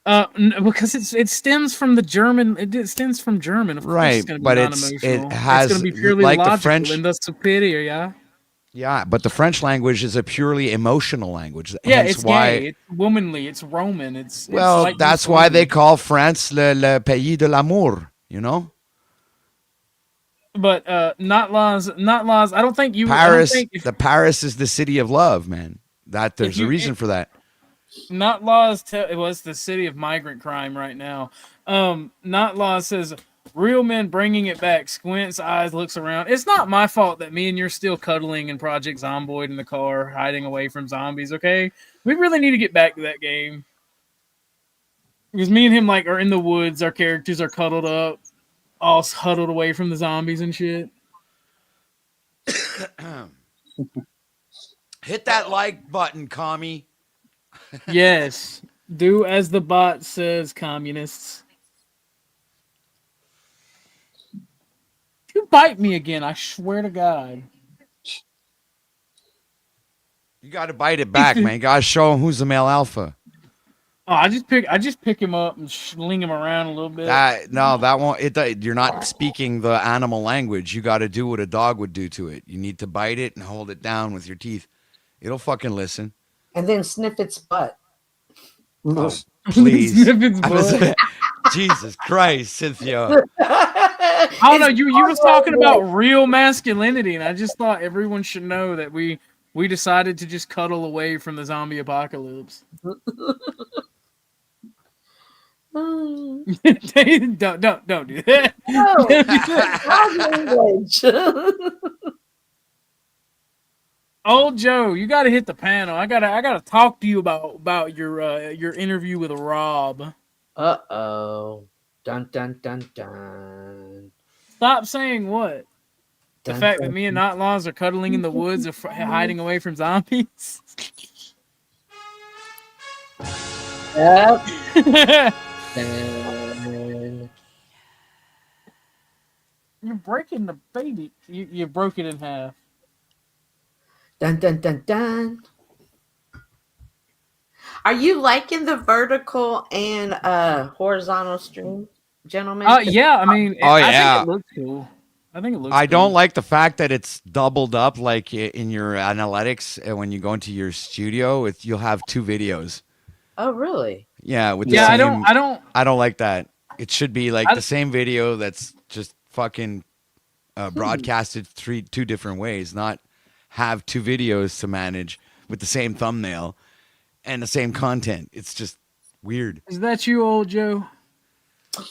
Because it stems from the German. It stems from German, of right? Course it's gonna be but non-emotional. it has it's going to be purely like logical the French and thus superior. Yeah. Yeah, but the French language is a purely emotional language. Yeah, hence it's why, gay. It's womanly. It's Roman. It's like that's why they call France le pays de l'amour. But not laws. I don't think you. Paris. Paris is the city of love, man. There's a reason for that. Not laws. It was the city of migrant crime right now. Not laws says real men bringing it back. Squints eyes, looks around. It's not my fault that me and you're still cuddling in Project Zomboid in the car, hiding away from zombies. Okay, we really need to get back to that game because me and him are in the woods. Our characters are cuddled up, all huddled away from the zombies and shit. Hit that like button, commie. Yes, do as the bot says, communists. You bite me again, I swear to God. You got to bite it back, man. You got to show them who's the male alpha. Oh, I just pick him up and sling him around a little bit. No, that won't. You're not speaking the animal language. You got to do what a dog would do to it. You need to bite it and hold it down with your teeth. It'll fucking listen. And then sniff its butt. Oh, please. Sniff its butt. Jesus Christ, Cynthia. I don't know. You was talking about real masculinity, and I just thought everyone should know that we decided to just cuddle away from the zombie apocalypse. Don't do that. No, Old Joe, you got to hit the panel. I gotta talk to you about your interview with Rob. Uh-oh. Dun dun dun dun. Stop saying what? The Dun, fact dun, that me and Nightlaws are cuddling in the woods or hiding away from zombies. Yep. You're breaking the baby. You broke it in half. Dun dun dun dun. Are you liking the vertical and horizontal stream, gentlemen? Yeah. I mean, Oh, I yeah. think it looks cool. I think it looks. I cool. don't like the fact that it's doubled up like in your analytics when you go into your studio. You'll have two videos. Oh, really? Yeah, with Yeah, the same, I don't like that. It should be like the same video that's just fucking broadcasted two different ways, not have two videos to manage with the same thumbnail and the same content. It's just weird. Is that you, Old Joe?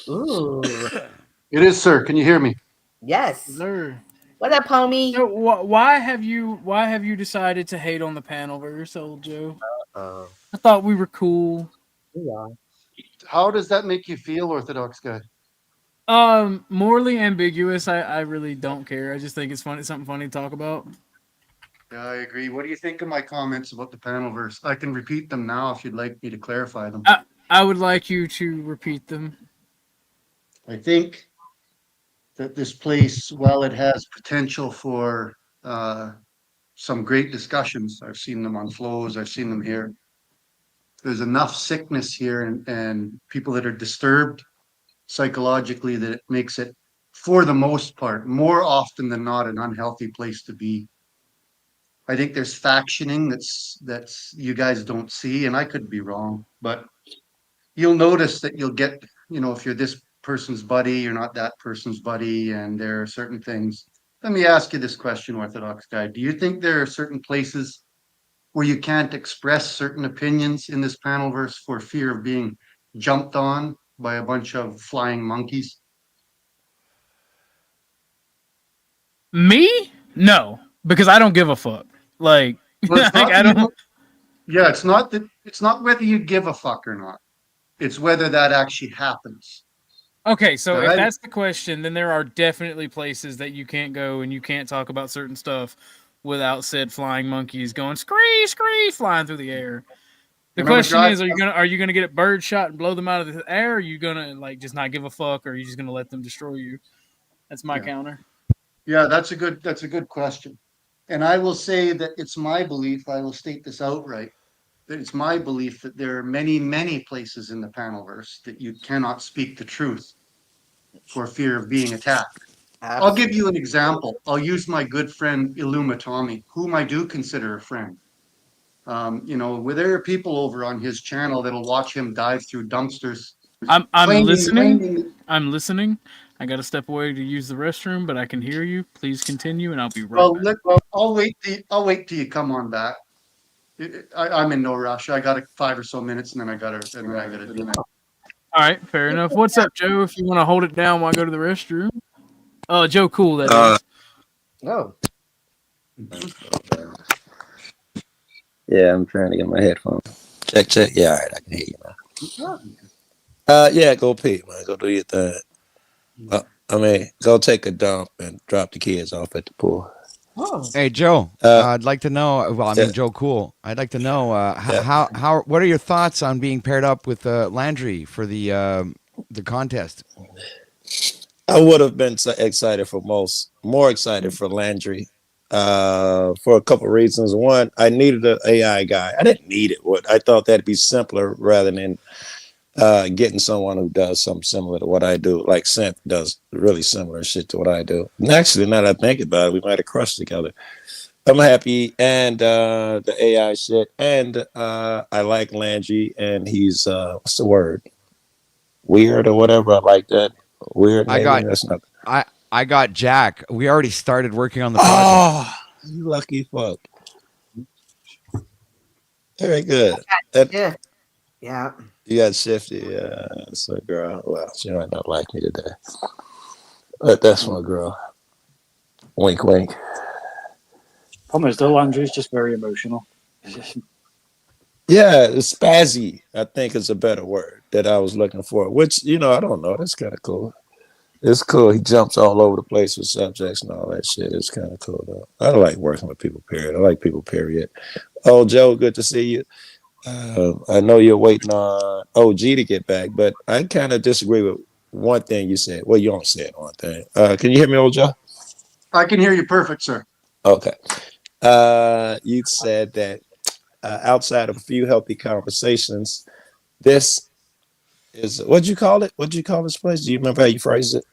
Ooh. It is, sir. Can you hear me? Yes. Sir. What up, homie? So, why have you decided to hate on the Panelverse, Old Joe? I thought we were cool. We are. How does that make you feel, Orthodox guy? Morally ambiguous. I really don't care. I just think it's funny, something funny to talk about. Yeah, I agree. What do you think of my comments about the Panelverse? I can repeat them now if you'd like me to clarify them. I would like you to repeat them. I think that this place, while it has potential for some great discussions, I've seen them on flows, I've seen them here. There's enough sickness here and people that are disturbed psychologically that it makes it, for the most part, more often than not, an unhealthy place to be. I think there's factioning that's you guys don't see, and I could be wrong, but you'll notice that you'll get, if you're this person's buddy, you're not that person's buddy, and there are certain things. Let me ask you this question, Orthodox Guy. Do you think there are certain places where you can't express certain opinions in this Panelverse for fear of being jumped on by a bunch of flying monkeys? Me? No, because I don't give a fuck. Like, I don't. Yeah, it's not whether you give a fuck or not. It's whether that actually happens. Okay, so Right. if that's the question, then there are definitely places that you can't go and you can't talk about certain stuff without said flying monkeys going scree scree flying through the air. The question is, are you gonna get a bird shot and blow them out of the air? Or are you gonna just not give a fuck, or are you just gonna let them destroy you? That's my counter. Yeah, that's a good question. And I will say that it's my belief, I will state this outright, that it's my belief that there are many, many places in the Panelverse that you cannot speak the truth for fear of being attacked. Absolutely. I'll give you an example. I'll use my good friend Illumatami, whom I do consider a friend. Where there are people over on his channel that'll watch him dive through dumpsters. I'm listening. I'm listening. I got to step away to use the restroom, but I can hear you. Please continue, and I'll be right back. I'll wait till you come on back. I'm in no rush. I got 5 or so minutes, and then I got to do that. All right, fair enough. What's up, Joe? If you want to hold it down while I go to the restroom. Joe, cool. That is. Oh. Yeah, I'm trying to get my headphones. Check. Yeah, all right, I can hear you now. Yeah, go pee, man. Go do your thing. Go take a dump and drop the kids off at the pool. Oh. Hey, Joe, I'd like to know. Well, I mean, Joe, cool. I'd like to know how. What are your thoughts on being paired up with Landry for the contest? I would have been more excited for Landry, for a couple of reasons. One, I needed an AI guy. I didn't need it. What I thought that'd be simpler rather than getting someone who does something similar to what I do. Like Synth does really similar shit to what I do. And actually, now that I think about it, we might have crushed together. I'm happy, and the AI shit, and I like Landry, and he's what's the word? Weird or whatever. I like that. Weird. Maybe that's not. I got Jack. We already started working on the project. Oh, you lucky fuck. Very good. Yeah. Yeah. You got Shifty. Yeah, that's a girl. Well, she might not like me today, but that's my girl. Wink, wink. Problem is, though, Landry's just very emotional. Yeah, spazzy, I think is a better word that I was looking for. Which, I don't know. That's kind of cool. It's cool. He jumps all over the place with subjects and all that shit. It's kind of cool, though. I like working with people, period. I like people, period. Oh, Joe, good to see you. I know you're waiting on OG to get back, but I kind of disagree with one thing you said. Well, you only said one thing. Can you hear me, old Joe? I can hear you perfect, sir. Okay. You said that outside of a few healthy conversations, this is, what'd you call it? What'd you call this place? Do you remember how you phrased it?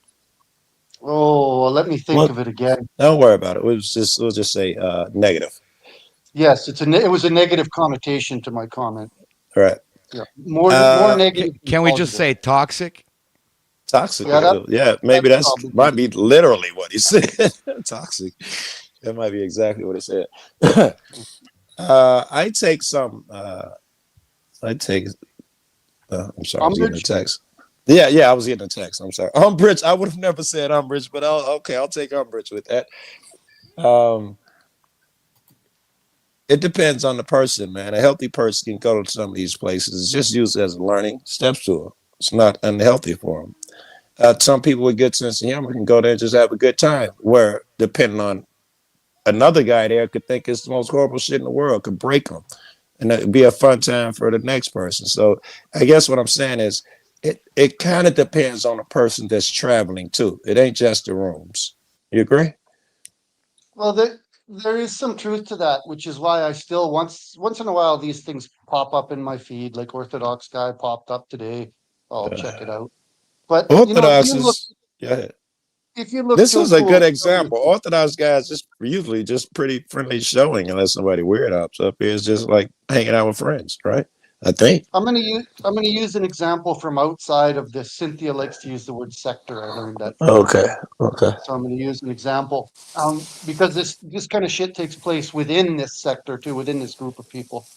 Oh, let me think of it again. Don't worry about it. We'll just say negative. Yes, it was a negative connotation to my comment. Right. Yeah. More negative. Can we just say toxic? Toxic. Yeah, Yeah, maybe that's might be literally what he said. Toxic. That might be exactly what he said. I take some. I'm sorry, I was getting a text. Yeah, I was getting a text. I'm sorry. Umbrage. I would have never said umbrage, but I'll take umbrage with that. It depends on the person, man. A healthy person can go to some of these places. It's just used as learning steps to them. It's not unhealthy for them. Some people with good sense of humor can go there and just have a good time. Where depending on another guy there could think it's the most horrible shit in the world, could break them, and it'd be a fun time for the next person. So I guess what I'm saying is, it kind of depends on the person that's traveling too. It ain't just the rooms. You agree? Well, there is some truth to that, which is why I still once in a while these things pop up in my feed, like Orthodox Guy popped up today. I'll check it out. But Orthodox is if you look, this to was a cool good example. Orthodox guys just usually just pretty friendly showing, unless somebody weird hops up here. It's just like hanging out with friends, right? I think. I'm gonna use an example from outside of this. Cynthia likes to use the word sector. I learned that. Okay. So I'm going to use an example because this kind of shit takes place within this sector too, within this group of people.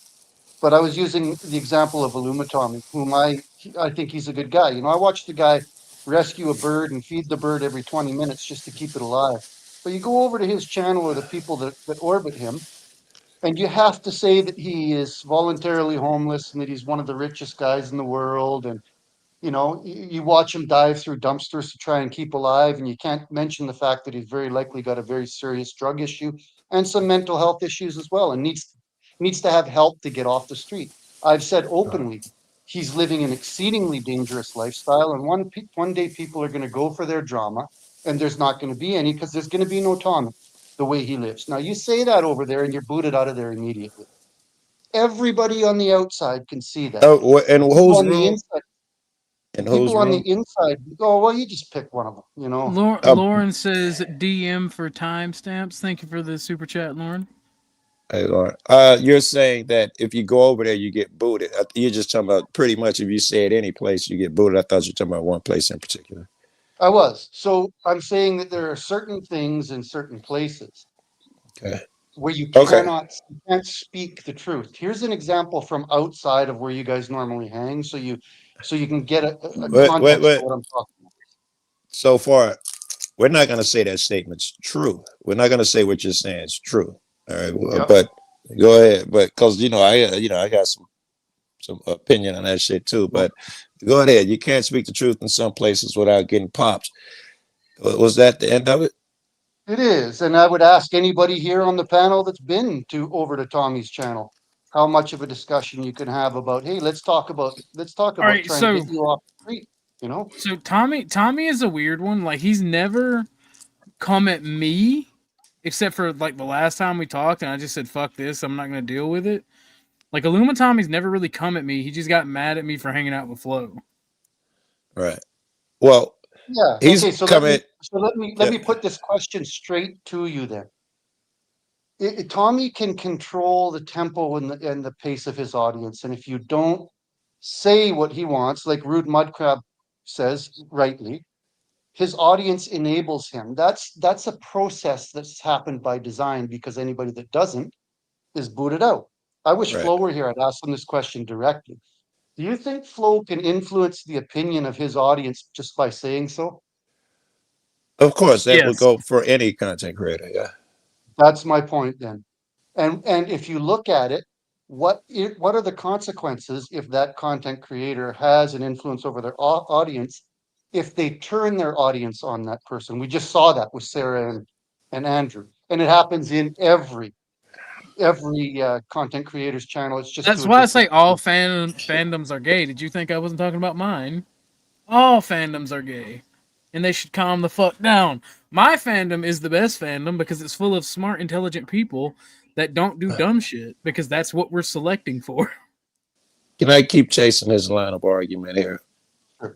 But I was using the example of Illumitomy, whom I think he's a good guy. I watched the guy rescue a bird and feed the bird every 20 minutes just to keep it alive. But you go over to his channel or the people that orbit him, and you have to say that he is voluntarily homeless and that he's one of the richest guys in the world. And you watch him dive through dumpsters to try and keep alive, and you can't mention the fact that he's very likely got a very serious drug issue and some mental health issues as well, and needs to have help to get off the street. I've said openly, he's living an exceedingly dangerous lifestyle, and one day people are going to go for their drama, and there's not going to be any because there's going to be no Tommy the way he lives. Now, you say that over there, and you're booted out of there immediately. Everybody on the outside can see that. Oh, and whose room? And people on the inside go, well, you just pick one of them, Lauren says DM for timestamps. Thank you for the super chat, Lauren. Hey, Lauren. You're saying that if you go over there, you get booted. You're just talking about pretty much if you say at any place, you get booted. I thought you were talking about one place in particular. I was. So I'm saying that there are certain things in certain places where you can't speak the truth. Here's an example from outside of where you guys normally hang, so you can get a context of what I'm talking about. So far, we're not going to say that statement's true. We're not going to say what you're saying is true. All right, but go ahead. But because I got some opinion on that shit too. But go ahead. You can't speak the truth in some places without getting popped. Was that the end of it? It is, and I would ask anybody here on the panel that's been over to Tommy's channel, how much of a discussion you can have about, hey, let's talk about trying to get you off the street. So Tommy is a weird one. Like, he's never come at me except for like the last time we talked, and I just said, "Fuck this, I'm not gonna deal with it." Like Illumitommy's never really come at me. He just got mad at me for hanging out with Flo. Right. Well, Yeah. he's Okay. So coming. let me put this question straight to you then. Tommy can control the tempo and the pace of his audience, and if you don't say what he wants, like Rude Mudcrab says rightly, his audience enables him. That's a process that's happened by design, because anybody that doesn't is booted out. I wish Right. Flo were here. I'd ask him this question directly. Do you think Flo can influence the opinion of his audience just by saying so? Of course, that would Yes. go for any content creator. Yeah. That's my point then. And if you look at it, what are the consequences if that content creator has an influence over their audience, if they turn their audience on that person? We just saw that with Sarah and Andrew, and it happens in every content creator's channel. It's just That's to a why I say different all fandoms are gay. Did you think I wasn't talking about mine? All fandoms are gay, and they should calm the fuck down. My fandom is the best fandom because it's full of smart, intelligent people that don't do dumb shit, because that's what we're selecting for. Can I keep chasing this line of argument here?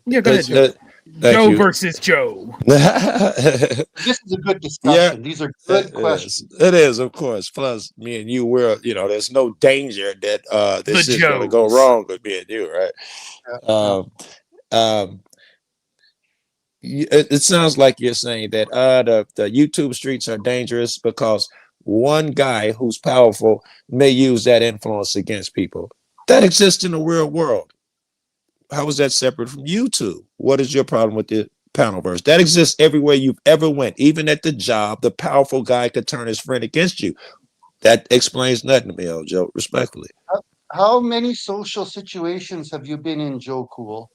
Yeah, go ahead, Joe. Thank Joe you. versus Joe. This is a good discussion. These are good questions. It is, of course. Plus, me and you, there's no danger that this is going to go wrong with me and you, right? It sounds like you're saying that the YouTube streets are dangerous because one guy who's powerful may use that influence against people. That exists in the real world. How is that separate from YouTube? What is your problem with the panelverse? That exists everywhere you've ever went. Even at the job, the powerful guy could turn his friend against you. That explains nothing to me, Joe, respectfully. How many social situations have you been in, Joe Cool,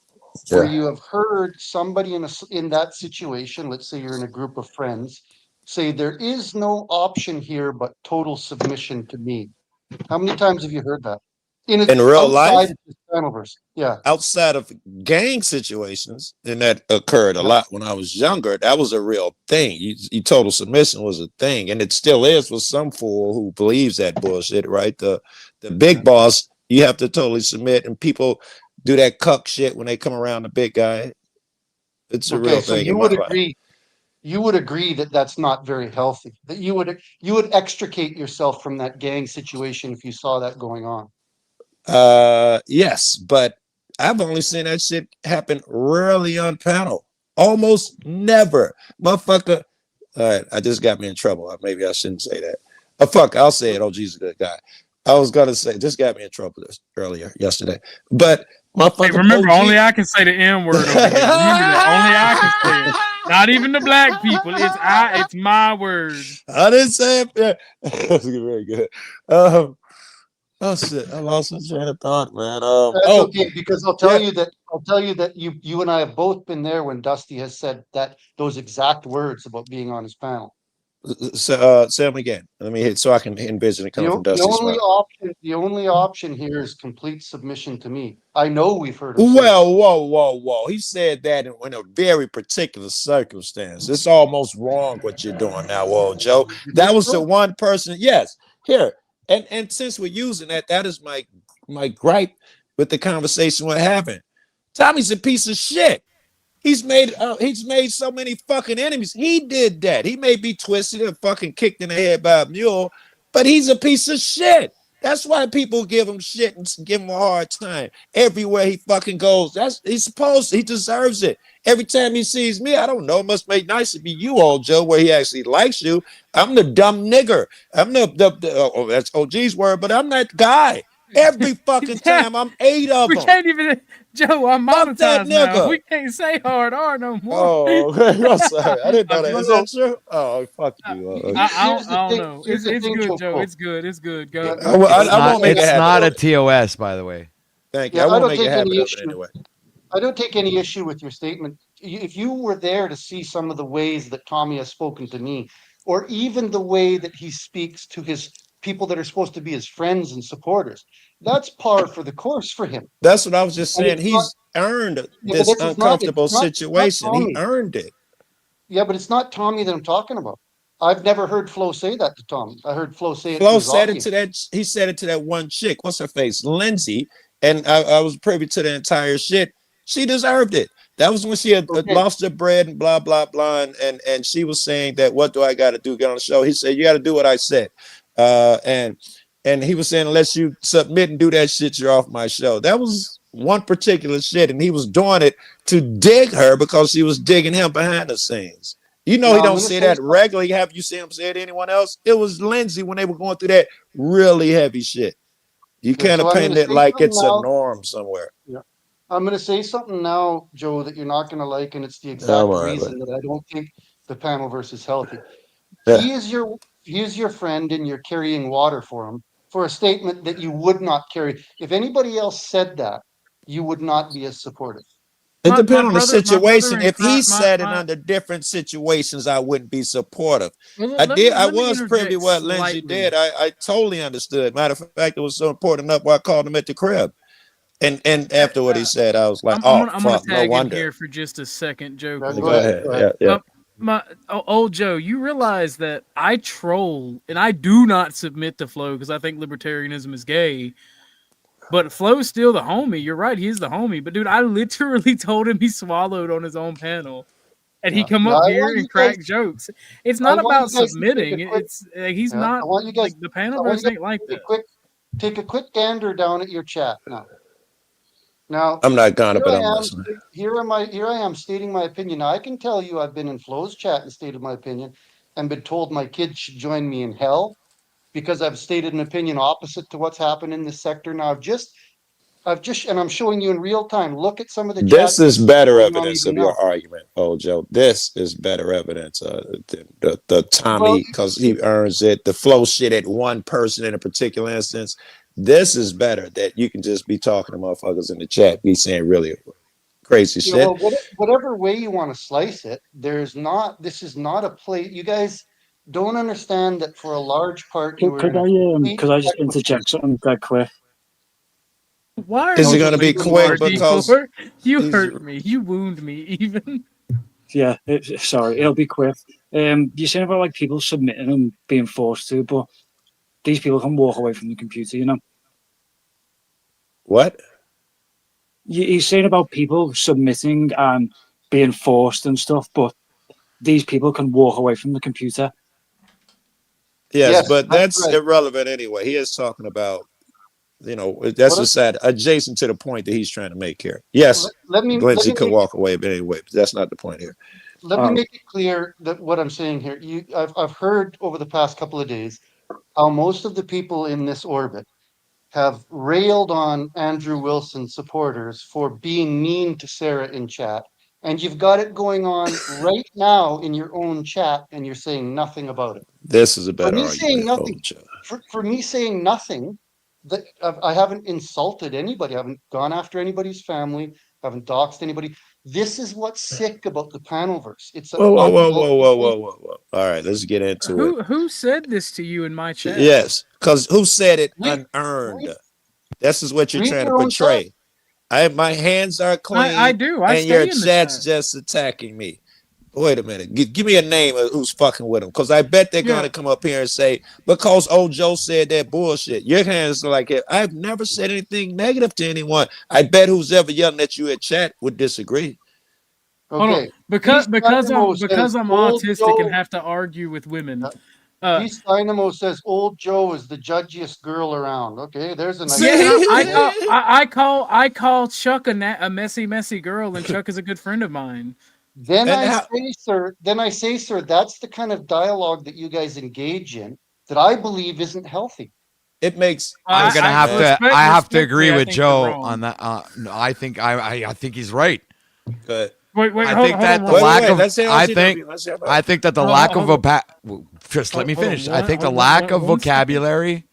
where you have heard somebody in that situation, let's say you're in a group of friends, say there is no option here but total submission to me? How many times have you heard that? In real life? Of this panelverse? Yeah. Outside of gang situations, and that occurred a lot when I was younger, that was a real thing. You total submission was a thing, and it still is for some fool who believes that bullshit, right? The big boss, you have to totally submit, and people do that cuck shit when they come around the big guy. It's a real So thing. you would agree. You would agree that that's not very healthy. That you would extricate yourself from that gang situation if you saw that going on. Yes, but I've only seen that shit happen rarely on panel. Almost never. Motherfucker. All right, I just got me in trouble. Maybe I shouldn't say that. Fuck, I'll say it. Oh, Jesus, good guy. I was gonna say this got me in trouble yesterday. But motherfucker. Hey, remember, only I can say the N word over here. Remember that. Only I can say it. Not even the black people. It's my word. I didn't say it. Yeah. That's very good. Oh shit! I lost my train of thought, man. That's okay, because I'll tell you that you and I have both been there when Dusty has said those exact words about being on his panel. So say them again. Let me hit so I can envision it coming from Dusty. The only option here is complete submission to me. I know we've heard him. Well, whoa! He said that in a very particular circumstance. It's almost wrong what you're doing now, Joe. That was the one person. Yes, here. And since we're using that is my gripe with the conversation we're having. Tommy's a piece of shit. He's made so many fucking enemies. He did that. He may be twisted and fucking kicked in the head by a mule, but he's a piece of shit. That's why people give him shit and give him a hard time everywhere he fucking goes. He deserves it. Every time he sees me, I don't know, it must make nice to be you, old Joe, where he actually likes you. I'm the dumb nigger. I'm the that's OG's word, but I'm that guy. Every fucking time, I'm 8 of them. We can't even, Joe, I'm monetized now. We can't say hard R no more. Oh, okay. I'm sorry. I didn't know that. Is that true? Oh, fuck you. I don't know. It's good, Joe. It's good. It's good. Go. I won't make it happen. It's not a TOS, by the way. Thank you. I won't make it happen anyway. I don't take any issue with your statement. If you were there to see some of the ways that Tommy has spoken to me, or even the way that he speaks to his people that are supposed to be his friends and supporters, that's par for the course for him. That's what I was just saying. He's earned this uncomfortable situation. He earned it. Yeah, but it's not Tommy that I'm talking about. I've never heard Flo say that to Tommy. I heard Flo say it to Flo his said it audience. to that. He said it to that one chick. What's her face? Lindsay. And I was privy to the entire shit. She deserved it. That was when she had lost her bread and blah blah blah. And she was saying that, what do I got to do? Get on the show. He said, you got to do what I said. And he was saying, unless you submit and do that shit, you're off my show. That was one particular shit, and he was doing it to dig her because she was digging him behind the scenes. You know, Now, he I'm don't gonna say say that something. regularly. Have you seen him say it to anyone else? It was Lindsay when they were going through that really heavy shit. You Okay, kind so of I'm paint gonna it say like something it's a now. norm somewhere. Yeah. I'm going to say something now, Joe, that you're not going to like, and it's the I'm exact all right, reason that I don't think the panelverse is healthy. Yeah. He is your friend, and you're carrying water for him for a statement that you would not carry. If anybody else said that, you would not be as supportive. It depends on the my brother situation. and If he said it my under different situations, I wouldn't be supportive. well, I let me did. I let me was privy to interject what Lindsay slightly. did. I totally understood. Matter of fact, it was so important enough why I called him at the crib. And after what he said, I was like, oh I'm gonna fuck, no tag in wonder. here for just a second, Joe. Yeah, Go ahead. Yeah, yeah. Old Joe, you realize that I troll and I do not submit to Flo because I think libertarianism is gay. But Flo's still the homie. You're right, he's the homie. But dude, I literally told him he swallowed on his own panel, and he Yeah. come Now, up I here want and you guys. crack jokes. It's I not want about you guys to take submitting. a quick. It's he's Yeah, not I want you guys. like the I want panelverse you guys ain't like to that. take a quick gander down at your chat now. Now, I'm not gonna, here but I I'm am. listening. Here I am stating my opinion. Now, I can tell you, I've been in Flo's chat and stated my opinion, and been told my kids should join me in hell because I've stated an opinion opposite to what's happened in this sector. Now, and I'm showing you in real time. Look at some of the This chats is better going on evidence even of your now. argument, oh Joe. This is better evidence. The Well, Tommy, because he earns it. The flow shit at one person in a particular instance. This is better that you can just be talking to motherfuckers in the chat, be saying really crazy yeah, well, shit. whatever way you want to slice it, this is not a play. You guys don't understand that for a large part you were in a complete Could I just interject equipoise. something that quick? Why are Is you it going to be fighting Somebody quick? wants to. Because RD4? You he's hurt me. You wound me even. Yeah, sorry, it'll be quick. You're saying about like people submitting and being forced to, but these people can walk away from the computer, you know. what? He's saying about people submitting and being forced and stuff, but these people can walk away from the computer. Yes, Yes, but that's that's right. irrelevant anyway. He is talking about, that's What? just sad, adjacent to the point that he's trying to make here. Yes, Let me Lindsay could walk away, but anyway, but that's not the point here. make it clear that what I'm saying here. I've heard over the past couple of days how most of the people in this orbit have railed on Andrew Wilson supporters for being mean to Sarah in chat, and you've got it going on right now in your own chat, and you're saying nothing about it. This is a For better me saying argument, nothing, old Joe. for me saying nothing, that I haven't insulted anybody, I haven't gone after anybody's family, haven't doxed anybody. This is what's sick about the panelverse. It's Whoa, whoa, whoa, whoa, whoa, unhealthy. whoa, whoa, whoa. All right, let's get into it. Who said this to you in my chat? Yes, because who said it Read, unearned? This is what you're read trying to your own chat. portray. My hands are I clean, do. I and your stay in the chat's chat. just attacking me. Wait a minute. Give me a name of who's fucking with him, because I bet they're Yeah. gonna come up here and say, because old Joe said that bullshit. Your hands are like it. I've never said anything negative to anyone. I bet who's ever yelling at you at chat would disagree. Hold on. Okay. Because I'm says old autistic and Joe. have to argue with women. Dynamo says old Joe is the judgiest girl around. Okay, there's a nice. Yeah, I call Chuck a messy girl, and Chuck is a good friend of mine. Then I say, sir, that's the kind of dialogue that you guys engage in that I believe isn't healthy. It makes. I'm gonna have to agree with think you're Joe wrong. on that. No, I think he's right. Good. Wait, I hold think on, that hold the on, lack wait, of let's hear I LCW, think let's hear about I it. think that the Hold on, lack of hold just let me hold on, finish. I one- think the hold on, lack of one second. vocabulary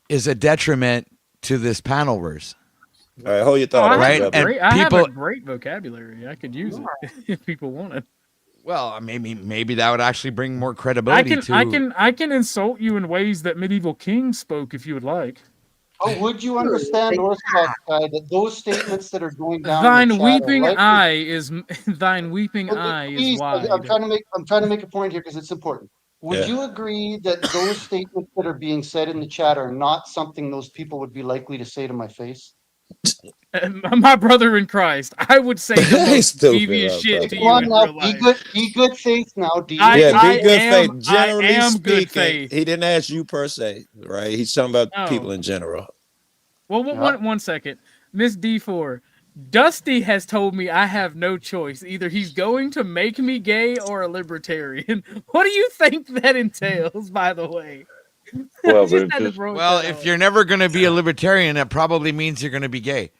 is a detriment to this panelverse. All right, hold your Oh, thought. I right? have And I have a people, great vocabulary. I could use it if people want it. well, maybe that would actually bring more credibility to. I can insult you in ways that medieval kings spoke if you would like. How would you understand, Orthodox guy, that those statements that are going down in Thine the chat are weeping likely? eye is thine weeping Okay, eye is please, wide. I'm trying to make a point here because it's important. Would you agree that those statements that are being said in the chat are not something those people would be likely to say to my face? My brother in Christ, I would say the most devious shit to Come you on in now, real life. be good faith now. Do you I be good faith. am Generally good speaking, faith. he didn't ask you per se, right? He's talking about Oh. people in general. Well, one second. Miss D4, Dusty has told me I have no choice. Either he's going to make me gay or a libertarian. What do you think that entails, by the way? Well, Just had to throw Well, that if out. you're never going to be a libertarian, that probably means you're going to be gay.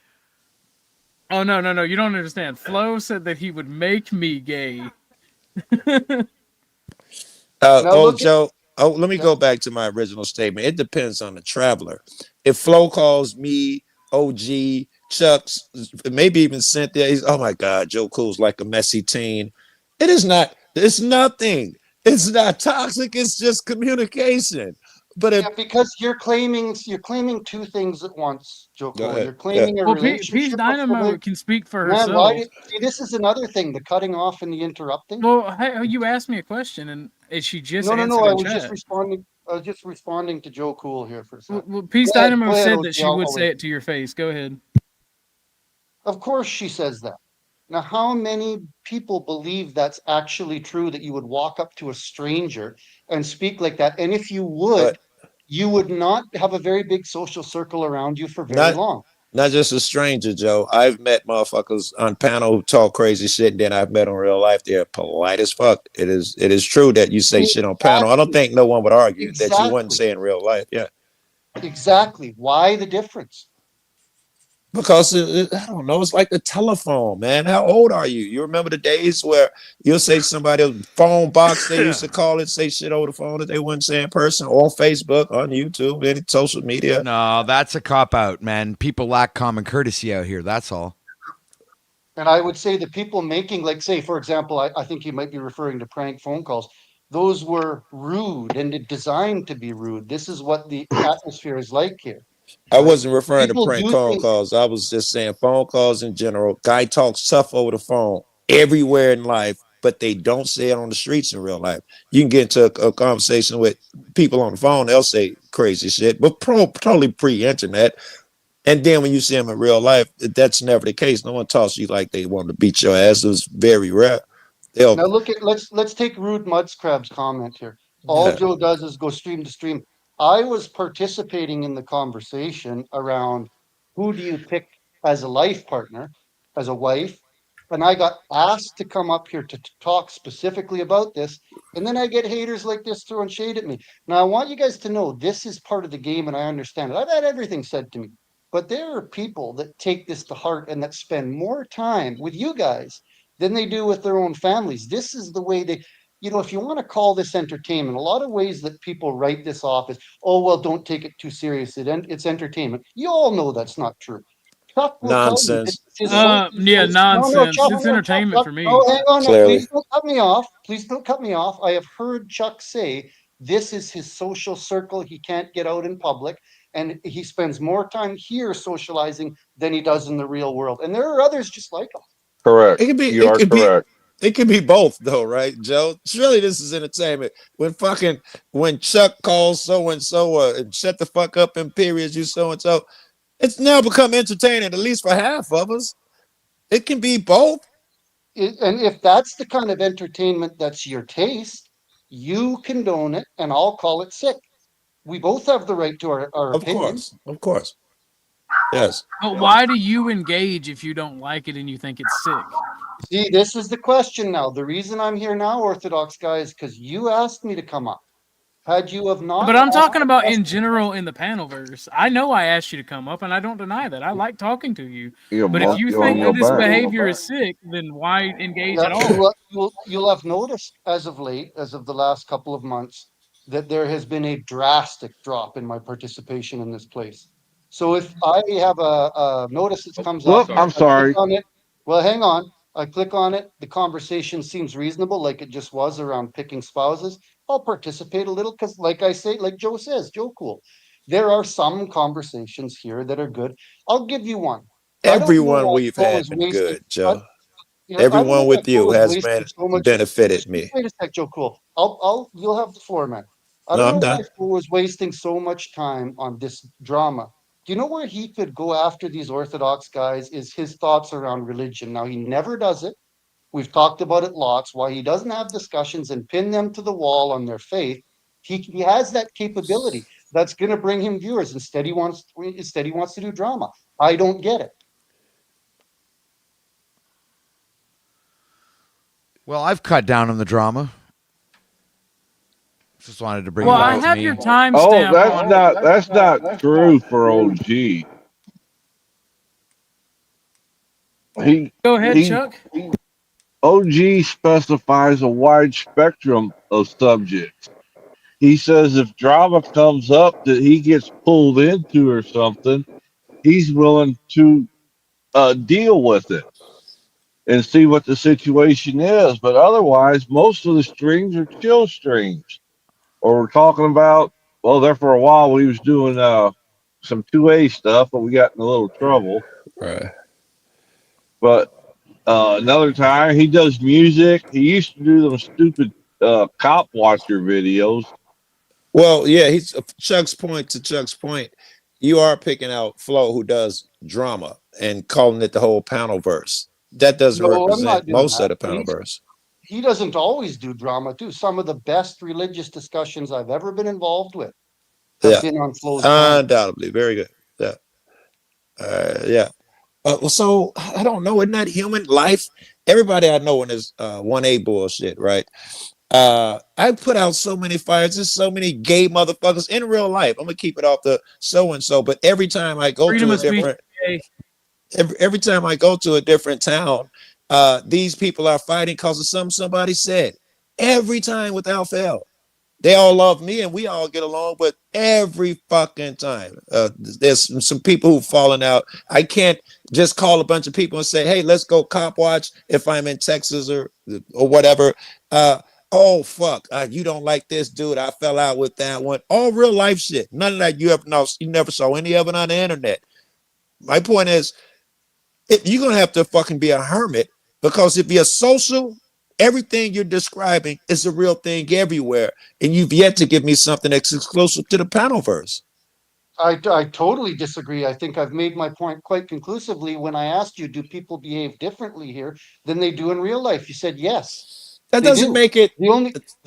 Oh, no. You don't understand. Flo said that he would make me gay. Joe. Oh, let me go back to my original statement. It depends on the traveler. If Flo calls me OG, Chuck's, maybe even Cynthia, oh my God, Joe Cool's like a messy teen. It is not. It's nothing. It's not toxic. It's just communication. But because you're claiming two things at once, Go Joko. ahead. You're claiming a Well, Peace relationship. Dynamo can speak for Man, herself. see, this is another thing, the cutting off and the interrupting. Well, hey, you asked me a question, and she just answered No, I in was chat. just responding. I was just responding to Joe Cool here for a second. Well, Peace Go ahead, Dynamo said OG, that she would say it to your face. Go ahead. Of course she says that. Now, how many people believe that's actually true, that you would walk up to a stranger and speak like that? And if you would, you would not have a very big social circle around you for very long. Not just a stranger, Joe. I've met motherfuckers on panel who talk crazy shit, and then I've met in real life. They're polite as fuck. It is true that you say shit on panel. I don't think no one would argue that you wouldn't say in real life. Yeah. Exactly. Why the difference? Because I don't know, it's like the telephone, man. How old are you? You remember the days where you'll say somebody's phone box, they used to call it, say shit over the phone that they wouldn't say in person, or Facebook, on YouTube, any social media. No, that's a cop out, man. People lack common courtesy out here. That's all. And I would say the people making, like, say, for example, I think you might be referring to prank phone calls. Those were rude and designed to be rude. This is what the atmosphere is like here. I wasn't referring People to prank do phone think- calls. I was just saying phone calls in general. Guy talks tough over the phone everywhere in life, but they don't say it on the streets in real life. You can get into a conversation with people on the phone, they'll say crazy shit, but totally pre-internet. And then when you see them in real life, that's never the case. No one talks to you like they want to beat your ass. It was very rare. Now look at let's take Rude Mudscrab's comment here. All Joe does is go stream to stream. I was participating in the conversation around who do you pick as a life partner, as a wife, and I got asked to come up here to talk specifically about this, and then I get haters like this throwing shade at me. Now I want you guys to know this is part of the game, and I understand it. I've had everything said to me, but there are people that take this to heart and that spend more time with you guys than they do with their own families. This is the way they, if you want to call this entertainment, a lot of ways that people write this off is, oh, well, don't take it too serious. It's entertainment. You all know that's not true. Chuck will Nonsense. tell you. Yeah, nonsense. Chuck, It's entertainment for me. No, hang on. Clearly. Please don't cut me off. Please don't cut me off. I have heard Chuck say this is his social circle. He can't get out in public. And he spends more time here socializing than he does in the real world. And there are others just like him. Correct. You are correct. It could be both, though, right, Joe? Surely this is entertainment. When Chuck calls so and so, shut the fuck up in periods, you so and so, it's now become entertaining, at least for half of us. It can be both. And if that's the kind of entertainment that's your taste, you condone it, and I'll call it sick. We both have the right to our opinions. Of course. Yes. But why do you engage if you don't like it and you think it's sick? See, this is the question now. The reason I'm here now, Orthodox Guy, is because you asked me to come up. Had you have not, But I'm talking about in general in the panelverse. I know I asked you to come up, and I don't deny that. I like talking to you. But if you think that this behavior is sick, then why engage at all? You'll have noticed as of late, as of the last couple of months, that there has been a drastic drop in my participation in this place. So if I have a notice that comes up, I'm sorry. I click on it. Well, hang on. I click on it. The conversation seems reasonable, like it just was around picking spouses. I'll participate a little because, like I say, like Joe says, Joe Cool, there are some conversations here that are good. I'll give you one. Everyone we've had been good, Joe. I don't know Everyone why with you Phil is has wasting so much. benefited me. Wait a sec, Joe Cool. You'll have the floor, man. I No, don't I'm know why done. Phil was wasting so much time on this drama. Do you know where he could go after these Orthodox guys? Is his thoughts around religion. Now, he never does it. We've talked about it lots. Why he doesn't have discussions and pin them to the wall on their faith. He has that capability. That's going to bring him viewers. Instead, he wants to do drama. I don't get it. Well, I've cut down on the drama. Just wanted to bring Well, it back I to have me. your Oh, timestamp that's on. not true for OG. He Go ahead, he Chuck. OG specifies a wide spectrum of subjects. He says if drama comes up that he gets pulled into or something, he's willing to deal with it and see what the situation is. But otherwise, most of the streams are chill streams. Or we're talking about, well, there for a while we was doing some 2A stuff, but we got in a little trouble. Right. But another time he does music. He used to do those stupid cop watcher videos. Well, yeah, he's Chuck's point to Chuck's point. You are picking out Flo, who does drama, and calling it the whole panel verse. That doesn't No, I'm not represent doing most of that. the panel verse. He doesn't always do drama too. Some of the best religious discussions I've ever been involved with have Yeah, been on Flo's panel. undoubtedly, very good. Yeah, yeah. So I don't know. Isn't that human life? Everybody I know in this 1A bullshit, right? I put out so many fires. There's so many gay motherfuckers in real life. I'm gonna keep it off the so and so. But every time I go Freedom to a of speech. different, every time I go to a different town, these people are fighting because of something somebody said. Every time without fail. They all love me and we all get along, but every fucking time there's some people who've fallen out. I can't just call a bunch of people and say, hey, let's go cop watch if I'm in Texas or whatever. Oh fuck, you don't like this dude. I fell out with that one. All real life shit. None of that you never saw any of it on the internet. My point is, you're gonna have to fucking be a hermit, because if you're social, everything you're describing is a real thing everywhere, and you've yet to give me something that's exclusive to the panelverse. I totally disagree. I think I've made my point quite conclusively when I asked you, do people behave differently here than they do in real life? You said yes. That They doesn't do. make it The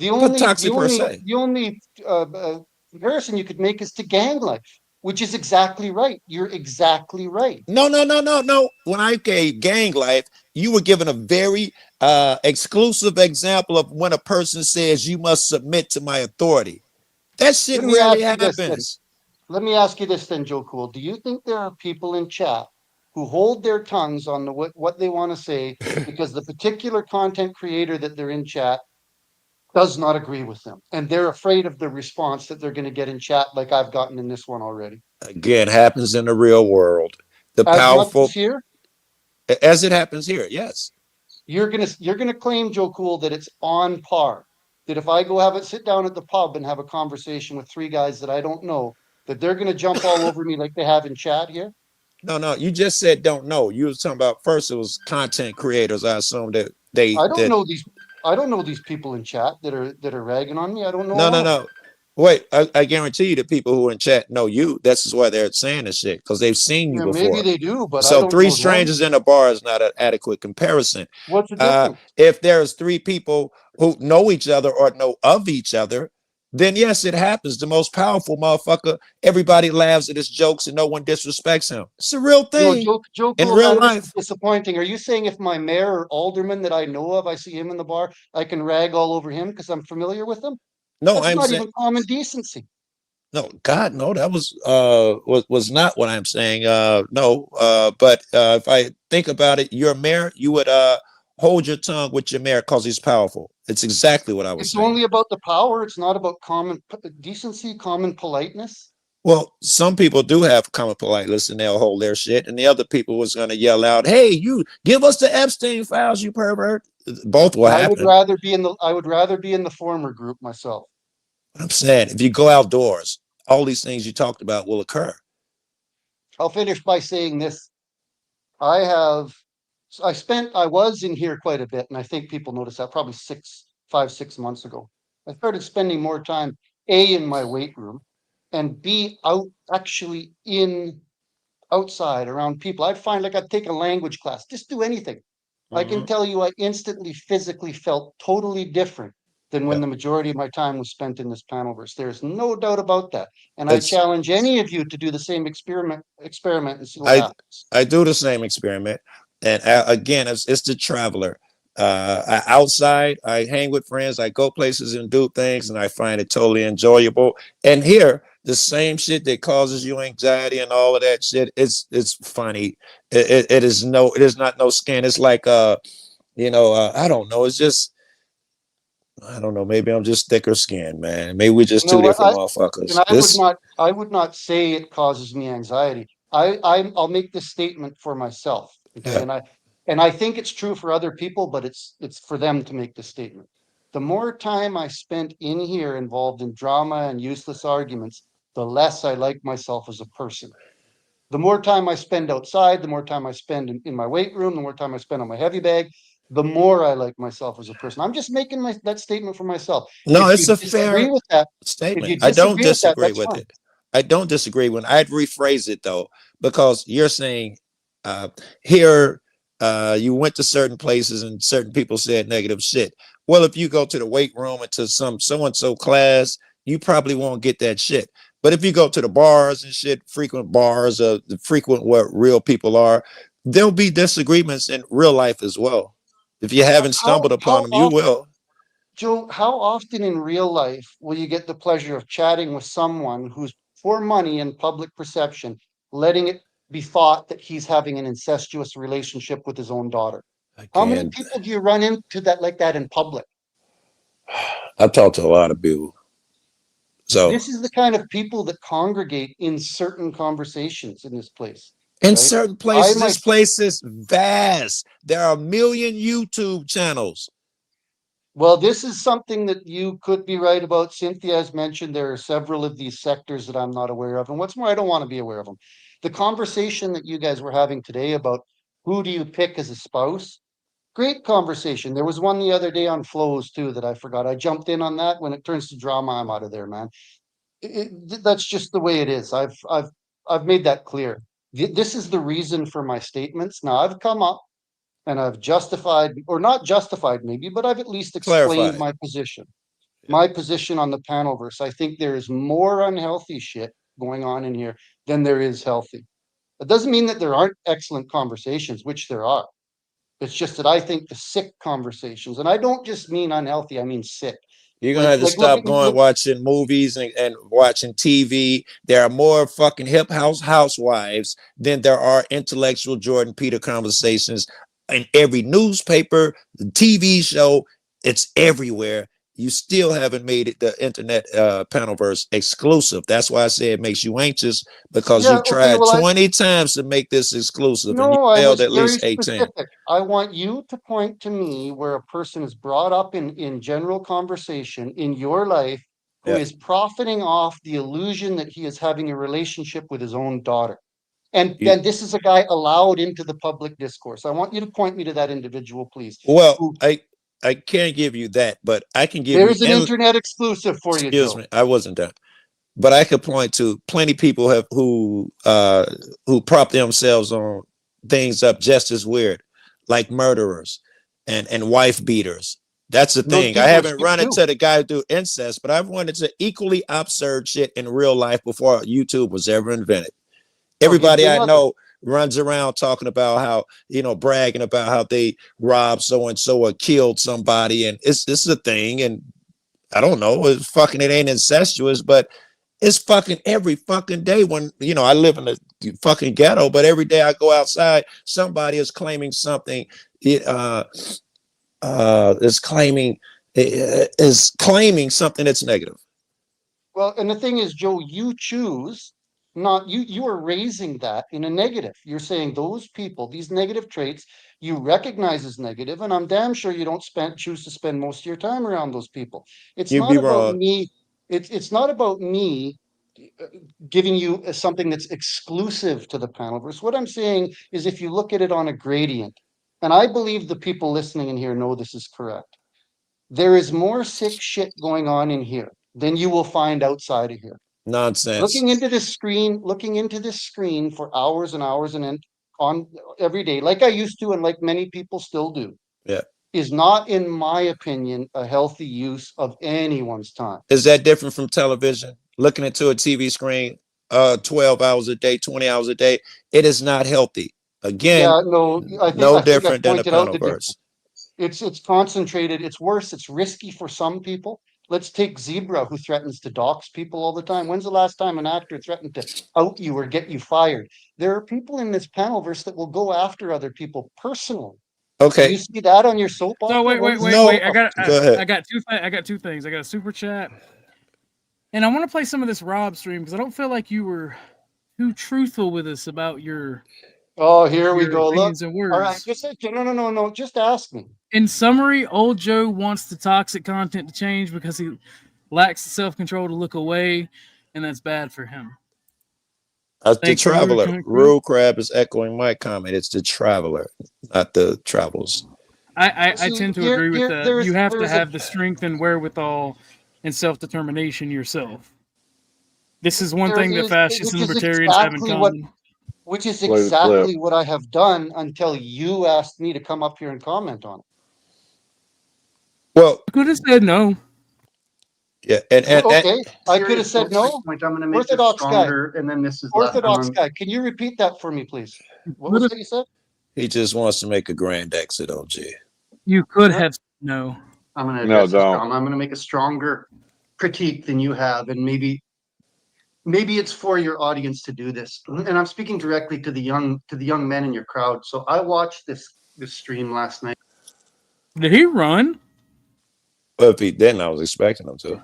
only toxic per se. comparison you could make is to gang life, which is exactly right. You're exactly right. No. When I gave gang life, you were given a very exclusive example of when a person says you must submit to my authority. That shit Let me rarely ask you this then. happens. Let me ask you this then, Joe Cool. Do you think there are people in chat who hold their tongues on what they want to say because the particular content creator that they're in chat does not agree with them, and they're afraid of the response that they're going to get in chat, like I've gotten in this one already? Again, happens in the real world. The As much powerful, as here, as it happens here, yes. you're gonna claim, Joe Cool, that it's on par. That if I go sit down at the pub and have a conversation with three guys that I don't know, that they're gonna jump all over me like they have in chat here? No, you just said don't know. You was talking about first it was content creators. I assume that I don't know these people in chat that are ragging on me. I don't know. No. Wait, I guarantee you the people who are in chat know you. That's why they're saying this shit, because they've seen you Yeah, before. maybe they do, but I So don't three know them. strangers in a bar is not an adequate comparison. What's the difference? If there's three people who know each other or know of each other, then yes, it happens. The most powerful motherfucker, everybody laughs at his jokes and no one disrespects him. It's a real No, thing Joe in Cool, real now this life. is disappointing. Are you saying if my mayor or alderman that I know of, I see him in the bar, I can rag all over him because I'm familiar with him? No, That's I'm not saying even common decency. no, God, no, that was not what I'm saying. No, but if I think about it, your mayor, you would hold your tongue with your mayor because he's powerful. It's exactly what I was It's saying. only about the power. It's not about common decency, common politeness. Well, some people do have common politeness and they'll hold their shit, and the other people was going to yell out, "Hey, you give us the Epstein files, you pervert!" Both will I would happen. rather be in the former group myself. I'm saying if you go outdoors, all these things you talked about will occur. I'll finish by saying this. I have So I was in here quite a bit, and I think people noticed that probably 6 months ago. I started spending more time, A, in my weight room, and B, actually outside around people. I'd find like I'd take a language class, just do anything. I can tell you I instantly physically felt totally different than when the majority of my time was spent in this panelverse. There's no doubt about that. And I challenge any of you to do the same experiment and see what happens. I do the same experiment, and again, it's the traveler. Outside, I hang with friends, I go places and do things, and I find it totally enjoyable. And here, the same shit that causes you anxiety and all of that shit, it's funny. It is not no skin. It's like I don't know. It's just I don't know. Maybe I'm just thicker skinned, man. Maybe we just two No, different motherfuckers. I would not say it causes me anxiety. I'll make this statement for myself. Okay. Yeah. And I think it's true for other people, but it's for them to make the statement. The more time I spent in here involved in drama and useless arguments, the less I like myself as a person. The more time I spend outside, the more time I spend in my weight room, the more time I spend on my heavy bag, the more I like myself as a person. I'm just making that statement for myself. No, If it's you a disagree fair with that, statement. I don't disagree with it. I don't disagree when I'd rephrase it though, because you're saying here you went to certain places and certain people said negative shit. Well, if you go to the weight room and to some so-and-so class, you probably won't get that shit. But if you go to the bars and shit, frequent bars, the frequent what real people are, there'll be disagreements in real life as well. If you haven't stumbled upon them, you will. Joe, how often in real life will you get the pleasure of chatting with someone who's for money and public perception, letting it be thought that he's having an incestuous relationship with his own daughter? How many people do you run into that like that in public? I've talked to a lot of people. So this is the kind of people that congregate in certain conversations in this place. In certain places, this place is vast. There are 1 million YouTube channels. Well, this is something that you could be right about. Cynthia has mentioned there are several of these sectors that I'm not aware of. And what's more, I don't want to be aware of them. The conversation that you guys were having today about who do you pick as a spouse? Great conversation. There was one the other day on flows too that I forgot. I jumped in on that. When it turns to drama, I'm out of there, man. That's just the way it is. I've made that clear. This is the reason for my statements. Now I've come up and I've justified, or not justified maybe, but I've at least explained my position. My position on the panelverse. I think there is more unhealthy shit going on in here than there is healthy. It doesn't mean that there aren't excellent conversations, which there are. It's just that I think the sick conversations, and I don't just mean unhealthy, I mean sick. You're gonna have to stop going watching movies and watching TV. There are more fucking hip house housewives than there are intellectual Jordan Peter conversations in every newspaper, the TV show. It's everywhere. You still haven't made it the internet panelverse exclusive. That's why I say it makes you anxious, because you tried 20 times to make this exclusive and you failed at least 18. I want you to point to me where a person is brought up in general conversation in your life who is profiting off the illusion that he is having a relationship with his own daughter. And then this is a guy allowed into the public discourse. I want you to point me to that individual, please. Well, I can't give you that, but I can give you. There's an internet exclusive for you, Joe. Excuse me, I wasn't done. But I could point to plenty of people who prop themselves on things up just as weird, like murderers and wife beaters. That's the thing. I haven't run into the guy who do incest, but I've run into equally absurd shit in real life before YouTube was ever invented. Everybody I know runs around talking about how, bragging about how they robbed so-and-so or killed somebody. And this is a thing. And I don't know, it ain't incestuous, but it's fucking every fucking day when, I live in the fucking ghetto, but every day I go outside, somebody is claiming something, is claiming something that's negative. Well, and the thing is, Joe, you choose not, you are raising that in a negative. You're saying those people, these negative traits, you recognize as negative, and I'm damn sure you don't choose to spend most of your time around those people. It's not about me. It's not about me giving you something that's exclusive to the panelverse. What I'm saying is, if you look at it on a gradient, and I believe the people listening in here know this is correct. There is more sick shit going on in here than you will find outside of here. Nonsense. Looking into this screen for hours and hours and on every day, like I used to, and like many people still do, Yeah. is not, in my opinion, a healthy use of anyone's time. Is that different from television? Looking into a TV screen 12 hours a day, 20 hours a day, it is not healthy. Again, Yeah, no, I think I different than a pointed out the Panoverse. It's concentrated. It's worse. It's risky for some people. Let's take Zebra, who threatens to dox people all the time. When's the last time an actor threatened to out you or get you fired? There are people in this Panoverse that will go after other people personally. Okay. Do you see that on your soap opera? So wait. I got two things. I got a super chat, and I want to play some of this Rob stream because I don't feel like you were too truthful with us about your. Oh, here we go. Look. Opinions and words. All right, just no. Just ask me. In summary, old Joe wants the toxic content to change because he lacks the self-control to look away, and that's bad for him. The Traveler. Rule Crab is echoing my comment. It's the Traveler, not the Travels. I tend to agree with that. You have to have the strength and wherewithal and self-determination yourself. This is one thing that fascists and libertarians have in common. Which is exactly what I have done until you asked me to come up here and comment on it. Well, I could have said no. Yeah, okay, I could have said no. I'm going to make Orthodox Guy, and then this is Orthodox Guy. Can you repeat that for me, please? What was it you said? He just wants to make a grand exit, OG. You could have no. I'm going to I'm going to make a stronger critique than you have, and maybe it's for your audience to do this. And I'm speaking directly to the young men in your crowd. So I watched this stream last night. Did he run? Well, if he didn't, I was expecting him to.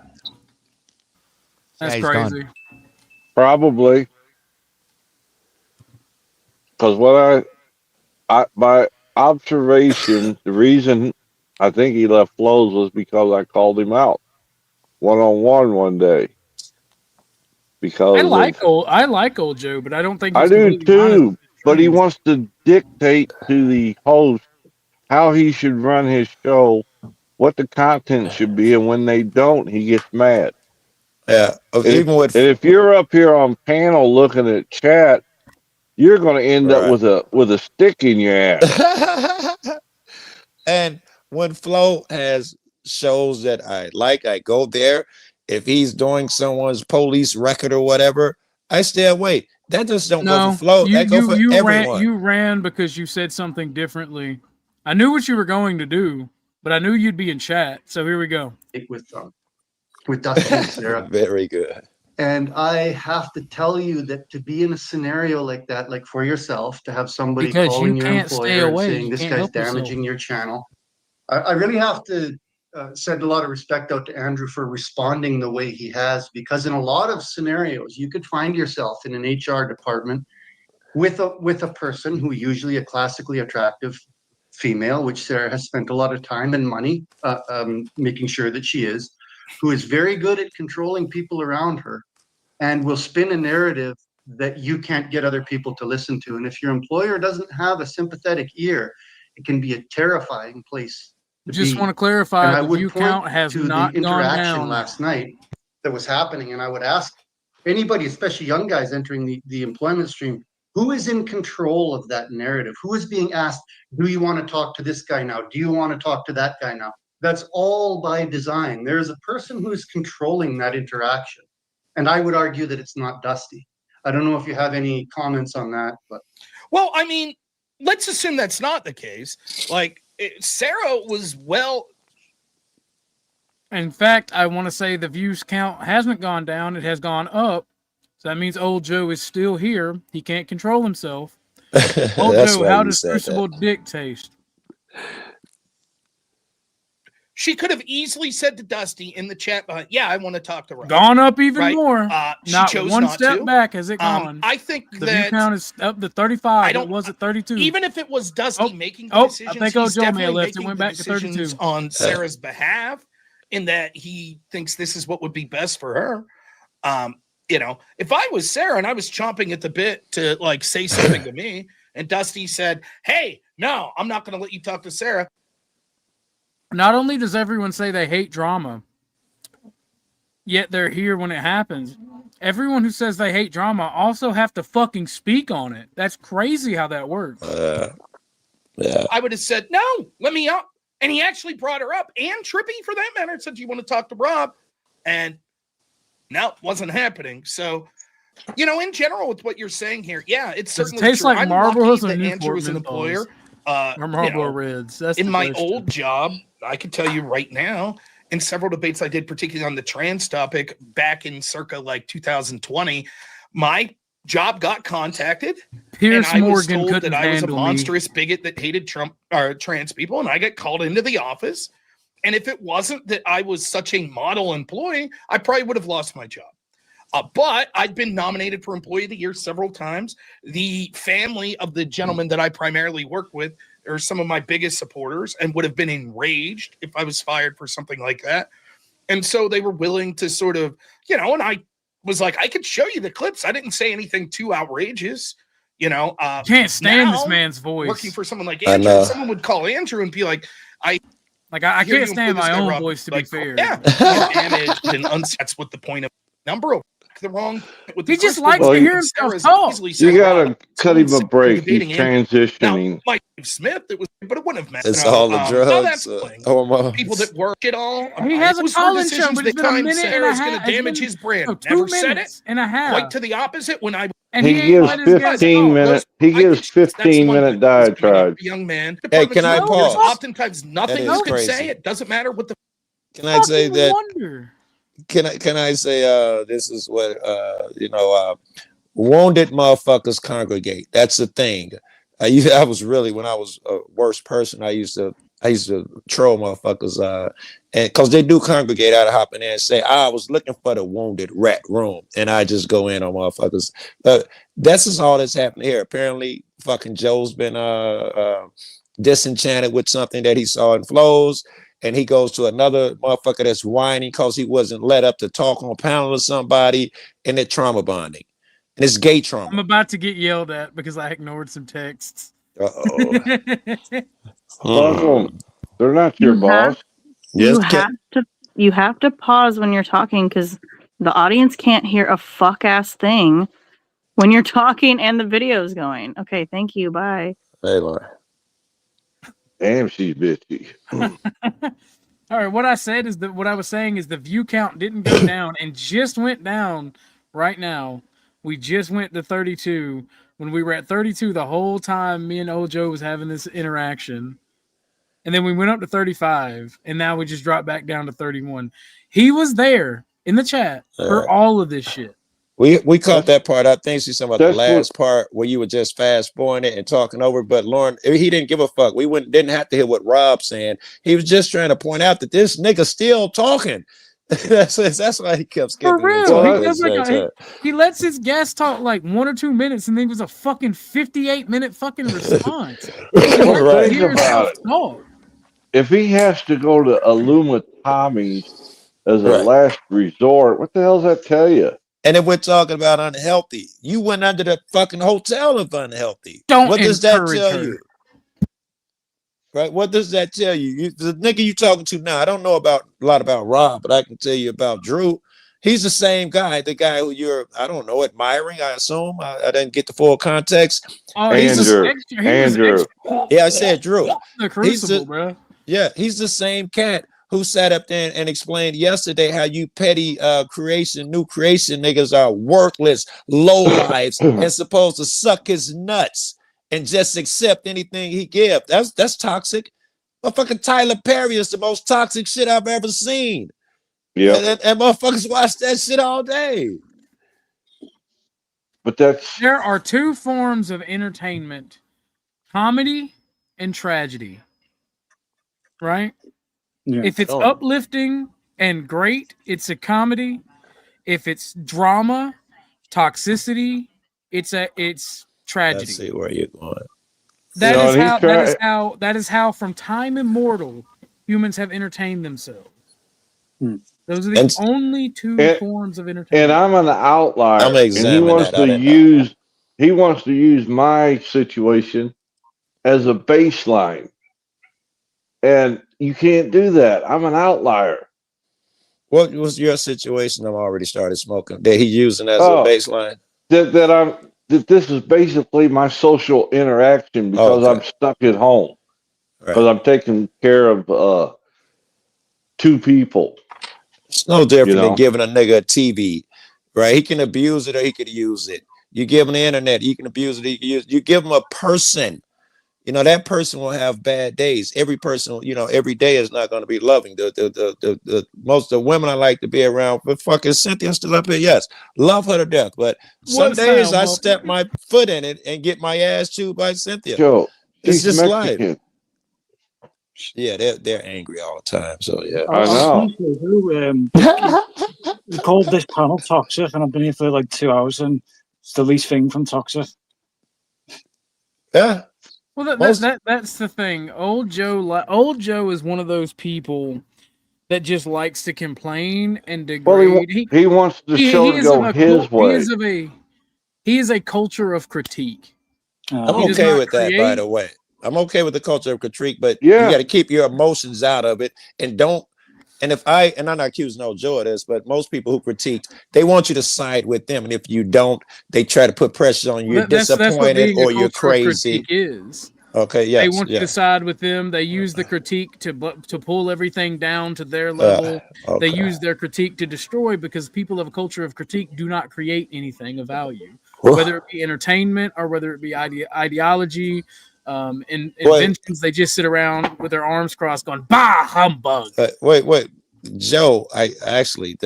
That's crazy. Gone. Probably. Because by observation, the reason I think he left Flows was because I called him out one-on-one one day. Because I like old Joe, but I don't think I do too. But he wants to dictate to the host how he should run his show, what the content should be, and when they don't, he gets mad. Yeah, and if you're up here on panel looking at chat, you're going to end up with a stick in your ass. And when Flo has shows that I like, I go there. If he's doing someone's police record or whatever, I stay away. That just don't go for Flo. That go for everyone. You ran because you said something differently. I knew what you were going to do, but I knew you'd be in chat. So here we go. With Dusty and Sarah. Very good. And I have to tell you that to be in a scenario like that, like for yourself, to have somebody calling your employer and saying this guy's damaging your channel, I really have to send a lot of respect out to Andrew for responding the way he has, because in a lot of scenarios, you could find yourself in an HR department with a person who usually a classically attractive female, which Sarah has spent a lot of time and money making sure that she is, who is very good at controlling people around her and will spin a narrative that you can't get other people to listen to. And if your employer doesn't have a sympathetic ear, it can be a terrifying place to Just be. want to clarify, And I the would view point count has to not the gone interaction down. last night that was happening, and I would ask anybody, especially young guys entering the employment stream, who is in control of that narrative? Who is being asked, do you want to talk to this guy now? Do you want to talk to that guy now? That's all by design. There's a person who is controlling that interaction. And I would argue that it's not Dusty. I don't know if you have any comments on that, but. Well, I mean, let's assume that's not the case. Like, Sarah was In fact, I want to say the views count hasn't gone down. It has gone up. So that means old Joe is still here. He can't control himself. Old Joe, how does Crucible Dick taste? She could have easily said to Dusty in the chat, yeah, I want to talk to her. Gone up even more. She Not chose one not step to. back has it gone. I think the that view count is up to 35. It was at 32. Even if it was Dusty making the decisions, I think old he's Joe may have definitely left. It making went the back to 32 decisions on Sarah's behalf, in that he thinks this is what would be best for her. You know, if I was Sarah and I was chomping at the bit to like say something to me, and Dusty said, "Hey, no, I'm not going to let you talk to Sarah." Not only does everyone say they hate drama, yet they're here when it happens. Everyone who says they hate drama also have to fucking speak on it. That's crazy how that works. Yeah. I would have said, "No, let me up." And he actually brought her up, and Trippy for that matter, said, "Do you want to talk to Rob?" And no, it wasn't happening. So, you know, in general, with what you're saying here, yeah, it's certainly tastes true. like I'm Marlboros lucky or that Newport Andrew is an Menthols? employer. Or Marlboro Reds. That's in the my question. old job, I can tell you right now, in several debates I did, particularly on the trans topic back in circa like 2020, my job got contacted. Pierce and I was Morgan told couldn't that I was a handle me. monstrous bigot that hated Trump or trans people, and I got called into the office. And if it wasn't that I was such a model employee, I probably would have lost my job. But I'd been nominated for Employee of the Year several times. The family of the gentleman that I primarily work with are some of my biggest supporters and would have been enraged if I was fired for something like that. And so they were willing to sort of, you know, and I was like, I could show you the clips. I didn't say anything too outrageous, you know. Can't stand now, this man's voice. Working for someone like I Andrew, know. someone would call Andrew and be like, I I hear can't you stand employ this my guy, own Rob. voice, to Like, be fair. yeah, damaged and that's what the point of number of the wrong with the He just crystal likes ball. to hear Sarah's himself talk. easily You said, gotta Rob, cut him a break. He's debating him. transitioning. Now, Mike Smith, it was, but it wouldn't have mattered. It's all the how drugs, that's going. hormones. People that work it all. He has it a was for call-in show, decisions but that it's been a time minute and a Sarah's half. going to damage his brand. No, 2 Never said it. minutes and a half. Quite to the opposite. When I And He he ain't gives let his guest 15 talk. minutes. He gives 15-minute diatribes. young man. Hey, can I There's pause? oftentimes nothing That is you can crazy. say. It doesn't matter what the Can I say that? Wonder. Can I say this is what wounded motherfuckers congregate. That's the thing. I was really, when I was a worse person, I used to troll motherfuckers, and because they do congregate, I'd hop in there and say, I was looking for the wounded rat room, and I just go in on motherfuckers. That's just all that's happening here. Apparently, fucking Joe's been disenchanted with something that he saw in flows, and he goes to another motherfucker that's whining because he wasn't let up to talk on panel or somebody, and they're trauma bonding. And it's gay trauma. I'm about to get yelled at because I ignored some texts. Uh-oh. Fuck 'em. They're not your boss. Yes, You have to pause when you're talking because the audience can't hear a fuck ass thing when you're talking and the video's going. Okay, thank you. Bye. Hey, Laura. Damn, she's bitchy. All right, what I said is that what I was saying is the view count didn't go down and just went down right now. We just went to 32 when we were at 32 the whole time me and old Joe was having this interaction. And then we went up to 35 and now we just dropped back down to 31. He was there in the chat for all of this shit. We caught that part. I think she's talking about the That's last part where you were just fast forwarding it and talking over. But Lauren, he didn't give a fuck. We didn't have to hear what Rob's saying. He was just trying to point out that this nigga still talking. that's why he kept skipping. For real. He lets his guests talk like 1 or 2 minutes and then was a fucking 58-minute fucking response. Well, think about it. If he has to go to Tommy as a last resort, what the hell does that tell you? And if we're talking about unhealthy, you went under the fucking hotel of unhealthy. Don't what does that encourage tell her. you? Right? What does that tell you? The nigga you talking to now, I don't know a lot about Rob, but I can tell you about Drew. He's the same guy, the guy who you're, I don't know, admiring, I assume. I didn't get the full context. Oh, Andrew. Yeah, I said Drew. The Crucible, bro. Yeah, he's the same cat who sat up there and explained yesterday how you petty new creation niggas are worthless, lowlifes, and supposed to suck his nuts and just accept anything he gives. That's toxic. Motherfucking Tyler Perry is the most toxic shit I've ever seen. Yeah. And motherfuckers watch that shit all day. But there are two forms of entertainment: comedy and tragedy. Right? Yeah. If it's uplifting and great, it's a comedy. If it's drama, toxicity, it's tragedy. Let's see where you're going. That is how from time immemorial humans have entertained themselves. Those are the only two forms of entertainment. And I'm an outlier. I'm gonna And examine that. How that happened. I'm an outlier. I'm gonna And he examine wants that. to use. He wants to use my situation as a baseline, and you can't do that. I'm an outlier. What was your situation? I'm already started smoking. That he using as a Oh, baseline. that this is basically my social interaction because Okay. I'm stuck at home because Right. I'm taking care of two people. It's no You different than know. giving a nigga a TV, right? He can abuse it or he could use it. You give him the internet, he can abuse it. He can use. You give him a person. You know that person will have bad days. Every person, you know, every day is not going to be loving. The most of the women I like to be around, but fucking Cynthia still up here. Yes, love her to death. But some What days sound, I Muffin? step my foot in it and get my ass chewed by Cynthia. Joe, It's she's just life. Mexican. Yeah, they're angry all the time. So yeah. I I was know. going to say, we called this panel toxic, and I've been here for like 2 hours, and it's the least thing from toxic. Yeah. Well, that's the thing. Old Joe is one of those people that just likes to complain and Well, degrade. he wants the show to go his way. He is a culture of critique. I'm He does okay not with that, by create. the way. I'm okay with the culture of critique, but you Yeah. got to keep your emotions out of it and don't. And I'm not accusing no Joe of this, but most people who critique, they want you to side with them, and if you don't, they try to put pressure on you. You're That's what disappointed being a or you're culture of crazy. critique is. Okay, They yes, want you to yes. side with them. They use the critique to pull everything down to their level. They Okay. use their critique to destroy because people of a culture of critique do not create anything of value, whether it be entertainment or whether it be ideology, inventions. They just sit around with their arms crossed, going "Bah humbug." Wait. Joe, I actually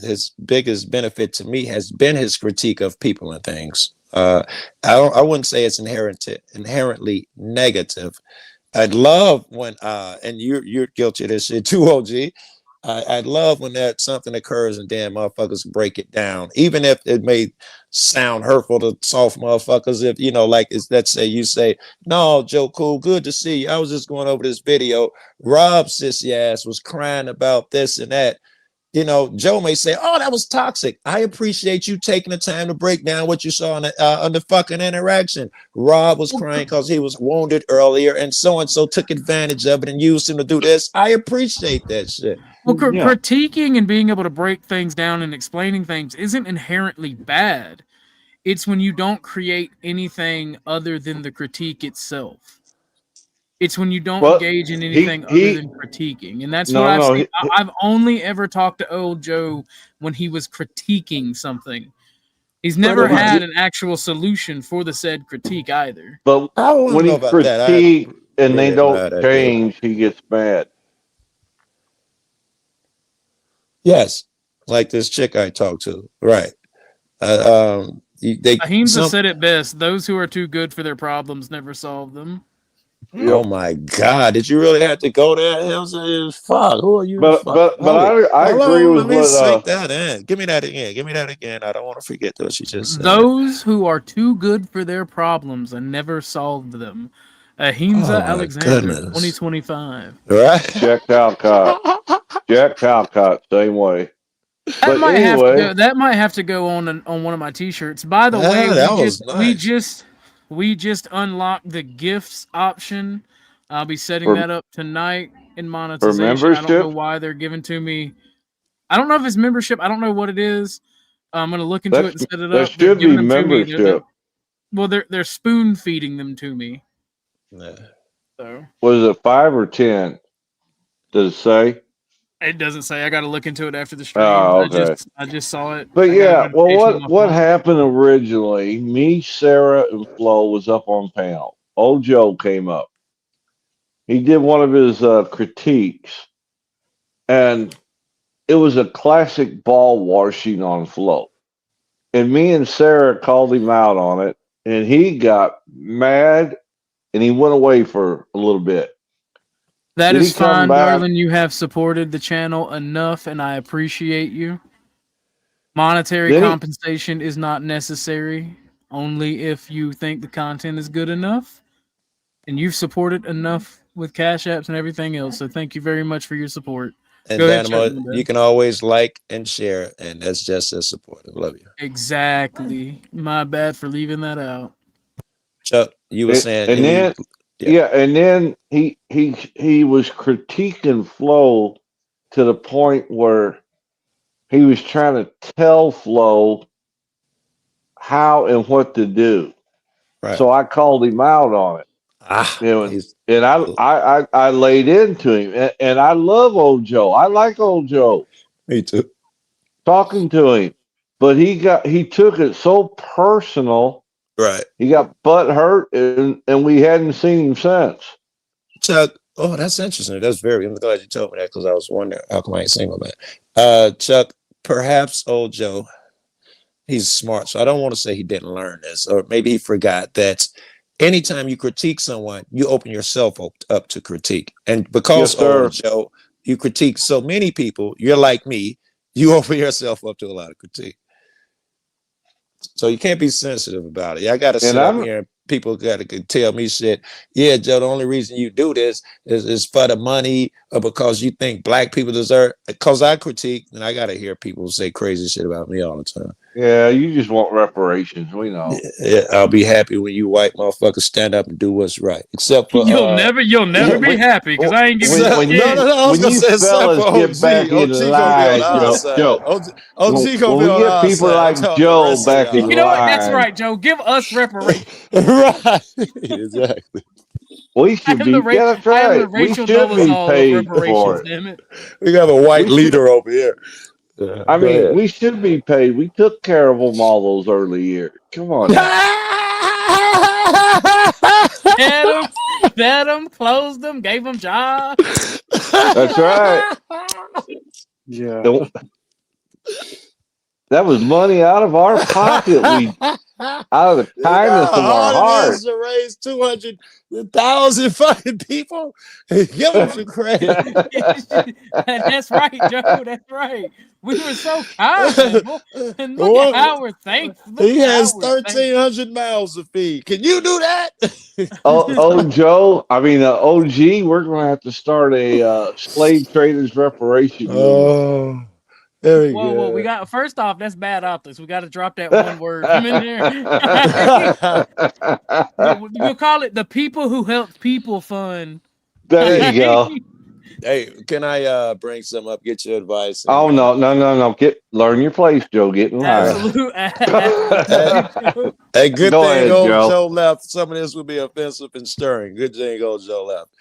his biggest benefit to me has been his critique of people and things. I wouldn't say it's inherently negative. I'd love when and you're guilty of this shit too, OG. I'd love when that something occurs and damn motherfuckers break it down, even if it may sound hurtful to soft motherfuckers. If you know, like let's say you say, "No, Joe, cool, good to see you. I was just going over this video. Rob sissy ass was crying about this and that." You know, Joe may say, "Oh, that was toxic. I appreciate you taking the time to break down what you saw on the fucking interaction. Rob was crying because he was wounded earlier, and so took advantage of it and used him to do this. I appreciate that shit." Well, critiquing and being able to break things down and explaining things isn't inherently bad. It's when you don't create anything other than the critique itself. It's when you don't Well, engage in anything other than critiquing, and that's what I've seen. I've only ever talked to old Joe when he was critiquing something. He's never had an actual solution for the said critique either. But when he critique and they don't change, he gets mad. Yes, like this chick I talked to, right? Ahimsa said it best: "Those who are too good for their problems never solve them." Oh my God! Did you really have to go there? Fuck. Who are you? But I agree with Let me what. sink that in. Give me that again. Give me that again. I don't want to forget what you just said. Those who are too good for their problems and never solved them. Ahimsa Alexander, 2025. Right. Jack Talcott, same way. That might have to go on one of my t-shirts. By the way, we just unlocked the gifts option. I'll be setting that up tonight in monetization. I don't know why they're giving to me. I don't know if it's membership. I don't know what it is. I'm gonna look into it and set it up. That should be membership. Well, they're spoon feeding them to me. Yeah. So was it 5 or 10? Does it say? It doesn't say. I got to look into it after the stream. Oh, okay. I just saw it. But yeah, well, what happened originally? Me, Sarah, and Flo was up on panel. Old Joe came up. He did one of his critiques, and it was a classic ball washing on Flo. And me and Sarah called him out on it, and he got mad, and he went away for a little bit. That is fine, darling. You have supported the channel enough, and I appreciate you. Monetary compensation is not necessary, only if you think the content is good enough. And you've supported enough with Cash Apps and everything else, so thank you very much for your support. And Go ahead, Chuck. Dynamo, you can always like and share, and that's just as supportive. Love you. Exactly. My bad for leaving that out. Chuck, you were saying, and then yeah. and then he was critiquing Flo to the point where he was trying to tell Flo how and what to do. Right. So I called him out on it. And I laid into him, and I love old Joe. I like old Joe. Me too. Talking to him, but he took it so personal. Right. He got butt hurt, and we hadn't seen him since. Chuck, oh, that's interesting. That's I'm glad you told me that because I was wondering how come I ain't single, man. Chuck, perhaps old Joe, he's smart, so I don't want to say he didn't learn this, or maybe he forgot that anytime you critique someone, you open yourself up to critique. And because old Joe, you critique so many people, you're like me, you open yourself up to a lot of critique. So you can't be sensitive about it. I got to sit up here and people got to tell me shit. Yeah, Joe, the only reason you do this is for the money or because you think black people deserve. Because I critique, and I got to hear people say crazy shit about me all the time. Yeah, you just want reparations. We know. Yeah, I'll be happy when you white motherfuckers stand up and do what's right. Except for you'll never be happy because I ain't giving when you shit. I was gonna say except for get back in line, Joe. OG gonna When be we on get our people side. like I'm talking Joe the rest back of in y'all. You know what? line, That's right, Joe. Give us reparations. Right. Exactly. We should be. Yeah, that's I am the right. We Rachel should be Dolezal of paid for reparations. it. Damn it. We got a white We should- leader over here. I Go mean, ahead. we should be paid. We took care of them all those early years. Come on now. Fed them, closed them, gave them jobs. That's right. Yeah. That was money out of our pocket. Out of the kindness of our All it heart. is to raise 200,000 fucking people. Give them some credit. That's right, Joe. That's right. We were so kind. And look at how we're thankful. He has 1,300 mouths to feed. Can you do that? Joe, I mean, OG, we're going to have to start a slave traders reparation movement. There we whoa, go. whoa, we got first off, that's bad optics. We got to drop that one word from in there. We'll call it the People Who Help People Fund. There you go. Hey, can I bring some up? Get your advice. Oh no! Learn your place, Joe. Get in line. Absolute. Hey, good Go thing ahead, old Joe. Joe left. Some of this would be offensive and stirring. Good thing old Joe left.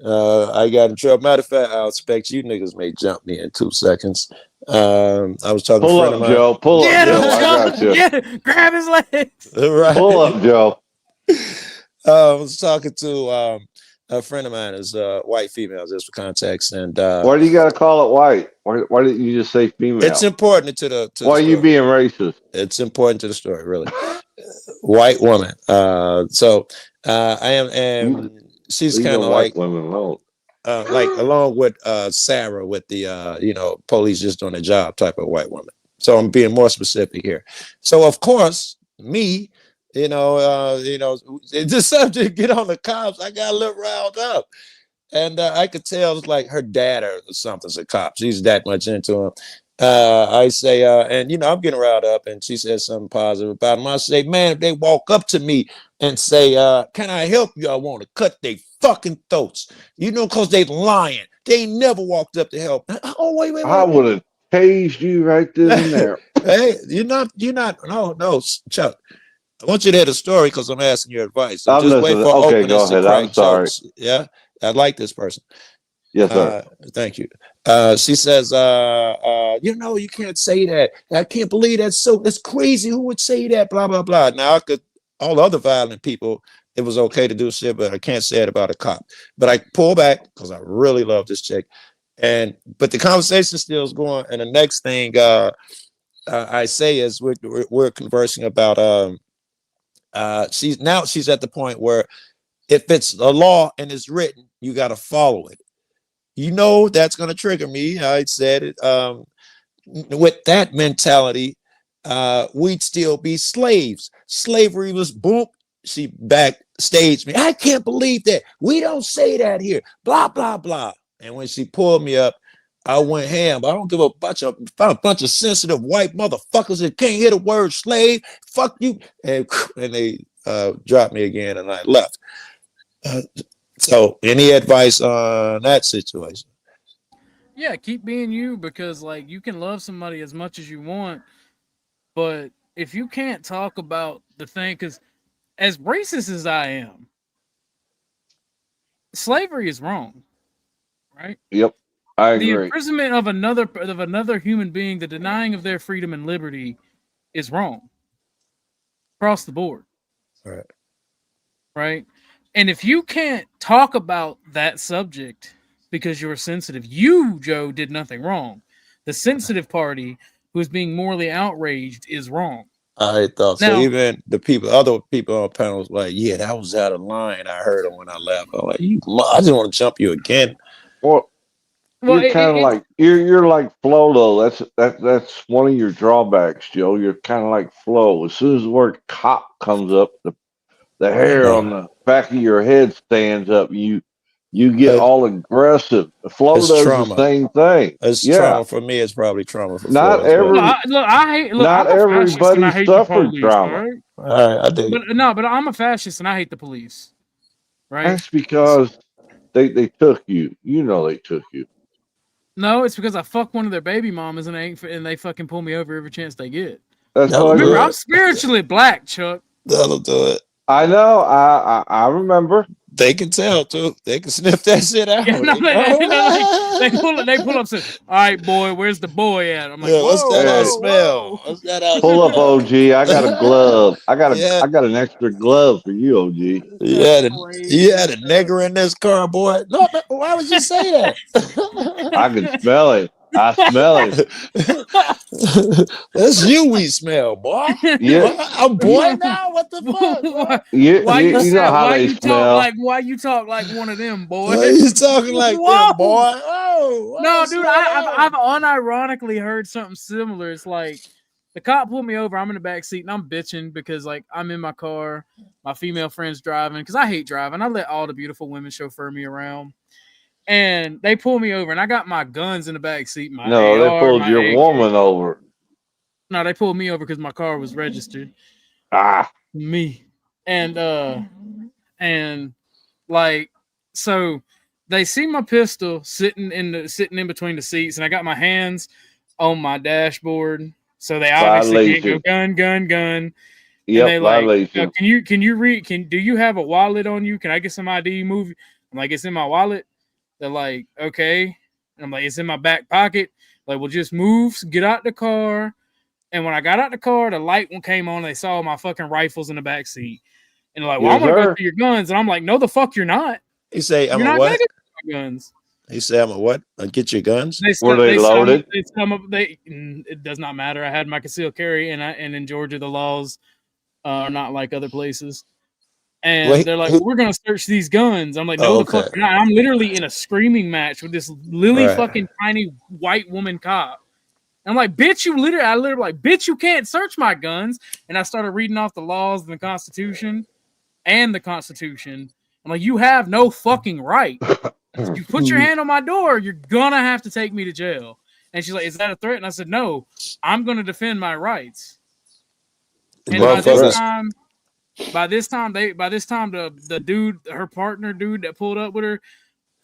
I got in trouble. Matter of fact, I expect you niggas may jump me in 2 seconds. I was talking to a friend of mine. Joe. Pull up, Joe. I got you. Grab his legs. Right. Pull up, Joe. I was talking to a friend of mine is white female, just for context. And why do you got to call it white? Why didn't you just say female? It's important to the. Why are you being racist? It's important to the story, really. White woman. So I am, and she's kind of like white women alone. Like along with Sarah with the police just doing a job type of white woman. So I'm being more specific here. So of course, me, the subject get on the cops. I got a little riled up, and I could tell it's like her dad or something's a cop. She's that much into him. I say, and I'm getting riled up, and she says something positive about him. I say, man, if they walk up to me and say, can I help you? I want to cut their fucking throats. Because they lying. They ain't never walked up to help. Oh, wait. I would have tased you right then and there. Hey, you're not, no, Chuck. I want you to hear the story because I'm asking your advice. So just wait for openness to crack jokes. Yeah, I like this person. Yes, sir. Thank you. She says, you can't say that. I can't believe that's crazy. Who would say that? Blah, blah, blah. Now, all other violent people, it was okay to do shit, but I can't say it about a cop. But I pull back because I really love this chick. But the conversation still is going. And the next thing I say is we're conversing about she's at the point where if it's a law and it's written, you got to follow it. That's going to trigger me. I said it. With that mentality, we'd still be slaves. Slavery was boom. She backstaged me. I can't believe that. We don't say that here. Blah, blah, blah. And when she pulled me up, I went ham. I don't give a bunch of sensitive white motherfuckers that can't hear the word slave. Fuck you. And they dropped me again and I left. So any advice on that situation? Yeah, keep being you, because like you can love somebody as much as you want, but if you can't talk about the thing, because as racist as I am, slavery is wrong, right? Yep, I The agree. imprisonment of another human being, the denying of their freedom and liberty, is wrong across the board. All right. Right? And if you can't talk about that subject because you're sensitive, you, Joe, did nothing wrong. The sensitive party who is being morally outraged is wrong. I thought so. Now, Even the other people on the panel was like, "Yeah, that was out of line." I heard them when I left. I'm like, I just want to jump you again." Well, you're kind of like you're like Flo though. That's one of your drawbacks, Joe. You're kind of like Flo. As soon as the word cop comes up, the hair on the back of your head stands up. You get all aggressive. Flo It's does trauma. the same thing. It's Yeah. trauma for me. It's probably trauma for Not Flo as every well. not I'm a fascist and I everybody hate the suffered police, trauma. right? All right, I dig it. But I'm a fascist and I hate the police, right? That's because they took you. You know they took you. No, it's because I fuck one of their baby mamas and they fucking pull me over every chance they get. That's That'll what I Remember, mean. I'm spiritually black, Chuck. That'll do it. I know. I remember. They can tell too. They can sniff that shit out. Yeah, no, they pull up and say, "All right, boy, where's the boy at?" I'm like, Yeah, "Whoa, what's that I whoa, smell? whoa." What's that I Pull up, smell? OG. I got a glove. I Yeah. got an extra glove for you, OG. You had a nigger in this car, boy. No, why would you say that? I can smell it. I smell it. That's you we smell, boy. Yeah. I'm boy now. What the fuck? why You know how they smell. Why you talk like one of them, boy? Why you talking like Whoa. them, boy? Oh, No, dude, I've unironically heard something similar. It's like the cop pulled me over. I'm in the back seat and I'm bitching because like I'm in my car, my female friend's driving because I hate driving. I let all the beautiful women chauffeur me around, and they pull me over and I got my guns in the back seat. My No, AR, they pulled my your AK. woman over. No, they pulled me over because my car was registered. Me and like so they see my pistol sitting in between the seats, and I got my hands on my dashboard, so they obviously can't go gun. Yep, and they like, violation. can you read? Do you have a wallet on you? Can I get some ID? Move. I'm like, it's in my wallet. They're like, okay. And I'm like, it's in my back pocket. Like, well, just move, get out the car. And when I got out the car, the light one came on. They saw my fucking rifles in the back seat. And they're like, well, Yes, I'm going to go sir. through your guns. And I'm like, no, the fuck you're not. He say, I'm You're a not what? gonna get my guns. He say, I'm a what? Get your guns? Were they loaded? It does not matter. I had my concealed carry, and in Georgia, the laws are not like other places. And Wait, they're like, well, we're going to search these guns. I'm like, no, the fuck you're not. I'm literally in a screaming match with this fucking tiny white woman cop. I'm like, bitch, I literally like, bitch, you can't search my guns. And I started reading off the laws and the Constitution. I'm like, you have no fucking right. If you put your hand on my door, you're gonna have to take me to jail. And she's like, is that a threat? And I said, no, I'm gonna defend my rights. And by this time, the dude, her partner dude that pulled up with her,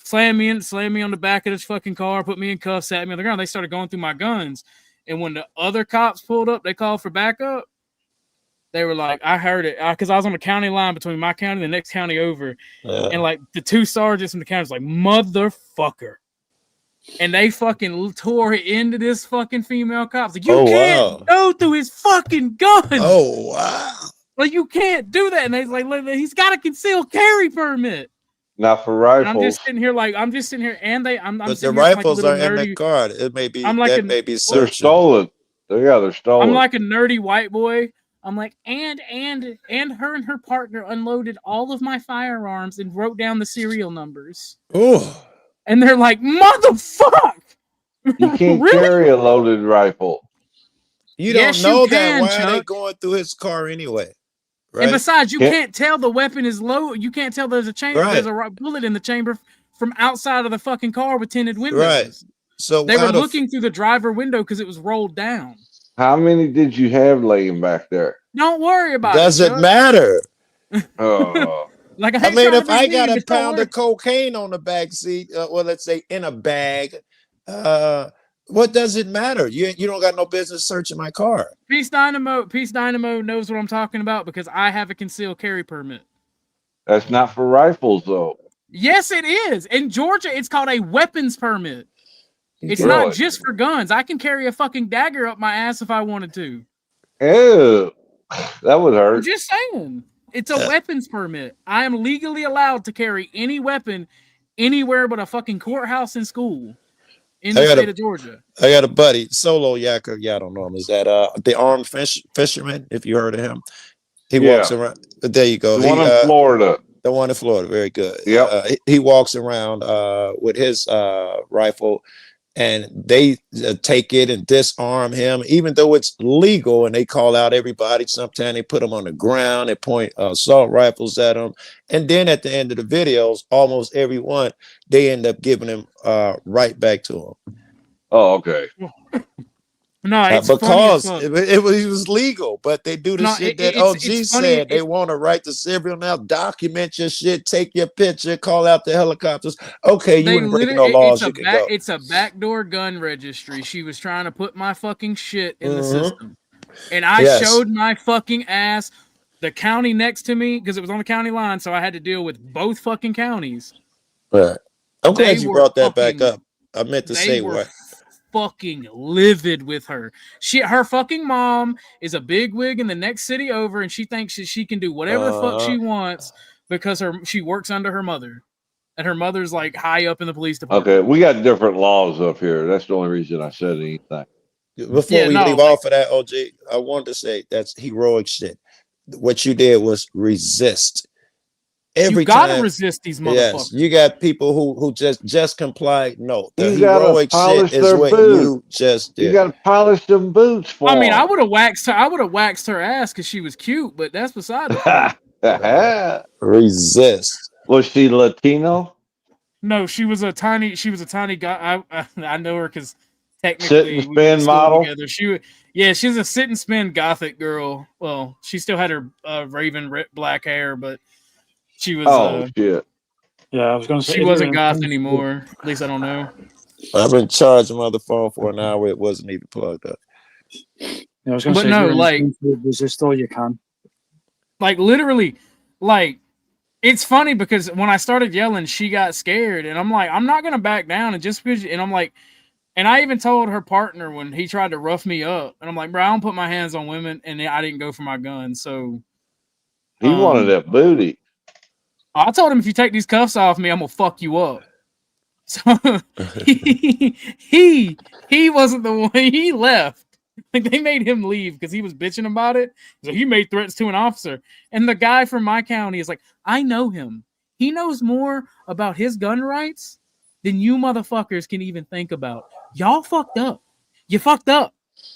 slammed me on the back of this fucking car, put me in cuffs, sat me on the ground. They started going through my guns. And when the other cops pulled up, they called for backup. They were like, I heard it because I was on the county line between my county and the next county over. And like the two sergeants from the county was like, motherfucker. And they fucking tore it into this fucking female cop. Like, you can't go through his fucking guns. Oh, wow. Like, you can't do that. And they like, he's got a concealed carry permit. Not for rifles. And I'm just sitting here, and I'm but sitting the here rifles like are in the car. It may be may be they're stolen. They're stolen. I'm like a nerdy white boy. I'm like, and her and her partner unloaded all of my firearms and wrote down the serial numbers. Oh. And they're like, motherfuck! You can't carry a loaded rifle. You don't know that. Why are they going through his car anyway? Right? And besides, you can't tell the weapon is low. You can't tell there's a chamber. There's a bullet in the chamber from outside of the fucking car with tinted windows. Right. So they were looking through the driver window because it was rolled down. How many did you have laying back there? Don't worry about Does it. it matter? Like I I ain't mean, trying if to be I got mean, a but don't pound worry. of cocaine on the back seat, well, let's say in a bag, what does it matter? You don't got no business searching my car. Peace Dynamo knows what I'm talking about because I have a concealed carry permit. That's not for rifles, though. Yes, it is. In Georgia, it's called a weapons permit. It's Really? not just for guns. I can carry a fucking dagger up my ass if I wanted to. Ew, that would I'm hurt. just saying. It's a weapons permit. I am legally allowed to carry any weapon anywhere but a fucking courthouse and school in the state of Georgia. I got a buddy, Solo Yacker. Yeah, I don't know him. Is that the armed fisherman? If you heard of him, he walks around. There you go. The one in Florida. The one in Florida. Very good. Yep. He walks around with his rifle, and they take it and disarm him, even though it's legal. And they call out everybody. Sometimes they put them on the ground. They point assault rifles at them, and then at the end of the videos, almost everyone they end up giving him right back to him. Oh, okay. No, it's because funny as it was legal, but they do the shit that OG said. They want to write the serial now, document your shit, take your picture, call out the helicopters. Okay, you ain't breaking no laws. You can go. It's a backdoor gun registry. She was trying to put my fucking shit in the system, and I showed my fucking ass. The county next to me, because it was on the county line, so I had to deal with both fucking counties. Right. I'm glad you brought that back up. I meant to say what. Fucking livid with her. Her fucking mom is a bigwig in the next city over, and she thinks she can do whatever the fuck she wants because she works under her mother, and her mother's like high up in the police department. Okay, we got different laws up here. That's the only reason I said anything. Before we leave off of that, OG, I wanted to say that's heroic shit. What you did was resist. You gotta resist these motherfuckers. Yes, you got people who just comply. No, the heroic shit is what you just did. You gotta polish them boots for. I mean, I would have waxed her ass because she was cute, but that's beside the point. Resist. Was she Latino? No, she was a tiny guy. I know her because technically sit and spin model. Together. She's a sit and spin gothic girl. Well, she still had her raven black hair, but she was. Shit. Yeah, I was going to say she wasn't goth anymore. At least I don't know. I've been charging my other phone for an hour. It wasn't even plugged up. Yeah, I was going to say, no, like resist all you can. Like literally, like it's funny because when I started yelling, she got scared, and I'm like, I'm not gonna back down, and just because, and I'm like, and I even told her partner when he tried to rough me up, and I'm like, bro, I don't put my hands on women, and I didn't go for my gun, so he wanted that booty. I told him if you take these cuffs off me, I'm gonna fuck you up. So he wasn't the one. He left. Like they made him leave because he was bitching about it. So he made threats to an officer, and the guy from my county is like, I know him. He knows more about his gun rights than you motherfuckers can even think about. Y'all fucked up. You fucked up.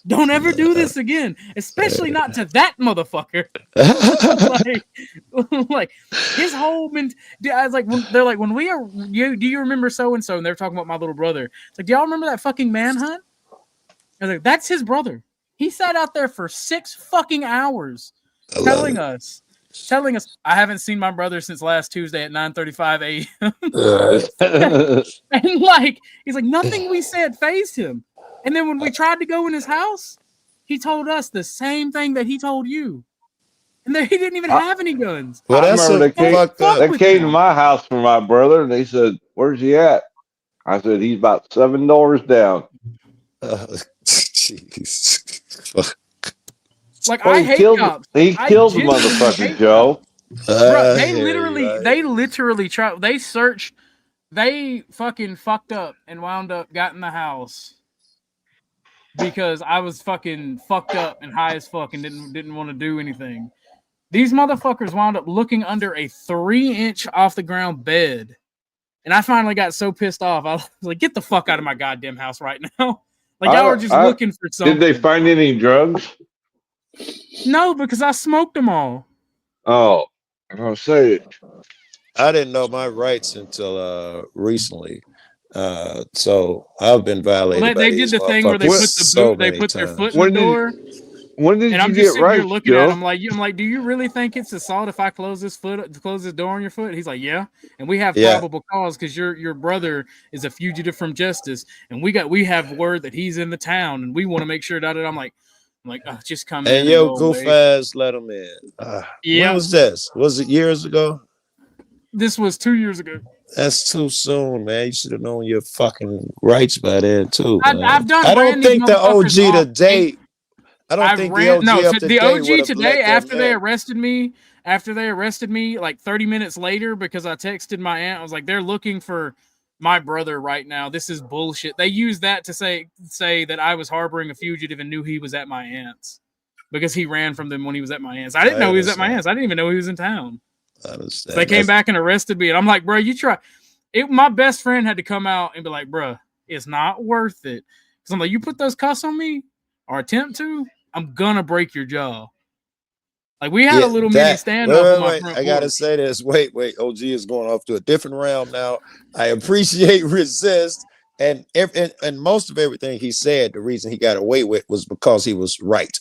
Don't ever do this again, especially not to that motherfucker. like his whole I was like, they're like, when we are, do you remember so and so? And they're talking about my little brother. It's like, do y'all remember that fucking manhunt? I was like, that's his brother. He sat out there for 6 fucking hours telling us, I haven't seen my brother since last Tuesday at 9:35 a.m. And like, he's like, nothing we said fazed him. And then when we tried to go in his house, he told us the same thing that he told you. And he didn't even have any guns. Well, I remember they came to my house for my brother, and they said, "Where's he at?" I said, "He's about 7 doors down." Jeez. Like I hate cops. He killed the motherfucker, Joe. Bro, they literally tried. They searched. They fucking fucked up and wound up got in the house because I was fucking fucked up and high as fuck and didn't want to do anything. These motherfuckers wound up looking under a 3-inch off the ground bed. And I finally got so pissed off. I was like, get the fuck out of my goddamn house right now. Like, y'all were just looking for something. Did they find any drugs? No, because I smoked them all. Oh, I'm gonna say it. I didn't know my rights until recently. So I've been violated Well, by they did these the thing where they motherfuckers put the so boot, they many put their foot times. in the door. When did And you I'm just get sitting here right, looking at Joe? him like, do you really think it's assault if I close this door on your foot? He's like, yeah. And we have Yeah. probable cause because your brother is a fugitive from justice, and we have word that he's in the town, and we want to make sure that I'm like, oh, just come And in and yo, go goof away. ass, let him in. When Yeah. was this? Was it years ago? This was 2 years ago. That's too soon, man. You should have known your fucking rights by then too, man. I've done I ran don't these think the OG motherfuckers off. today. I don't think the OG No, of so the today would OG have today let them after they in. arrested me like 30 minutes later because I texted my aunt. I was like, they're looking for my brother right now. This is bullshit. They used that to say that I was harboring a fugitive and knew he was at my aunt's because he ran from them when he was at my aunt's. I didn't know he was at my aunt's. I didn't even know he was in town. I understand. So they came back and arrested me, and I'm like, bro, you try. My best friend had to come out and be like, bro, it's not worth it. Because I'm like, you put those cuffs on me or attempt to, I'm gonna break your jaw. Like we had a little mini standoff on my front I gotta porch. say this. Wait. OG is going off to a different realm now. I appreciate resist and most of everything he said. The reason he got away with was because he was right.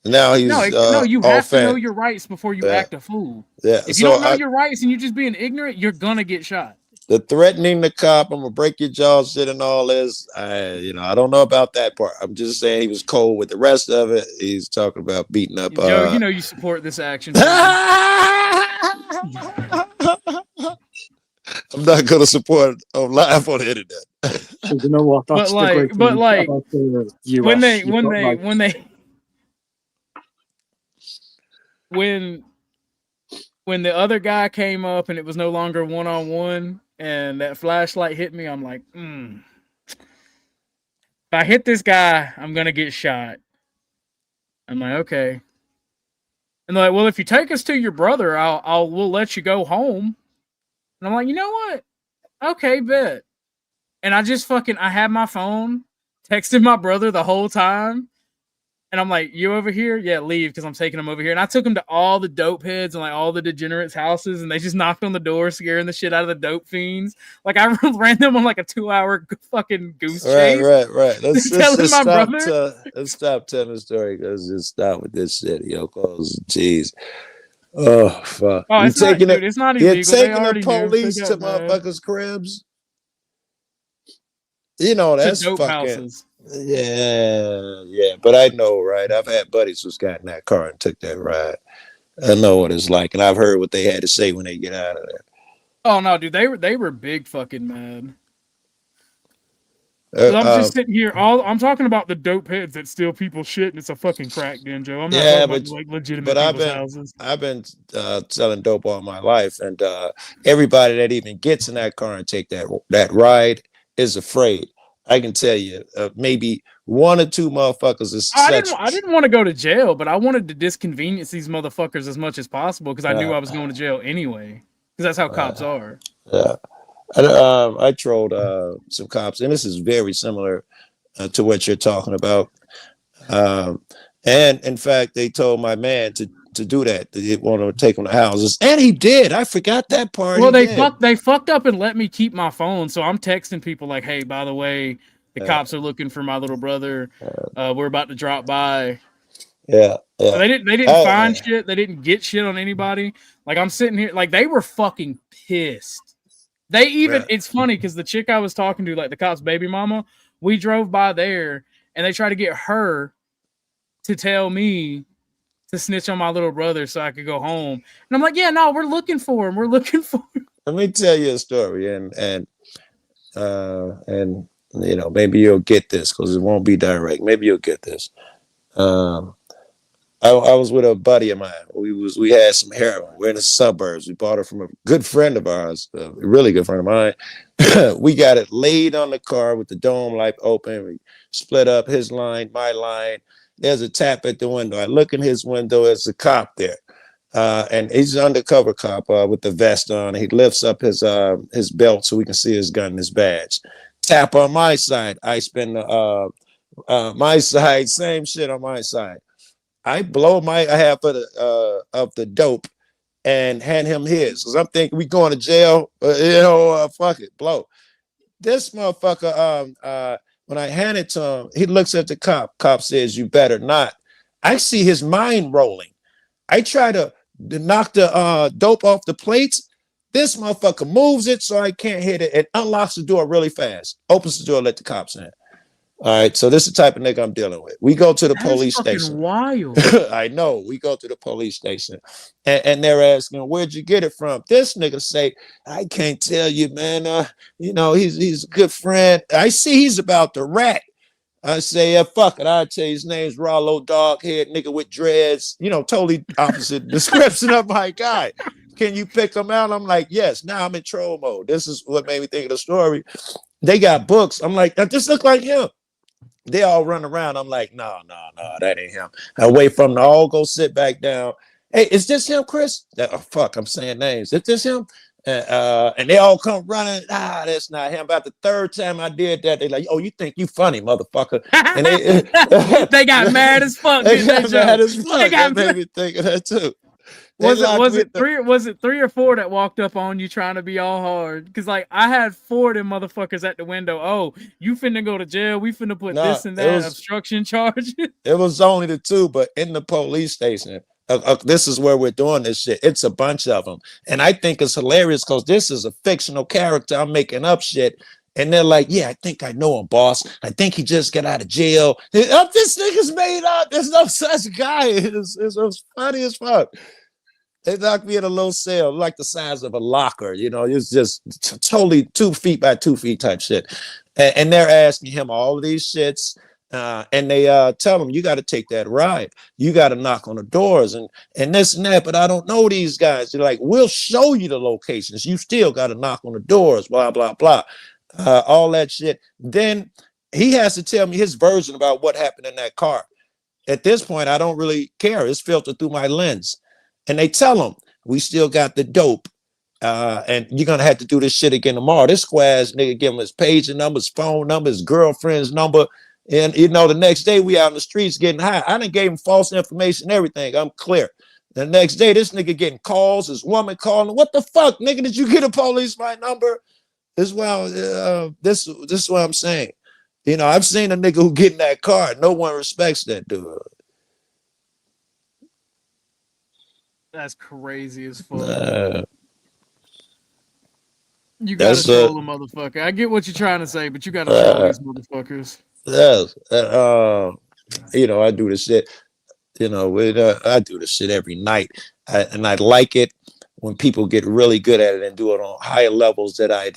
Now he's No, you all have to know fan. your rights before you Yeah. act a fool. Yeah. If you don't know your rights and you're just being ignorant, you're gonna get shot. The threatening the cop, I'm gonna break your jaw shit and all this. I don't know about that part. I'm just saying he was cold with the rest of it. He's talking about beating up. Joe, you know you support this action. I'm not gonna support it on live on the internet. So you know what? That's the great thing about the US. When the other guy came up and it was no longer one-on-one and that flashlight hit me, I'm like, if I hit this guy, I'm gonna get shot. I'm like, okay. And they're like, well, if you take us to your brother, we'll let you go home. And I'm like, you know what? Okay, bet. And I had my phone, texted my brother the whole time. And I'm like, you over here? Yeah, leave because I'm taking him over here. And I took him to all the dope heads and like all the degenerates' houses, and they just knocked on the door, scaring the shit out of the dope fiends. Like I ran them on like a 2-hour fucking goose chase. Right. Let's stop telling the story because just stop with this shit, yo. Cause jeez. Oh fuck! Oh, it's not illegal. You're taking the police to motherfuckers' cribs. You know that's dope fucking houses. Yeah. But I know, right? I've had buddies who's got in that car and took that ride. I know what it's like, and I've heard what they had to say when they get out of there. Oh no, dude, they were big fucking mad. I'm just sitting here. I'm talking about the dope heads that steal people's shit, and it's a fucking crack den, Joe. I'm not talking about like legitimate people's houses. I've been selling dope all my life, and everybody that even gets in that car and take that ride is afraid. I can tell you, maybe 1 or 2 motherfuckers is. I didn't want to go to jail, but I wanted to disconvenience these motherfuckers as much as possible because I knew I was going to jail anyway. Because that's how cops are. Yeah. I trolled some cops, and this is very similar to what you're talking about. And in fact, they told my man to do that. They want to take him to houses, and he did. I forgot that part. Well, they fucked up and let me keep my phone, so I'm texting people like, "Hey, by the way, the cops are looking for my little brother. We're about to drop by." Yeah. So they didn't find shit. They didn't get shit on anybody. Like I'm sitting here, like they were fucking pissed. They even it's funny because the chick I was talking to, like the cop's baby mama, we drove by there and they tried to get her to tell me to snitch on my little brother so I could go home. And I'm like, yeah, no, we're looking for him. We're looking for him. Let me tell you a story, and you know, maybe you'll get this because it won't be direct. Maybe you'll get this. I was with a buddy of mine. We had some heroin. We're in the suburbs. We bought it from a good friend of ours, a really good friend of mine. We got it laid on the car with the dome light open. We split up his line, my line. There's a tap at the window. I look in his window. There's a cop there, and he's an undercover cop with the vest on. He lifts up his belt so we can see his gun and his badge. Tap on my side. I spin my side. Same shit on my side. I blow my half of the dope and hand him his because I'm thinking we going to jail. Fuck it, blow. This motherfucker, when I hand it to him, he looks at the cop. Cop says, "You better not." I see his mind rolling. I try to knock the dope off the plates. This motherfucker moves it so I can't hit it and unlocks the door really fast. Opens the door, let the cops in. All right, so this is the type of nigga I'm dealing with. We go to the police station. Wild. I know. We go to the police station, and they're asking, "Where'd you get it from?" This nigga say, "I can't tell you, man. He's a good friend. I see he's about the rat." I say, "Yeah, fuck it. I'll tell you his name's Rollo, dog head nigga with dreads. Totally opposite description of my guy. Can you pick him out?" I'm like, "Yes." Now I'm in troll mode. This is what made me think of the story. They got books. I'm like, "That just look like him." They all run around. I'm like, no, that ain't him. I wait for them to all go sit back down. "Hey, is this him, Chris?" Oh, fuck, I'm saying names. Is this him? And they all come running. That's not him. About the third time I did that, they like, "Oh, you think you funny, motherfucker?" And they got mad as fuck. They got mad as fuck. They got That made me think of that too. Was it three or four that walked up on you trying to be all hard? Because like I had 4 of them motherfuckers at the window. "Oh, you finna go to jail. We finna put this and that obstruction charge." It was only the 2, but in the police station, this is where we're doing this shit. It's a bunch of them, and I think it's hilarious because this is a fictional character. I'm making up shit. And they're like, "Yeah, I think I know him, boss. I think he just got out of jail." This nigga's made up. There's no such guy. It's funny as fuck. They locked me in a low cell, like the size of a locker. It's just totally 2 feet by 2 feet type shit. And they're asking him all of these shits. And they tell him, "You got to take that ride. You got to knock on the doors and this and that. But I don't know these guys." They're like, "We'll show you the locations. You still got to knock on the doors, blah, blah, blah." All that shit. Then he has to tell me his version about what happened in that car. At this point, I don't really care. It's filtered through my lens. And they tell him, "We still got the dope. And you're going to have to do this shit again tomorrow." This squash nigga give him his page number, his phone number, his girlfriend's number. And, the next day we out in the streets getting high. I done gave him false information, everything. I'm clear. The next day, this nigga getting calls, his woman calling. "What the fuck, nigga? Did you get a police my number?" This is what I'm saying. I've seen a nigga who get in that car. No one respects that dude. That's crazy as fuck. You gotta That's troll a motherfucker. I get what you're trying to say, but you gotta troll these motherfuckers. Yes. I do this shit. I do this shit every night. And I like it when people get really good at it and do it on higher levels that I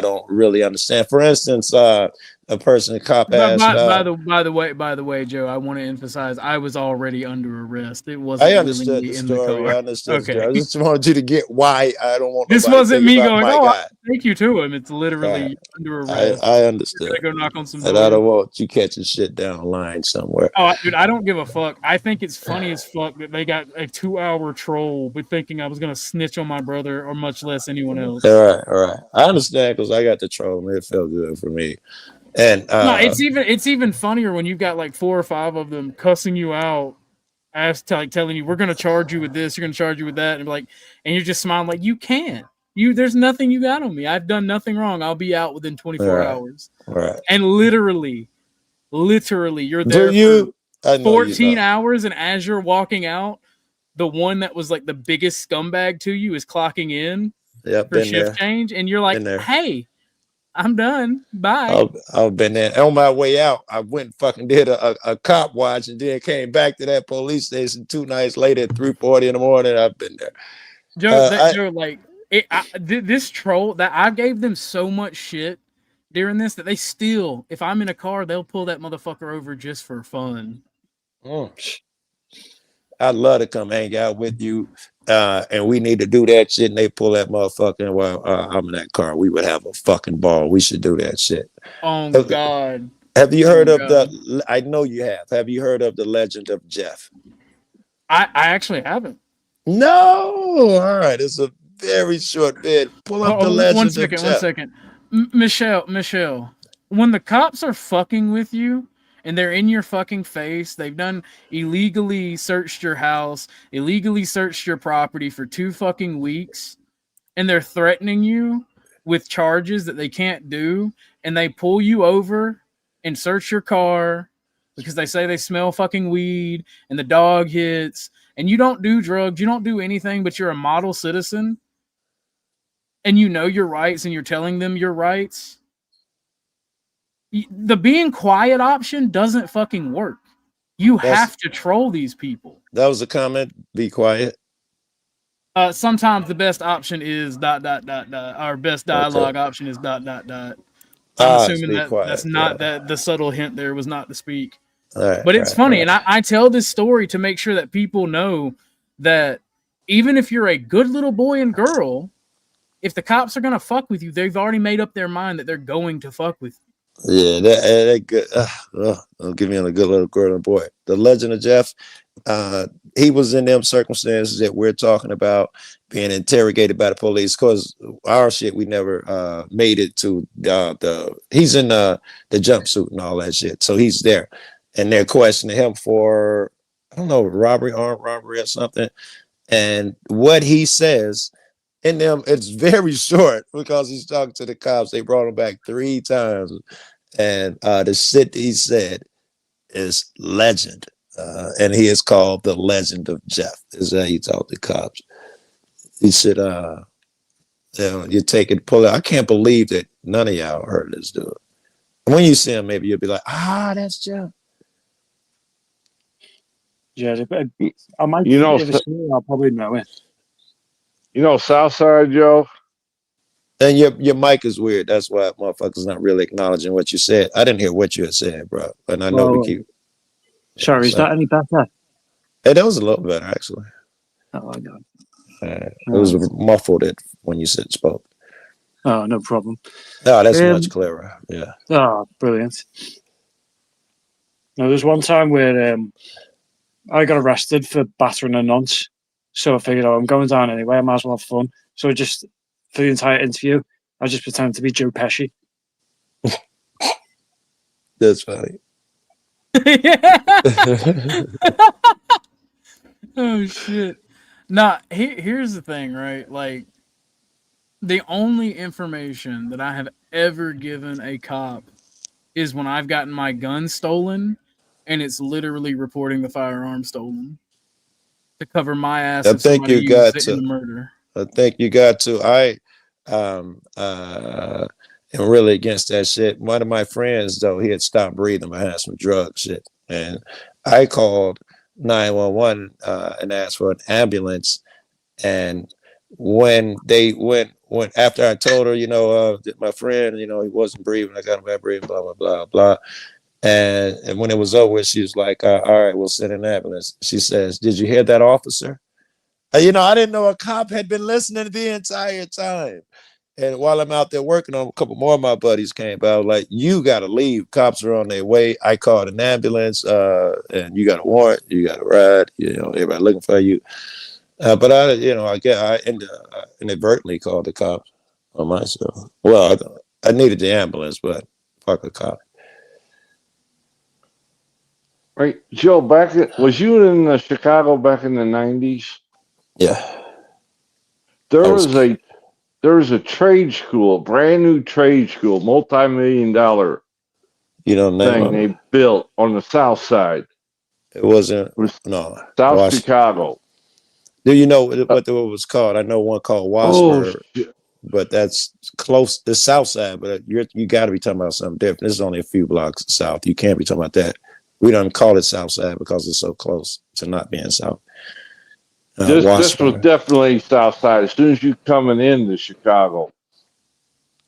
don't really understand. For instance, a person, a cop asked. By the way, Joe, I want to emphasize I was already under arrest. It wasn't. I understood the story. I understood. Okay. I just wanted you to get why I don't want. This wasn't me going, "Oh, I thank you to him." It's literally under arrest. I understood. Go knock on some and doors. I don't want you catching shit down the line somewhere. Oh, dude, I don't give a fuck. I think it's funny as fuck that they got a 2-hour troll, but thinking I was gonna snitch on my brother or much less anyone else. All right. I understand because I got the troll and it felt good for me. And no, it's even funnier when you've got like 4 or 5 of them cussing you out, telling you, "We're gonna charge you with this, you're gonna charge you with that," and you're just smiling like, "You can't. There's nothing you got on me. I've done nothing wrong. I'll be out within 24 hours." Right. And literally, you're there for 14 hours, and as you're walking out, the one that was like the biggest scumbag to you is clocking in for shift change, and you're like, "Hey, I'm done. Bye." I've been there. On my way out, I went and fucking did a cop watch and then came back to that police station 2 nights later at 3:40 in the morning. I've been there. Joe, this troll that I gave them so much shit during this that they still, if I'm in a car, they'll pull that motherfucker over just for fun. I'd love to come hang out with you. And we need to do that shit, and they pull that motherfucker while I'm in that car. We would have a fucking ball. We should do that shit. Oh God. Have you heard of I know you have. Have you heard of the legend of Jeff? I actually haven't. No. All right. It's a very short bit. Pull up the legend of Jeff. 1 second. Michelle, when the cops are fucking with you and they're in your fucking face, they've done illegally searched your house, illegally searched your property for 2 fucking weeks, and they're threatening you, with charges that they can't do, and they pull you over and search your car because they say they smell fucking weed and the dog hits, and you don't do drugs, you don't do anything, but you're a model citizen, and you know your rights and you're telling them your rights, the being quiet option doesn't fucking work. You have to troll these people. That was a comment. Be quiet. Sometimes the best option is ... Our best dialogue option is ... I'm assuming that quiet, that's not that the subtle hint there was not to speak. Right, But it's funny, and I tell this story to make sure that people know that even if you're a good little boy and girl, if the cops are gonna fuck with you, they've already made up their mind that they're going to fuck with you. Yeah, that good. Don't give me on a good little girl and boy. The Legend of Jeff. He was in them circumstances that we're talking about, being interrogated by the police. Cause our shit, we never made it to he's in the jumpsuit and all that shit. So he's there, and they're questioning him for, I don't know, robbery, armed robbery or something. And what he says in them, it's very short because he's talking to the cops. They brought him back 3 times, and the shit he said is legend. And he is called the Legend of Jeff. Is how he talked to cops. He said, you take it, pull it. I can't believe that none of y'all heard this dude. When you see him, maybe you'll be like, that's Jeff. Yeah, I might. I'll probably know it. You know, Southside Joe. And your mic is weird. That's why motherfuckers not really acknowledging what you said. I didn't hear what you had said, bro. And I know we keep. Sorry, is that any better? Hey, that was a little better actually. Oh my god. It was muffled when you spoke. Oh, no problem. Oh, that's much clearer. Yeah. Oh, brilliant. Now, there's one time where I got arrested for battering a nonce. So I figured, I'm going down anyway. I might as well have fun. So just for the entire interview, I just pretended to be Joe Pesci. That's funny. Oh shit. Nah, here's the thing, right? Like, the only information that I have ever given a cop is when I've gotten my gun stolen, and it's literally reporting the firearm stolen to cover my ass. I think you got to. In the murder. I think you got to. I am really against that shit. One of my friends, though, he had stopped breathing behind some drug shit, and I called 911 and asked for an ambulance. And when after I told her, that my friend, he wasn't breathing, I got him back breathing, blah blah blah blah. And when it was over, she was like, all right, we'll send an ambulance. She says, did you hear that, officer? I didn't know a cop had been listening the entire time. And while I'm out there working on, a couple more of my buddies came by. I was like, you got to leave. Cops are on their way. I called an ambulance, and you got a warrant. You got a ride. Everybody looking for you. But I inadvertently called the cops on myself. Well, I needed the ambulance, but fuck a cop. Right, Joe. Was you in Chicago back in the 90s? Yeah. There was a trade school, brand new trade school, multi-million-dollar thing they built on the south side. It wasn't. It was no. South Chicago. Do you know what it was called? I know one called Wasper, but that's close the south side. But you got to be talking about something different. This is only a few blocks south. You can't be talking about that. We don't call it south side because it's so close to not being south. This was definitely south side. As soon as you coming into Chicago,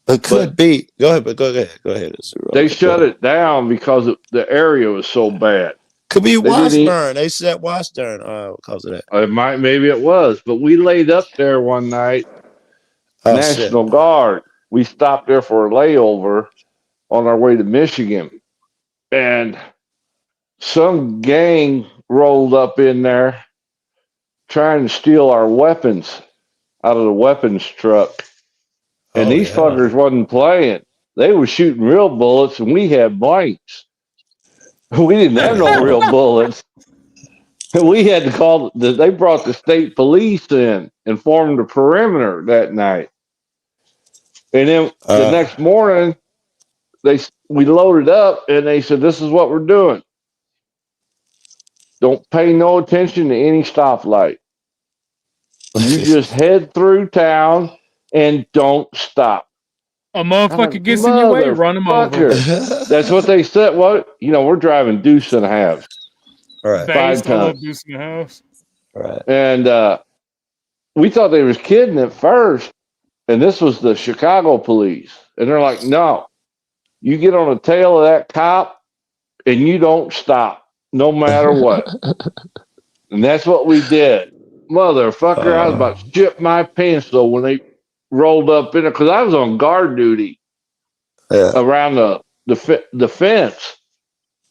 it could be. Go ahead, but go ahead. They shut it down because the area was so bad. Could be Washburn. They said Washburn because of that. Maybe it was, but we laid up there one night. National Guard. We stopped there for a layover on our way to Michigan, and some gang rolled up in there trying to steal our weapons out of the weapons truck. And these fuckers wasn't playing. They were shooting real bullets, and we had blanks. We didn't have no real bullets. We had to call. They brought the state police in and formed a perimeter that night. And then the next morning, we loaded up, and they said, "This is what we're doing. Don't pay no attention to any stoplight. You just head through town and don't stop." A motherfucker gets in your way, run him over. That's what they said. What we're driving deuce and a half. Right. 5 I love tons. deuce in the house. Right. And we thought they was kidding at first. And this was the Chicago police. And they're like, "No, you get on the tail of that cop and you don't stop no matter what." And that's what we did. Motherfucker, I was about to shit my pants though when they rolled up in it, because I was on guard duty around the fence.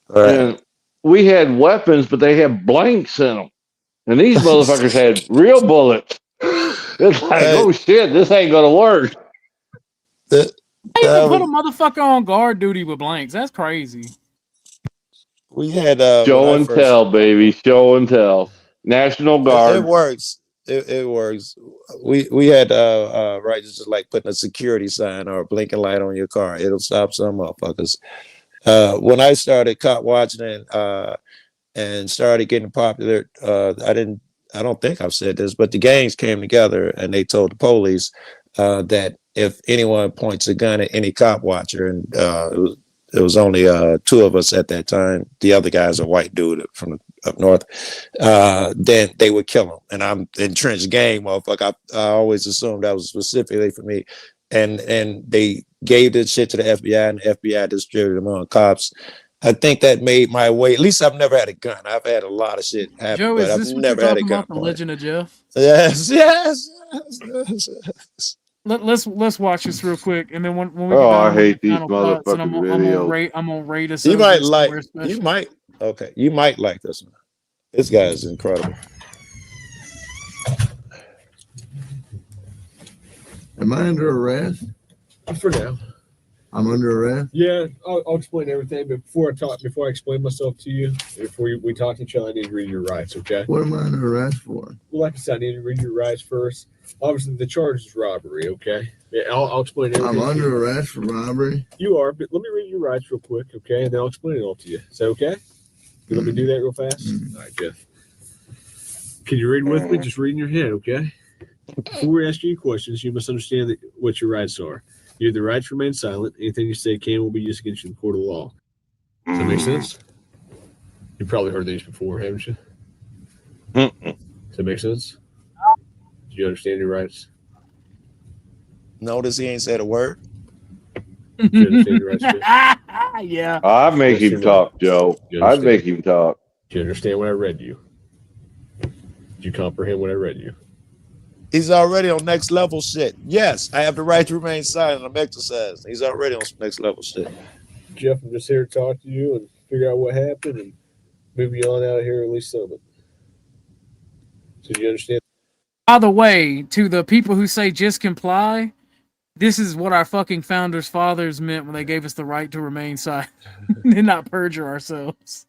Right. And we had weapons, but they had blanks in them. And these motherfuckers had real bullets. It's like, oh shit, this ain't gonna work. How you can put a motherfucker on guard duty with blanks? That's crazy. We had show and tell, baby. Show and tell. National Guard. It works. It works. We had right, just like putting a security sign or a blinking light on your car. It'll stop some motherfuckers. When I started cop watching and started getting popular, I don't think I've said this, but the gangs came together and they told the police that if anyone points a gun at any cop watcher, and it was only 2 of us at that time. The other guy's a white dude from up north. Then they would kill him. And I'm entrenched gang, motherfucker. I always assumed that was specifically for me. And they gave this shit to the FBI, and the FBI distributed them on cops. I think that made my way. At least I've never had a gun. I've had a lot of shit happen, Joe, but is I've this what never you're had a talking gun. about? The Legend of Jeff? Yes. Let's watch this real quick, and then when we get Oh, done, I I'm gonna hate do these final thoughts, and I'm motherfucking gonna videos. rate us. You over might to like. somewhere special. You might. Okay. You might like this one. This guy is incredible. Am I under arrest? For now. I'm under arrest. Yeah, I'll explain everything. But before I explain myself to you, before we talk to each other, I need to read your rights, okay? What am I under arrest for? Well, like I said, I need to read your rights first. Obviously, the charge is robbery, okay? Yeah, I'll explain everything. I'm under arrest for robbery. You are, but let me read your rights real quick, okay? And then I'll explain it all to you. Is that okay? You let me do that real fast? All right, Jeff. Can you read with me? Just read in your head, okay? Before we ask you questions, you must understand what your rights are. You have the right to remain silent. Anything you say can will be used against you in the court of law. Does that make sense? You've probably heard these before, haven't you? Does that make sense? Do you understand your rights? Notice he ain't said a word. Do you understand your rights? Yeah. I'd make him talk, Joe. I'd make him talk. Do you understand what I read to you? Did you comprehend what I read to you? He's already on next level shit. Yes, I have the right to remain silent. I'm exercising. He's already on some next level shit. Jeff, I'm just here to talk to you and figure out what happened and move you on out of here, at least some of it. So do you understand? By the way, to the people who say just comply, this is what our fucking founders' fathers meant when they gave us the right to remain silent and not perjure ourselves.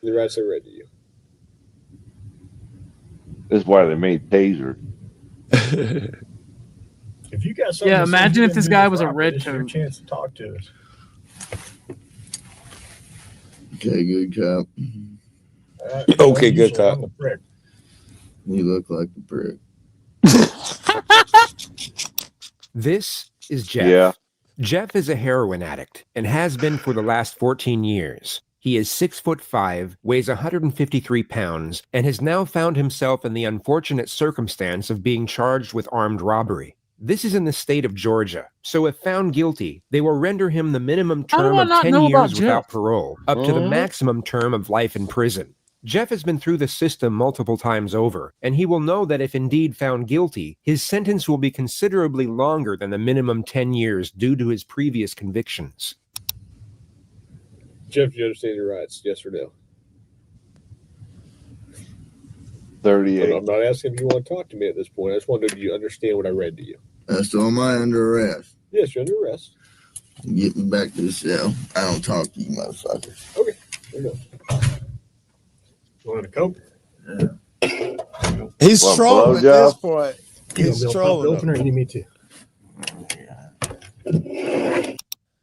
The rights I read to you. That's why they made tasers. If you got something, Yeah, imagine if this guy was a red this is your coat. chance to talk to us. Okay, good cop. Okay, good cop. I'm a prick. You look like a prick. This is Jeff. Yeah. Jeff is a heroin addict and has been for the last 14 years. He is 6'5", weighs 153 pounds, and has now found himself in the unfortunate circumstance of being charged with armed robbery. This is in the state of Georgia, so if found guilty, they will render him the minimum How do term I of not 10 know about years without Jeff? parole, up to the maximum term of life in prison. Jeff has been through the system multiple times over, and he will know that if indeed found guilty, his sentence will be considerably longer than the minimum 10 years due to his previous convictions. Jeff, do you understand your rights? Yes or no? 38. I'm not asking if you want to talk to me at this point. I just want to know, do you understand what I read to you? So am I under arrest? Yes, you're under arrest. Get me back to the cell. I don't talk to you, motherfuckers. Okay. There you go. You want a Coke? He's Want trolling at blowjob? this point. He's You want me to pop trolling. it open or you need me to?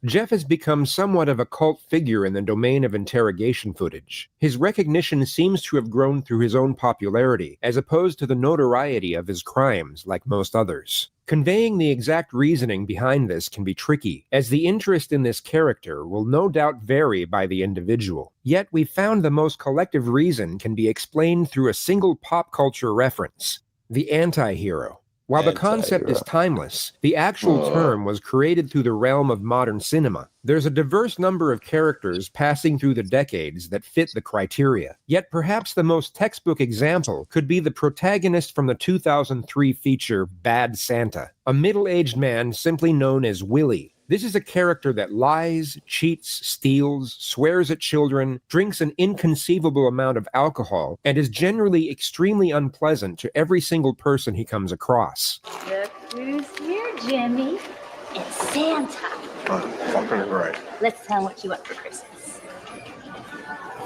Jeff has become somewhat of a cult figure in the domain of interrogation footage. His recognition seems to have grown through his own popularity, as opposed to the notoriety of his crimes, like most others. Conveying the exact reasoning behind this can be tricky, as the interest in this character will no doubt vary by the individual. Yet we've found the most collective reason can be explained through a single pop culture reference: the anti-hero. While the concept is timeless, the actual term was created through the realm of modern cinema. There's a diverse number of characters passing through the decades that fit the criteria. Yet perhaps the most textbook example could be the protagonist from the 2003 feature Bad Santa, a middle-aged man simply known as Willie. This is a character that lies, cheats, steals, swears at children, drinks an inconceivable amount of alcohol, and is generally extremely unpleasant to every single person he comes across. Look who's here, Jimmy. It's Santa. I'm fucking right. Let's tell him what you want for Christmas.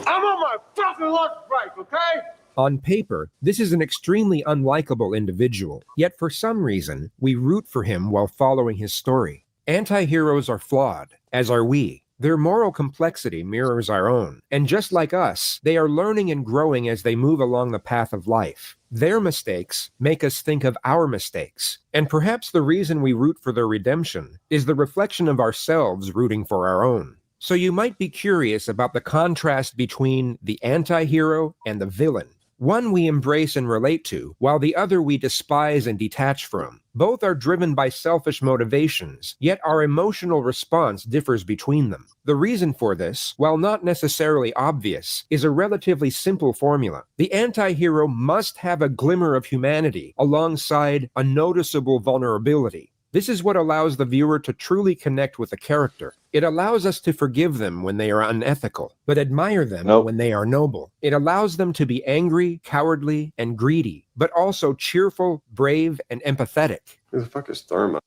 I'm on my fucking lunch break, okay? On paper, this is an extremely unlikable individual, yet for some reason, we root for him while following his story. Anti-heroes are flawed, as are we. Their moral complexity mirrors our own, and just like us, they are learning and growing as they move along the path of life. Their mistakes make us think of our mistakes, and perhaps the reason we root for their redemption is the reflection of ourselves rooting for our own. So you might be curious about the contrast between the anti-hero and the villain. One we embrace and relate to, while the other we despise and detach from. Both are driven by selfish motivations, yet our emotional response differs between them. The reason for this, while not necessarily obvious, is a relatively simple formula. The anti-hero must have a glimmer of humanity alongside a noticeable vulnerability. This is what allows the viewer to truly connect with the character. It allows us to forgive them when they are unethical, but admire them when they are noble. It allows them to be angry, cowardly, and greedy, but also cheerful, brave, and empathetic. Who the fuck is Therma?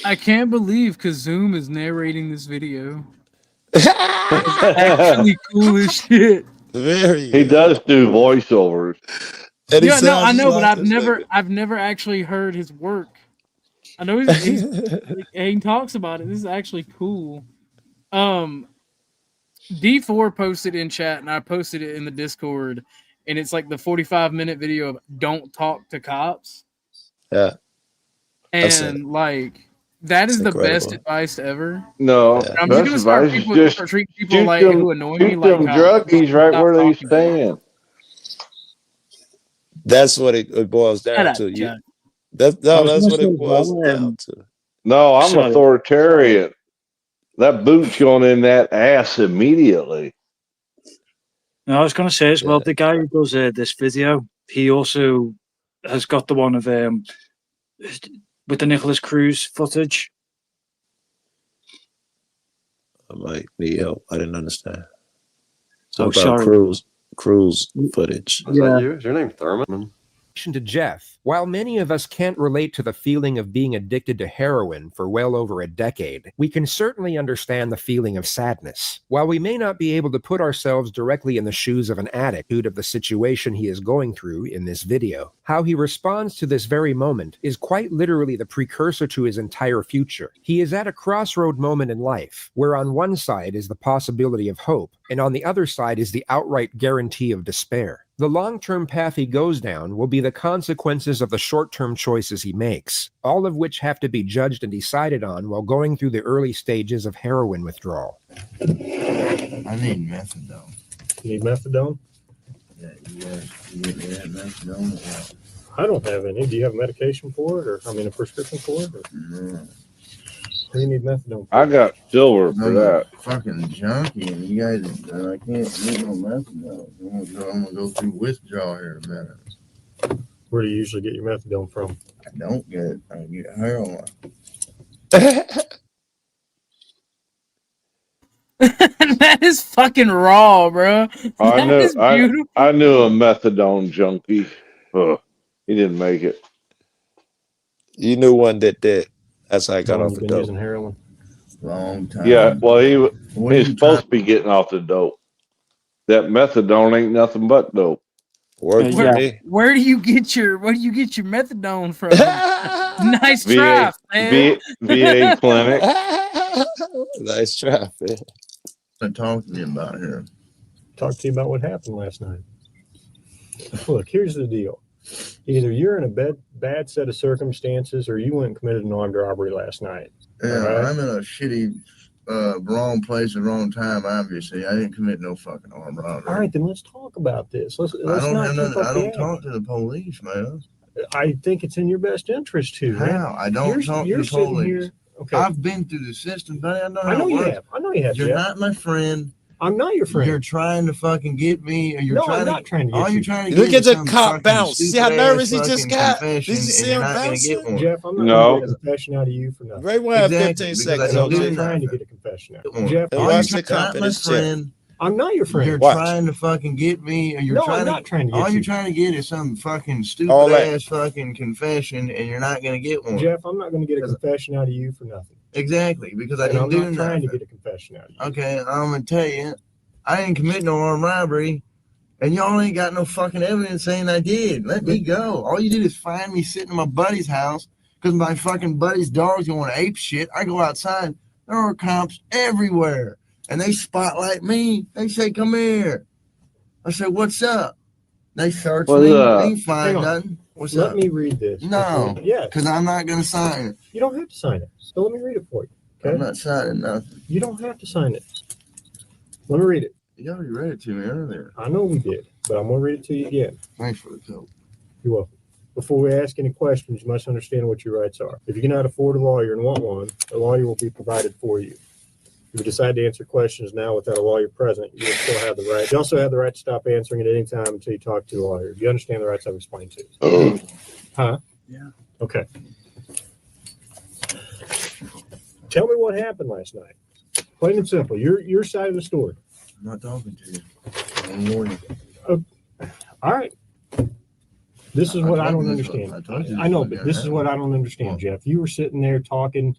I can't believe Kazoom is narrating this video. Actually cool as shit. He does do voiceovers. Yeah, no, I know, but I've never actually heard his work. I know he talks about it. This is actually cool. D4 posted in chat, and I posted it in the Discord, and it's like the 45-minute video of "Don't talk to cops." Yeah, and like that is the best advice ever. No, I'm just gonna start treat people like who annoy me like druggies right where they stand. That's what it boils down to. That's what it boils down to. No, I'm authoritarian. That boot's going in that ass immediately. No, I was going to say as well, the guy who does this video, he also has got the one of with the Nicholas Cruz footage. I'm like, Leo, I didn't understand. So Oh, about sorry. Cruise footage. Is that you? Is your name Thurman? To Jeff, while many of us can't relate to the feeling of being addicted to heroin for well over a decade, we can certainly understand the feeling of sadness. While we may not be able to put ourselves directly in the shoes of an addict due to the situation he is going through in this video, how he responds to this very moment is quite literally the precursor to his entire future. He is at a crossroad moment in life, where on one side is the possibility of hope, and on the other side is the outright guarantee of despair. The long-term path he goes down will be the consequences of the short-term choices he makes, all of which have to be judged and decided on while going through the early stages of heroin withdrawal. I need methadone. You need methadone? Yeah, you get me that methadone? Yeah. I don't have any. Do you have medication for it, or a prescription for it? Or? No. What do you need methadone for? I got silver for I'm that. a fucking junkie, and you guys, I can't get no methadone. I'm gonna go through withdrawal here in a minute. Where do you usually get your methadone from? I don't get it. I get heroin. That is fucking raw, bro. I That is beautiful. I knew a methadone junkie. Ugh, he didn't make it. You knew one that did. That's how I got How long off you the been dope. using heroin? Long time. Yeah, well, he's you supposed to be getting off the dope. That methadone ain't nothing but dope. Worked for me. Where do you get your methadone from? Nice try, man. VA clinic. Nice try, man. Talk to me about here. Talk to you about what happened last night. Look, here's the deal. Either you're in a bad set of circumstances or you went and committed an armed robbery last night. Yeah, right? I'm in a shitty, wrong place at the wrong time, obviously. I didn't commit no fucking armed robbery. All right, then let's talk about this. Let's I don't not have keep nothing. up I the don't talk act. to the police, man. I think it's in your best interest to. How? Man. I don't talk to you're the sitting police. Here, okay. I've been through the system, buddy. I know how I know it you works. have. I know you have. You're Jeff. not my friend. I'm not your friend. You're trying to fucking get me, or you're No, trying I'm to. not trying to get all you. you're trying to Look get at is the some cop fucking bounce. See how stupid nervous ass he just fucking got? confession, Did you and see you're him not gonna bouncing? get one. Jeff, I'm not No. going to get a confession out of you for nothing. Right, we have Exactly, 15 because seconds. I I'm don't not do trying to nothing. get a confession out of you. Jeff, And I'm watch the Not my confidence check. friend. I'm not your friend. You're Watch. trying to fucking get me, or you're No, trying I'm not trying to get all you. you're trying to get is some fucking All stupid that. ass fucking confession, and you're not gonna get one. Jeff, I'm not going to get a confession out of you for nothing. Exactly, because I And didn't I'm do not trying to nothing. get a confession out of you. Okay, I'm gonna tell you, I didn't commit no armed robbery, and y'all ain't got no fucking evidence saying I did. Let me go. All you did is find me sitting in my buddy's house because my fucking buddy's dog's going ape shit. I go outside, there are cops everywhere, and they spotlight me. They say, "Come here." I said, "What's up?" They search What's me. up? Ain't find Hang on. nothing. What's Let up? me read this. No, Yeah. because I'm not gonna sign it. You don't have to sign it. So let me read it for you. Okay. I'm not signing nothing. You don't have to sign it. Let me read it. You already read it to me earlier. I know we did, but I'm going to read it to you again. Thanks for the coat. You're welcome. Before we ask any questions, you must understand what your rights are. If you cannot afford a lawyer and want one, a lawyer will be provided for you. If you decide to answer questions now without a lawyer present, you will still have the right. You also have the right to stop answering at any time until you talk to a lawyer. Do you understand the rights I've explained to you? Huh? Yeah. Okay. Tell me what happened last night. Plain and simple. Your side of the story. I'm not talking to you. I'm a lawyer. All right. This is what I don't told you this understand. was- I told you I this know, was but gonna this is happen. what I don't understand, Jeff. You were sitting there talking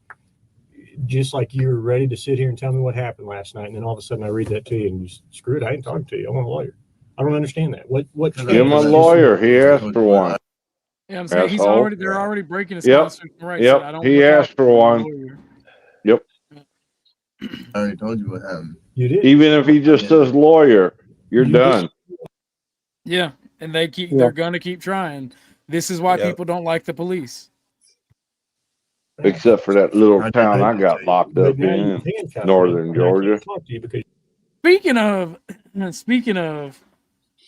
just like you were ready to sit here and tell me what happened last night, and then all of a sudden I read that to you and you screw it. I ain't talking to you. I want a lawyer. I don't understand that. What? Give him a lawyer. He asked for one. Yeah, I'm saying he's Asshole. already. They're already breaking his Yep. constitutional rights. Yep. I don't He look out asked for a one. lawyer. Yep. I already told you what happened. You did. Even if he just says lawyer, you're You done. Yeah, and they keep. Yeah. They're gonna keep trying. This is why Yep. people don't like the police. Except for that little I town I did got locked But up now you in, handcuffed me, northern and I Georgia. can't talk to you because Speaking of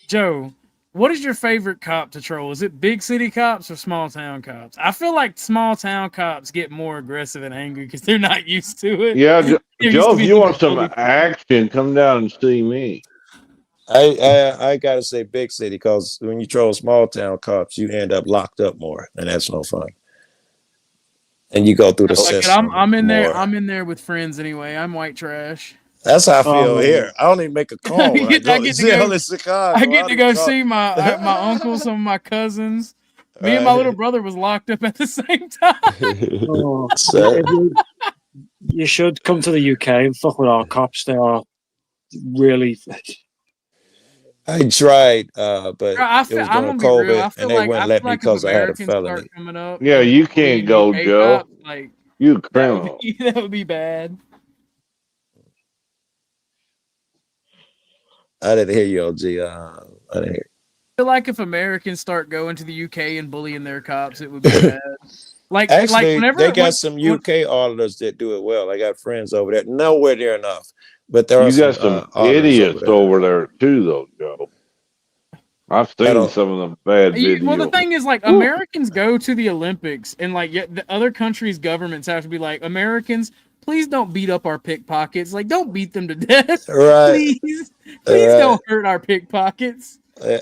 Joe, what is your favorite cop to troll? Is it big city cops or small town cops? I feel like small town cops get more aggressive and angry because they're not used to it. Yeah, They're used Joe, to if being you want some bullied. action, come down and see me. I gotta say big city because when you troll small town cops, you end up locked up more, and that's no fun. And you go through the Fuck it, system. I'm in there. more. I'm in there with friends anyway. I'm white trash. That's how I feel here. I don't even make a call when I go to jail in Chicago. I get to go call. see my uncles, some of my cousins. Me and my little brother was locked up at the same time. Oh, you should come to the UK and fuck with our cops. They are really. I tried, but Bro, it was I'm during gonna be real. I COVID, feel and they like wouldn't let me if because I had a Americans felony. start coming up, Yeah, and you can't bullying go, UK Joe. cops, like You that would criminal. be that would be bad. I didn't hear you, OG. I didn't hear. I feel like if Americans start going to the UK and bullying their cops, it would be bad. Like Actually, whenever they got some UK auditors that do it well. I got friends over there. Nowhere near enough, but there are You got some auditors idiots over there too, though, Joe. I've seen don't- some of them bad videos. Well, the thing is, like, Americans go to the Olympics, and like, yet the other countries' governments have to be like, Americans, please don't beat up our pickpockets. Like, don't beat them to death. Right. Please Right. don't hurt our pickpockets.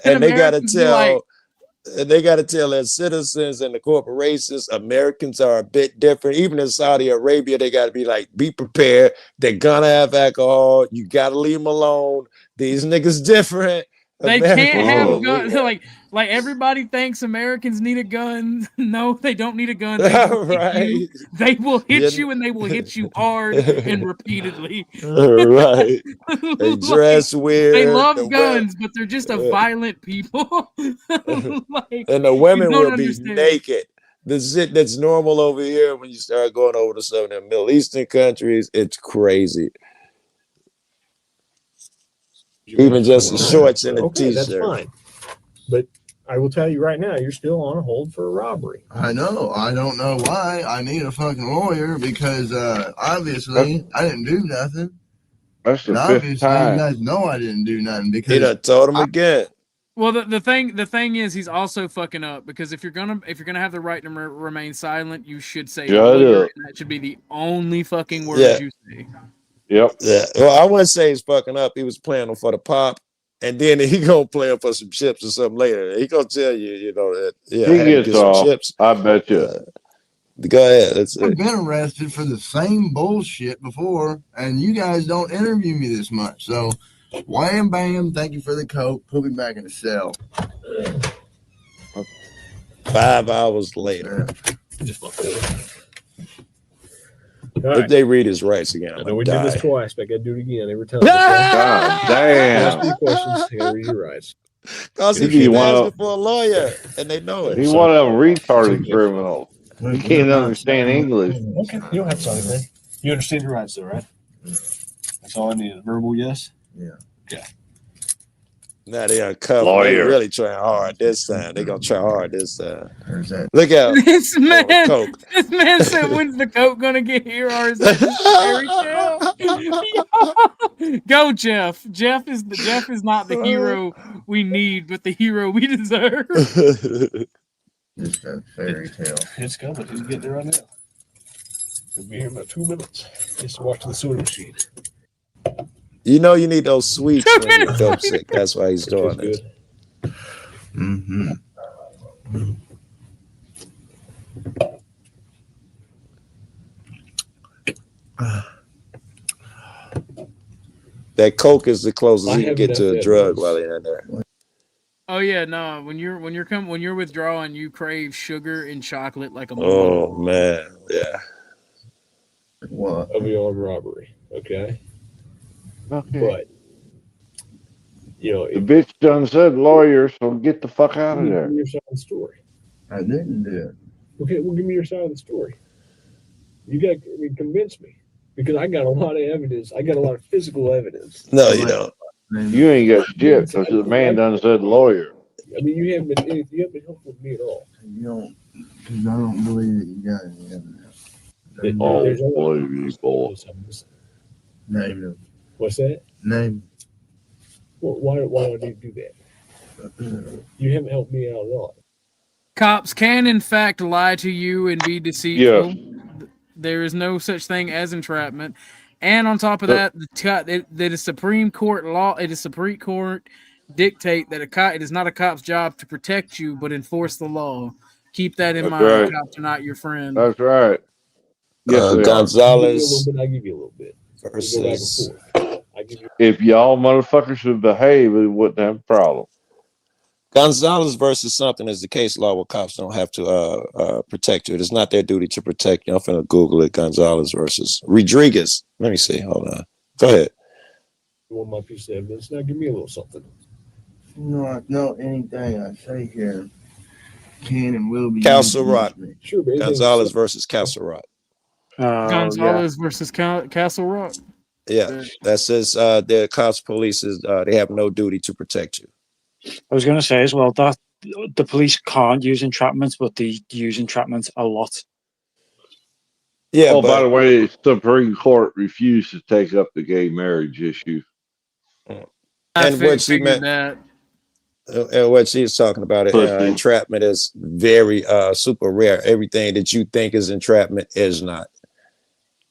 And they got to Americans be like, tell their citizens and the corporations Americans are a bit different. Even in Saudi Arabia, they got to be like, be prepared. They're gonna have alcohol. You got to leave them alone. These niggas different. they can't have Americans- guns. Like everybody thinks Americans need a gun. No, they don't need a gun. They will hit you. They will hit Yeah. you, and they will hit you hard and repeatedly. Right. They dress weird. They love The guns, but they're just a violent people. Like, and the women you don't will be understand. naked. the shit that's normal over here, when you start going over to some of the Middle Eastern countries, it's crazy. Even just the shorts and a Okay, that's t-shirt. fine. But I will tell you right now, you're still on hold for a robbery. I know. I don't know why. I need a fucking lawyer because obviously I didn't do nothing. That's the And fifth obviously time. you guys know I didn't do nothing He because done told him again. Well, the thing is, he's also fucking up because if you're gonna have the right to remain silent, you should say Shut lawyer, up. and that should be the only fucking words Yeah. you say. Yep. Yeah. Well, I wouldn't say he's fucking up. He was playing him for the pop. And then he gonna play him for some chips or something later. He gonna tell you, you know, that I He had to gets get some off. chips. I bet you. Go ahead. Let's see. I've been arrested for the same bullshit before, and you guys don't interview me this much. So, wham bam, thank you for the coke. Put me back in the cell. 5 hours later. Right. If they read his rights again, I I'm know we gonna did this die. twice, but I gotta do it again every time. Okay? God damn. Ask me questions. I gotta read your rights. Cause he He be keep one asking of for a lawyer, and they know he it. one of them retarded criminals. He can't understand English. Okay, you don't have to say anything. You understand your rights, though, right? That's all I need. A verbal yes. Yeah. Okay. Now they uncovered. They Lawyer. really trying hard this time. They gonna try hard this time. There's that. Look out! This man, Coke. this man said, "When's the coke gonna get here?" Or is that just a fairy tale? Go, Jeff. Jeff is not the hero we need, but the hero we deserve. Just a fairy tale. It's coming. He's getting there right now. He'll be here in about 2 minutes. Just watch the soda machine. You know you need those sweets when you're dope sick. That's why he's doing this. Mm-hmm. That Coke is the closest I he can have get to a enough drug evidence. while he's in there. Oh yeah, no. When you're withdrawing, you crave sugar and chocolate like a Oh man, yeah. What? Of the armed robbery. Okay. Okay. But you know, The bitch done said lawyer, so get the fuck out of give there. me your side of the story. I didn't do it. Okay, well, give me your side of the story. You got to convince me because I got a lot of evidence. I got a lot of physical evidence. No, you don't. You ain't got shit because the man done said lawyer. I mean, you haven't been helpful with me at all. You don't, because I don't believe that you got any evidence. Oh, There's only- believable. Name them. What's that? Name. Well, why do I need to do that? You haven't helped me out at all. Cops can, in fact, lie to you and be deceitful. There is no such thing as entrapment. And on top of that, the Supreme Court law, it is Supreme Court dictate that it is not a cop's job to protect you, but enforce the law. Keep that in mind. right. Cops are not your friend. That's right. Yes, they are. Gonzalez I give you a little bit. versus. If y'all motherfuckers would behave, we wouldn't have a problem. Gonzalez versus something is the case law where cops don't have to protect you. It is not their duty to protect you. I'm finna Google it. Gonzalez versus Rodriguez. Let me see. Hold on. Go ahead. You want my piece of evidence? Now give me a little something. No, anything I say here can and will be. Castle Rock. Sure, but Gonzalez versus Castle Rock. Gonzalez versus Castle Rock. Yeah, that says the cops, police they have no duty to protect you. I was going to say as well that the police can't use entrapment, but they use entrapment a lot. Yeah. Oh, by the way, the Supreme Court refused to take up the gay marriage issue. And what she meant, and what she's talking about, entrapment is very super rare. Everything that you think is entrapment is not.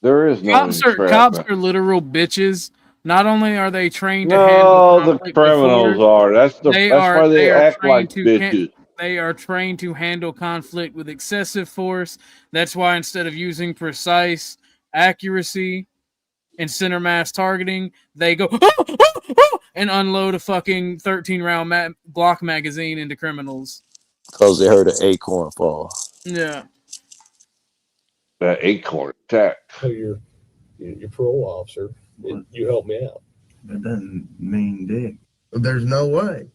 There is no Cops are literal bitches. Not only are they trained to No, handle the conflict criminals before, are. That's why they act like bitches. They are trained to handle conflict with excessive force. That's why instead of using precise accuracy and center mass targeting, they go and unload a fucking 13-round Glock magazine into criminals. Because they heard an acorn fall. Yeah. That acorn attack. So you're parole officer. You help me out. That doesn't mean dick. There's no way.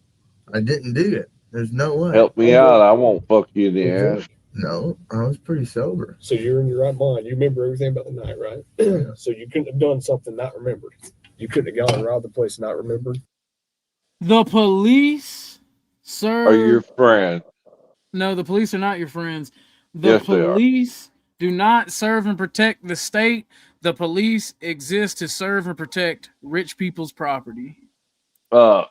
I didn't do it. There's no way. Help me out. I won't fuck you in the ass. No, I was pretty sober. So you're in your right mind. You remember everything about the night, right? So you couldn't have done something not remembered. You couldn't have gone and robbed the place not remembered. The police, sir. Are your friends? No, the police are not your friends. The Yes, they are. police do not serve and protect the state. The police exist to serve and protect rich people's property. How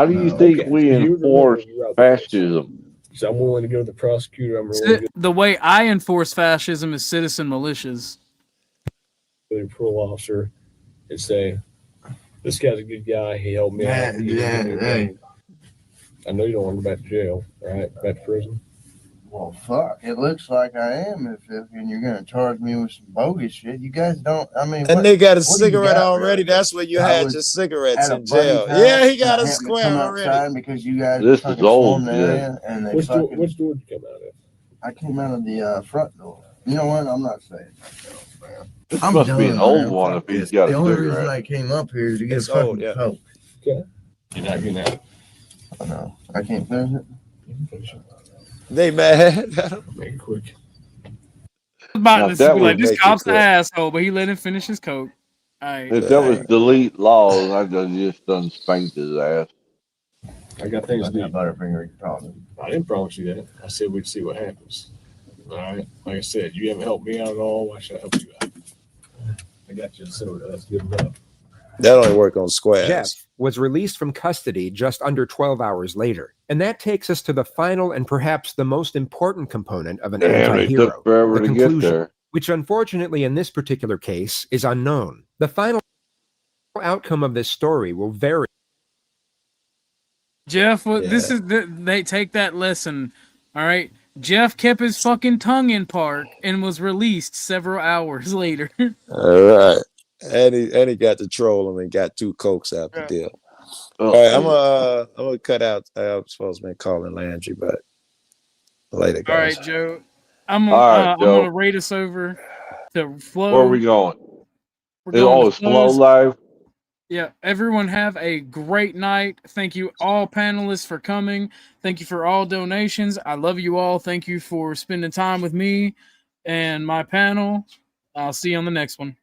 do you think we enforce fascism? So I'm willing to go to the prosecutor. I'm willing to go The way I enforce fascism is citizen militias. to the parole officer and say, this guy's a good guy. He helped me out. Hey. I know you don't want to go back to jail, right? Back to prison. Well, fuck. It looks like I am. If and you're gonna charge me with some bogus shit. You guys don't. I mean, And they got a what do you cigarette got, already. really? That's where you I had was your cigarettes at a in jail. buddy's house, Yeah, he got and a I happened to square come already. outside because you guys This fucking is old, swarmed the yeah. area, and they Which door fucking. did you come out of? I came out of the front door. You know what? I'm not saying myself, man. This I'm must done, be an old man. one Fuck if he's this. got The a only reason cigarette. I came up here is to get It's fucking old, yeah. coke. Okay. You're not getting out. I know. I can't finish it. You can finish it. They mad. Make it quick. About Now, to that be would like, this make it cop's an quick. asshole, but he let him finish his coke. All right. If that was delete laws, I'd have just done spanked his ass. I got things to do. Butterfinger problem. I didn't promise you that. I said we'd see what happens. All right. Like I said, you haven't helped me out at all. Why should I help you out? I got you a soda. That's good enough. That only work on squares. Jeff was released from custody just under 12 hours later. And that takes us to the final and perhaps the most important component of an Damn, it anti-hero, took forever the to get conclusion, there. which unfortunately in this particular case is unknown. The final outcome of this story will vary. Jeff, this is they take that lesson. All right. Jeff kept his fucking tongue in park and was released several hours later. All right. And he got to troll him and got 2 cokes out the deal. All right, I'm gonna cut out. I'm supposed to be calling Landry, but later, guys. All right, Joe. I'm All right, I'm Joe. gonna rate us over to Flow. Where are we going? We're going to Slow Flow's. live. Yeah, everyone have a great night. Thank you all panelists for coming. Thank you for all donations. I love you all. Thank you for spending time with me and my panel. I'll see you on the next one.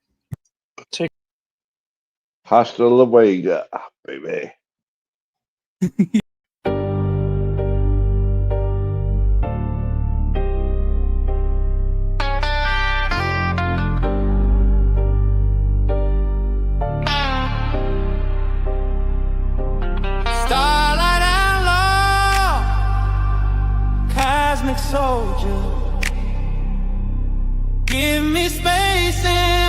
Hasta la Vega, baby. Starlight outlaw, cosmic soldier. Give me space and